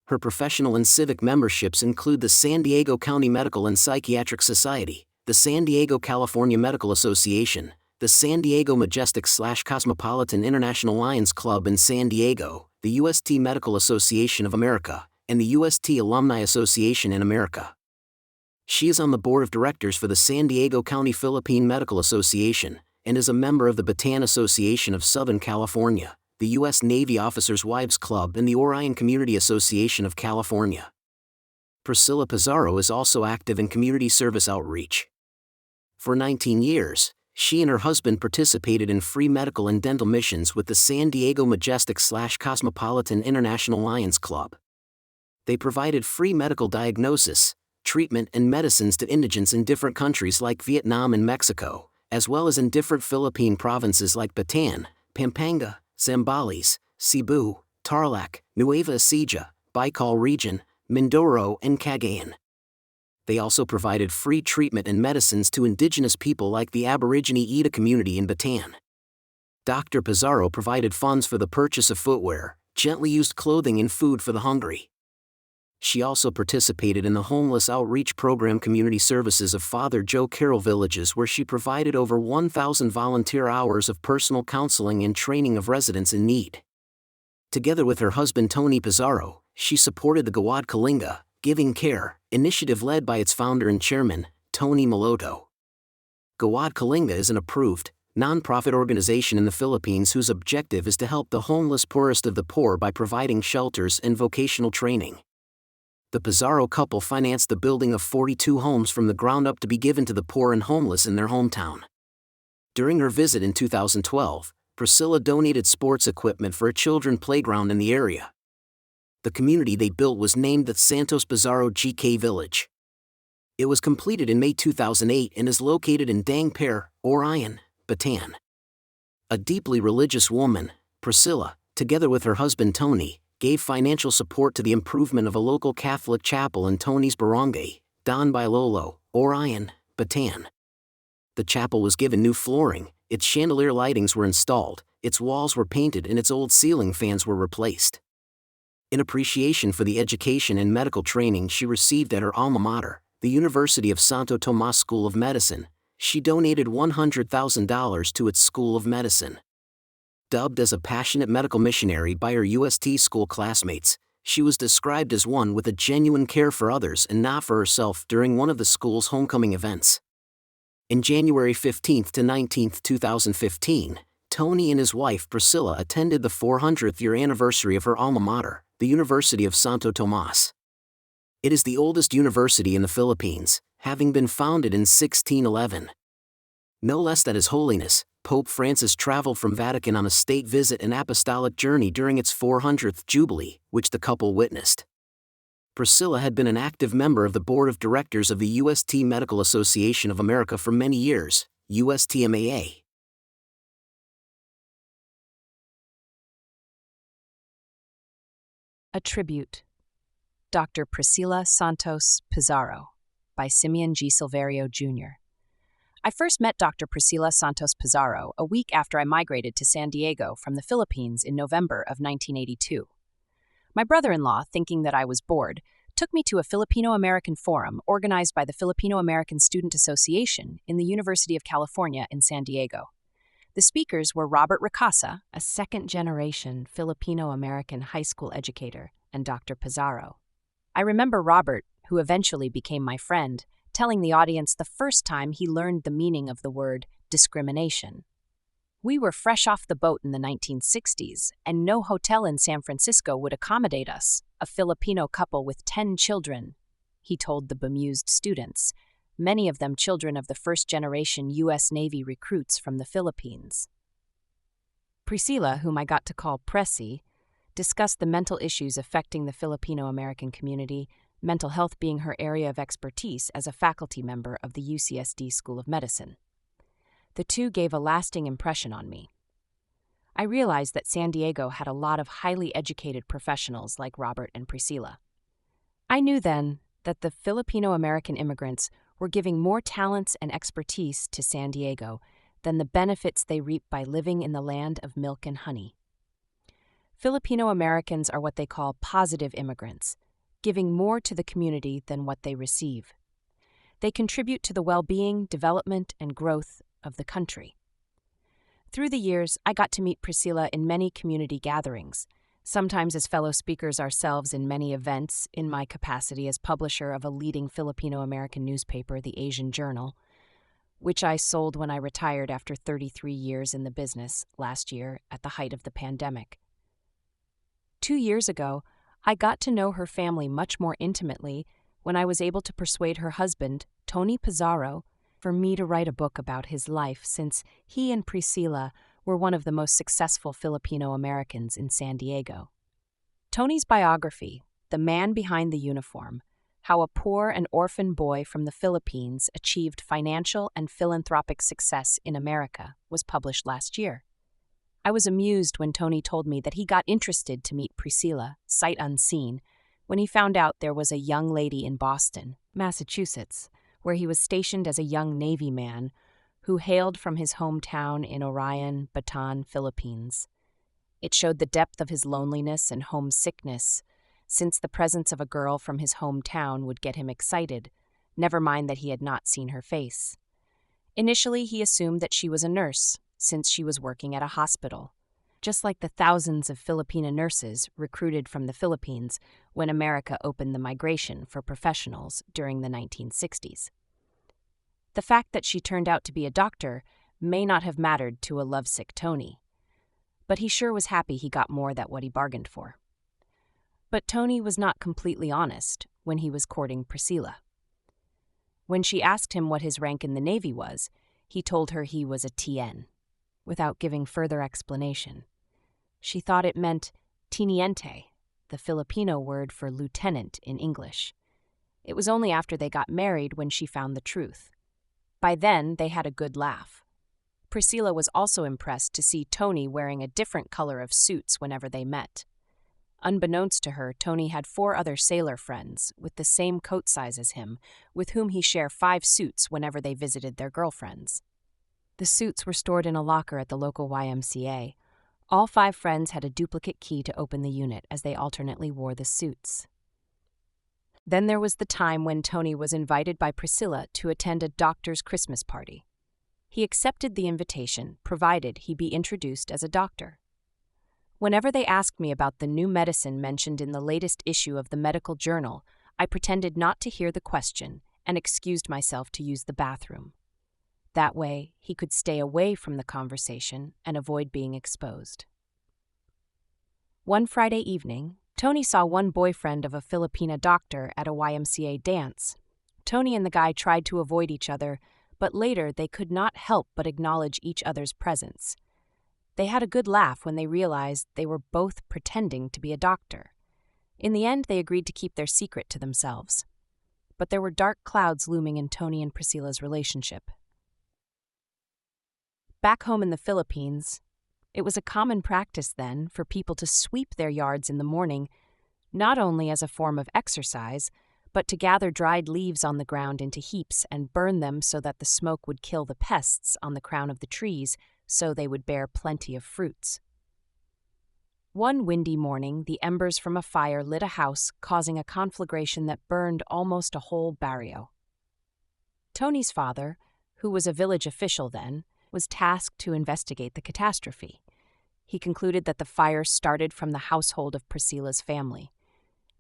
Her professional and civic memberships include the San Diego County Medical and Psychiatric Society, the San Diego California Medical Association, the San Diego Majestic/Cosmopolitan International Lions Club in San Diego, the UST Medical Association of America, and the UST Alumni Association in America. She is on the board of directors for the San Diego County Philippine Medical Association, and is a member of the Bataan Association of Southern California, the U.S. Navy Officers' Wives Club and the Orion Community Association of California. Priscilla Pizarro is also active in community service outreach. For 19 years, she and her husband participated in free medical and dental missions with the San Diego Majestic/Cosmopolitan International Lions Club. They provided free medical diagnosis, treatment and medicines to indigents in different countries like Vietnam and Mexico, as well as in different Philippine provinces like Bataan, Pampanga, Zambales, Cebu, Tarlac, Nueva Ecija, Baikal Region, Mindoro and Cagayan. They also provided free treatment and medicines to indigenous people like the Aborigine Ida community in Bataan. Dr. Pizarro provided funds for the purchase of footwear, gently used clothing and food for the hungry. She also participated in the homeless outreach program Community Services of Father Joe Carroll Villages, where she provided over 1,000 volunteer hours of personal counseling and training of residents in need. Together with her husband Tony Pizarro, she supported the Gawad Kalinga, Giving Care, initiative led by its founder and chairman, Tony Maloto. Gawad Kalinga is an approved, nonprofit organization in the Philippines whose objective is to help the homeless poorest of the poor by providing shelters and vocational training. The Pizarro couple financed the building of 42 homes from the ground up to be given to the poor and homeless in their hometown. During her visit in 2012, Priscilla donated sports equipment for a children's playground in the area. The community they built was named the Santos Pizarro GK Village. It was completed in May 2008 and is located in Dangpar, Orion, Bataan. A deeply religious woman, Priscilla, together with her husband Tony, gave financial support to the improvement of a local Catholic chapel in Tony's barangay, Don Bailolo, Orion, Bataan. The chapel was given new flooring, its chandelier lightings were installed, its walls were painted and its old ceiling fans were replaced. In appreciation for the education and medical training she received at her alma mater, the University of Santo Tomas School of Medicine, she donated $100,000 to its School of Medicine. Dubbed as a passionate medical missionary by her UST school classmates, she was described as one with a genuine care for others and not for herself during one of the school's homecoming events. In January 15 to 19, 2015, Tony and his wife Priscilla attended the 400th year anniversary of her alma mater, the University of Santo Tomas. It is the oldest university in the Philippines, having been founded in 1611. No less that His Holiness, Pope Francis traveled from Vatican on a state visit and apostolic journey during its 400th Jubilee, which the couple witnessed. Priscilla had been an active member of the board of directors of the UST Medical Association of America for many years, USTMAA. A Tribute. Dr. Priscilla Santos Pizarro, by Simeon G. Silverio, Jr. I first met Dr. Priscilla Santos Pizarro a week after I migrated to San Diego from the Philippines in November of 1982. My brother-in-law, thinking that I was bored, took me to a Filipino-American forum organized by the Filipino-American Student Association in the University of California in San Diego. The speakers were Robert Ricasa, a second-generation Filipino-American high school educator, and Dr. Pizarro. I remember Robert, who eventually became my friend, telling the audience the first time he learned the meaning of the word discrimination. We were fresh off the boat in the 1960s, and no hotel in San Francisco would accommodate us, a Filipino couple with 10 children, he told the bemused students, many of them children of the first-generation U.S. Navy recruits from the Philippines. Priscilla, whom I got to call Pressy, discussed the mental issues affecting the Filipino-American community, mental health being her area of expertise as a faculty member of the UCSD School of Medicine. The two gave a lasting impression on me. I realized that San Diego had a lot of highly educated professionals like Robert and Priscilla. I knew then that the Filipino-American immigrants were giving more talents and expertise to San Diego than the benefits they reap by living in the land of milk and honey. Filipino Americans are what they call positive immigrants, giving more to the community than what they receive. They contribute to the well-being, development, and growth of the country. Through the years, I got to meet Priscilla in many community gatherings, sometimes as fellow speakers ourselves in many events in my capacity as publisher of a leading Filipino-American newspaper, the Asian Journal, which I sold when I retired after 33 years in the business last year at the height of the pandemic. 2 years ago, I got to know her family much more intimately when I was able to persuade her husband, Tony Pizarro, for me to write a book about his life, since he and Priscilla were one of the most successful Filipino Americans in San Diego. Tony's biography, The Man Behind the Uniform, How a Poor and Orphan Boy from the Philippines Achieved Financial and Philanthropic Success in America, was published last year. I was amused when Tony told me that he got interested to meet Priscilla, sight unseen, when he found out there was a young lady in Boston, Massachusetts, where he was stationed as a young Navy man who hailed from his hometown in Orion, Bataan, Philippines. It showed the depth of his loneliness and homesickness, since the presence of a girl from his hometown would get him excited, never mind that he had not seen her face. Initially, he assumed that she was a nurse, since she was working at a hospital, just like the thousands of Filipina nurses recruited from the Philippines when America opened the migration for professionals during the 1960s. The fact that she turned out to be a doctor may not have mattered to a lovesick Tony, but he sure was happy he got more than what he bargained for. But Tony was not completely honest when he was courting Priscilla. When she asked him what his rank in the Navy was, he told her he was a TN, without giving further explanation. She thought it meant teniente, the Filipino word for lieutenant in English. It was only after they got married when she found the truth. By then, they had a good laugh. Priscilla was also impressed to see Tony wearing a different color of suits whenever they met. Unbeknownst to her, Tony had 4 other sailor friends with the same coat size as him, with whom he shared 5 suits whenever they visited their girlfriends. The suits were stored in a locker at the local YMCA. All 5 friends had a duplicate key to open the unit as they alternately wore the suits. Then there was the time when Tony was invited by Priscilla to attend a doctor's Christmas party. He accepted the invitation, provided he be introduced as a doctor. Whenever they asked me about the new medicine mentioned in the latest issue of the medical journal, I pretended not to hear the question and excused myself to use the bathroom. That way, he could stay away from the conversation and avoid being exposed. One Friday evening, Tony saw one boyfriend of a Filipina doctor at a YMCA dance. Tony and the guy tried to avoid each other, but later they could not help but acknowledge each other's presence. They had a good laugh when they realized they were both pretending to be a doctor. In the end, they agreed to keep their secret to themselves. But there were dark clouds looming in Tony and Priscilla's relationship. Back home in the Philippines, it was a common practice then for people to sweep their yards in the morning, not only as a form of exercise, but to gather dried leaves on the ground into heaps and burn them so that the smoke would kill the pests on the crown of the trees, so they would bear plenty of fruits. One windy morning, the embers from a fire lit a house, causing a conflagration that burned almost a whole barrio. Tony's father, who was a village official then, was tasked to investigate the catastrophe. He concluded that the fire started from the household of Priscilla's family.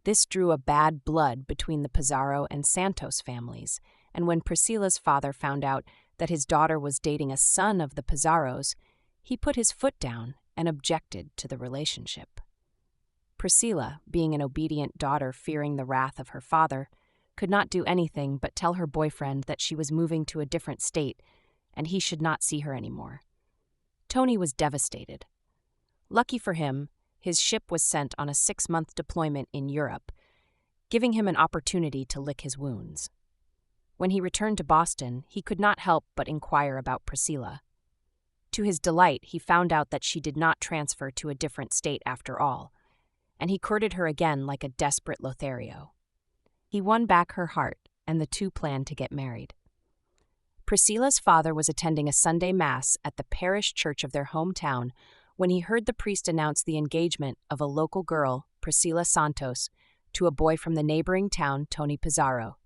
This drew a bad blood between the Pizarro and Santos families, and when Priscilla's father found out that his daughter was dating a son of the Pizarros, he put his foot down and objected to the relationship. Priscilla, being an obedient daughter fearing the wrath of her father, could not do anything but tell her boyfriend that she was moving to a different state and he should not see her anymore. Tony was devastated. Lucky for him, his ship was sent on a 6-month deployment in Europe, giving him an opportunity to lick his wounds. When he returned to Boston, he could not help but inquire about Priscilla. To his delight, he found out that she did not transfer to a different state after all, and he courted her again like a desperate Lothario. He won back her heart and the two planned to get married. Priscilla's father was attending a Sunday Mass at the parish church of their hometown when he heard the priest announce the engagement of a local girl, Priscilla Santos, to a boy from the neighboring town, Tony Pizarro.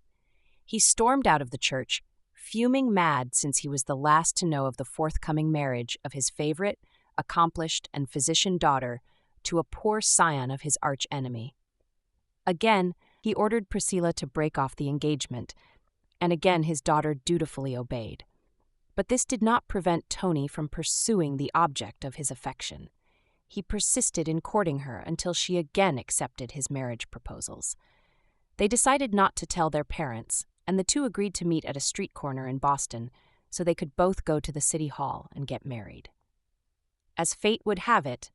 He stormed out of the church, fuming mad since he was the last to know of the forthcoming marriage of his favorite, accomplished, and physician daughter to a poor scion of his arch-enemy. Again, he ordered Priscilla to break off the engagement, and again his daughter dutifully obeyed. But this did not prevent Tony from pursuing the object of his affection. He persisted in courting her until she again accepted his marriage proposals. They decided not to tell their parents, and the two agreed to meet at a street corner in Boston so they could both go to the city hall and get married. As fate would have it,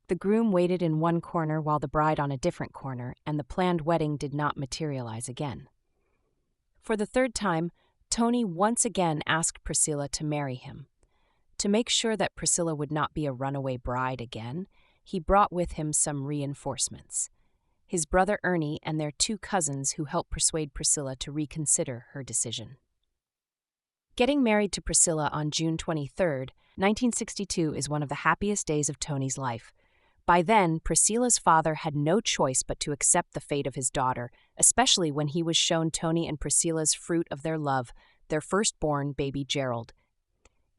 the groom waited in one corner while the bride on a different corner, and the planned wedding did not materialize again. For the third time, Tony once again asked Priscilla to marry him. To make sure that Priscilla would not be a runaway bride again, he brought with him some reinforcements: his brother Ernie and their two cousins who helped persuade Priscilla to reconsider her decision. Getting married to Priscilla on June 23, 1962 is one of the happiest days of Tony's life. By then, Priscilla's father had no choice but to accept the fate of his daughter, especially when he was shown Tony and Priscilla's fruit of their love, their firstborn baby Gerald.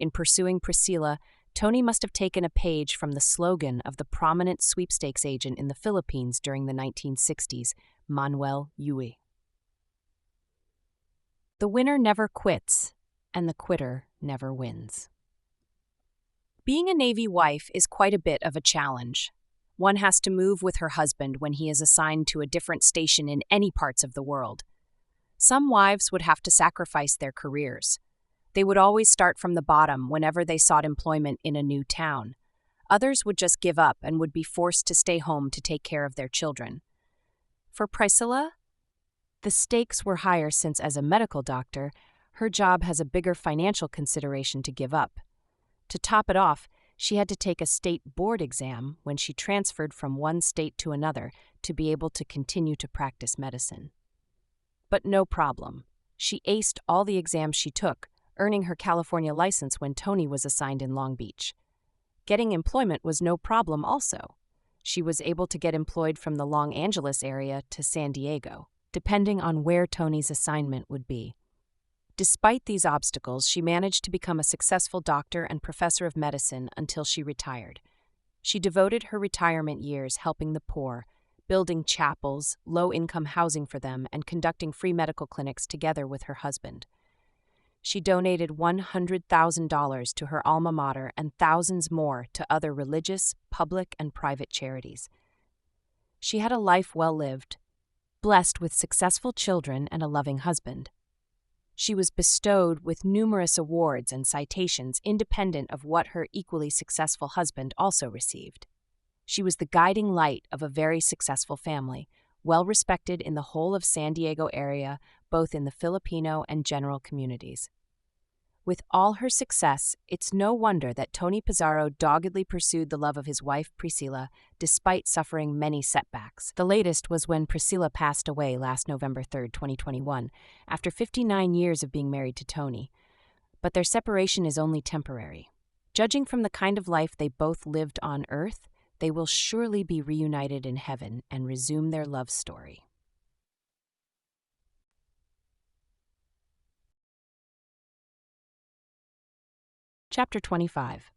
In pursuing Priscilla, Tony must have taken a page from the slogan of the prominent sweepstakes agent in the Philippines during the 1960s, Manuel Yue. The winner never quits, and the quitter never wins. Being a Navy wife is quite a bit of a challenge. One has to move with her husband when he is assigned to a different station in any parts of the world. Some wives would have to sacrifice their careers. They would always start from the bottom whenever they sought employment in a new town. Others would just give up and would be forced to stay home to take care of their children. For Priscilla, the stakes were higher since, as a medical doctor, her job has a bigger financial consideration to give up. To top it off, she had to take a state board exam when she transferred from one state to another to be able to continue to practice medicine. But no problem. She aced all the exams she took, earning her California license when Tony was assigned in Long Beach. Getting employment was no problem also. She was able to get employed from the Los Angeles area to San Diego, depending on where Tony's assignment would be. Despite these obstacles, she managed to become a successful doctor and professor of medicine until she retired. She devoted her retirement years helping the poor, building chapels, low-income housing for them, and conducting free medical clinics together with her husband. She donated $100,000 to her alma mater and thousands more to other religious, public, and private charities. She had a life well lived, blessed with successful children and a loving husband. She was bestowed with numerous awards and citations independent of what her equally successful husband also received. She was the guiding light of a very successful family, well respected in the whole of San Diego area, both in the Filipino and general communities. With all her success, it's no wonder that Tony Pizarro doggedly pursued the love of his wife Priscilla, despite suffering many setbacks. The latest was when Priscilla passed away last November 3, 2021, after 59 years of being married to Tony. But their separation is only temporary. Judging from the kind of life they both lived on Earth, they will surely be reunited in heaven and resume their love story. Chapter 25.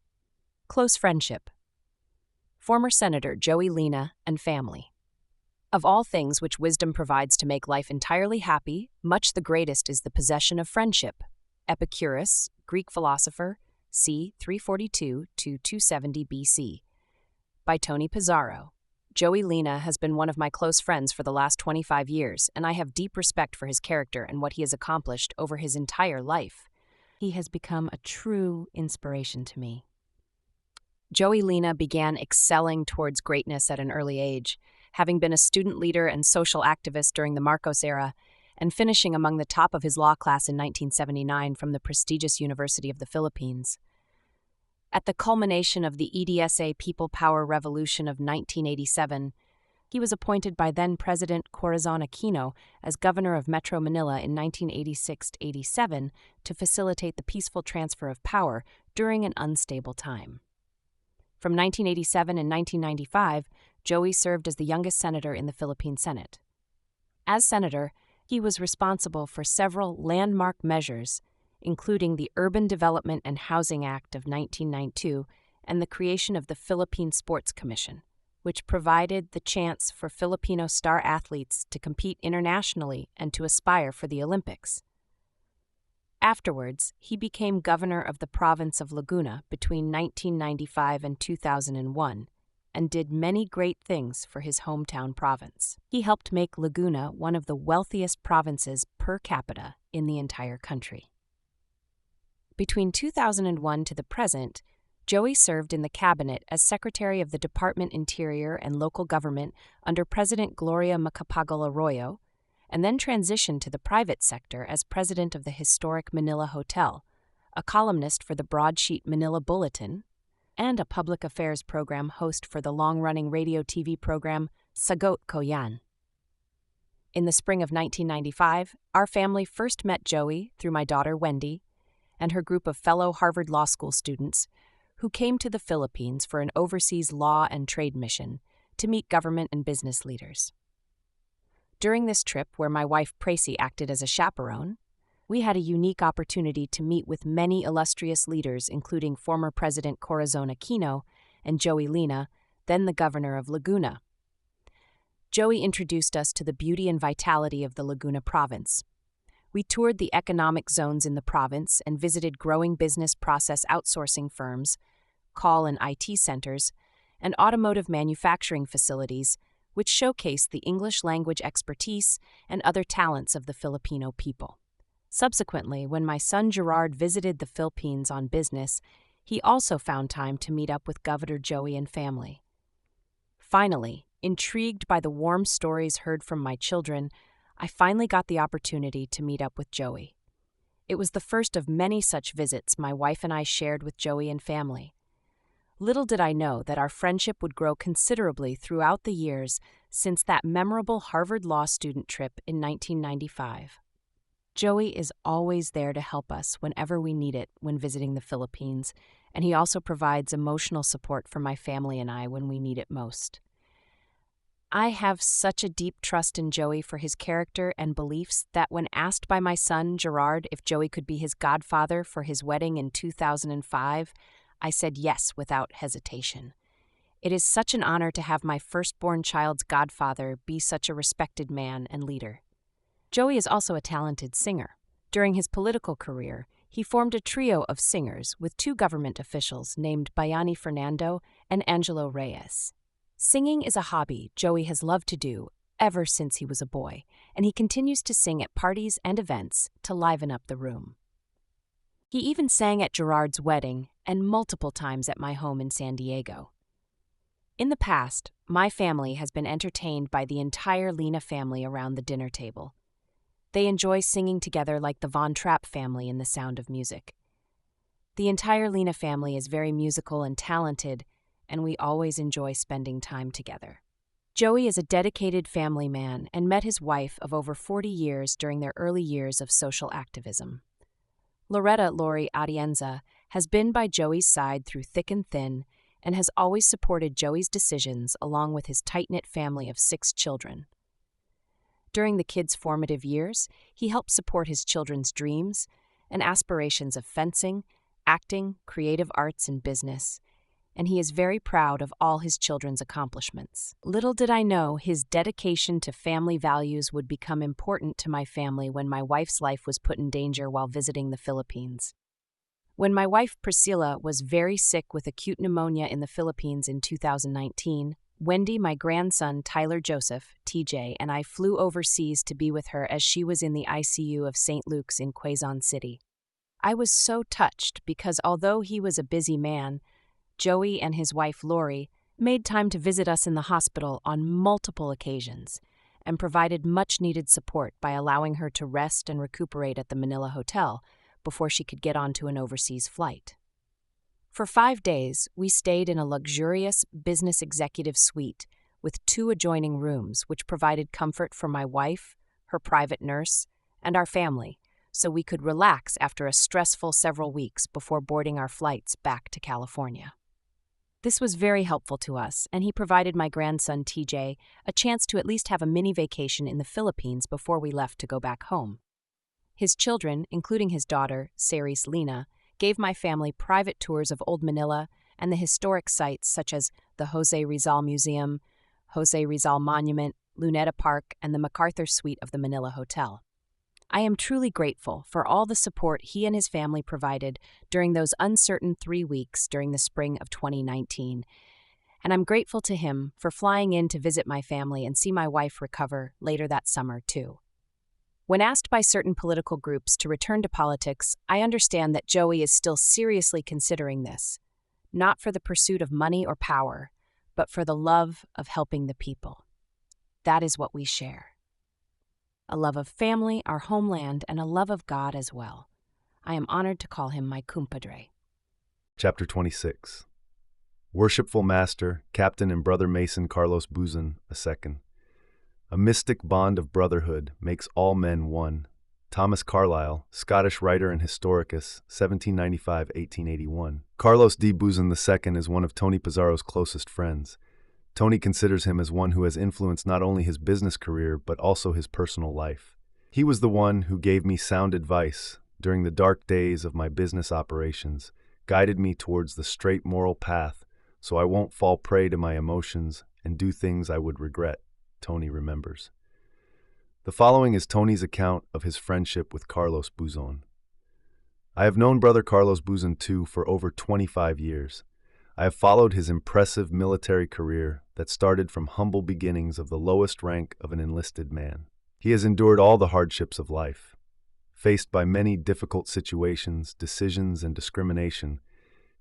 Close Friendship. Former Senator Joey Lina and Family. Of all things which wisdom provides to make life entirely happy, much the greatest is the possession of friendship. Epicurus, Greek philosopher, c. 342 to 270 BC. By Tony Pizarro. Joey Lina has been one of my close friends for the last 25 years, and I have deep respect for his character and what he has accomplished over his entire life. He has become a true inspiration to me. Joey Lina began excelling towards greatness at an early age, having been a student leader and social activist during the Marcos era, and finishing among the top of his law class in 1979 from the prestigious University of the Philippines. At the culmination of the EDSA People Power Revolution of 1987, He was appointed by then-President Corazon Aquino as governor of Metro Manila in 1986-87 to facilitate the peaceful transfer of power during an unstable time. From 1987 and 1995, Joey served as the youngest senator in the Philippine Senate. As senator, he was responsible for several landmark measures, including the Urban Development and Housing Act of 1992 and the creation of the Philippine Sports Commission, which provided the chance for Filipino star athletes to compete internationally and to aspire for the Olympics. Afterwards, he became governor of the province of Laguna between 1995 and 2001 and did many great things for his hometown province. He helped make Laguna one of the wealthiest provinces per capita in the entire country. Between 2001 to the present, Joey served in the cabinet as Secretary of the Department Interior and Local Government under President Gloria Macapagal Arroyo, and then transitioned to the private sector as president of the historic Manila Hotel, a columnist for the broadsheet Manila Bulletin, and a public affairs program host for the long-running radio-TV program Sagot Ko Yan. In the spring of 1995, our family first met Joey through my daughter Wendy and her group of fellow Harvard Law School students who came to the Philippines for an overseas law and trade mission to meet government and business leaders. During this trip, where my wife Tracy acted as a chaperone, we had a unique opportunity to meet with many illustrious leaders, including former President Corazon Aquino and Joey Lina, then the governor of Laguna. Joey introduced us to the beauty and vitality of the Laguna province. We toured the economic zones in the province and visited growing business process outsourcing firms, call and IT centers, and automotive manufacturing facilities, which showcased the English language expertise and other talents of the Filipino people. Subsequently, when my son Gerard visited the Philippines on business, he also found time to meet up with Governor Joey and family. Finally, intrigued by the warm stories heard from my children, I finally got the opportunity to meet up with Joey. It was the first of many such visits my wife and I shared with Joey and family. Little did I know that our friendship would grow considerably throughout the years since that memorable Harvard Law student trip in 1995. Joey is always there to help us whenever we need it when visiting the Philippines, and he also provides emotional support for my family and I when we need it most. I have such a deep trust in Joey for his character and beliefs that when asked by my son Gerard if Joey could be his godfather for his wedding in 2005, I said yes without hesitation. It is such an honor to have my firstborn child's godfather be such a respected man and leader. Joey is also a talented singer. During his political career, he formed a trio of singers with two government officials named Bayani Fernando and Angelo Reyes. Singing is a hobby Joey has loved to do ever since he was a boy, and he continues to sing at parties and events to liven up the room. He even sang at Gerard's wedding and multiple times at my home in San Diego. In the past, my family has been entertained by the entire Lina family around the dinner table. They enjoy singing together like the Von Trapp family in The Sound of Music. The entire Lina family is very musical and talented, and we always enjoy spending time together. Joey is a dedicated family man and met his wife of over 40 years during their early years of social activism. Loretta Lori Atienza has been by Joey's side through thick and thin and has always supported Joey's decisions along with his tight-knit family of 6 children. During the kids' formative years, he helped support his children's dreams and aspirations of fencing, acting, creative arts, and business, and he is very proud of all his children's accomplishments. Little did I know his dedication to family values would become important to my family when my wife's life was put in danger while visiting the Philippines. When my wife Priscilla was very sick with acute pneumonia in the Philippines in 2019, Wendy, my grandson Tyler Joseph, TJ, and I flew overseas to be with her as she was in the ICU of St. Luke's in Quezon City. I was so touched because although he was a busy man, Joey and his wife Lori made time to visit us in the hospital on multiple occasions and provided much-needed support by allowing her to rest and recuperate at the Manila Hotel before she could get onto an overseas flight. For 5 days, we stayed in a luxurious business executive suite with 2 adjoining rooms, which provided comfort for my wife, her private nurse, and our family, so we could relax after a stressful several weeks before boarding our flights back to California. This was very helpful to us, and he provided my grandson TJ a chance to at least have a mini vacation in the Philippines before we left to go back home. His children, including his daughter, Ceres Lena, gave my family private tours of Old Manila and the historic sites such as the Jose Rizal Museum, Jose Rizal Monument, Luneta Park, and the MacArthur Suite of the Manila Hotel. I am truly grateful for all the support he and his family provided during those uncertain 3 weeks during the spring of 2019, and I'm grateful to him for flying in to visit my family and see my wife recover later that summer, too. When asked by certain political groups to return to politics, I understand that Joey is still seriously considering this, not for the pursuit of money or power, but for the love of helping the people. That is what we share. A love of family, our homeland, and a love of God as well. I am honored to call him my compadre. Chapter 26. Worshipful Master, Captain and Brother Mason Carlos Buzon II. A mystic bond of brotherhood makes all men one. Thomas Carlyle, Scottish writer and historicus, 1795-1881. Carlos D. Buzon II is one of Tony Pizarro's closest friends. Tony considers him as one who has influenced not only his business career but also his personal life. He was the one who gave me sound advice during the dark days of my business operations, guided me towards the straight moral path so I won't fall prey to my emotions and do things I would regret, Tony remembers. The following is Tony's account of his friendship with Carlos Buzon. I have known Brother Carlos Buzon II for over 25 years. I have followed his impressive military career that started from humble beginnings of the lowest rank of an enlisted man. He has endured all the hardships of life. Faced by many difficult situations, decisions, and discrimination,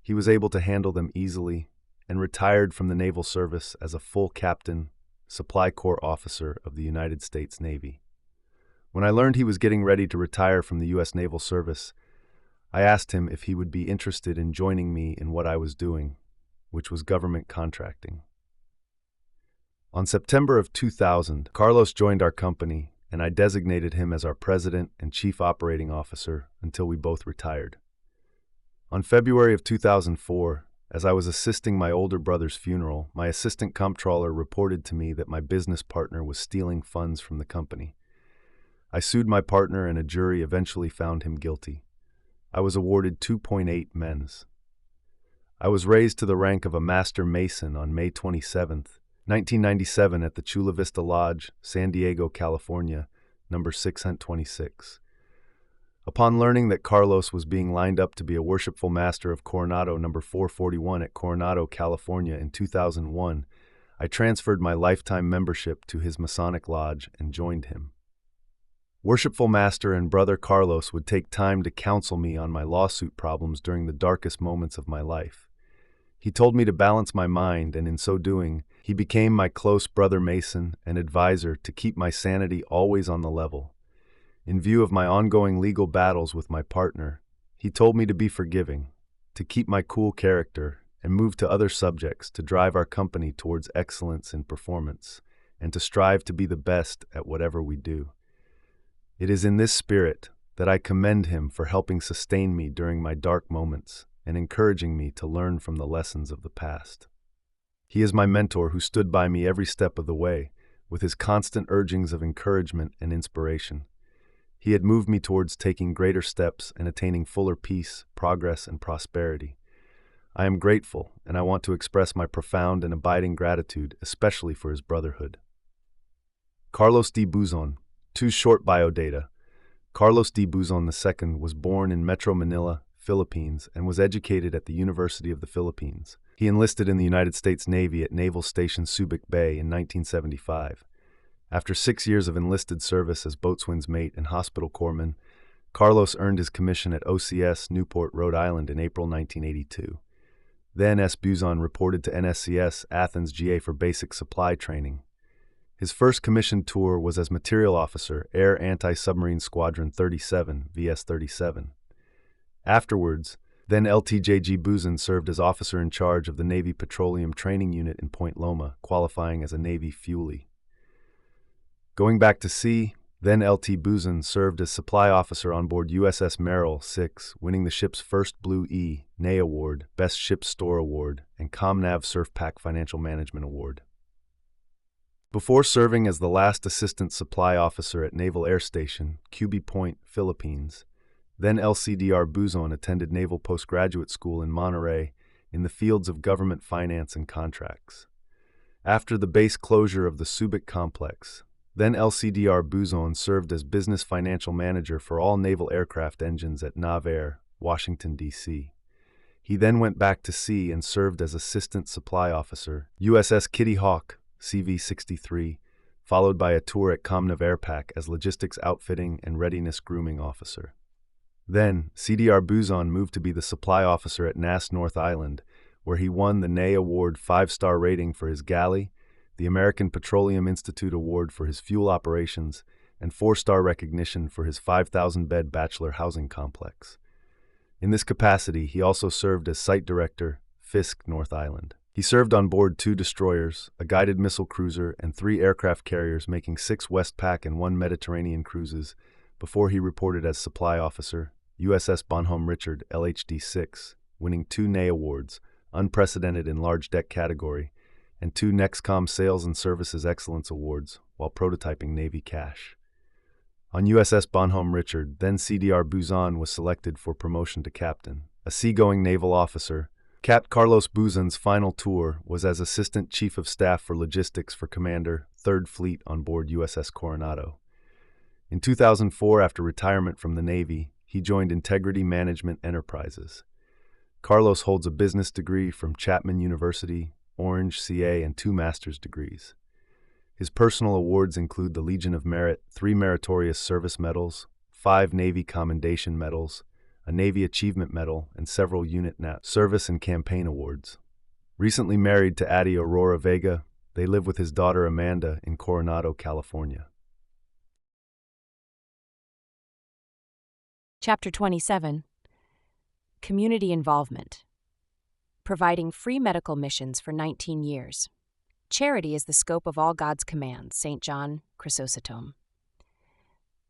he was able to handle them easily and retired from the naval service as a full captain, Supply Corps officer of the United States Navy. When I learned he was getting ready to retire from the U.S. Naval Service, I asked him if he would be interested in joining me in what I was doing, which was government contracting. On September of 2000, Carlos joined our company, and I designated him as our president and chief operating officer until we both retired. On February of 2004, as I was assisting my older brother's funeral, my assistant comptroller reported to me that my business partner was stealing funds from the company. I sued my partner, and a jury eventually found him guilty. I was awarded 2.8 mens. I was raised to the rank of a Master Mason on May 27, 1997 at the Chula Vista Lodge, San Diego, California, number 626. Upon learning that Carlos was being lined up to be a Worshipful Master of Coronado number 441 at Coronado, California in 2001, I transferred my lifetime membership to his Masonic Lodge and joined him. Worshipful Master and Brother Carlos would take time to counsel me on my lawsuit problems during the darkest moments of my life. He told me to balance my mind, and in so doing, he became my close brother Mason and advisor to keep my sanity always on the level. In view of my ongoing legal battles with my partner, he told me to be forgiving, to keep my cool character, and move to other subjects to drive our company towards excellence in performance, and to strive to be the best at whatever we do. It is in this spirit that I commend him for helping sustain me during my dark moments and encouraging me to learn from the lessons of the past. He is my mentor who stood by me every step of the way, with his constant urgings of encouragement and inspiration. He had moved me towards taking greater steps and attaining fuller peace, progress, and prosperity. I am grateful, and I want to express my profound and abiding gratitude, especially for his brotherhood. Carlos D. Buzon. Two short biodata. Carlos D. Buzon II was born in Metro Manila, Philippines, and was educated at the University of the Philippines. He enlisted in the United States Navy at Naval Station Subic Bay in 1975. After 6 years of enlisted service as boatswain's mate and hospital corpsman, Carlos earned his commission at OCS Newport, Rhode Island in April 1982. Then S. Buzon reported to NSCS Athens, GA for basic supply training. His first commissioned tour was as material officer, Air Anti-Submarine Squadron 37, VS-37. Afterwards, Then LTJG Buzan served as officer in charge of the Navy Petroleum Training Unit in Point Loma, qualifying as a Navy fuelie. Going back to sea, then LT Buzan served as supply officer on board USS Merrill 6, winning the ship's first Blue E, NAE Award, Best Ship Store Award, and ComNav SurfPack Financial Management Award. Before serving as the last assistant supply officer at Naval Air Station, QB Point, Philippines, then LCDR Buzon attended Naval Postgraduate School in Monterey in the fields of government finance and contracts. After the base closure of the Subic complex, then LCDR Buzon served as business financial manager for all naval aircraft engines at NavAir, Washington, D.C. He then went back to sea and served as assistant supply officer, USS Kitty Hawk, CV-63, followed by a tour at ComNav Airpac as logistics outfitting and readiness grooming officer. Then, CDR Buzon moved to be the supply officer at NAS North Island, where he won the NAE Award 5-star rating for his galley, the American Petroleum Institute Award for his fuel operations, and 4-star recognition for his 5,000-bed bachelor housing complex. In this capacity, he also served as site director, Fisk North Island. He served on board 2 destroyers, a guided missile cruiser, and 3 aircraft carriers, making 6 Westpac and 1 Mediterranean cruises, before he reported as supply officer, USS Bonhomme Richard, LHD-6, winning 2 NAE awards, unprecedented in large deck category, and 2 NEXCOM Sales and Services Excellence Awards while prototyping Navy cash. On USS Bonhomme Richard, then CDR Buzon was selected for promotion to captain. A seagoing naval officer, Capt. Carlos Buzan's final tour was as Assistant Chief of Staff for Logistics for Commander, 3rd Fleet on board USS Coronado. In 2004, after retirement from the Navy, he joined Integrity Management Enterprises. Carlos holds a business degree from Chapman University, Orange, CA, and 2 master's degrees. His personal awards include the Legion of Merit, 3 Meritorious Service Medals, 5 Navy Commendation Medals, a Navy Achievement Medal, and several Unit NAT Service and Campaign Awards. Recently married to Addie Aurora Vega, they live with his daughter Amanda in Coronado, California. Chapter 27. Community Involvement. Providing free medical missions for 19 years. Charity is the scope of all God's commands, St. John Chrysostom.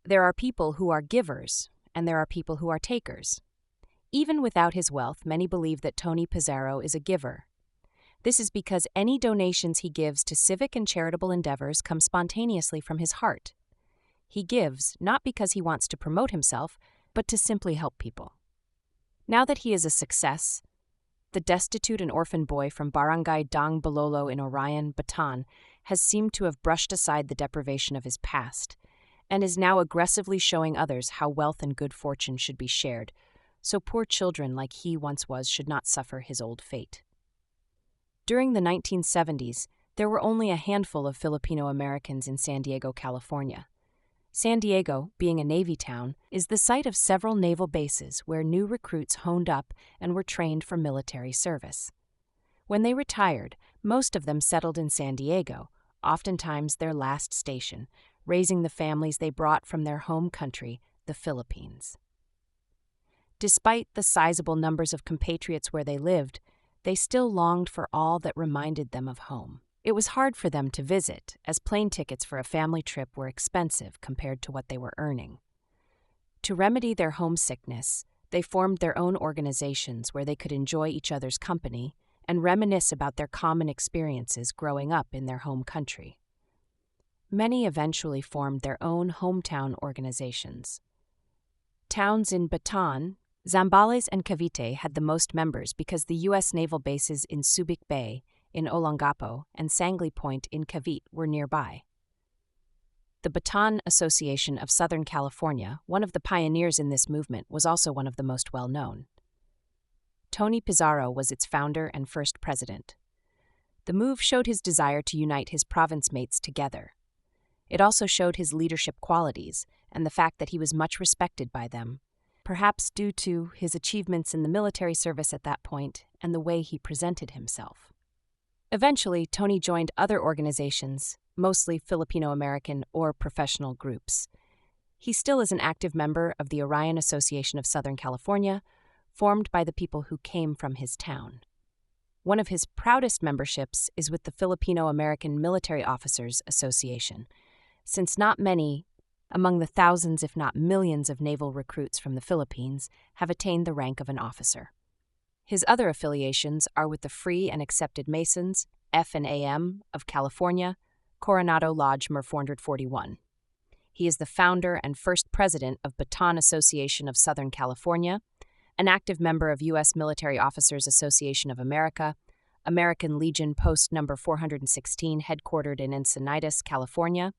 There are people who are givers, and there are people who are takers. Even without his wealth, many believe that Tony Pizarro is a giver. This is because any donations he gives to civic and charitable endeavors come spontaneously from his heart. He gives not because he wants to promote himself, but to simply help people. Now that he is a success, the destitute and orphan boy from Barangay Dang Balolo in Orion, Bataan, has seemed to have brushed aside the deprivation of his past, and is now aggressively showing others how wealth and good fortune should be shared, so poor children like he once was should not suffer his old fate. During the 1970s, there were only a handful of Filipino Americans in San Diego, California. San Diego, being a Navy town, is the site of several naval bases where new recruits honed up and were trained for military service. When they retired, most of them settled in San Diego, oftentimes their last station, raising the families they brought from their home country, the Philippines. Despite the sizable numbers of compatriots where they lived, they still longed for all that reminded them of home. It was hard for them to visit, as plane tickets for a family trip were expensive compared to what they were earning. To remedy their homesickness, they formed their own organizations where they could enjoy each other's company and reminisce about their common experiences growing up in their home country. Many eventually formed their own hometown organizations. Towns in Bataan, Zambales, and Cavite had the most members because the U.S. naval bases in Subic Bay, in Olongapo, and Sangley Point in Cavite were nearby. The Bataan Association of Southern California, one of the pioneers in this movement, was also one of the most well-known. Tony Pizarro was its founder and first president. The move showed his desire to unite his province mates together. It also showed his leadership qualities and the fact that he was much respected by them, perhaps due to his achievements in the military service at that point and the way he presented himself. Eventually, Tony joined other organizations, mostly Filipino-American or professional groups. He still is an active member of the Orion Association of Southern California, formed by the people who came from his town. One of his proudest memberships is with the Filipino American Military Officers Association, since not many, among the thousands if not millions of naval recruits from the Philippines, have attained the rank of an officer. His other affiliations are with the Free and Accepted Masons, F&AM of California, Coronado Lodge Mer 441. He is the founder and first president of Bataan Association of Southern California, an active member of U.S. Military Officers Association of America, American Legion Post No. 416 headquartered in Encinitas, California,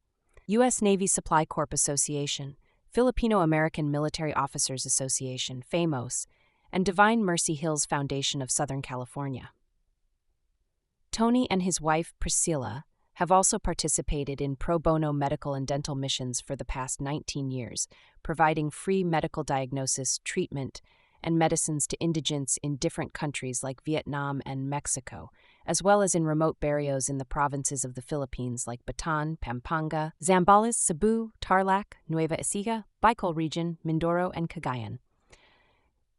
U.S. Navy Supply Corp Association, Filipino American Military Officers Association, FAMOS, and Divine Mercy Hills Foundation of Southern California. Tony and his wife, Priscilla, have also participated in pro bono medical and dental missions for the past 19 years, providing free medical diagnosis, treatment, and medicines to indigents in different countries like Vietnam and Mexico, as well as in remote barrios in the provinces of the Philippines like Bataan, Pampanga, Zambales, Cebu, Tarlac, Nueva Ecija, Bicol Region, Mindoro, and Cagayan.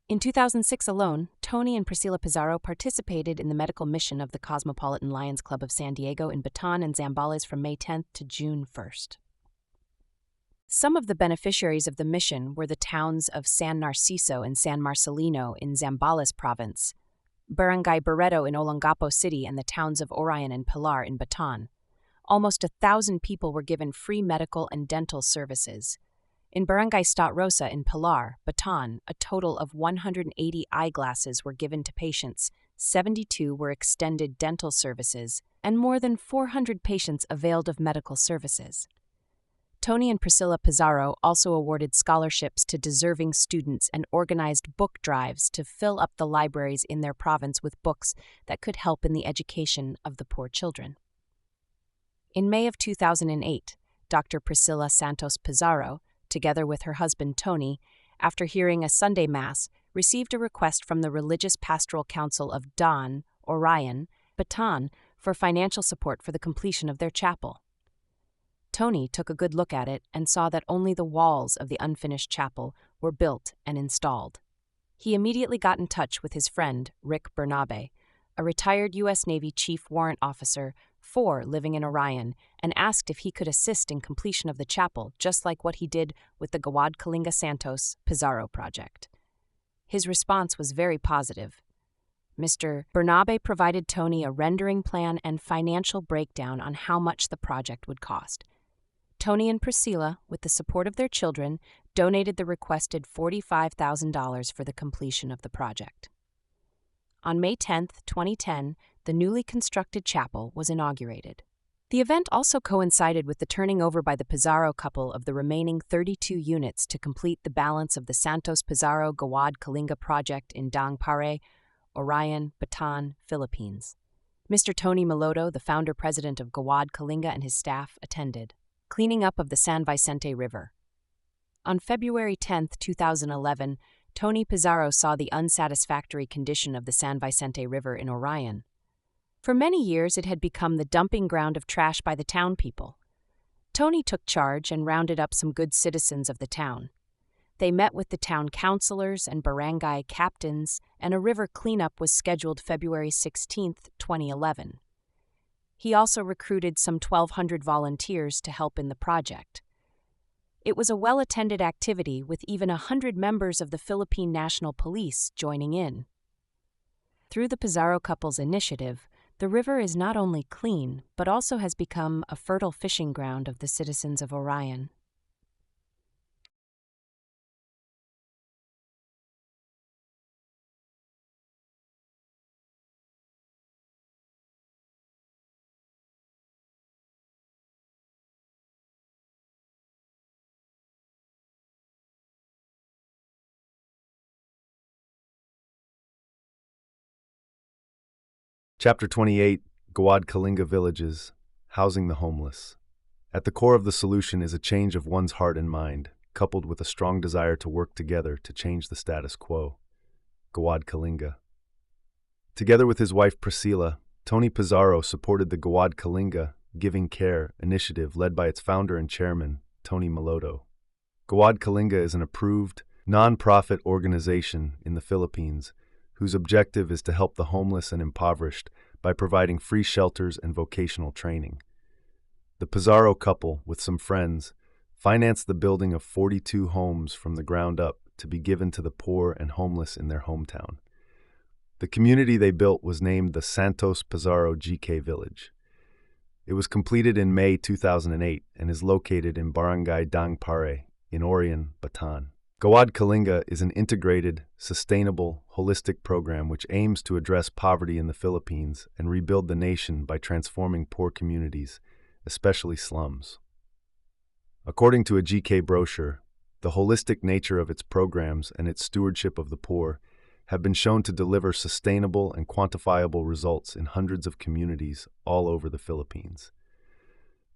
In 2006 alone, Tony and Priscilla Pizarro participated in the medical mission of the Cosmopolitan Lions Club of San Diego in Bataan and Zambales from May 10th to June 1st. Some of the beneficiaries of the mission were the towns of San Narciso and San Marcelino in Zambales Province, Barangay Barreto in Olongapo City, and the towns of Orion and Pilar in Bataan. Almost 1,000 people were given free medical and dental services. In Barangay Stat Rosa in Pilar, Bataan, a total of 180 eyeglasses were given to patients, 72 were extended dental services, and more than 400 patients availed of medical services. Tony and Priscilla Pizarro also awarded scholarships to deserving students and organized book drives to fill up the libraries in their province with books that could help in the education of the poor children. In May of 2008, Dr. Priscilla Santos Pizarro, together with her husband Tony, after hearing a Sunday Mass, received a request from the Religious Pastoral Council of Dawn, Orion, Bataan, for financial support for the completion of their chapel. Tony took a good look at it and saw that only the walls of the unfinished chapel were built and installed. He immediately got in touch with his friend, Rick Bernabe, a retired U.S. Navy Chief Warrant Officer living in Orion, and asked if he could assist in completion of the chapel, just like what he did with the Gawad Kalinga Santos Pizarro project. His response was very positive. Mr. Bernabe provided Tony a rendering plan and financial breakdown on how much the project would cost. Tony and Priscilla, with the support of their children, donated the requested $45,000 for the completion of the project. On May 10, 2010, the newly constructed chapel was inaugurated. The event also coincided with the turning over by the Pizarro couple of the remaining 32 units to complete the balance of the Santos Pizarro Gawad Kalinga project in Dang Pare, Orion, Bataan, Philippines. Mr. Tony Melodo, the founder-president of Gawad Kalinga, and his staff attended. Cleaning up of the San Vicente River. On February 10, 2011, Tony Pizarro saw the unsatisfactory condition of the San Vicente River in Orion. For many years, it had become the dumping ground of trash by the town people. Tony took charge and rounded up some good citizens of the town. They met with the town councilors and barangay captains, and a river cleanup was scheduled February 16, 2011. He also recruited some 1,200 volunteers to help in the project. It was a well-attended activity with even 100 members of the Philippine National Police joining in. Through the Pizarro couple's initiative, the river is not only clean, but also has become a fertile fishing ground of the citizens of Orion. Chapter 28, Gawad Kalinga Villages, Housing the Homeless. At the core of the solution is a change of one's heart and mind, coupled with a strong desire to work together to change the status quo. Gawad Kalinga. Together with his wife Priscilla, Tony Pizarro supported the Gawad Kalinga Giving Care initiative led by its founder and chairman, Tony Melodo. Gawad Kalinga is an approved, nonprofit organization in the Philippines whose objective is to help the homeless and impoverished by providing free shelters and vocational training. The Pizarro couple, with some friends, financed the building of 42 homes from the ground up to be given to the poor and homeless in their hometown. The community they built was named the Santos Pizarro GK Village. It was completed in May 2008 and is located in Barangay Dangpare in Orphan, Bataan. Gawad Kalinga is an integrated, sustainable, holistic program which aims to address poverty in the Philippines and rebuild the nation by transforming poor communities, especially slums. According to a GK brochure, the holistic nature of its programs and its stewardship of the poor have been shown to deliver sustainable and quantifiable results in hundreds of communities all over the Philippines.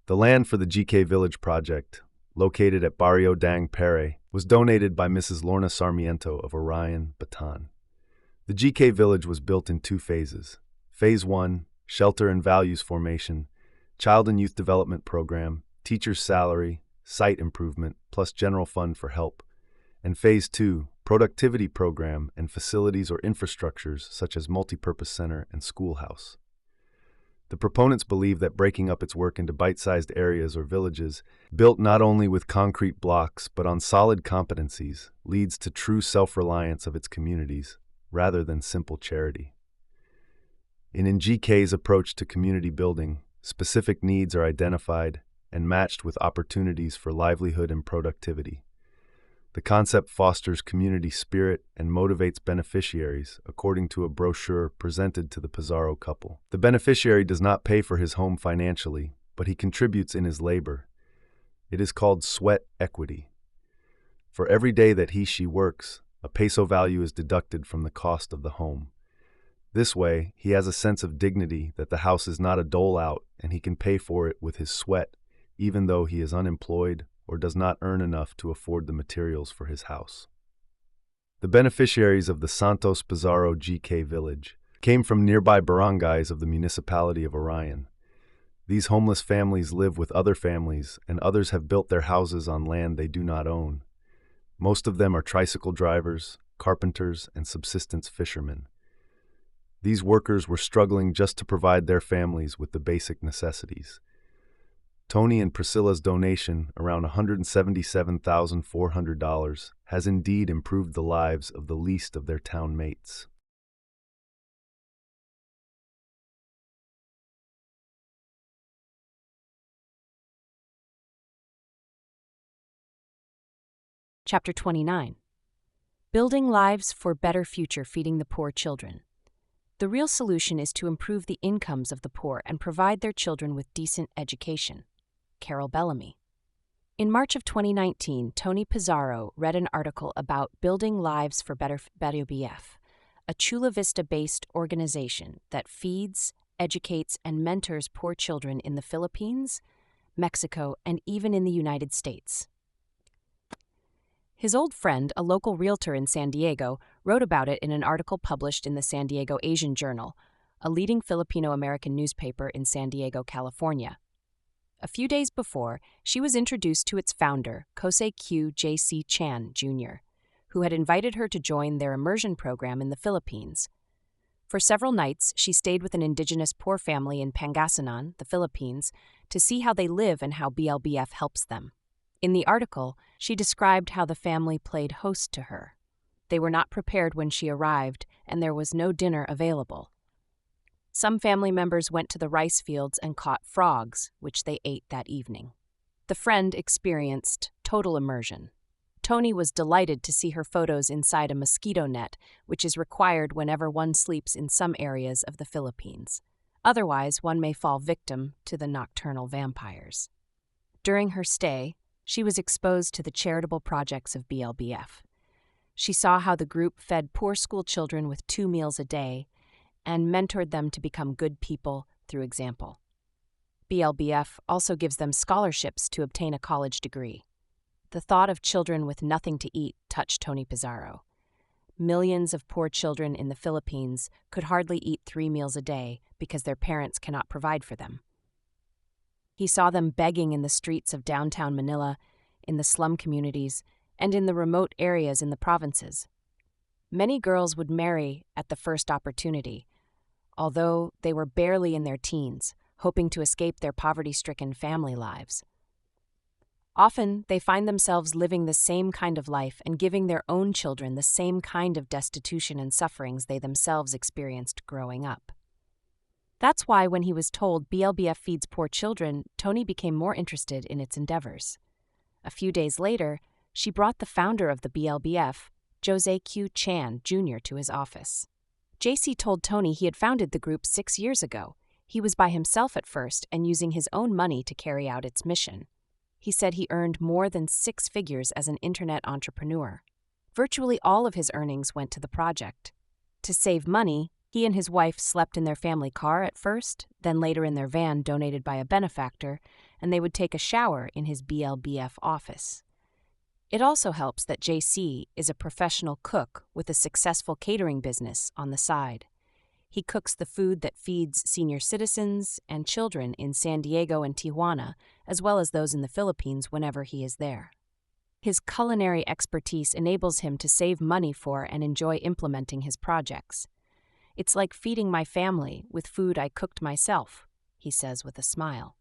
The land for the GK Village project, located at Barrio Dang Pere, was donated by Mrs. Lorna Sarmiento of Orion, Bataan. The GK Village was built in 2 phases. Phase 1, Shelter and Values Formation, Child and Youth Development Program, Teacher's Salary, Site Improvement, plus General Fund for Help. And Phase 2, Productivity Program and Facilities or Infrastructures such as Multipurpose Center and Schoolhouse. The proponents believe that breaking up its work into bite-sized areas or villages, built not only with concrete blocks but on solid competencies, leads to true self-reliance of its communities, rather than simple charity. In GK's approach to community building, specific needs are identified and matched with opportunities for livelihood and productivity. The concept fosters community spirit and motivates beneficiaries, according to a brochure presented to the Pizarro couple. The beneficiary does not pay for his home financially, but he contributes in his labor. It is called sweat equity. For every day that he/she works, a peso value is deducted from the cost of the home. This way, he has a sense of dignity that the house is not a dole-out and he can pay for it with his sweat, even though he is unemployed or does not earn enough to afford the materials for his house. The beneficiaries of the Santos Pizarro GK Village came from nearby barangays of the municipality of Orion. These homeless families live with other families, and others have built their houses on land they do not own. Most of them are tricycle drivers, carpenters, and subsistence fishermen. These workers were struggling just to provide their families with the basic necessities. Tony and Priscilla's donation, around $177,400, has indeed improved the lives of the least of their town mates. Chapter 29. Building Lives for Better Future Feeding the Poor Children. The real solution is to improve the incomes of the poor and provide their children with decent education. Carol Bellamy. In March of 2019, Tony Pizarro read an article about Building Lives for Better BF, a Chula Vista-based organization that feeds, educates, and mentors poor children in the Philippines, Mexico, and even in the United States. His old friend, a local realtor in San Diego, wrote about it in an article published in the San Diego Asian Journal, a leading Filipino-American newspaper in San Diego, California. A few days before, she was introduced to its founder, Kosei Q. J.C. Chan, Jr., who had invited her to join their immersion program in the Philippines. For several nights, she stayed with an indigenous poor family in Pangasinan, the Philippines, to see how they live and how BLBF helps them. In the article, she described how the family played host to her. They were not prepared when she arrived, and there was no dinner available. Some family members went to the rice fields and caught frogs, which they ate that evening. The friend experienced total immersion. Tony was delighted to see her photos inside a mosquito net, which is required whenever one sleeps in some areas of the Philippines. Otherwise, one may fall victim to the nocturnal vampires. During her stay, she was exposed to the charitable projects of BLBF. She saw how the group fed poor school children with 2 meals a day and mentored them to become good people through example. BLBF also gives them scholarships to obtain a college degree. The thought of children with nothing to eat touched Tony Pizarro. Millions of poor children in the Philippines could hardly eat 3 meals a day because their parents cannot provide for them. He saw them begging in the streets of downtown Manila, in the slum communities, and in the remote areas in the provinces. Many girls would marry at the first opportunity, although they were barely in their teens, hoping to escape their poverty-stricken family lives. Often, they find themselves living the same kind of life and giving their own children the same kind of destitution and sufferings they themselves experienced growing up. That's why when he was told BLBF feeds poor children, Tony became more interested in its endeavors. A few days later, she brought the founder of the BLBF, Jose Q. Chan Jr., to his office. JC told Tony he had founded the group 6 years ago. He was by himself at first and using his own money to carry out its mission. He said he earned more than 6 figures as an internet entrepreneur. Virtually all of his earnings went to the project. To save money, he and his wife slept in their family car at first, then later in their van donated by a benefactor, and they would take a shower in his BLBF office. It also helps that JC is a professional cook with a successful catering business on the side. He cooks the food that feeds senior citizens and children in San Diego and Tijuana, as well as those in the Philippines whenever he is there. His culinary expertise enables him to save money for and enjoy implementing his projects. "It's like feeding my family with food I cooked myself," he says with a smile.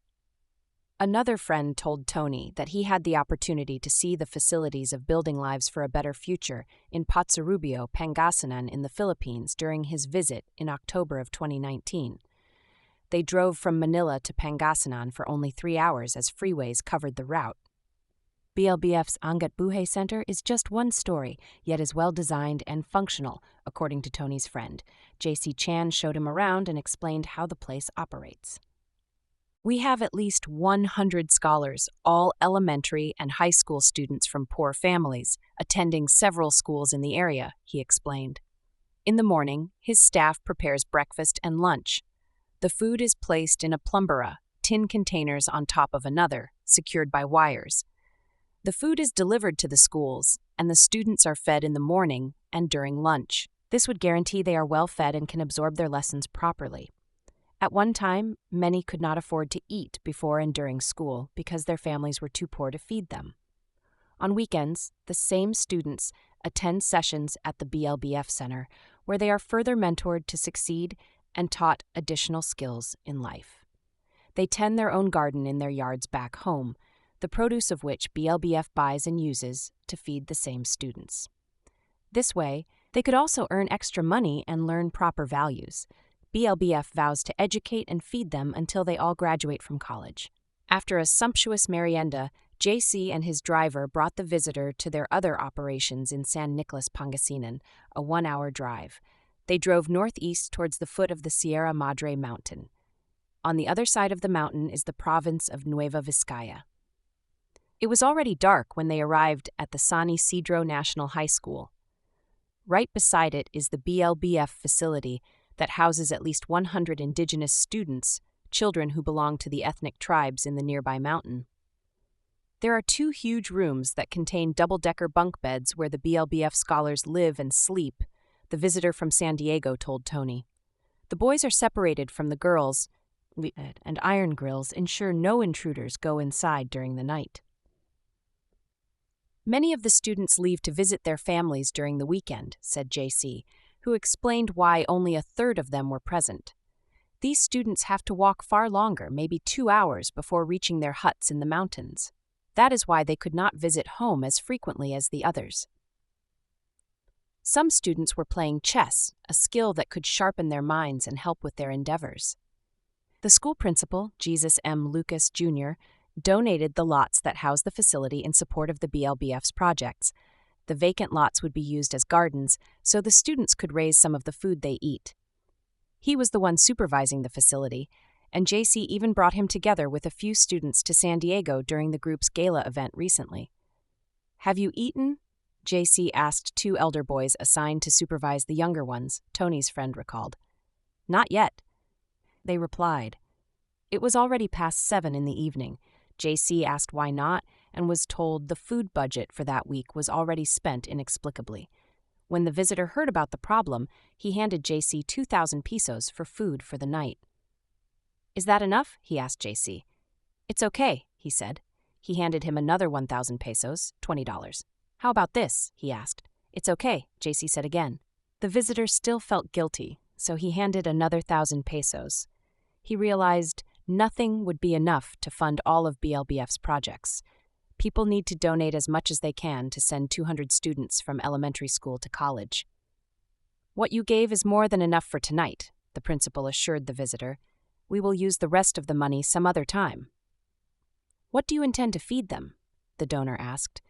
Another friend told Tony that he had the opportunity to see the facilities of Building Lives for a Better Future in Pizarro, Pangasinan in the Philippines during his visit in October of 2019. They drove from Manila to Pangasinan for only 3 hours as freeways covered the route. BLBF's Angat Buhay Center is just one story, yet is well-designed and functional, according to Tony's friend. JC Chan showed him around and explained how the place operates. "We have at least 100 scholars, all elementary and high school students from poor families, attending several schools in the area," he explained. In the morning, his staff prepares breakfast and lunch. The food is placed in a plumbera, tin containers on top of another, secured by wires. The food is delivered to the schools, and the students are fed in the morning and during lunch. This would guarantee they are well fed and can absorb their lessons properly. At one time, many could not afford to eat before and during school because their families were too poor to feed them. On weekends, the same students attend sessions at the BLBF Center, where they are further mentored to succeed and taught additional skills in life. They tend their own garden in their yards back home, the produce of which BLBF buys and uses to feed the same students. This way, they could also earn extra money and learn proper values. BLBF vows to educate and feed them until they all graduate from college. After a sumptuous merienda, JC and his driver brought the visitor to their other operations in San Nicolas, Pangasinan, a 1-hour drive. They drove northeast towards the foot of the Sierra Madre mountain. On the other side of the mountain is the province of Nueva Vizcaya. It was already dark when they arrived at the San Isidro National High School. Right beside it is the BLBF facility that houses at least 100 indigenous students, children who belong to the ethnic tribes in the nearby mountain. There are 2 huge rooms that contain double-decker bunk beds where the BLBF scholars live and sleep, the visitor from San Diego told Tony. The boys are separated from the girls, and iron grills ensure no intruders go inside during the night. "Many of the students leave to visit their families during the weekend," said JC, who explained why only a third of them were present. "These students have to walk far longer, maybe 2 hours, before reaching their huts in the mountains. That is why they could not visit home as frequently as the others." Some students were playing chess, a skill that could sharpen their minds and help with their endeavors. The school principal, Jesus M. Lucas, Jr., donated the lots that house the facility in support of the BLBF's projects. The vacant lots would be used as gardens, so the students could raise some of the food they eat. He was the one supervising the facility, and JC even brought him together with a few students to San Diego during the group's gala event recently. "Have you eaten?" JC asked 2 elder boys assigned to supervise the younger ones, Tony's friend recalled. "Not yet," they replied. It was already past 7 in the evening. JC asked why not and was told the food budget for that week was already spent inexplicably. When the visitor heard about the problem, he handed JC 2,000 pesos for food for the night. "Is that enough?" he asked JC. "It's okay," he said. He handed him another 1,000 pesos, $20. How about this? He asked. It's okay, JC said again. The visitor still felt guilty, so he handed another 1,000 pesos. He realized nothing would be enough to fund all of BLBF's projects. People need to donate as much as they can to send 200 students from elementary school to college. What you gave is more than enough for tonight, the principal assured the visitor. We will use the rest of the money some other time. What do you intend to feed them? The donor asked.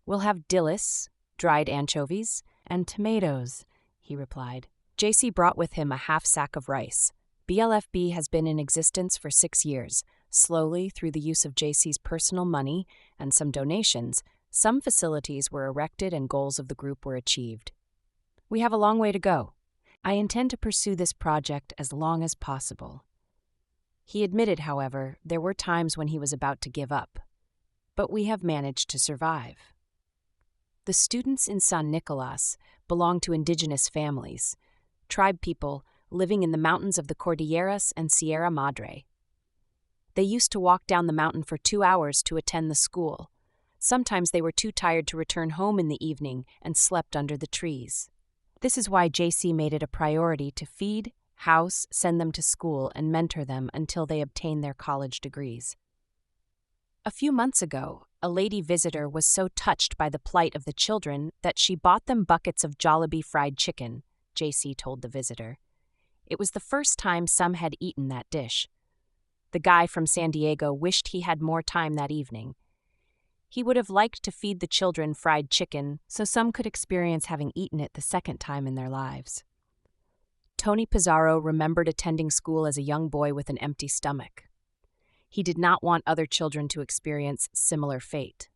We'll have dillis, dried anchovies, and tomatoes, he replied. JC brought with him a half sack of rice. BLFB has been in existence for 6 years. Slowly, through the use of JC's personal money and some donations, some facilities were erected and goals of the group were achieved. We have a long way to go. I intend to pursue this project as long as possible. He admitted, however, there were times when he was about to give up. But we have managed to survive. The students in San Nicolas belong to indigenous families, tribe people living in the mountains of the Cordilleras and Sierra Madre. They used to walk down the mountain for 2 hours to attend the school. Sometimes they were too tired to return home in the evening and slept under the trees. This is why JC made it a priority to feed, house, send them to school, and mentor them until they obtain their college degrees. A few months ago, a lady visitor was so touched by the plight of the children that she bought them buckets of Jollibee fried chicken, JC told the visitor. It was the first time some had eaten that dish. The guy from San Diego wished he had more time that evening. He would have liked to feed the children fried chicken so some could experience having eaten it the second time in their lives. Tony Pizarro remembered attending school as a young boy with an empty stomach. He did not want other children to experience similar fate.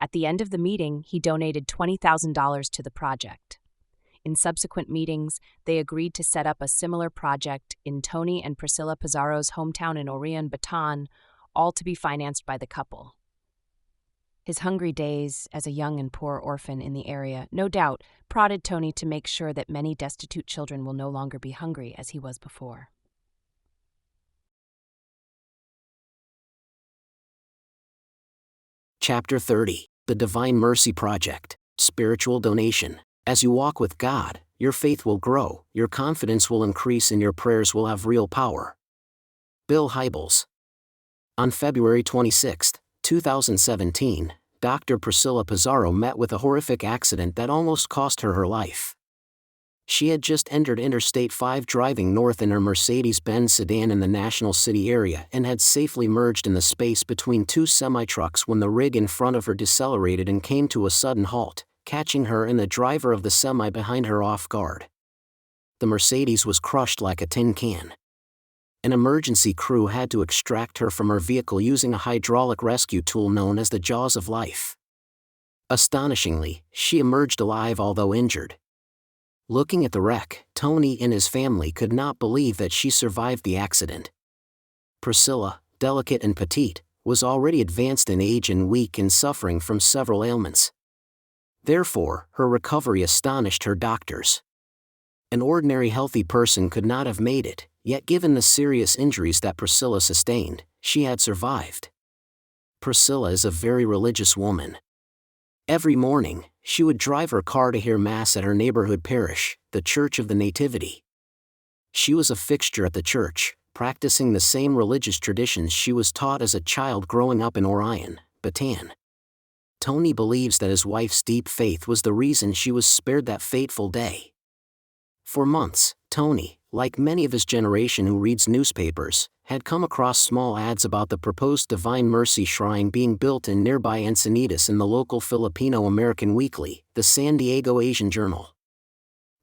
At the end of the meeting, he donated $20,000 to the project. In subsequent meetings, they agreed to set up a similar project in Tony and Priscilla Pizarro's hometown in Orion, Bataan, all to be financed by the couple. His hungry days as a young and poor orphan in the area, no doubt, prodded Tony to make sure that many destitute children will no longer be hungry as he was before. Chapter 30. The Divine Mercy Project. Spiritual Donation. As you walk with God, your faith will grow, your confidence will increase, and your prayers will have real power. Bill Hybels. On February 26, 2017, Dr. Priscilla Pizarro met with a horrific accident that almost cost her life. She had just entered Interstate 5 driving north in her Mercedes-Benz sedan in the National City area and had safely merged in the space between two semi-trucks when the rig in front of her decelerated and came to a sudden halt, catching her and the driver of the semi behind her off guard. The Mercedes was crushed like a tin can. An emergency crew had to extract her from her vehicle using a hydraulic rescue tool known as the Jaws of Life. Astonishingly, she emerged alive although injured. Looking at the wreck, Tony and his family could not believe that she survived the accident. Priscilla, delicate and petite, was already advanced in age and weak and suffering from several ailments. Therefore, her recovery astonished her doctors. An ordinary healthy person could not have made it, yet given the serious injuries that Priscilla sustained, she had survived. Priscilla is a very religious woman. Every morning, she would drive her car to hear Mass at her neighborhood parish, the Church of the Nativity. She was a fixture at the church, practicing the same religious traditions she was taught as a child growing up in Orion, Bataan. Tony believes that his wife's deep faith was the reason she was spared that fateful day. For months, Tony, like many of his generation who reads newspapers, had come across small ads about the proposed Divine Mercy Shrine being built in nearby Encinitas in the local Filipino American weekly, the San Diego Asian Journal.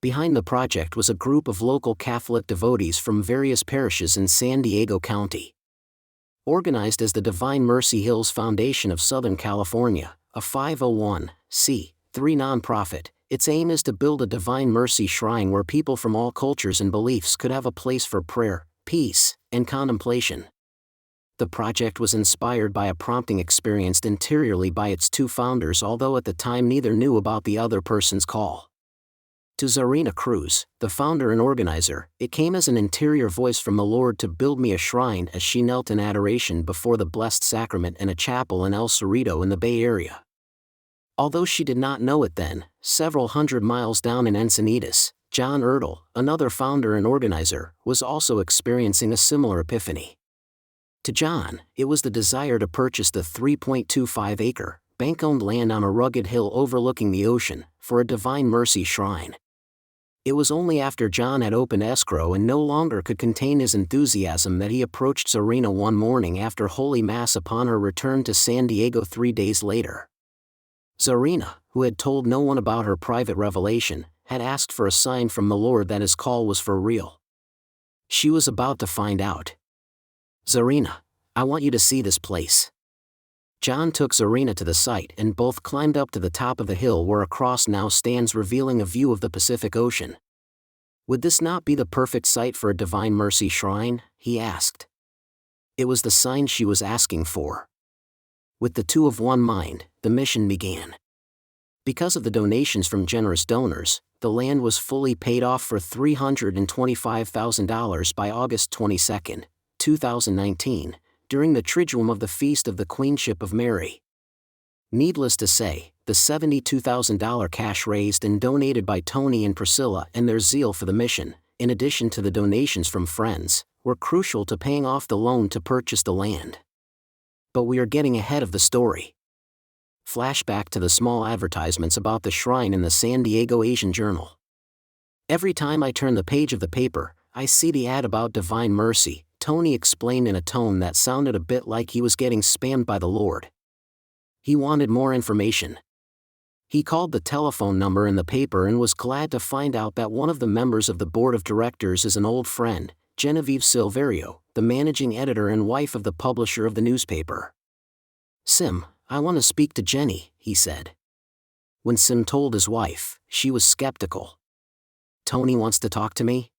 Behind the project was a group of local Catholic devotees from various parishes in San Diego County. Organized as the Divine Mercy Hills Foundation of Southern California, a 501c3 nonprofit, its aim is to build a Divine Mercy Shrine where people from all cultures and beliefs could have a place for prayer, peace, and contemplation. The project was inspired by a prompting experienced interiorly by its two founders, although at the time neither knew about the other person's call. To Zarina Cruz, the founder and organizer, it came as an interior voice from the Lord to build me a shrine as she knelt in adoration before the Blessed Sacrament in a chapel in El Cerrito in the Bay Area. Although she did not know it then, several hundred miles down in Encinitas, John Ertl, another founder and organizer, was also experiencing a similar epiphany. To John, it was the desire to purchase the 3.25-acre, bank-owned land on a rugged hill overlooking the ocean, for a Divine Mercy shrine. It was only after John had opened escrow and no longer could contain his enthusiasm that he approached Zarina one morning after Holy Mass upon her return to San Diego 3 days later. Zarina, who had told no one about her private revelation, had asked for a sign from the Lord that his call was for real. She was about to find out. "Zarina, I want you to see this place." John took Zarina to the site and both climbed up to the top of the hill where a cross now stands, revealing a view of the Pacific Ocean. Would this not be the perfect site for a Divine Mercy shrine? He asked. It was the sign she was asking for. With the two of one mind, the mission began. Because of the donations from generous donors, the land was fully paid off for $325,000 by August 22, 2019, during the Triduum of the Feast of the Queenship of Mary. Needless to say, the $72,000 cash raised and donated by Tony and Priscilla and their zeal for the mission, in addition to the donations from friends, were crucial to paying off the loan to purchase the land. But we are getting ahead of the story. Flashback to the small advertisements about the shrine in the San Diego Asian Journal. Every time I turn the page of the paper, I see the ad about Divine Mercy, Tony explained in a tone that sounded a bit like he was getting spammed by the Lord. He wanted more information. He called the telephone number in the paper and was glad to find out that one of the members of the board of directors is an old friend, Genevieve Silverio, the managing editor and wife of the publisher of the newspaper. "Sim, I want to speak to Jenny," he said. When Sim told his wife, she was skeptical. "Tony wants to talk to me?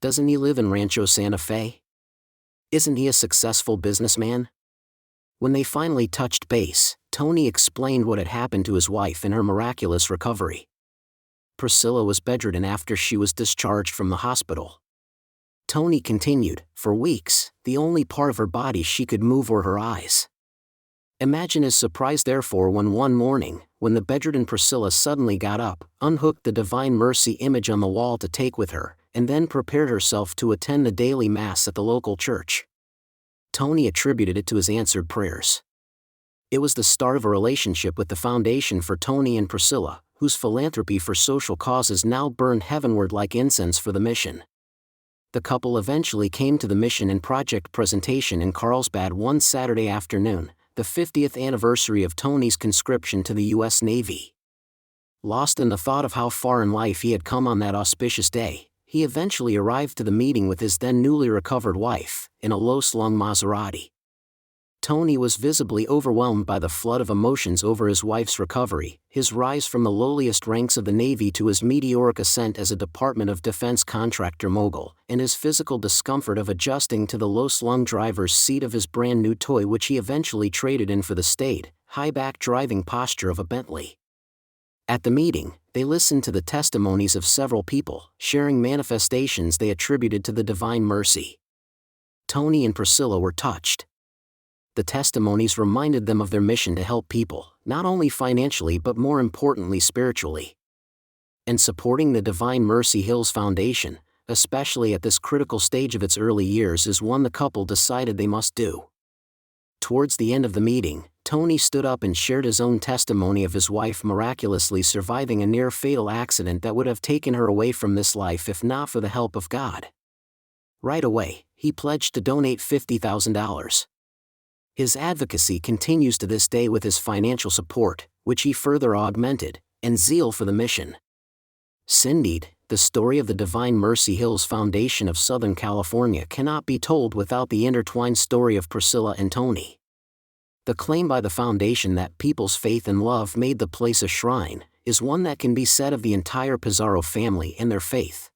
Doesn't he live in Rancho Santa Fe? Isn't he a successful businessman?" When they finally touched base, Tony explained what had happened to his wife and her miraculous recovery. Priscilla was bedridden after she was discharged from the hospital. Tony continued, for weeks, the only part of her body she could move were her eyes. Imagine his surprise therefore when one morning, when the bedridden Priscilla suddenly got up, unhooked the Divine Mercy image on the wall to take with her, and then prepared herself to attend the daily Mass at the local church. Tony attributed it to his answered prayers. It was the start of a relationship with the foundation for Tony and Priscilla, whose philanthropy for social causes now burned heavenward like incense for the mission. The couple eventually came to the mission and project presentation in Carlsbad one Saturday afternoon, the 50th anniversary of Tony's conscription to the U.S. Navy. Lost in the thought of how far in life he had come on that auspicious day, he eventually arrived to the meeting with his then newly recovered wife, in a low-slung Maserati. Tony was visibly overwhelmed by the flood of emotions over his wife's recovery, his rise from the lowliest ranks of the Navy to his meteoric ascent as a Department of Defense contractor mogul, and his physical discomfort of adjusting to the low-slung driver's seat of his brand-new toy, which he eventually traded in for the staid, high-back driving posture of a Bentley. At the meeting, they listened to the testimonies of several people, sharing manifestations they attributed to the Divine Mercy. Tony and Priscilla were touched. The testimonies reminded them of their mission to help people, not only financially but more importantly spiritually. And supporting the Divine Mercy Hills Foundation, especially at this critical stage of its early years, is one the couple decided they must do. Towards the end of the meeting, Tony stood up and shared his own testimony of his wife miraculously surviving a near-fatal accident that would have taken her away from this life if not for the help of God. Right away, he pledged to donate $50,000. His advocacy continues to this day with his financial support, which he further augmented, and zeal for the mission. Indeed, the story of the Divine Mercy Hills Foundation of Southern California cannot be told without the intertwined story of Priscilla and Tony. The claim by the foundation that people's faith and love made the place a shrine is one that can be said of the entire Pizarro family and their faith.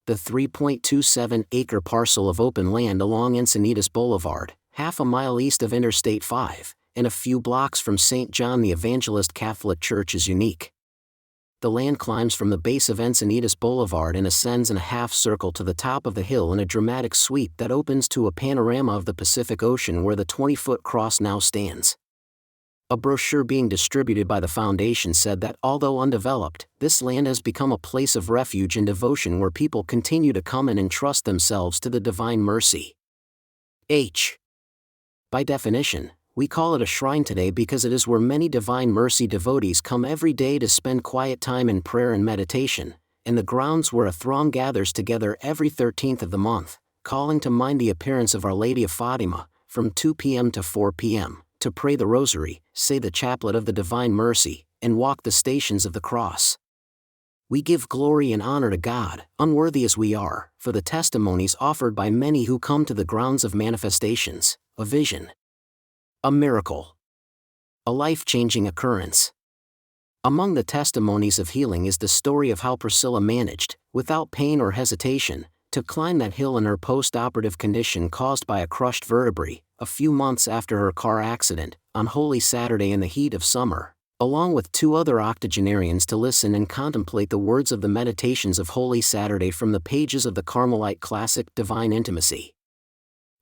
The 3.27-acre parcel of open land along Encinitas Boulevard, half a mile east of Interstate 5, and a few blocks from St. John the Evangelist Catholic Church is unique. The land climbs from the base of Encinitas Boulevard and ascends in a half-circle to the top of the hill in a dramatic sweep that opens to a panorama of the Pacific Ocean where the 20-foot cross now stands. A brochure being distributed by the foundation said that although undeveloped, this land has become a place of refuge and devotion where people continue to come and entrust themselves to the divine mercy. By definition, we call it a shrine today because it is where many divine mercy devotees come every day to spend quiet time in prayer and meditation, and the grounds where a throng gathers together every 13th of the month, calling to mind the appearance of Our Lady of Fatima, from 2 p.m. to 4 p.m., to pray the rosary, say the chaplet of the Divine Mercy, and walk the stations of the cross. We give glory and honor to God, unworthy as we are, for the testimonies offered by many who come to the grounds of manifestations, a vision, a miracle, a life-changing occurrence. Among the testimonies of healing is the story of how Priscilla managed, without pain or hesitation, to climb that hill in her post-operative condition caused by a crushed vertebrae, a few months after her car accident, on Holy Saturday in the heat of summer, along with 2 other octogenarians to listen and contemplate the words of the meditations of Holy Saturday from the pages of the Carmelite classic Divine Intimacy.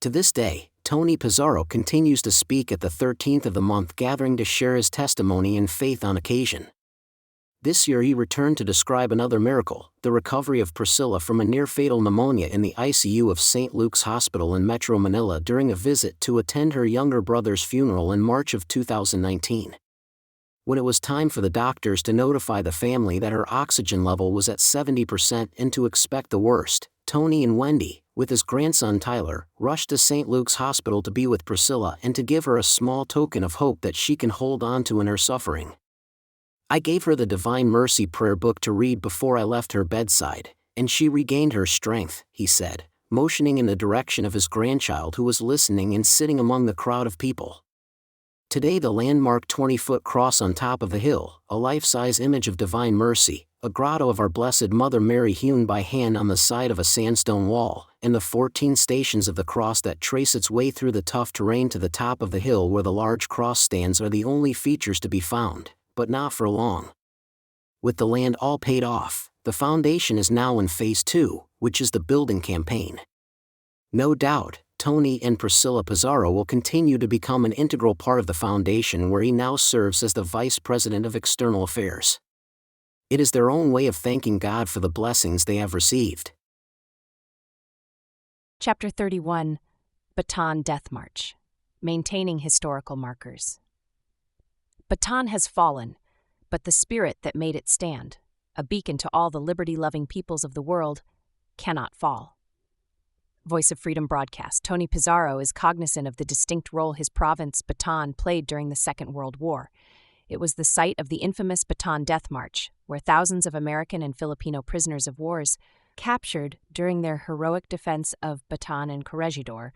To this day, Tony Pizarro continues to speak at the 13th of the month gathering to share his testimony and faith on occasion. This year he returned to describe another miracle, the recovery of Priscilla from a near-fatal pneumonia in the ICU of St. Luke's Hospital in Metro Manila during a visit to attend her younger brother's funeral in March of 2019. When it was time for the doctors to notify the family that her oxygen level was at 70% and to expect the worst, Tony and Wendy, with his grandson Tyler, rushed to St. Luke's Hospital to be with Priscilla and to give her a small token of hope that she can hold on to in her suffering. I gave her the Divine Mercy prayer book to read before I left her bedside, and she regained her strength, he said, motioning in the direction of his grandchild who was listening and sitting among the crowd of people. Today the landmark 20-foot cross on top of the hill, a life-size image of Divine Mercy, a grotto of Our Blessed Mother Mary hewn by hand on the side of a sandstone wall, and the 14 stations of the cross that trace its way through the tough terrain to the top of the hill where the large cross stands are the only features to be found, but not for long. With the land all paid off, the foundation is now in Phase 2, which is the building campaign. No doubt, Tony and Priscilla Pizarro will continue to become an integral part of the foundation where he now serves as the Vice President of External Affairs. It is their own way of thanking God for the blessings they have received. Chapter 31, Bataan Death March, Maintaining Historical Markers. Bataan has fallen, but the spirit that made it stand, a beacon to all the liberty-loving peoples of the world, cannot fall. Voice of Freedom broadcast. Tony Pizarro is cognizant of the distinct role his province, Bataan, played during the Second World War. It was the site of the infamous Bataan Death March, where thousands of American and Filipino prisoners of war captured during their heroic defense of Bataan and Corregidor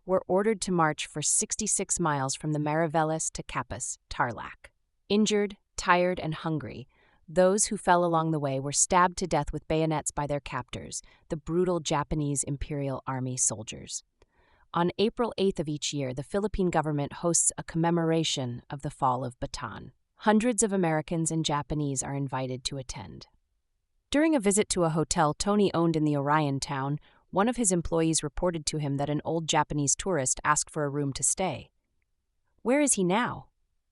were ordered to march for 66 miles from the Mariveles to Capas, Tarlac. Injured, tired, and hungry, those who fell along the way were stabbed to death with bayonets by their captors, the brutal Japanese Imperial Army soldiers. On April 8th of each year, the Philippine government hosts a commemoration of the fall of Bataan. Hundreds of Americans and Japanese are invited to attend. During a visit to a hotel Tony owned in the Orion town, one of his employees reported to him that an old Japanese tourist asked for a room to stay. "Where is he now?"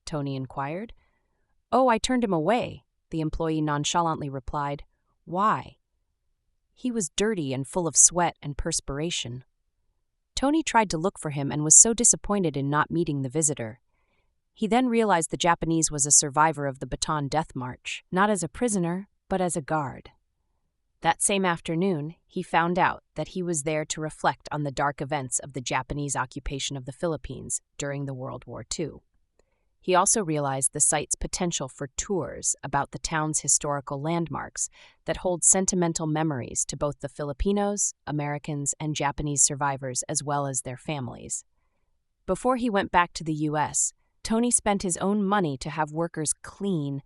Tony inquired. "Oh, I turned him away," the employee nonchalantly replied. "Why?" "He was dirty and full of sweat and perspiration." Tony tried to look for him and was so disappointed in not meeting the visitor. He then realized the Japanese was a survivor of the Bataan Death March, not as a prisoner, but as a guard. That same afternoon, he found out that he was there to reflect on the dark events of the Japanese occupation of the Philippines during the World War II. He also realized the site's potential for tours about the town's historical landmarks that hold sentimental memories to both the Filipinos, Americans, and Japanese survivors as well as their families. Before he went back to the U.S., Tony spent his own money to have workers clean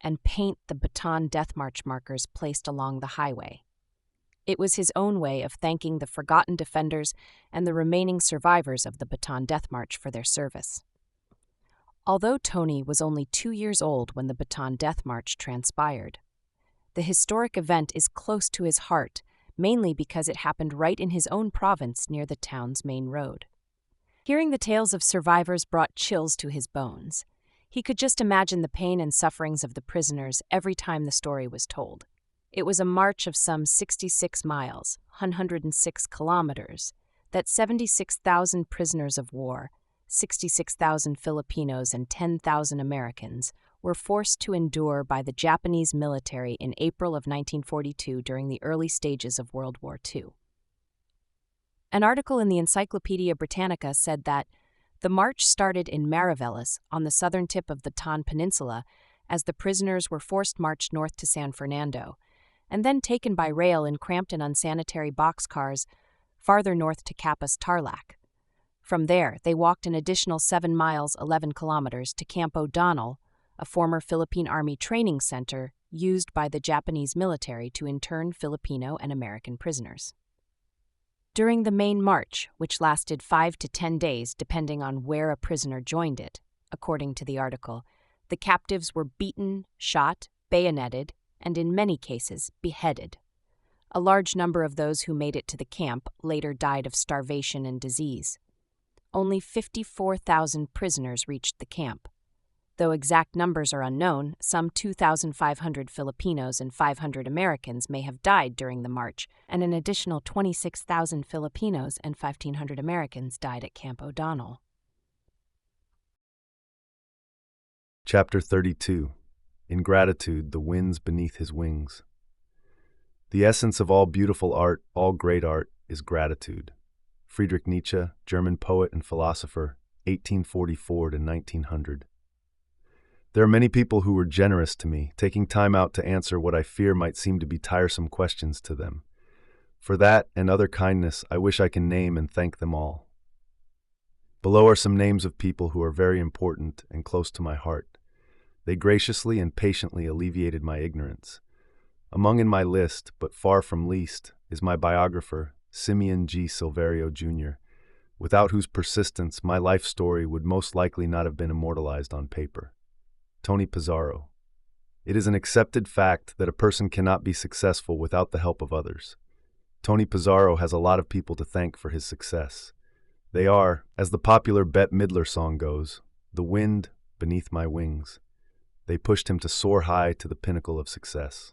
and paint the Bataan Death March markers placed along the highway. It was his own way of thanking the forgotten defenders and the remaining survivors of the Bataan Death March for their service. Although Tony was only 2 years old when the Bataan Death March transpired, the historic event is close to his heart, mainly because it happened right in his own province near the town's main road. Hearing the tales of survivors brought chills to his bones. He could just imagine the pain and sufferings of the prisoners every time the story was told. It was a march of some 66 miles, 106 kilometers, that 76,000 prisoners of war, 66,000 Filipinos and 10,000 Americans were forced to endure by the Japanese military in April of 1942 during the early stages of World War II. An article in the Encyclopedia Britannica said that the march started in Mariveles on the southern tip of the Tan Peninsula as the prisoners were forced marched north to San Fernando, and then taken by rail in cramped and unsanitary boxcars farther north to Capas Tarlac. From there, they walked an additional 7 miles 11 kilometers to Camp O'Donnell, a former Philippine Army training center used by the Japanese military to intern Filipino and American prisoners. During the main march, which lasted 5 to 10 days depending on where a prisoner joined it, according to the article, the captives were beaten, shot, bayoneted, and in many cases beheaded. A large number of those who made it to the camp later died of starvation and disease. Only 54,000 prisoners reached the camp. Though exact numbers are unknown, some 2,500 Filipinos and 500 Americans may have died during the march, and an additional 26,000 Filipinos and 1,500 Americans died at Camp O'Donnell. Chapter 32. Ingratitude, the winds beneath his wings. The essence of all beautiful art, all great art, is gratitude. Friedrich Nietzsche, German poet and philosopher, 1844 to 1900. There are many people who were generous to me, taking time out to answer what I fear might seem to be tiresome questions to them. For that and other kindness, I wish I can name and thank them all. Below are some names of people who are very important and close to my heart. They graciously and patiently alleviated my ignorance. Among in my list, but far from least, is my biographer, Simeon G. Silverio, Jr., without whose persistence my life story would most likely not have been immortalized on paper. Tony Pizarro. It is an accepted fact that a person cannot be successful without the help of others. Tony Pizarro has a lot of people to thank for his success. They are, as the popular Bette Midler song goes, the wind beneath my wings. They pushed him to soar high to the pinnacle of success.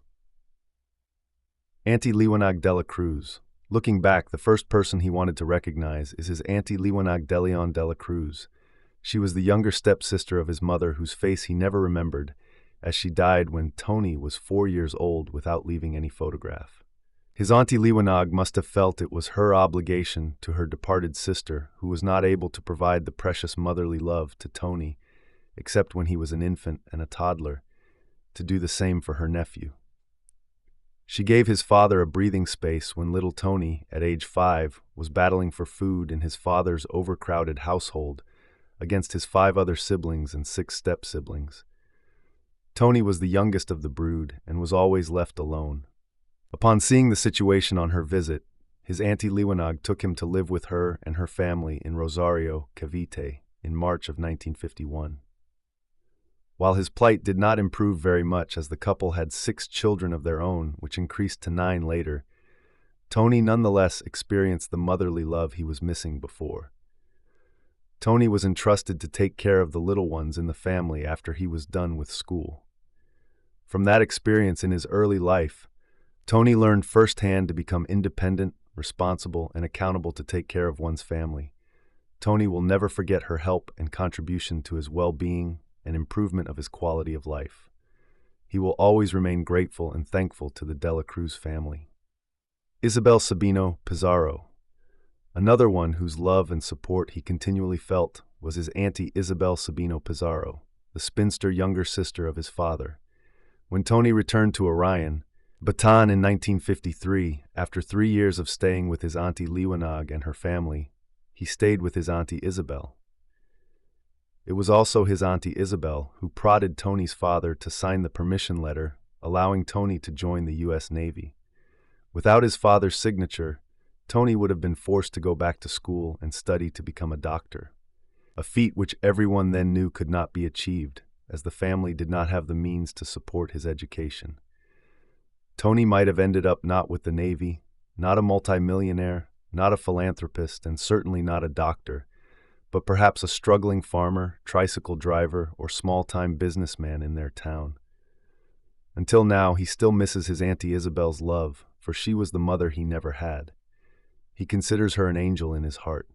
Auntie Liwanag de la Cruz. Looking back, the first person he wanted to recognize is his Auntie Liwanag de Leon de la Cruz. She was the younger stepsister of his mother, whose face he never remembered, as she died when Tony was 4 years old without leaving any photograph. His Auntie Liwanag must have felt it was her obligation to her departed sister, who was not able to provide the precious motherly love to Tony, except when he was an infant and a toddler, to do the same for her nephew. She gave his father a breathing space when little Tony, at age 5, was battling for food in his father's overcrowded household against his 5 other siblings and 6 step-siblings. Tony was the youngest of the brood and was always left alone. Upon seeing the situation on her visit, his Auntie Liwanag took him to live with her and her family in Rosario, Cavite, in March of 1951. While his plight did not improve very much as the couple had 6 children of their own, which increased to 9 later, Tony nonetheless experienced the motherly love he was missing before. Tony was entrusted to take care of the little ones in the family after he was done with school. From that experience in his early life, Tony learned firsthand to become independent, responsible, and accountable to take care of one's family. Tony will never forget her help and contribution to his well-being and improvement of his quality of life. He will always remain grateful and thankful to the De La Cruz family. Isabel Sabino Pizarro. Another one whose love and support he continually felt was his Auntie Isabel Sabino Pizarro, the spinster younger sister of his father. When Tony returned to Orion, Bataan in 1953, after 3 years of staying with his Auntie Liwanag and her family, he stayed with his Auntie Isabel. It was also his Auntie Isabel who prodded Tony's father to sign the permission letter allowing Tony to join the U.S. Navy. Without his father's signature, Tony would have been forced to go back to school and study to become a doctor, a feat which everyone then knew could not be achieved, as the family did not have the means to support his education. Tony might have ended up not with the Navy, not a multimillionaire, not a philanthropist, and certainly not a doctor, but perhaps a struggling farmer, tricycle driver, or small-time businessman in their town. Until now, he still misses his Auntie Isabel's love, for she was the mother he never had. He considers her an angel in his heart.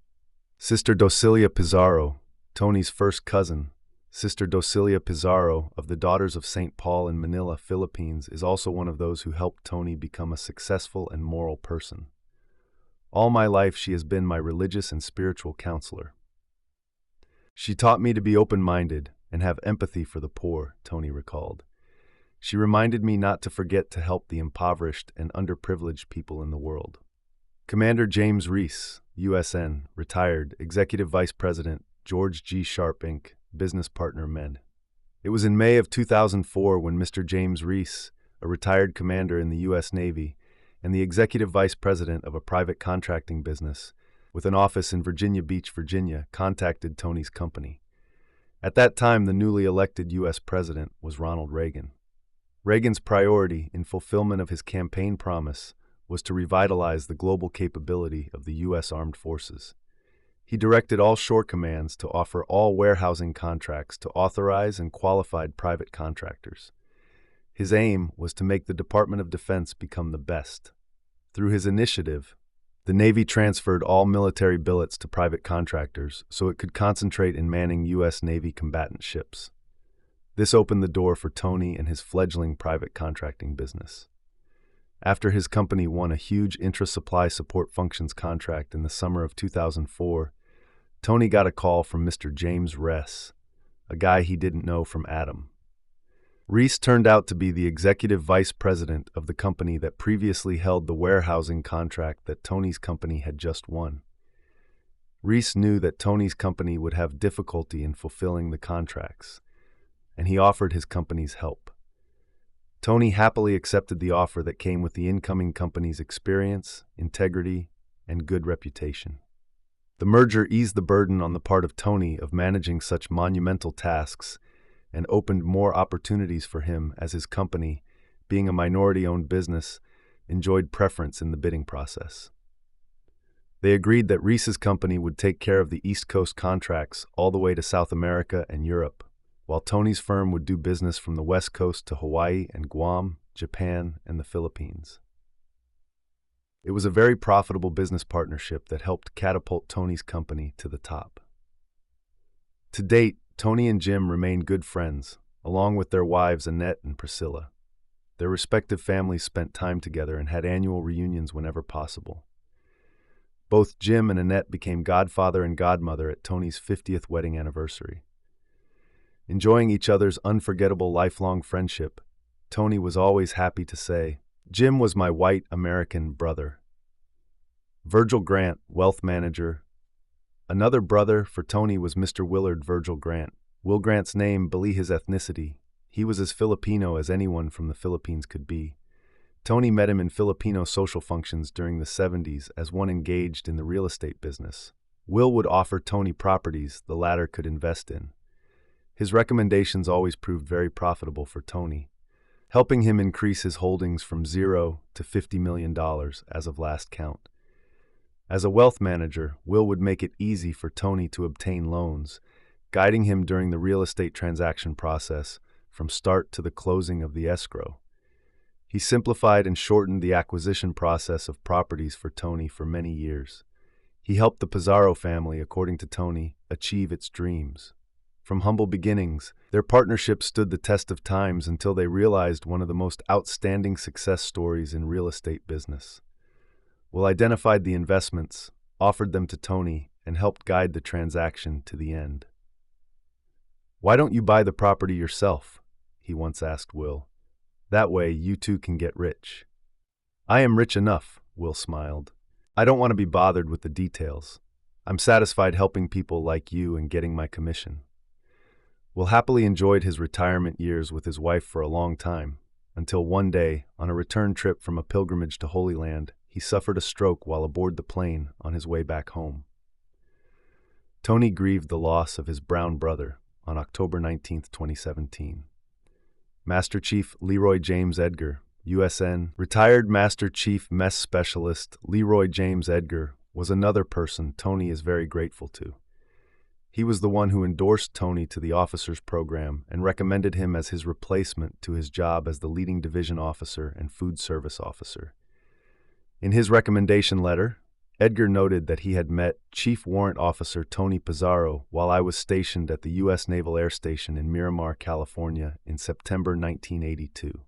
Sister Docilia Pizarro, Tony's first cousin, Sister Docilia Pizarro of the Daughters of St. Paul in Manila, Philippines, is also one of those who helped Tony become a successful and moral person. All my life, she has been my religious and spiritual counselor. She taught me to be open-minded and have empathy for the poor, Tony recalled. She reminded me not to forget to help the impoverished and underprivileged people in the world. Commander James Reese, USN, retired, Executive Vice President, George G. Sharp, Inc., business partner, Med. It was in May of 2004 when Mr. James Reese, a retired commander in the U.S. Navy and the Executive Vice President of a private contracting business with an office in Virginia Beach, Virginia, contacted Tony's company. At that time, the newly elected U.S. President was Ronald Reagan. Reagan's priority in fulfillment of his campaign promise was to revitalize the global capability of the U.S. Armed Forces. He directed all shore commands to offer all warehousing contracts to authorized and qualified private contractors. His aim was to make the Department of Defense become the best. Through his initiative, the Navy transferred all military billets to private contractors so it could concentrate in manning U.S. Navy combatant ships. This opened the door for Tony and his fledgling private contracting business. After his company won a huge intra-supply support functions contract in the summer of 2004, Tony got a call from Mr. James Reese, a guy he didn't know from Adam. Reese turned out to be the executive vice president of the company that previously held the warehousing contract that Tony's company had just won. Reese knew that Tony's company would have difficulty in fulfilling the contracts, and he offered his company's help. Tony happily accepted the offer that came with the incoming company's experience, integrity, and good reputation. The merger eased the burden on the part of Tony of managing such monumental tasks and opened more opportunities for him as his company, being a minority-owned business, enjoyed preference in the bidding process. They agreed that Reese's company would take care of the East Coast contracts all the way to South America and Europe, while Tony's firm would do business from the West Coast to Hawaii and Guam, Japan, and the Philippines. It was a very profitable business partnership that helped catapult Tony's company to the top. To date, Tony and Jim remain good friends, along with their wives Annette and Priscilla. Their respective families spent time together and had annual reunions whenever possible. Both Jim and Annette became godfather and godmother at Tony's 50th wedding anniversary. Enjoying each other's unforgettable lifelong friendship, Tony was always happy to say, "Jim was my white American brother." Virgil Grant, wealth manager. Another brother for Tony was Mr. Willard Virgil Grant. Will Grant's name belie his ethnicity. He was as Filipino as anyone from the Philippines could be. Tony met him in Filipino social functions during the 70s as one engaged in the real estate business. Will would offer Tony properties the latter could invest in. His recommendations always proved very profitable for Tony, helping him increase his holdings from $0 to $50 million as of last count. As a wealth manager, Will would make it easy for Tony to obtain loans, guiding him during the real estate transaction process from start to the closing of the escrow. He simplified and shortened the acquisition process of properties for Tony for many years. He helped the Pizarro family, according to Tony, achieve its dreams. From humble beginnings, their partnership stood the test of times until they realized one of the most outstanding success stories in real estate business. Will identified the investments, offered them to Tony, and helped guide the transaction to the end. "Why don't you buy the property yourself?" he once asked Will. "That way you too can get rich." "I am rich enough," Will smiled. "I don't want to be bothered with the details. I'm satisfied helping people like you and getting my commission." Will happily enjoyed his retirement years with his wife for a long time, until one day, on a return trip from a pilgrimage to Holy Land, he suffered a stroke while aboard the plane on his way back home. Tony grieved the loss of his brown brother on October 19, 2017. Master Chief Leroy James Edgar, USN, retired Master Chief Mess Specialist Leroy James Edgar was another person Tony is very grateful to. He was the one who endorsed Tony to the officers program and recommended him as his replacement to his job as the leading division officer and food service officer. In his recommendation letter, Edgar noted that he had met Chief Warrant Officer Tony Pizarro while I was stationed at the U.S. Naval Air Station in Miramar, California in September 1982.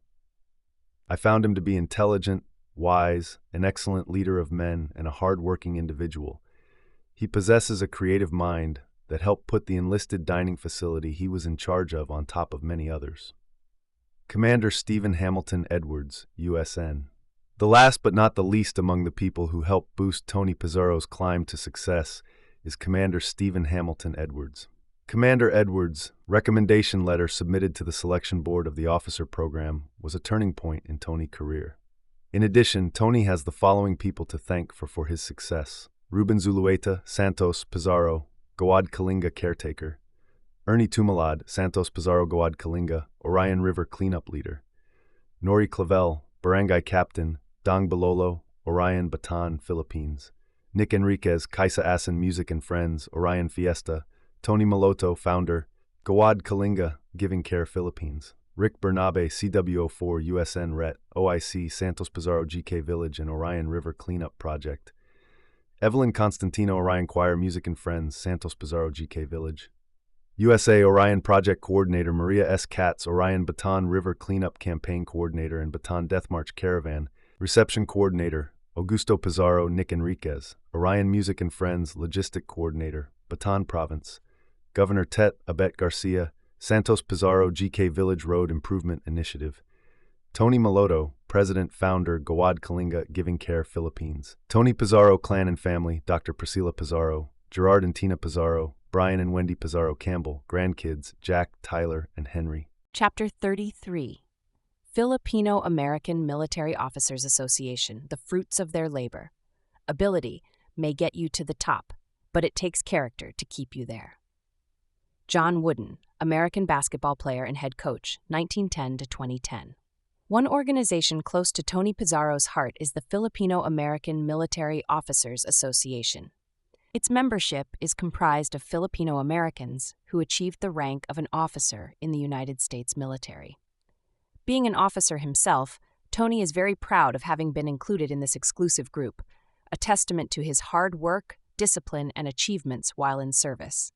I found him to be intelligent, wise, an excellent leader of men, and a hard-working individual. He possesses a creative mind that helped put the enlisted dining facility he was in charge of on top of many others. Commander Stephen Hamilton Edwards, USN. The last but not the least among the people who helped boost Tony Pizarro's climb to success is Commander Stephen Hamilton Edwards. Commander Edwards' recommendation letter submitted to the selection board of the officer program was a turning point in Tony's career. In addition, Tony has the following people to thank for his success: Ruben Zulueta, Santos Pizarro, Gawad Kalinga caretaker; Ernie Tumalad, Santos Pizarro Gawad Kalinga, Orion River cleanup leader; Nori Clavel, barangay captain, Dang Balolo, Orion Bataan, Philippines; Nick Enriquez, Kaisa Asin Music and Friends, Orion Fiesta; Tony Maloto, founder, Gawad Kalinga, Giving Care, Philippines; Rick Bernabe, CWO4, USN RET, OIC, Santos Pizarro GK Village and Orion River Cleanup Project; Evelyn Constantino, Orion Choir Music and Friends, Santos Pizarro GK Village; USA Orion Project Coordinator Maria S. Katz, Orion Bataan River Cleanup Campaign Coordinator and Bataan Death March Caravan; Reception Coordinator Augusto Pizarro, Nick Enriquez; Orion Music and Friends Logistic Coordinator, Bataan Province; Governor Tet Abet Garcia, Santos Pizarro GK Village Road Improvement Initiative; Tony Maloto, President, Founder, Gawad Kalinga, Giving Care, Philippines; Tony Pizarro Clan and Family, Dr. Priscilla Pizarro, Gerard and Tina Pizarro, Brian and Wendy Pizarro Campbell, grandkids, Jack, Tyler, and Henry. Chapter 33. Filipino American Military Officers Association, the fruits of their labor. Ability may get you to the top, but it takes character to keep you there. John Wooden, American basketball player and head coach, 1910 to 2010. One organization close to Tony Pizarro's heart is the Filipino American Military Officers Association. Its membership is comprised of Filipino Americans who achieved the rank of an officer in the United States military. Being an officer himself, Tony is very proud of having been included in this exclusive group, a testament to his hard work, discipline, and achievements while in service.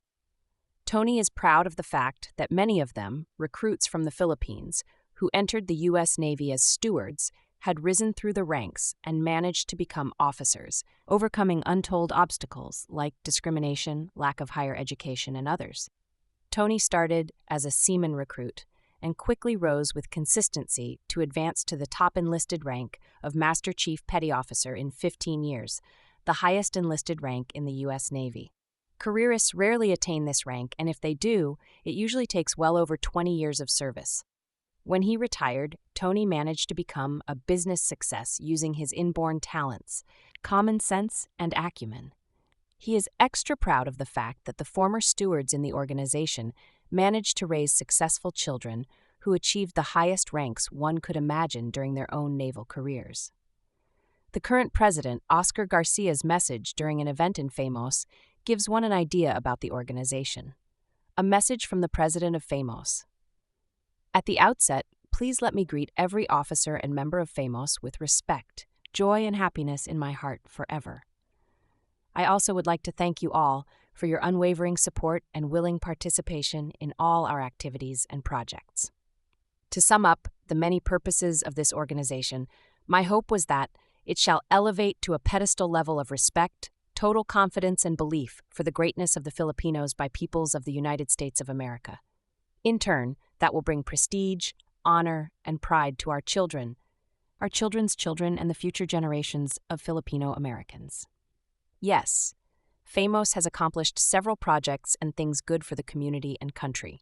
Tony is proud of the fact that many of them, recruits from the Philippines, who entered the U.S. Navy as stewards, had risen through the ranks and managed to become officers, overcoming untold obstacles like discrimination, lack of higher education, and others. Tony started as a seaman recruit and quickly rose with consistency to advance to the top enlisted rank of Master Chief Petty Officer in 15 years, the highest enlisted rank in the U.S. Navy. Careerists rarely attain this rank, and if they do, it usually takes well over 20 years of service. When he retired, Tony managed to become a business success using his inborn talents, common sense, and acumen. He is extra proud of the fact that the former stewards in the organization managed to raise successful children who achieved the highest ranks one could imagine during their own naval careers. The current president, Oscar Garcia's message during an event in FAMOS gives one an idea about the organization. A message from the president of FAMOS. At the outset, please let me greet every officer and member of FAMOS with respect, joy, and happiness in my heart forever. I also would like to thank you all for your unwavering support and willing participation in all our activities and projects. To sum up the many purposes of this organization, my hope was that it shall elevate to a pedestal level of respect, total confidence, and belief for the greatness of the Filipinos by peoples of the United States of America. In turn, that will bring prestige, honor, and pride to our children, our children's children, and the future generations of Filipino Americans. Yes, FAMOS has accomplished several projects and things good for the community and country.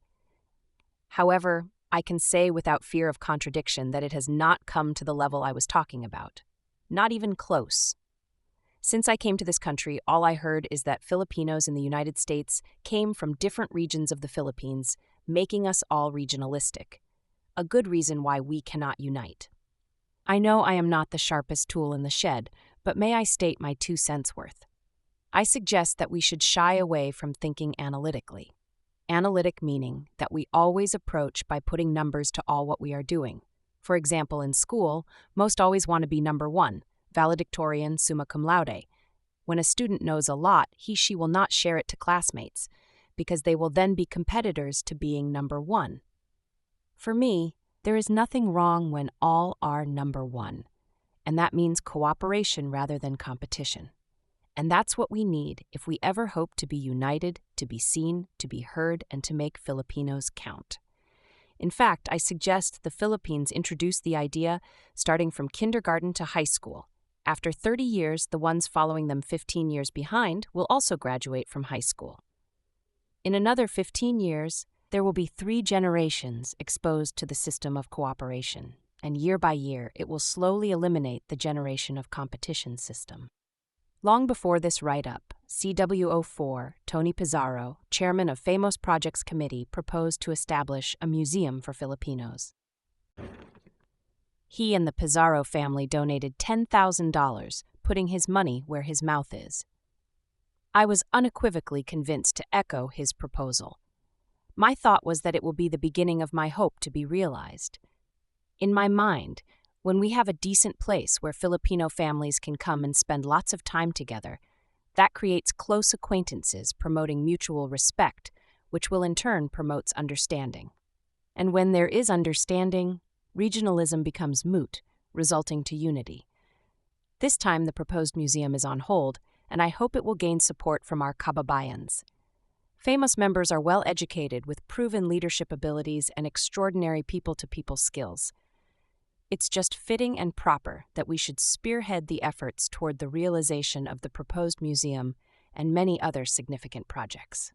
However, I can say without fear of contradiction that it has not come to the level I was talking about. Not even close. Since I came to this country, all I heard is that Filipinos in the United States came from different regions of the Philippines, making us all regionalistic. A good reason why we cannot unite. I know I am not the sharpest tool in the shed, but may I state my 2 cents worth. I suggest that we should shy away from thinking analytically. Analytic meaning that we always approach by putting numbers to all what we are doing. For example, in school, most always want to be number one, valedictorian, summa cum laude. When a student knows a lot, she will not share it to classmates, because they will then be competitors to being number one. For me, there is nothing wrong when all are number one, and that means cooperation rather than competition. And that's what we need if we ever hope to be united, to be seen, to be heard, and to make Filipinos count. In fact, I suggest the Philippines introduce the idea starting from kindergarten to high school. After 30 years, the ones following them 15 years behind will also graduate from high school. In another 15 years, there will be 3 generations exposed to the system of cooperation, and year by year, it will slowly eliminate the generation of competition system. Long before this write-up, CW04 Tony Pizarro, chairman of Famous Projects Committee, proposed to establish a museum for Filipinos. He and the Pizarro family donated $10,000, putting his money where his mouth is. I was unequivocally convinced to echo his proposal. My thought was that it will be the beginning of my hope to be realized. In my mind, when we have a decent place where Filipino families can come and spend lots of time together, that creates close acquaintances promoting mutual respect, which will in turn promotes understanding. And when there is understanding, regionalism becomes moot, resulting to unity. This time the proposed museum is on hold, and I hope it will gain support from our kababayans. Famous members are well educated with proven leadership abilities and extraordinary people-to-people skills. It's just fitting and proper that we should spearhead the efforts toward the realization of the proposed museum and many other significant projects.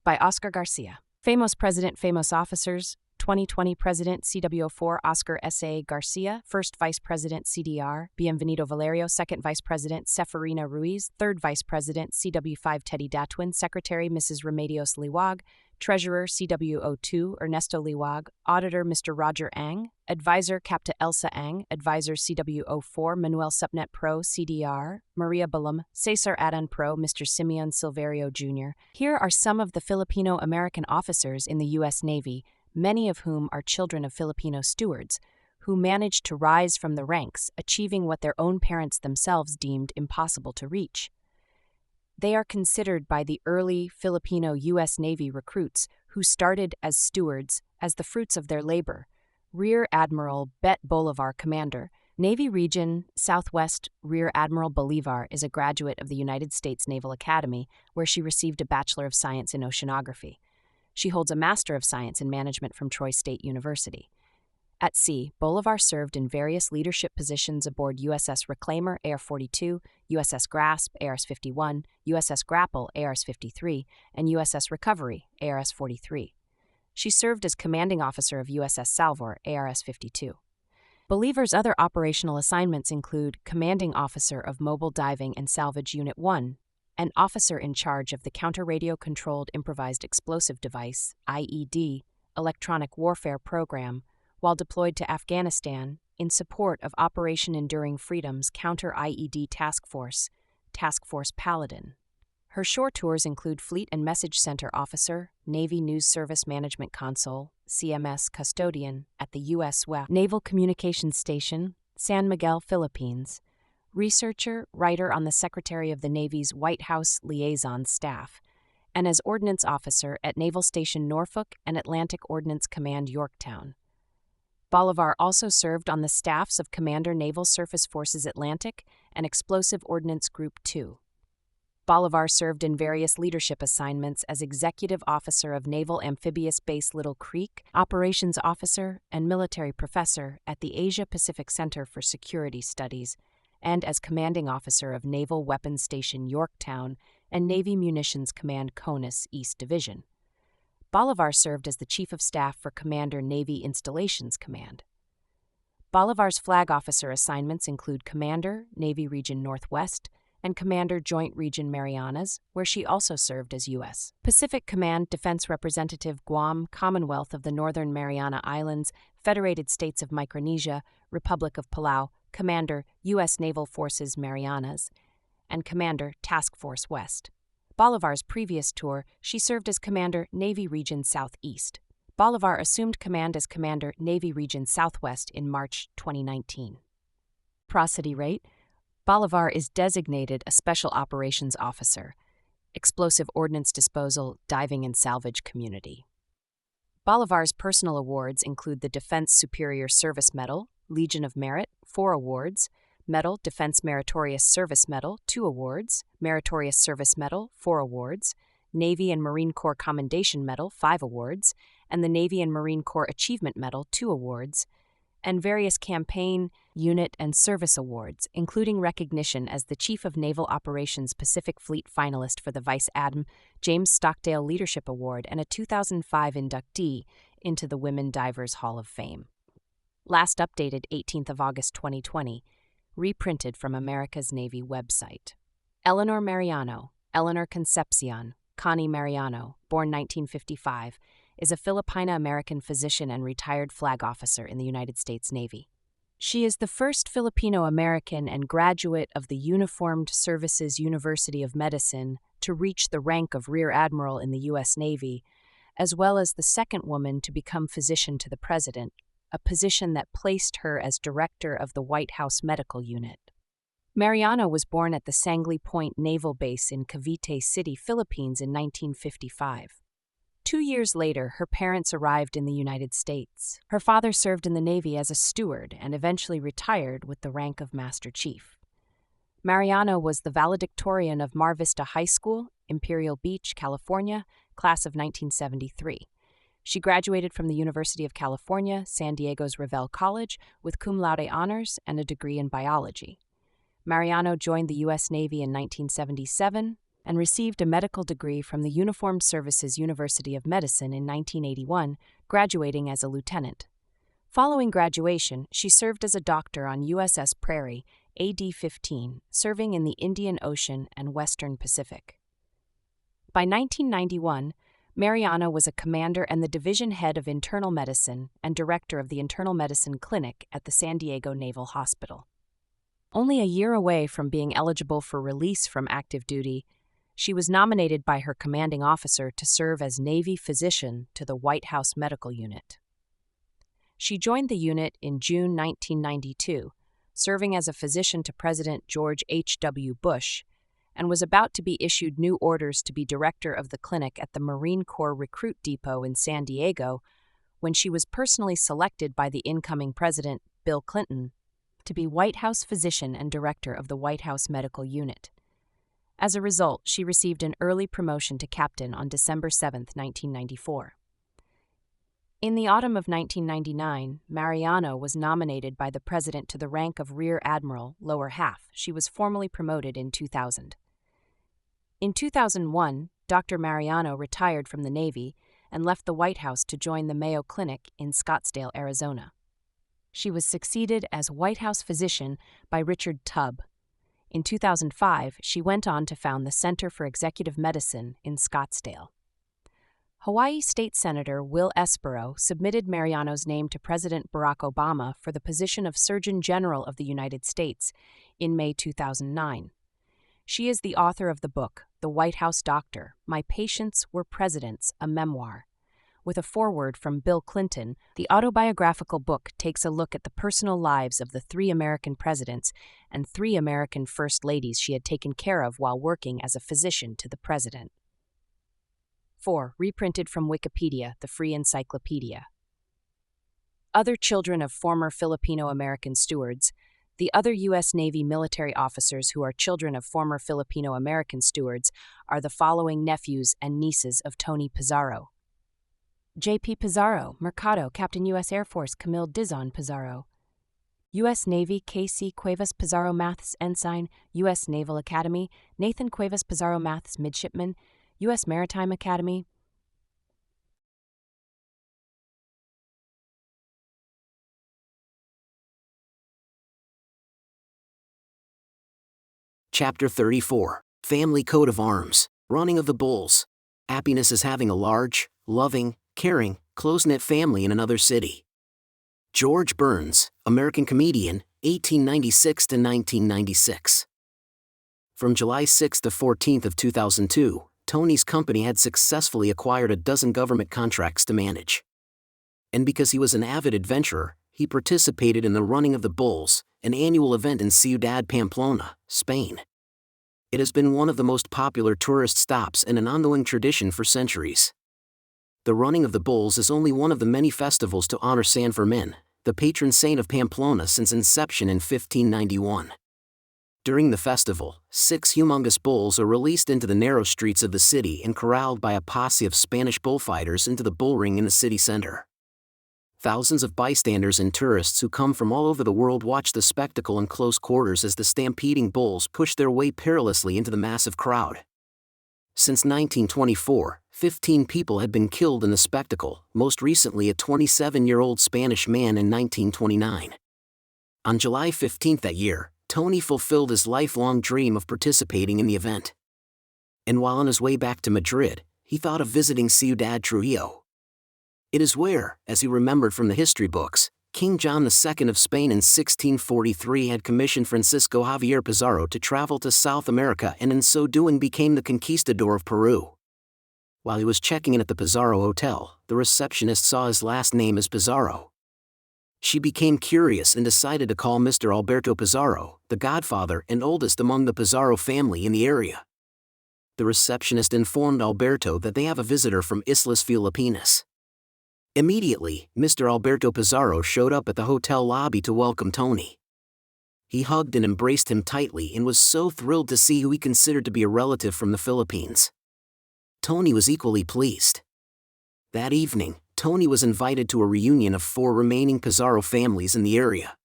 By Oscar Garcia. Famous President, Famous Officers, 2020 President CW04 Oscar S.A. Garcia, First Vice President CDR Bienvenido Valerio, Second Vice President Seferina Ruiz, Third Vice President CW5 Teddy Datwin, Secretary Mrs. Remedios Liwag, Treasurer CW02 Ernesto Liwag, Auditor Mr. Roger Ang, Advisor Capta Elsa Ang, Advisor CW04 Manuel Supnet Pro CDR, Maria Balam, Cesar Adan Pro Mr. Simeon Silverio Jr. Here are some of the Filipino-American officers in the U.S. Navy, many of whom are children of Filipino stewards, who managed to rise from the ranks, achieving what their own parents themselves deemed impossible to reach. They are considered by the early Filipino U.S. Navy recruits who started as stewards as the fruits of their labor. Rear Admiral Bet Bolivar, Commander, Navy Region Southwest. Rear Admiral Bolivar is a graduate of the United States Naval Academy, where she received a Bachelor of Science in Oceanography. She holds a Master of Science in Management from Troy State University. At sea, Bolivar served in various leadership positions aboard USS Reclaimer, AR-42, USS Grasp, ARS-51, USS Grapple, ARS-53, and USS Recovery, ARS-43. She served as Commanding Officer of USS Salvor, ARS-52. Bolivar's other operational assignments include Commanding Officer of Mobile Diving and Salvage Unit 1, and Officer in charge of the Counter-Radio-Controlled Improvised Explosive Device, IED, Electronic Warfare Program, while deployed to Afghanistan in support of Operation Enduring Freedom's Counter-IED Task Force, Task Force Paladin. Her shore tours include Fleet and Message Center Officer, Navy News Service Management Console, CMS Custodian, at the U.S. WEF Naval Communications Station, San Miguel, Philippines, researcher, writer on the Secretary of the Navy's White House Liaison Staff, and as Ordnance Officer at Naval Station Norfolk and Atlantic Ordnance Command Yorktown. Bolivar also served on the staffs of Commander Naval Surface Forces Atlantic and Explosive Ordnance Group 2. Bolivar served in various leadership assignments as Executive Officer of Naval Amphibious Base Little Creek, Operations Officer, and Military Professor at the Asia-Pacific Center for Security Studies, and as Commanding Officer of Naval Weapons Station Yorktown and Navy Munitions Command CONUS East Division. Bolivar served as the Chief of Staff for Commander Navy Installations Command. Bolivar's flag officer assignments include Commander, Navy Region Northwest, and Commander Joint Region Marianas, where she also served as U.S. Pacific Command Defense Representative Guam, Commonwealth of the Northern Mariana Islands, Federated States of Micronesia, Republic of Palau, Commander, U.S. Naval Forces Marianas, and Commander, Task Force West. Bolivar's previous tour, she served as Commander, Navy Region Southeast. Bolivar assumed command as Commander, Navy Region Southwest in March 2019. Prosody rate: Bolivar is designated a Special Operations Officer, Explosive Ordnance Disposal, Diving and Salvage Community. Bolivar's personal awards include the Defense Superior Service Medal, Legion of Merit, 4 awards, Medal, Defense Meritorious Service Medal, 2 awards, Meritorious Service Medal, 4 awards, Navy and Marine Corps Commendation Medal, 5 awards, and the Navy and Marine Corps Achievement Medal, 2 awards, and various campaign, unit, and service awards, including recognition as the Chief of Naval Operations Pacific Fleet finalist for the Vice Adm. James Stockdale Leadership Award and a 2005 inductee into the Women Divers Hall of Fame. Last updated 18th of August 2020, reprinted from America's Navy website. Eleanor Mariano, Eleanor Concepcion, Connie Mariano, born 1955, is a Filipino-American physician and retired flag officer in the United States Navy. She is the first Filipino-American and graduate of the Uniformed Services University of Medicine to reach the rank of Rear Admiral in the U.S. Navy, as well as the second woman to become physician to the President, a position that placed her as director of the White House Medical Unit. Mariano was born at the Sangley Point Naval Base in Cavite City, Philippines in 1955. 2 years later, her parents arrived in the United States. Her father served in the Navy as a steward and eventually retired with the rank of Master Chief. Mariano was the valedictorian of Mar Vista High School, Imperial Beach, California, class of 1973. She graduated from the University of California, San Diego's Revelle College, with cum laude honors and a degree in biology. Mariano joined the U.S. Navy in 1977 and received a medical degree from the Uniformed Services University of Medicine in 1981, graduating as a lieutenant. Following graduation, she served as a doctor on USS Prairie, AD-15, serving in the Indian Ocean and Western Pacific. By 1991, Mariano was a commander and the division head of internal medicine and director of the Internal Medicine Clinic at the San Diego Naval Hospital. Only a year away from being eligible for release from active duty, she was nominated by her commanding officer to serve as Navy physician to the White House Medical Unit. She joined the unit in June 1992, serving as a physician to President George H.W. Bush, and was about to be issued new orders to be director of the clinic at the Marine Corps Recruit Depot in San Diego when she was personally selected by the incoming President, Bill Clinton, to be White House physician and director of the White House Medical Unit. As a result, she received an early promotion to captain on December 7, 1994. In the autumn of 1999, Mariano was nominated by the President to the rank of Rear Admiral, lower half. She was formally promoted in 2000. In 2001, Dr. Mariano retired from the Navy and left the White House to join the Mayo Clinic in Scottsdale, Arizona. She was succeeded as White House physician by Richard Tubb. In 2005, she went on to found the Center for Executive Medicine in Scottsdale. Hawaii State Senator Will Espero submitted Mariano's name to President Barack Obama for the position of Surgeon General of the United States in May 2009. She is the author of the book, The White House Doctor: My Patients Were Presidents, a Memoir. With a foreword from Bill Clinton, the autobiographical book takes a look at the personal lives of the 3 American presidents and 3 American first ladies she had taken care of while working as a physician to the president. 4. Reprinted from Wikipedia, the Free Encyclopedia. Other children of former Filipino-American stewards. The other U.S. Navy military officers who are children of former Filipino-American stewards are the following nephews and nieces of Tony Pizarro: J.P. Pizarro, Mercado, Captain U.S. Air Force Camille Dizon Pizarro. U.S. Navy K.C. Cuevas Pizarro Maths Ensign, U.S. Naval Academy Nathan Cuevas Pizarro Maths Midshipman, U.S. Maritime Academy. Chapter 34, Family Coat of Arms, Running of the Bulls. Happiness is having a large, loving, caring, close-knit family in another city. George Burns, American comedian, 1896 to 1996. From July 6 to 14 of 2002, Tony's company had successfully acquired a dozen government contracts to manage. And because he was an avid adventurer, he participated in the Running of the Bulls, an annual event in Ciudad Pamplona, Spain. It has been one of the most popular tourist stops and an ongoing tradition for centuries. The Running of the Bulls is only one of the many festivals to honor San Fermin, the patron saint of Pamplona since inception in 1591. During the festival, 6 humongous bulls are released into the narrow streets of the city and corralled by a posse of Spanish bullfighters into the bull ring in the city center. Thousands of bystanders and tourists who come from all over the world watch the spectacle in close quarters as the stampeding bulls push their way perilously into the massive crowd. Since 1924, 15 people had been killed in the spectacle, most recently a 27-year-old Spanish man in 1929. On July 15 that year, Tony fulfilled his lifelong dream of participating in the event. And while on his way back to Madrid, he thought of visiting Ciudad Trujillo. It is where, as he remembered from the history books, King John II of Spain in 1643 had commissioned Francisco Javier Pizarro to travel to South America and in so doing became the conquistador of Peru. While he was checking in at the Pizarro Hotel, the receptionist saw his last name as Pizarro. She became curious and decided to call Mr. Alberto Pizarro, the godfather and oldest among the Pizarro family in the area. The receptionist informed Alberto that they have a visitor from Islas Filipinas. Immediately, Mr. Alberto Pizarro showed up at the hotel lobby to welcome Tony. He hugged and embraced him tightly and was so thrilled to see who he considered to be a relative from the Philippines. Tony was equally pleased. That evening, Tony was invited to a reunion of 4 remaining Pizarro families in the area.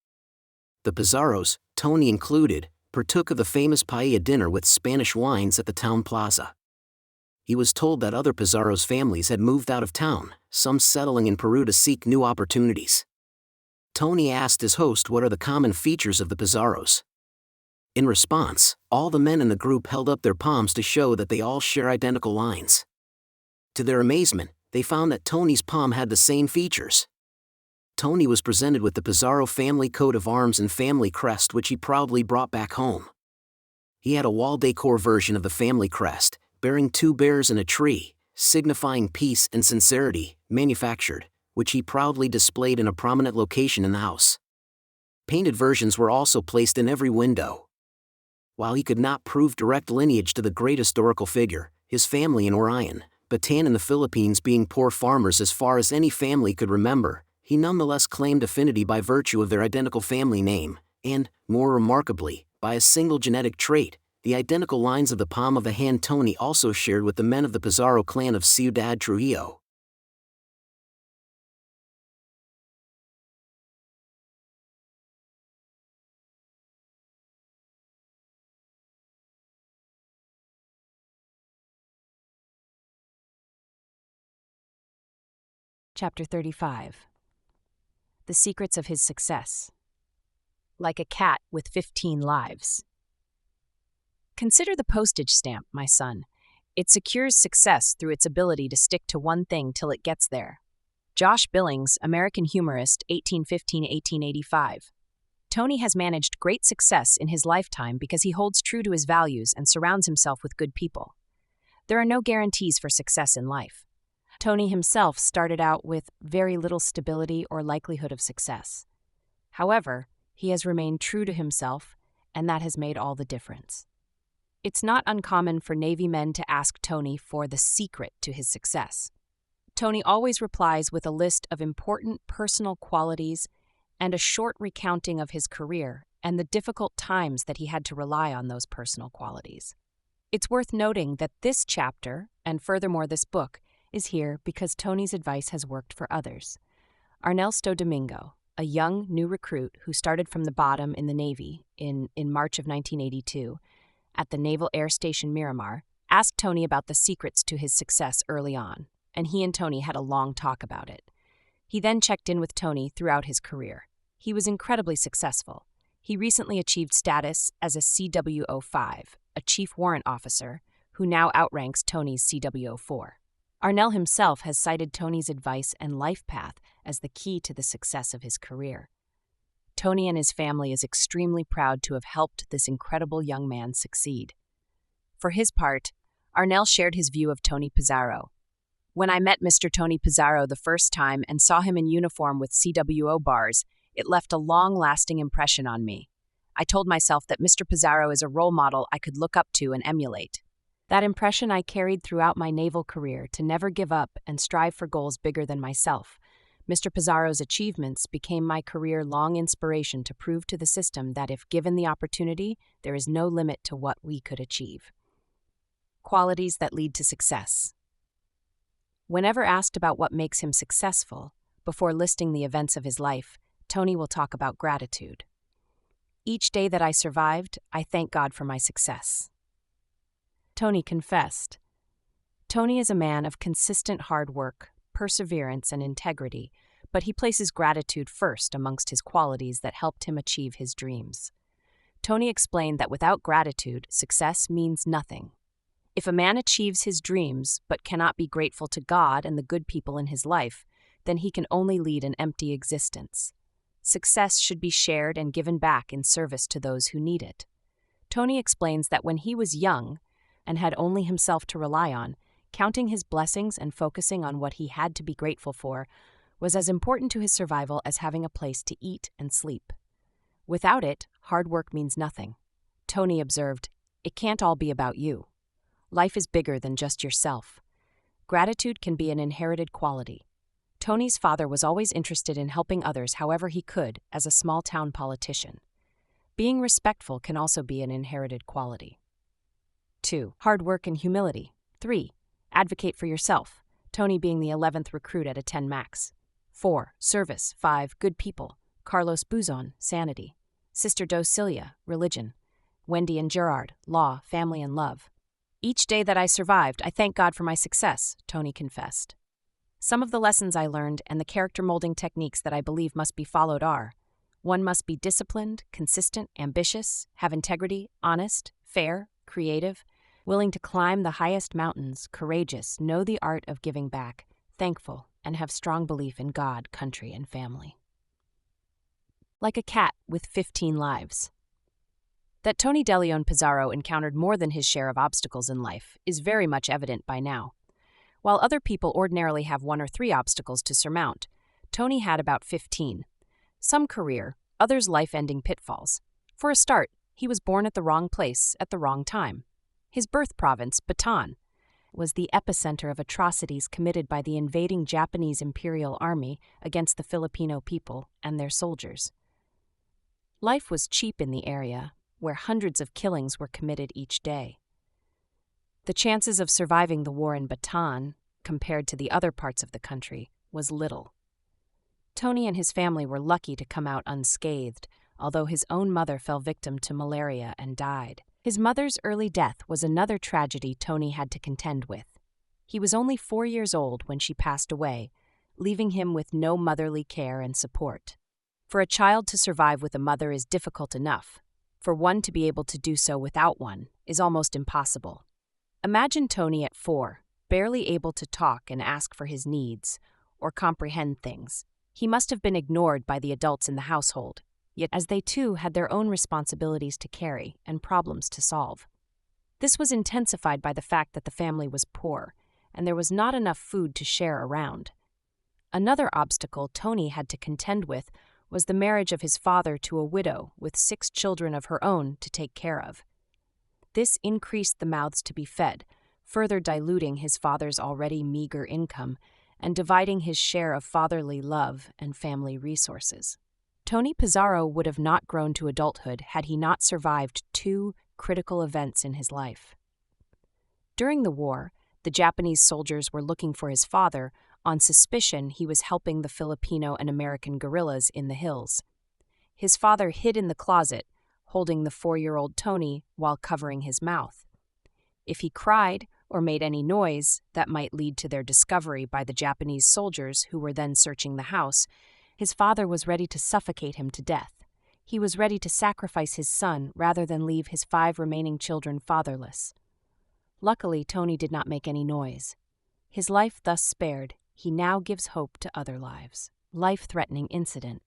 The Pizarros, Tony included, partook of the famous paella dinner with Spanish wines at the town plaza. He was told that other Pizarro's families had moved out of town, some settling in Peru to seek new opportunities. Tony asked his host what are the common features of the Pizarros. In response, all the men in the group held up their palms to show that they all share identical lines. To their amazement, they found that Tony's palm had the same features. Tony was presented with the Pizarro family coat of arms and family crest which he proudly brought back home. He had a wall decor version of the family crest, bearing 2 bears and a tree, signifying peace and sincerity, manufactured, which he proudly displayed in a prominent location in the house. Painted versions were also placed in every window. While he could not prove direct lineage to the great historical figure, his family in Orion, Bataan in the Philippines being poor farmers as far as any family could remember, he nonetheless claimed affinity by virtue of their identical family name, and, more remarkably, by a single genetic trait, the identical lines of the palm of the hand Tony also shared with the men of the Pizarro clan of Ciudad Trujillo. Chapter 35. The Secrets of His Success. Like a cat with 15 lives. Consider the postage stamp, my son. It secures success through its ability to stick to one thing till it gets there. Josh Billings, American humorist, 1815-1885. Tony has managed great success in his lifetime because he holds true to his values and surrounds himself with good people. There are no guarantees for success in life. Tony himself started out with very little stability or likelihood of success. However, he has remained true to himself, and that has made all the difference. It's not uncommon for Navy men to ask Tony for the secret to his success. Tony always replies with a list of important personal qualities and a short recounting of his career and the difficult times that he had to rely on those personal qualities. It's worth noting that this chapter, and furthermore this book, is here because Tony's advice has worked for others. Ernesto Domingo, a young new recruit who started from the bottom in the Navy in March of 1982 at the Naval Air Station Miramar, asked Tony about the secrets to his success early on, and he and Tony had a long talk about it. He then checked in with Tony throughout his career. He was incredibly successful. He recently achieved status as a CWO5, a Chief Warrant Officer, who now outranks Tony's CWO4. Arnell himself has cited Tony's advice and life path as the key to the success of his career. Tony and his family is extremely proud to have helped this incredible young man succeed. For his part, Arnell shared his view of Tony Pizarro. When I met Mr. Tony Pizarro the first time and saw him in uniform with CWO bars, it left a long-lasting impression on me. I told myself that Mr. Pizarro is a role model I could look up to and emulate. That impression I carried throughout my naval career to never give up and strive for goals bigger than myself. Mr. Pizarro's achievements became my career-long inspiration to prove to the system that if given the opportunity, there is no limit to what we could achieve. Qualities that lead to success. Whenever asked about what makes him successful, before listing the events of his life, Tony will talk about gratitude. Each day that I survived, I thank God for my success. Tony confessed. Tony is a man of consistent hard work, perseverance, and integrity, but he places gratitude first amongst his qualities that helped him achieve his dreams. Tony explained that without gratitude, success means nothing. If a man achieves his dreams but cannot be grateful to God and the good people in his life, then he can only lead an empty existence. Success should be shared and given back in service to those who need it. Tony explains that when he was young and had only himself to rely on, counting his blessings and focusing on what he had to be grateful for was as important to his survival as having a place to eat and sleep. Without it, hard work means nothing. Tony observed, "It can't all be about you. Life is bigger than just yourself." Gratitude can be an inherited quality. Tony's father was always interested in helping others however he could as a small-town politician. Being respectful can also be an inherited quality. 2. Hard work and humility. 3. Advocate for yourself, Tony being the 11th recruit at a 10 max. 4. Service. 5. Good people, Carlos Buzon, sanity. Sister Docilia, religion. Wendy and Gerard, law, family, and love. Each day that I survived, I thank God for my success, Tony confessed. Some of the lessons I learned and the character-molding techniques that I believe must be followed are: 1 must be disciplined, consistent, ambitious, have integrity, honest, fair, creative, willing to climb the highest mountains, courageous, know the art of giving back, thankful, and have strong belief in God, country, and family. Like a cat with 15 lives. That Tony DeLeon Pizarro encountered more than his share of obstacles in life is very much evident by now. While other people ordinarily have 1 or 3 obstacles to surmount, Tony had about 15. Some career, others life-ending pitfalls. For a start, he was born at the wrong place at the wrong time. His birth province, Bataan, was the epicenter of atrocities committed by the invading Japanese Imperial Army against the Filipino people and their soldiers. Life was cheap in the area, where hundreds of killings were committed each day. The chances of surviving the war in Bataan, compared to the other parts of the country, was little. Tony and his family were lucky to come out unscathed, although his own mother fell victim to malaria and died. His mother's early death was another tragedy Tony had to contend with. He was only 4 years old when she passed away, leaving him with no motherly care and support. For a child to survive with a mother is difficult enough. For one to be able to do so without one is almost impossible. Imagine Tony at 4, barely able to talk and ask for his needs, or comprehend things. He must have been ignored by the adults in the household, yet as they too had their own responsibilities to carry and problems to solve. This was intensified by the fact that the family was poor, and there was not enough food to share around. Another obstacle Tony had to contend with was the marriage of his father to a widow with 6 children of her own to take care of. This increased the mouths to be fed, further diluting his father's already meager income and dividing his share of fatherly love and family resources. Tony Pizarro would have not grown to adulthood had he not survived 2 critical events in his life. During the war, the Japanese soldiers were looking for his father on suspicion he was helping the Filipino and American guerrillas in the hills. His father hid in the closet, holding the 4-year-old Tony while covering his mouth. If he cried or made any noise that might lead to their discovery by the Japanese soldiers who were then searching the house, his father was ready to suffocate him to death. He was ready to sacrifice his son rather than leave his 5 remaining children fatherless. Luckily, Tony did not make any noise. His life thus spared, he now gives hope to other lives. Life-threatening incident.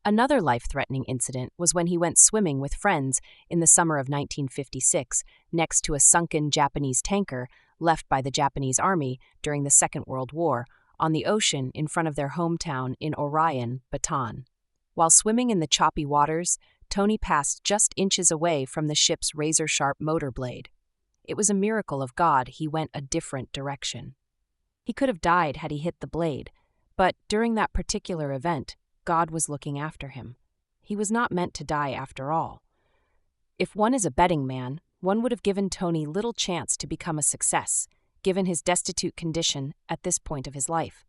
Another life-threatening incident was when he went swimming with friends in the summer of 1956 next to a sunken Japanese tanker left by the Japanese Army during the Second World War on the ocean in front of their hometown in Orion, Bataan. While swimming in the choppy waters, Tony passed just inches away from the ship's razor-sharp motor blade. It was a miracle of God he went a different direction. He could have died had he hit the blade, but during that particular event, God was looking after him. He was not meant to die after all. If one is a betting man, one would have given Tony little chance to become a success, given his destitute condition at this point of his life.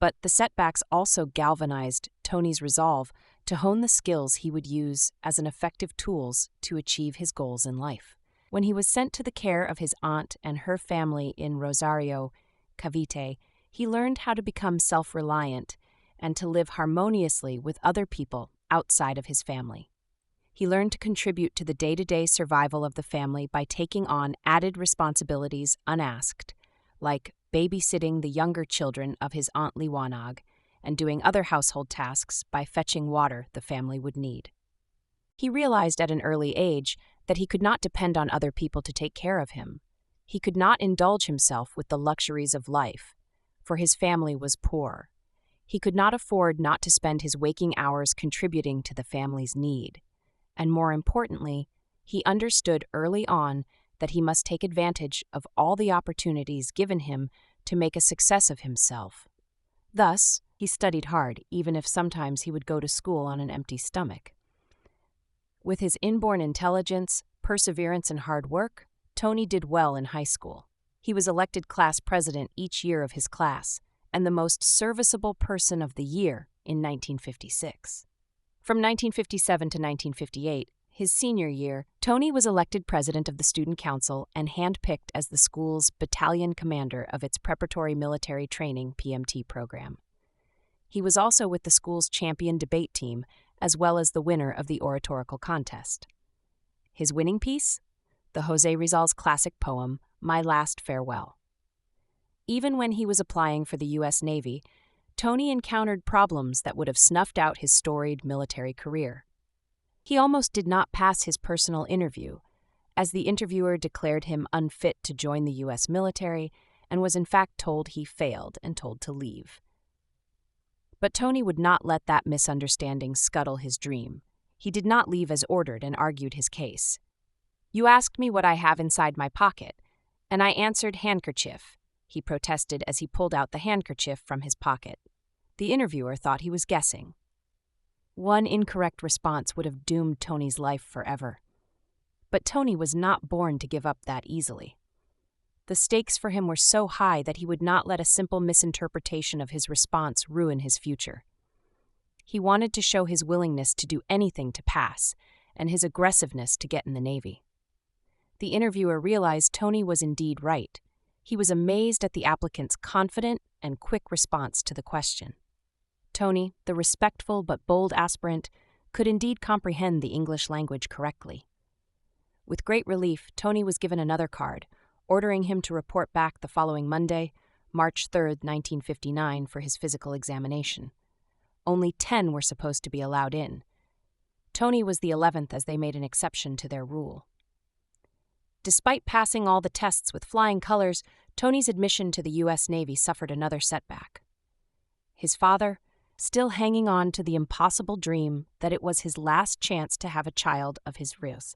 But the setbacks also galvanized Tony's resolve to hone the skills he would use as an effective tools to achieve his goals in life. When he was sent to the care of his aunt and her family in Rosario, Cavite, he learned how to become self-reliant and to live harmoniously with other people outside of his family. He learned to contribute to the day-to-day survival of the family by taking on added responsibilities unasked, like babysitting the younger children of his Aunt Liwanag and doing other household tasks by fetching water the family would need. He realized at an early age that he could not depend on other people to take care of him. He could not indulge himself with the luxuries of life, for his family was poor. He could not afford not to spend his waking hours contributing to the family's need. And more importantly, he understood early on that he must take advantage of all the opportunities given him to make a success of himself. Thus, he studied hard, even if sometimes he would go to school on an empty stomach. With his inborn intelligence, perseverance, and hard work, Tony did well in high school. He was elected class president each year of his class, and the most serviceable person of the year in 1956. From 1957 to 1958, his senior year, Tony was elected president of the student council and handpicked as the school's battalion commander of its preparatory military training (PMT) program. He was also with the school's champion debate team, as well as the winner of the oratorical contest. His winning piece? The José Rizal's classic poem, My Last Farewell. Even when he was applying for the U.S. Navy, Tony encountered problems that would have snuffed out his storied military career. He almost did not pass his personal interview, as the interviewer declared him unfit to join the U.S. military and was in fact told he failed and told to leave. But Tony would not let that misunderstanding scuttle his dream. He did not leave as ordered and argued his case. "You asked me what I have inside my pocket, and I answered handkerchief," he protested as he pulled out the handkerchief from his pocket. The interviewer thought he was guessing. One incorrect response would have doomed Tony's life forever. But Tony was not born to give up that easily. The stakes for him were so high that he would not let a simple misinterpretation of his response ruin his future. He wanted to show his willingness to do anything to pass, and his aggressiveness to get in the Navy. The interviewer realized Tony was indeed right. He was amazed at the applicant's confident and quick response to the question. Tony, the respectful but bold aspirant, could indeed comprehend the English language correctly. With great relief, Tony was given another card, ordering him to report back the following Monday, March 3, 1959, for his physical examination. Only 10 were supposed to be allowed in. Tony was the 11th as they made an exception to their rule. Despite passing all the tests with flying colors, Tony's admission to the U.S. Navy suffered another setback. His father, still hanging on to the impossible dream that it was his last chance to have a child of his race,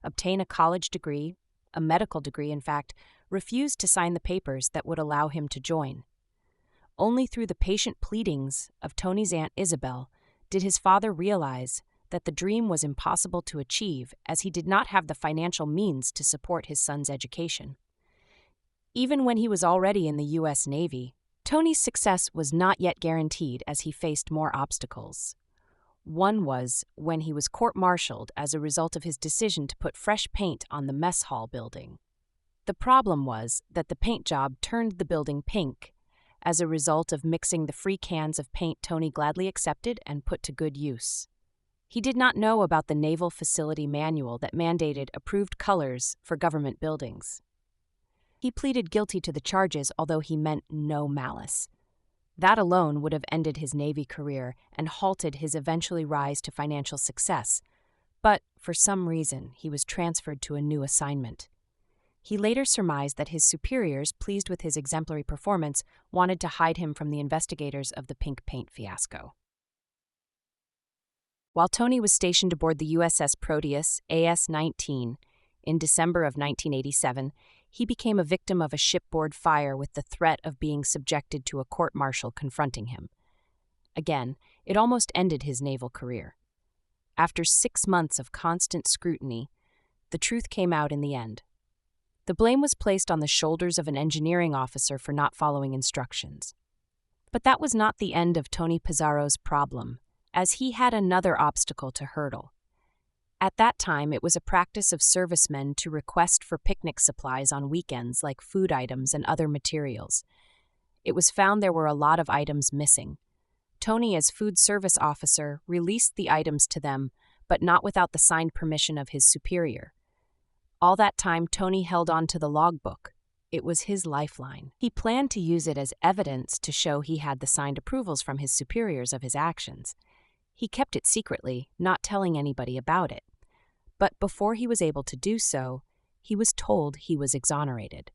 obtain a college degree, a medical degree in fact, refused to sign the papers that would allow him to join. Only through the patient pleadings of Tony's Aunt Isabel did his father realize that the dream was impossible to achieve as he did not have the financial means to support his son's education. Even when he was already in the U.S. Navy, Tony's success was not yet guaranteed as he faced more obstacles. One was when he was court-martialed as a result of his decision to put fresh paint on the mess hall building. The problem was that the paint job turned the building pink as a result of mixing the free cans of paint Tony gladly accepted and put to good use. He did not know about the Naval Facility Manual that mandated approved colors for government buildings. He pleaded guilty to the charges, although he meant no malice. That alone would have ended his Navy career and halted his eventually rise to financial success. But, for some reason, he was transferred to a new assignment. He later surmised that his superiors, pleased with his exemplary performance, wanted to hide him from the investigators of the pink paint fiasco. While Tony was stationed aboard the USS Proteus AS-19 in December of 1987, he became a victim of a shipboard fire with the threat of being subjected to a court-martial confronting him. Again, it almost ended his naval career. After 6 months of constant scrutiny, the truth came out in the end. The blame was placed on the shoulders of an engineering officer for not following instructions. But that was not the end of Tony Pizarro's problem, as he had another obstacle to hurdle. At that time, it was a practice of servicemen to request for picnic supplies on weekends like food items and other materials. It was found there were a lot of items missing. Tony, as food service officer, released the items to them, but not without the signed permission of his superior. All that time, Tony held on to the logbook. It was his lifeline. He planned to use it as evidence to show he had the signed approvals from his superiors of his actions. He kept it secretly, not telling anybody about it. But before he was able to do so, he was told he was exonerated.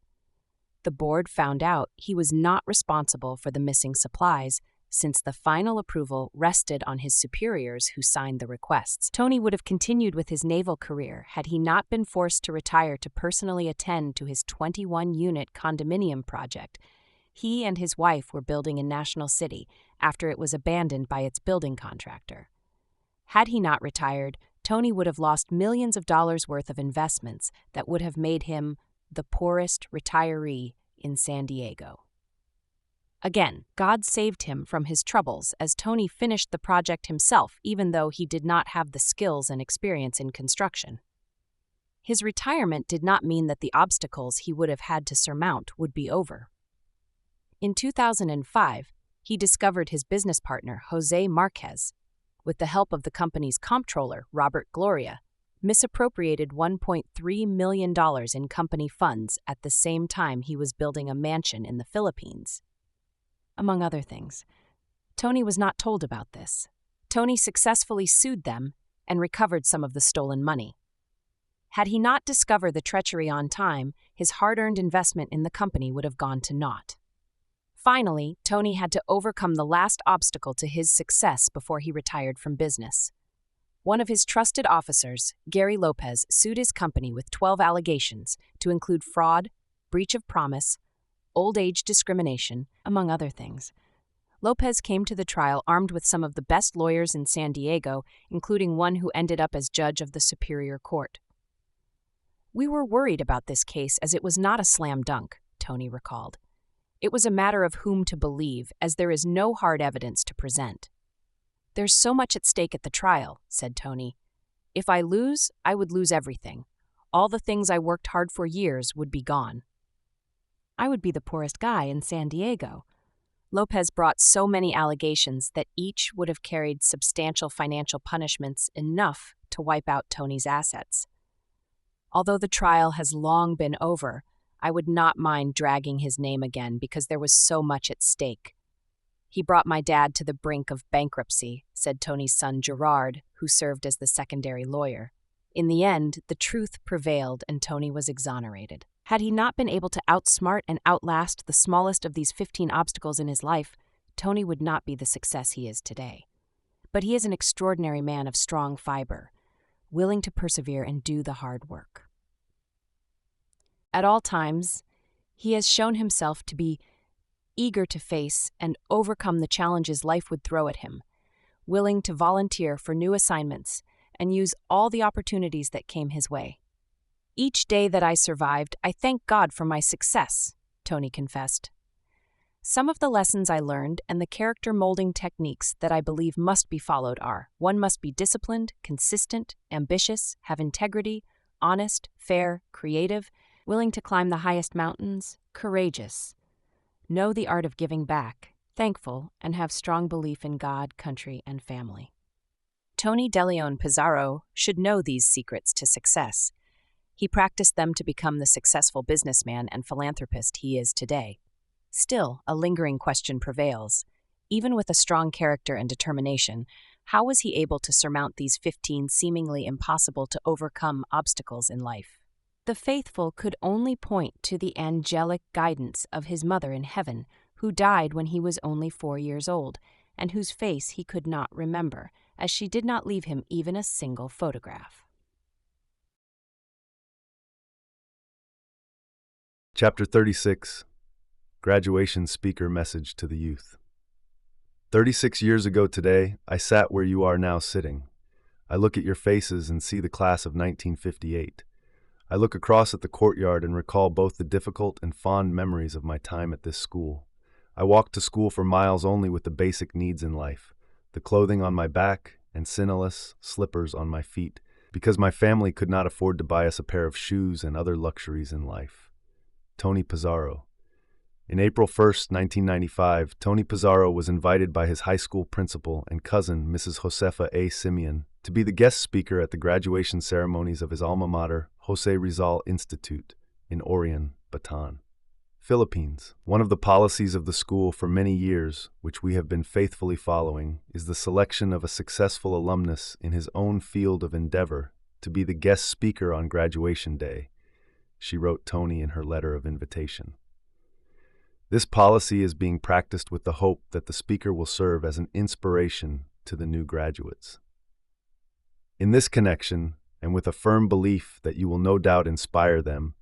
The board found out he was not responsible for the missing supplies, since the final approval rested on his superiors who signed the requests. Tony would have continued with his naval career had he not been forced to retire to personally attend to his 21-unit condominium project he and his wife were building in National City after it was abandoned by its building contractor. Had he not retired, Tony would have lost millions of dollars worth of investments that would have made him the poorest retiree in San Diego. Again, God saved him from his troubles as Tony finished the project himself, even though he did not have the skills and experience in construction. His retirement did not mean that the obstacles he would have had to surmount would be over. In 2005, he discovered his business partner, Jose Marquez, with the help of the company's comptroller, Robert Gloria, misappropriated $1.3 million in company funds at the same time he was building a mansion in the Philippines. Among other things, Tony was not told about this. Tony successfully sued them and recovered some of the stolen money. Had he not discovered the treachery on time, his hard-earned investment in the company would have gone to naught. Finally, Tony had to overcome the last obstacle to his success before he retired from business. One of his trusted officers, Gary Lopez, sued his company with 12 allegations to include fraud, breach of promise, old age discrimination, among other things. Lopez came to the trial armed with some of the best lawyers in San Diego, including one who ended up as judge of the Superior Court. "We were worried about this case as it was not a slam dunk," Tony recalled. "It was a matter of whom to believe, as there is no hard evidence to present." "There's so much at stake at the trial," said Tony. "If I lose, I would lose everything. All the things I worked hard for years would be gone. I would be the poorest guy in San Diego." Lopez brought so many allegations that each would have carried substantial financial punishments enough to wipe out Tony's assets. Although the trial has long been over, I would not mind dragging his name again because there was so much at stake. "He brought my dad to the brink of bankruptcy," said Tony's son Gerard, who served as the secondary lawyer. In the end, the truth prevailed and Tony was exonerated. Had he not been able to outsmart and outlast the smallest of these 15 obstacles in his life, Tony would not be the success he is today. But he is an extraordinary man of strong fiber, willing to persevere and do the hard work. At all times, he has shown himself to be eager to face and overcome the challenges life would throw at him, willing to volunteer for new assignments and use all the opportunities that came his way. "Each day that I survived, I thank God for my success," Tony confessed. "Some of the lessons I learned and the character-molding techniques that I believe must be followed are: 1 must be disciplined, consistent, ambitious, have integrity, honest, fair, creative, willing to climb the highest mountains, courageous, know the art of giving back, thankful, and have strong belief in God, country, and family." Tony DeLeon Pizarro should know these secrets to success. He practiced them to become the successful businessman and philanthropist he is today. Still, a lingering question prevails. Even with a strong character and determination, how was he able to surmount these 15 seemingly impossible to overcome obstacles in life? The faithful could only point to the angelic guidance of his mother in heaven, who died when he was only 4 years old, and whose face he could not remember, as she did not leave him even a single photograph. Chapter 36, Graduation Speaker Message to the Youth. 36 years ago today, I sat where you are now sitting. I look at your faces and see the class of 1958. I look across at the courtyard and recall both the difficult and fond memories of my time at this school. I walked to school for miles only with the basic needs in life, the clothing on my back and sinneless slippers on my feet, because my family could not afford to buy us a pair of shoes and other luxuries in life. Tony Pizarro. In April 1st, 1995, Tony Pizarro was invited by his high school principal and cousin, Mrs. Josefa A. Simeon, to be the guest speaker at the graduation ceremonies of his alma mater, Jose Rizal Institute, in Orphan, Bataan, Philippines. One of the policies of the school for many years, which we have been faithfully following, is the selection of a successful alumnus in his own field of endeavor to be the guest speaker on graduation day, she wrote Tony in her letter of invitation. This policy is being practiced with the hope that the speaker will serve as an inspiration to the new graduates. In this connection, and with a firm belief that you will no doubt inspire them,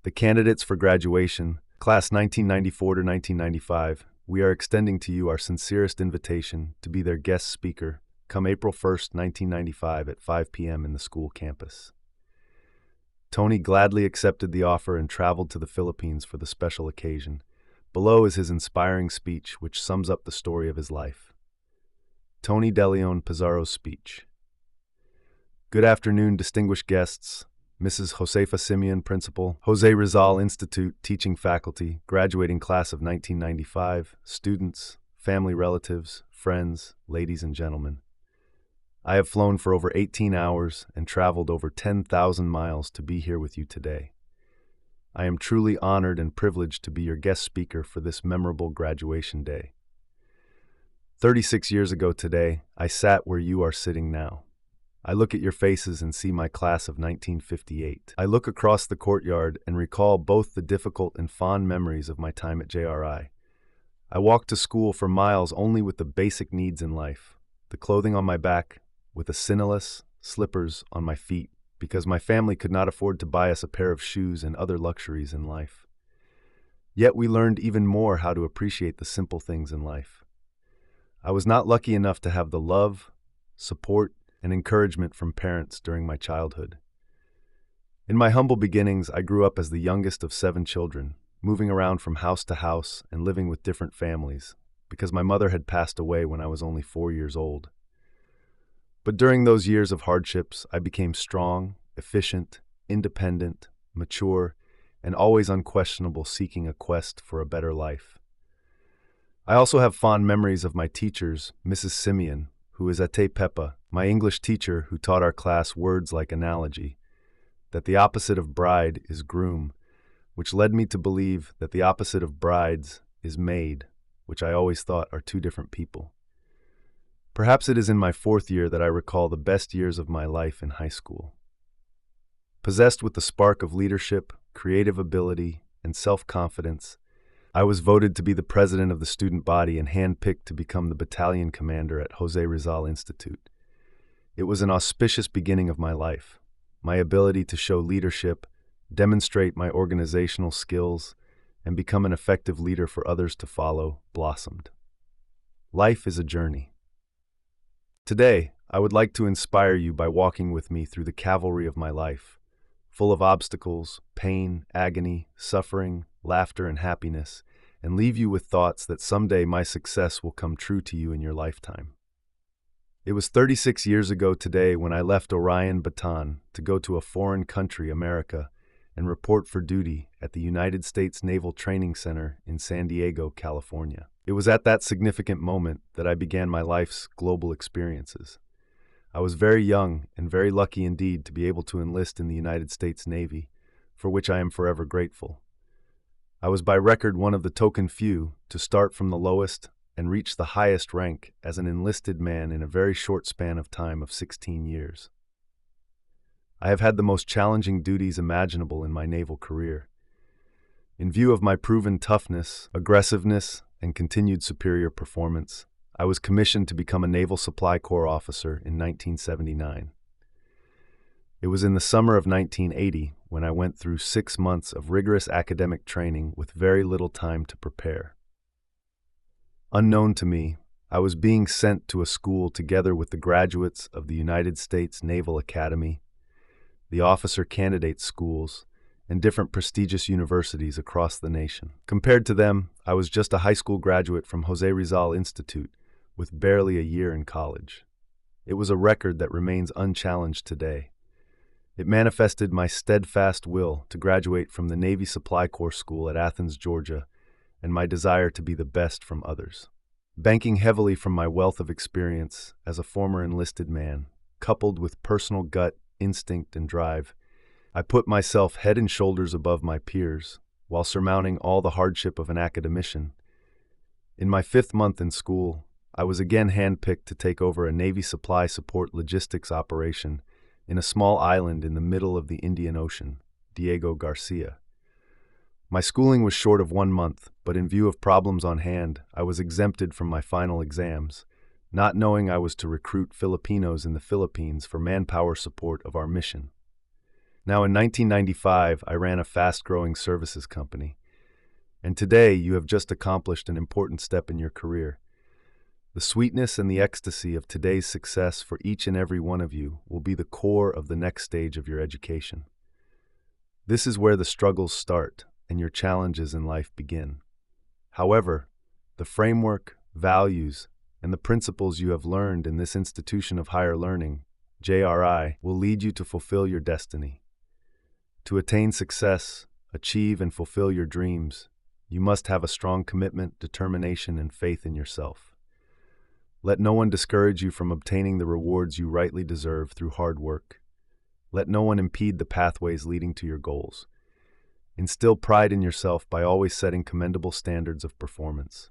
the candidates for graduation, class 1994 to 1995, we are extending to you our sincerest invitation to be their guest speaker come April 1st, 1995 at 5 p.m. in the school campus. Tony gladly accepted the offer and traveled to the Philippines for the special occasion. Below is his inspiring speech, which sums up the story of his life. Tony De Leon Pizarro's speech. Good afternoon, distinguished guests, Mrs. Josefa Simeon, Principal, Jose Rizal Institute, teaching faculty, graduating class of 1995, students, family relatives, friends, ladies and gentlemen. I have flown for over 18 hours and traveled over 10,000 miles to be here with you today. I am truly honored and privileged to be your guest speaker for this memorable graduation day. 36 years ago today, I sat where you are sitting now. I look at your faces and see my class of 1958. I look across the courtyard and recall both the difficult and fond memories of my time at JRI. I walked to school for miles only with the basic needs in life, the clothing on my back, with the sinneless slippers on my feet, because my family could not afford to buy us a pair of shoes and other luxuries in life. Yet we learned even more how to appreciate the simple things in life. I was not lucky enough to have the love, support, and encouragement from parents during my childhood. In my humble beginnings, I grew up as the youngest of 7 children, moving around from house to house and living with different families, because my mother had passed away when I was only 4 years old. But during those years of hardships, I became strong, efficient, independent, mature, and always unquestionable, seeking a quest for a better life. I also have fond memories of my teachers, Mrs. Simeon, who is Ate Peppa, my English teacher who taught our class words like analogy, that the opposite of bride is groom, which led me to believe that the opposite of brides is maid, which I always thought are 2 different people. Perhaps it is in my 4th year that I recall the best years of my life in high school. Possessed with the spark of leadership, creative ability, and self-confidence, I was voted to be the president of the student body and handpicked to become the battalion commander at Jose Rizal Institute. It was an auspicious beginning of my life. My ability to show leadership, demonstrate my organizational skills, and become an effective leader for others to follow blossomed. Life is a journey. Today, I would like to inspire you by walking with me through the cavalry of my life, full of obstacles, pain, agony, suffering, laughter, and happiness, and leave you with thoughts that someday my success will come true to you in your lifetime. It was 36 years ago today when I left Orphan, Bataan to go to a foreign country, America, and report for duty at the United States Naval Training Center in San Diego, California. It was at that significant moment that I began my life's global experiences. I was very young and very lucky indeed to be able to enlist in the United States Navy, for which I am forever grateful. I was by record one of the token few to start from the lowest and reached the highest rank as an enlisted man in a very short span of time of 16 years. I have had the most challenging duties imaginable in my naval career. In view of my proven toughness, aggressiveness, and continued superior performance, I was commissioned to become a Naval Supply Corps officer in 1979. It was in the summer of 1980 when I went through 6 months of rigorous academic training with very little time to prepare. Unknown to me, I was being sent to a school together with the graduates of the United States Naval Academy, the officer candidate schools, and different prestigious universities across the nation. Compared to them, I was just a high school graduate from Jose Rizal Institute with barely a year in college. It was a record that remains unchallenged today. It manifested my steadfast will to graduate from the Navy Supply Corps School at Athens, Georgia, and my desire to be the best from others. Banking heavily from my wealth of experience as a former enlisted man, coupled with personal gut, instinct, and drive, I put myself head and shoulders above my peers, while surmounting all the hardship of an academician. In my 5th month in school, I was again handpicked to take over a Navy supply support logistics operation in a small island in the middle of the Indian Ocean, Diego Garcia. My schooling was short of 1 month, but in view of problems on hand, I was exempted from my final exams, not knowing I was to recruit Filipinos in the Philippines for manpower support of our mission. Now, in 1995, I ran a fast-growing services company, and today you have just accomplished an important step in your career. The sweetness and the ecstasy of today's success for each and every one of you will be the core of the next stage of your education. This is where the struggles start and your challenges in life begin. However, the framework, values, and the principles you have learned in this institution of higher learning, JRI, will lead you to fulfill your destiny. To attain success, achieve and fulfill your dreams, you must have a strong commitment, determination, and faith in yourself. Let no one discourage you from obtaining the rewards you rightly deserve through hard work. Let no one impede the pathways leading to your goals. Instill pride in yourself by always setting commendable standards of performance.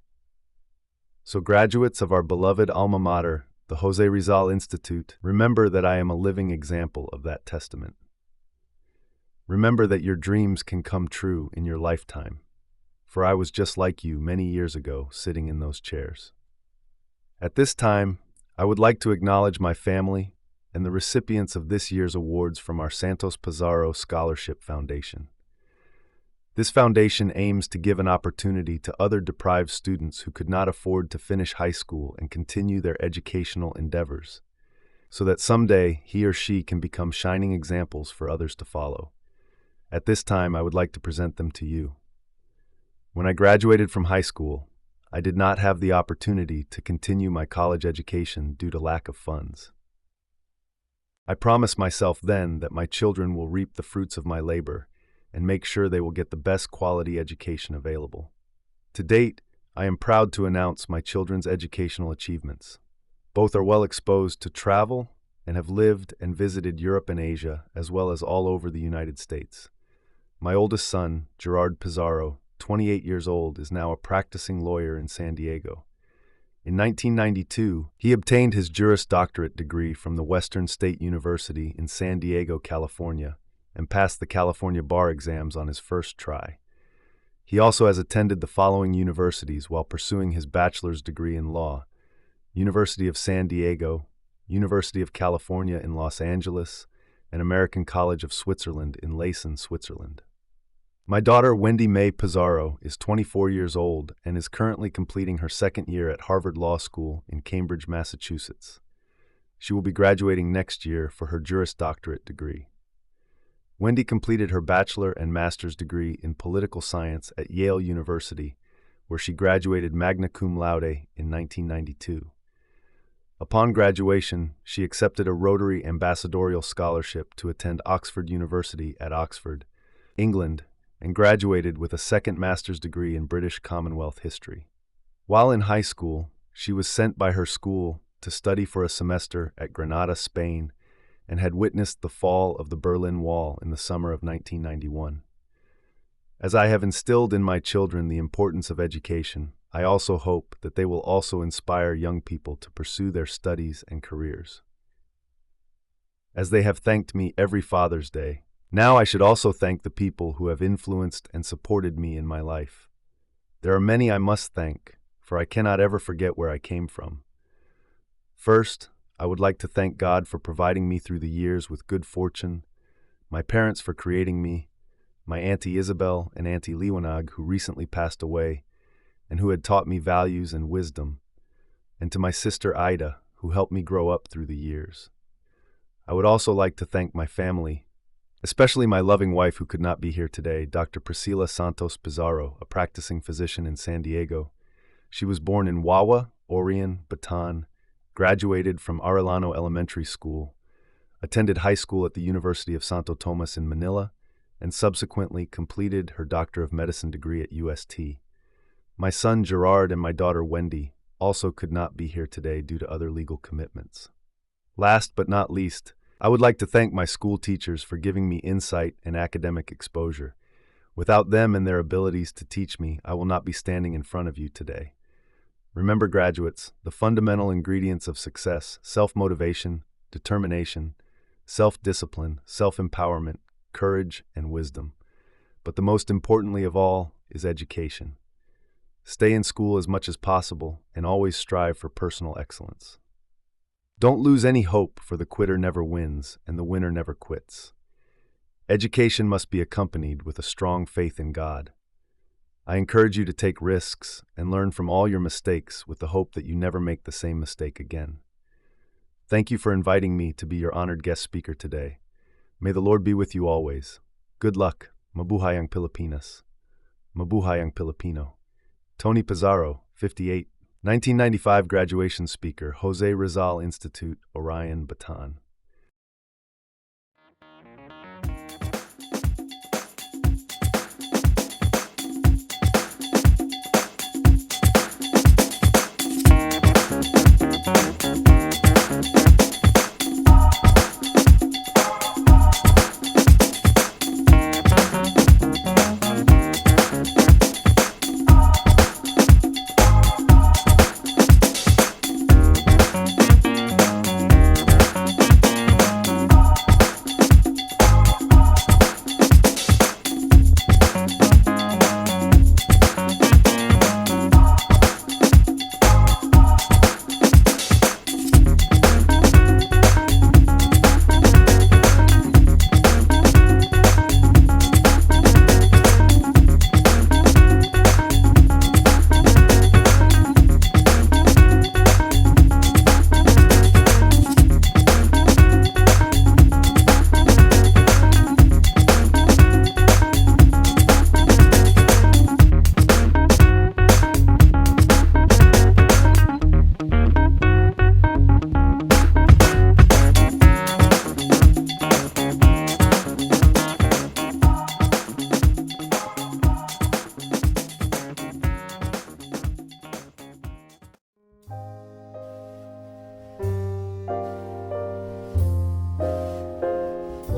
So, graduates of our beloved alma mater, the Jose Rizal Institute, remember that I am a living example of that testament. Remember that your dreams can come true in your lifetime, for I was just like you many years ago, sitting in those chairs. At this time, I would like to acknowledge my family and the recipients of this year's awards from our Santos Pizarro Scholarship Foundation. This foundation aims to give an opportunity to other deprived students who could not afford to finish high school and continue their educational endeavors, so that someday he or she can become shining examples for others to follow. At this time, I would like to present them to you. When I graduated from high school, I did not have the opportunity to continue my college education due to lack of funds. I promised myself then that my children will reap the fruits of my labor and make sure they will get the best quality education available. To date, I am proud to announce my children's educational achievements. Both are well exposed to travel and have lived and visited Europe and Asia, as well as all over the United States. My oldest son, Gerard Pizarro, 28 years old, is now a practicing lawyer in San Diego. In 1992, he obtained his Juris Doctorate degree from the Western State University in San Diego, California, and passed the California bar exams on his first try. He also has attended the following universities while pursuing his bachelor's degree in law: University of San Diego, University of California in Los Angeles, and American College of Switzerland in Lausanne, Switzerland. My daughter, Wendy Mae Pizarro, is 24 years old and is currently completing her 2nd year at Harvard Law School in Cambridge, Massachusetts. She will be graduating next year for her Juris Doctorate degree. Wendy completed her bachelor and master's degree in political science at Yale University, where she graduated magna cum laude in 1992. Upon graduation, she accepted a Rotary Ambassadorial Scholarship to attend Oxford University at Oxford, England, and graduated with a 2nd master's degree in British Commonwealth history. While in high school, she was sent by her school to study for a semester at Granada, Spain, and had witnessed the fall of the Berlin Wall in the summer of 1991. As I have instilled in my children the importance of education, I also hope that they will also inspire young people to pursue their studies and careers. As they have thanked me every Father's Day, now I should also thank the people who have influenced and supported me in my life. There are many I must thank, for I cannot ever forget where I came from. First, I would like to thank God for providing me through the years with good fortune, my parents for creating me, my Auntie Isabel and Auntie Liwanag, who recently passed away, and who had taught me values and wisdom, and to my sister Ida, who helped me grow up through the years. I would also like to thank my family, especially my loving wife who could not be here today, Dr. Priscilla Santos Pizarro, a practicing physician in San Diego. She was born in Wawa, Orion, Bataan, graduated from Arellano Elementary School, attended high school at the University of Santo Tomas in Manila, and subsequently completed her Doctor of Medicine degree at UST. My son Gerard and my daughter Wendy also could not be here today due to other legal commitments. Last but not least, I would like to thank my school teachers for giving me insight and academic exposure. Without them and their abilities to teach me, I will not be standing in front of you today. Remember, graduates, the fundamental ingredients of success: self-motivation, determination, self-discipline, self-empowerment, courage, and wisdom. But the most importantly of all is education. Stay in school as much as possible and always strive for personal excellence. Don't lose any hope, for the quitter never wins and the winner never quits. Education must be accompanied with a strong faith in God. I encourage you to take risks and learn from all your mistakes with the hope that you never make the same mistake again. Thank you for inviting me to be your honored guest speaker today. May the Lord be with you always. Good luck. Mabuhay ang Pilipinas. Mabuhay ang Filipino. Tony Pizarro, 58, 1995 graduation speaker, Jose Rizal Institute, Orion, Bataan.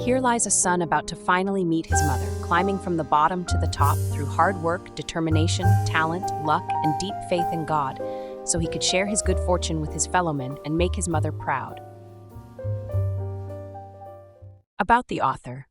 Here lies a son about to finally meet his mother, climbing from the bottom to the top through hard work, determination, talent, luck, and deep faith in God, so he could share his good fortune with his fellow men and make his mother proud. About the author.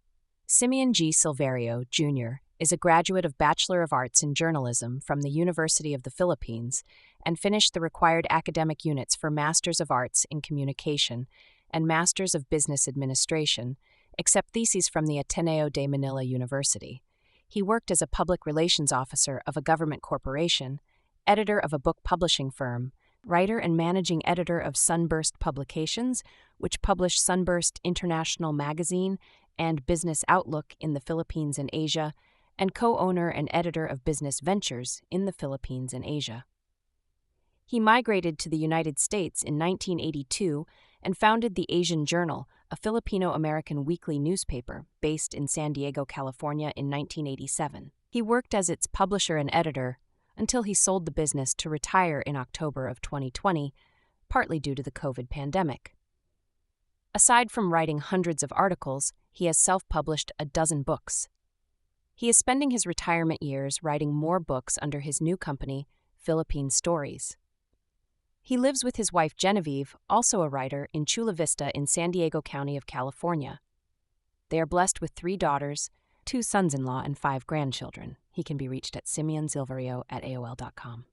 Simeon G. Silverio, Jr., is a graduate of Bachelor of Arts in Journalism from the University of the Philippines and finished the required academic units for Masters of Arts in Communication and Masters of Business Administration, except theses from the Ateneo de Manila University. He worked as a public relations officer of a government corporation, editor of a book publishing firm, writer and managing editor of Sunburst Publications, which published Sunburst International Magazine and Business Outlook in the Philippines and Asia, and co-owner and editor of Business Ventures in the Philippines and Asia. He migrated to the United States in 1982 and founded the Asian Journal, a Filipino-American weekly newspaper based in San Diego, California in 1987. He worked as its publisher and editor until he sold the business to retire in October of 2020, partly due to the COVID pandemic. Aside from writing hundreds of articles, he has self-published a dozen books. He is spending his retirement years writing more books under his new company, Philippine stories. He lives with his wife Genevieve, also a writer, in Chula Vista in San Diego County of California. They are blessed with 3 daughters, 2 sons-in-law, and 5 grandchildren. He can be reached at simeonsilverio@aol.com.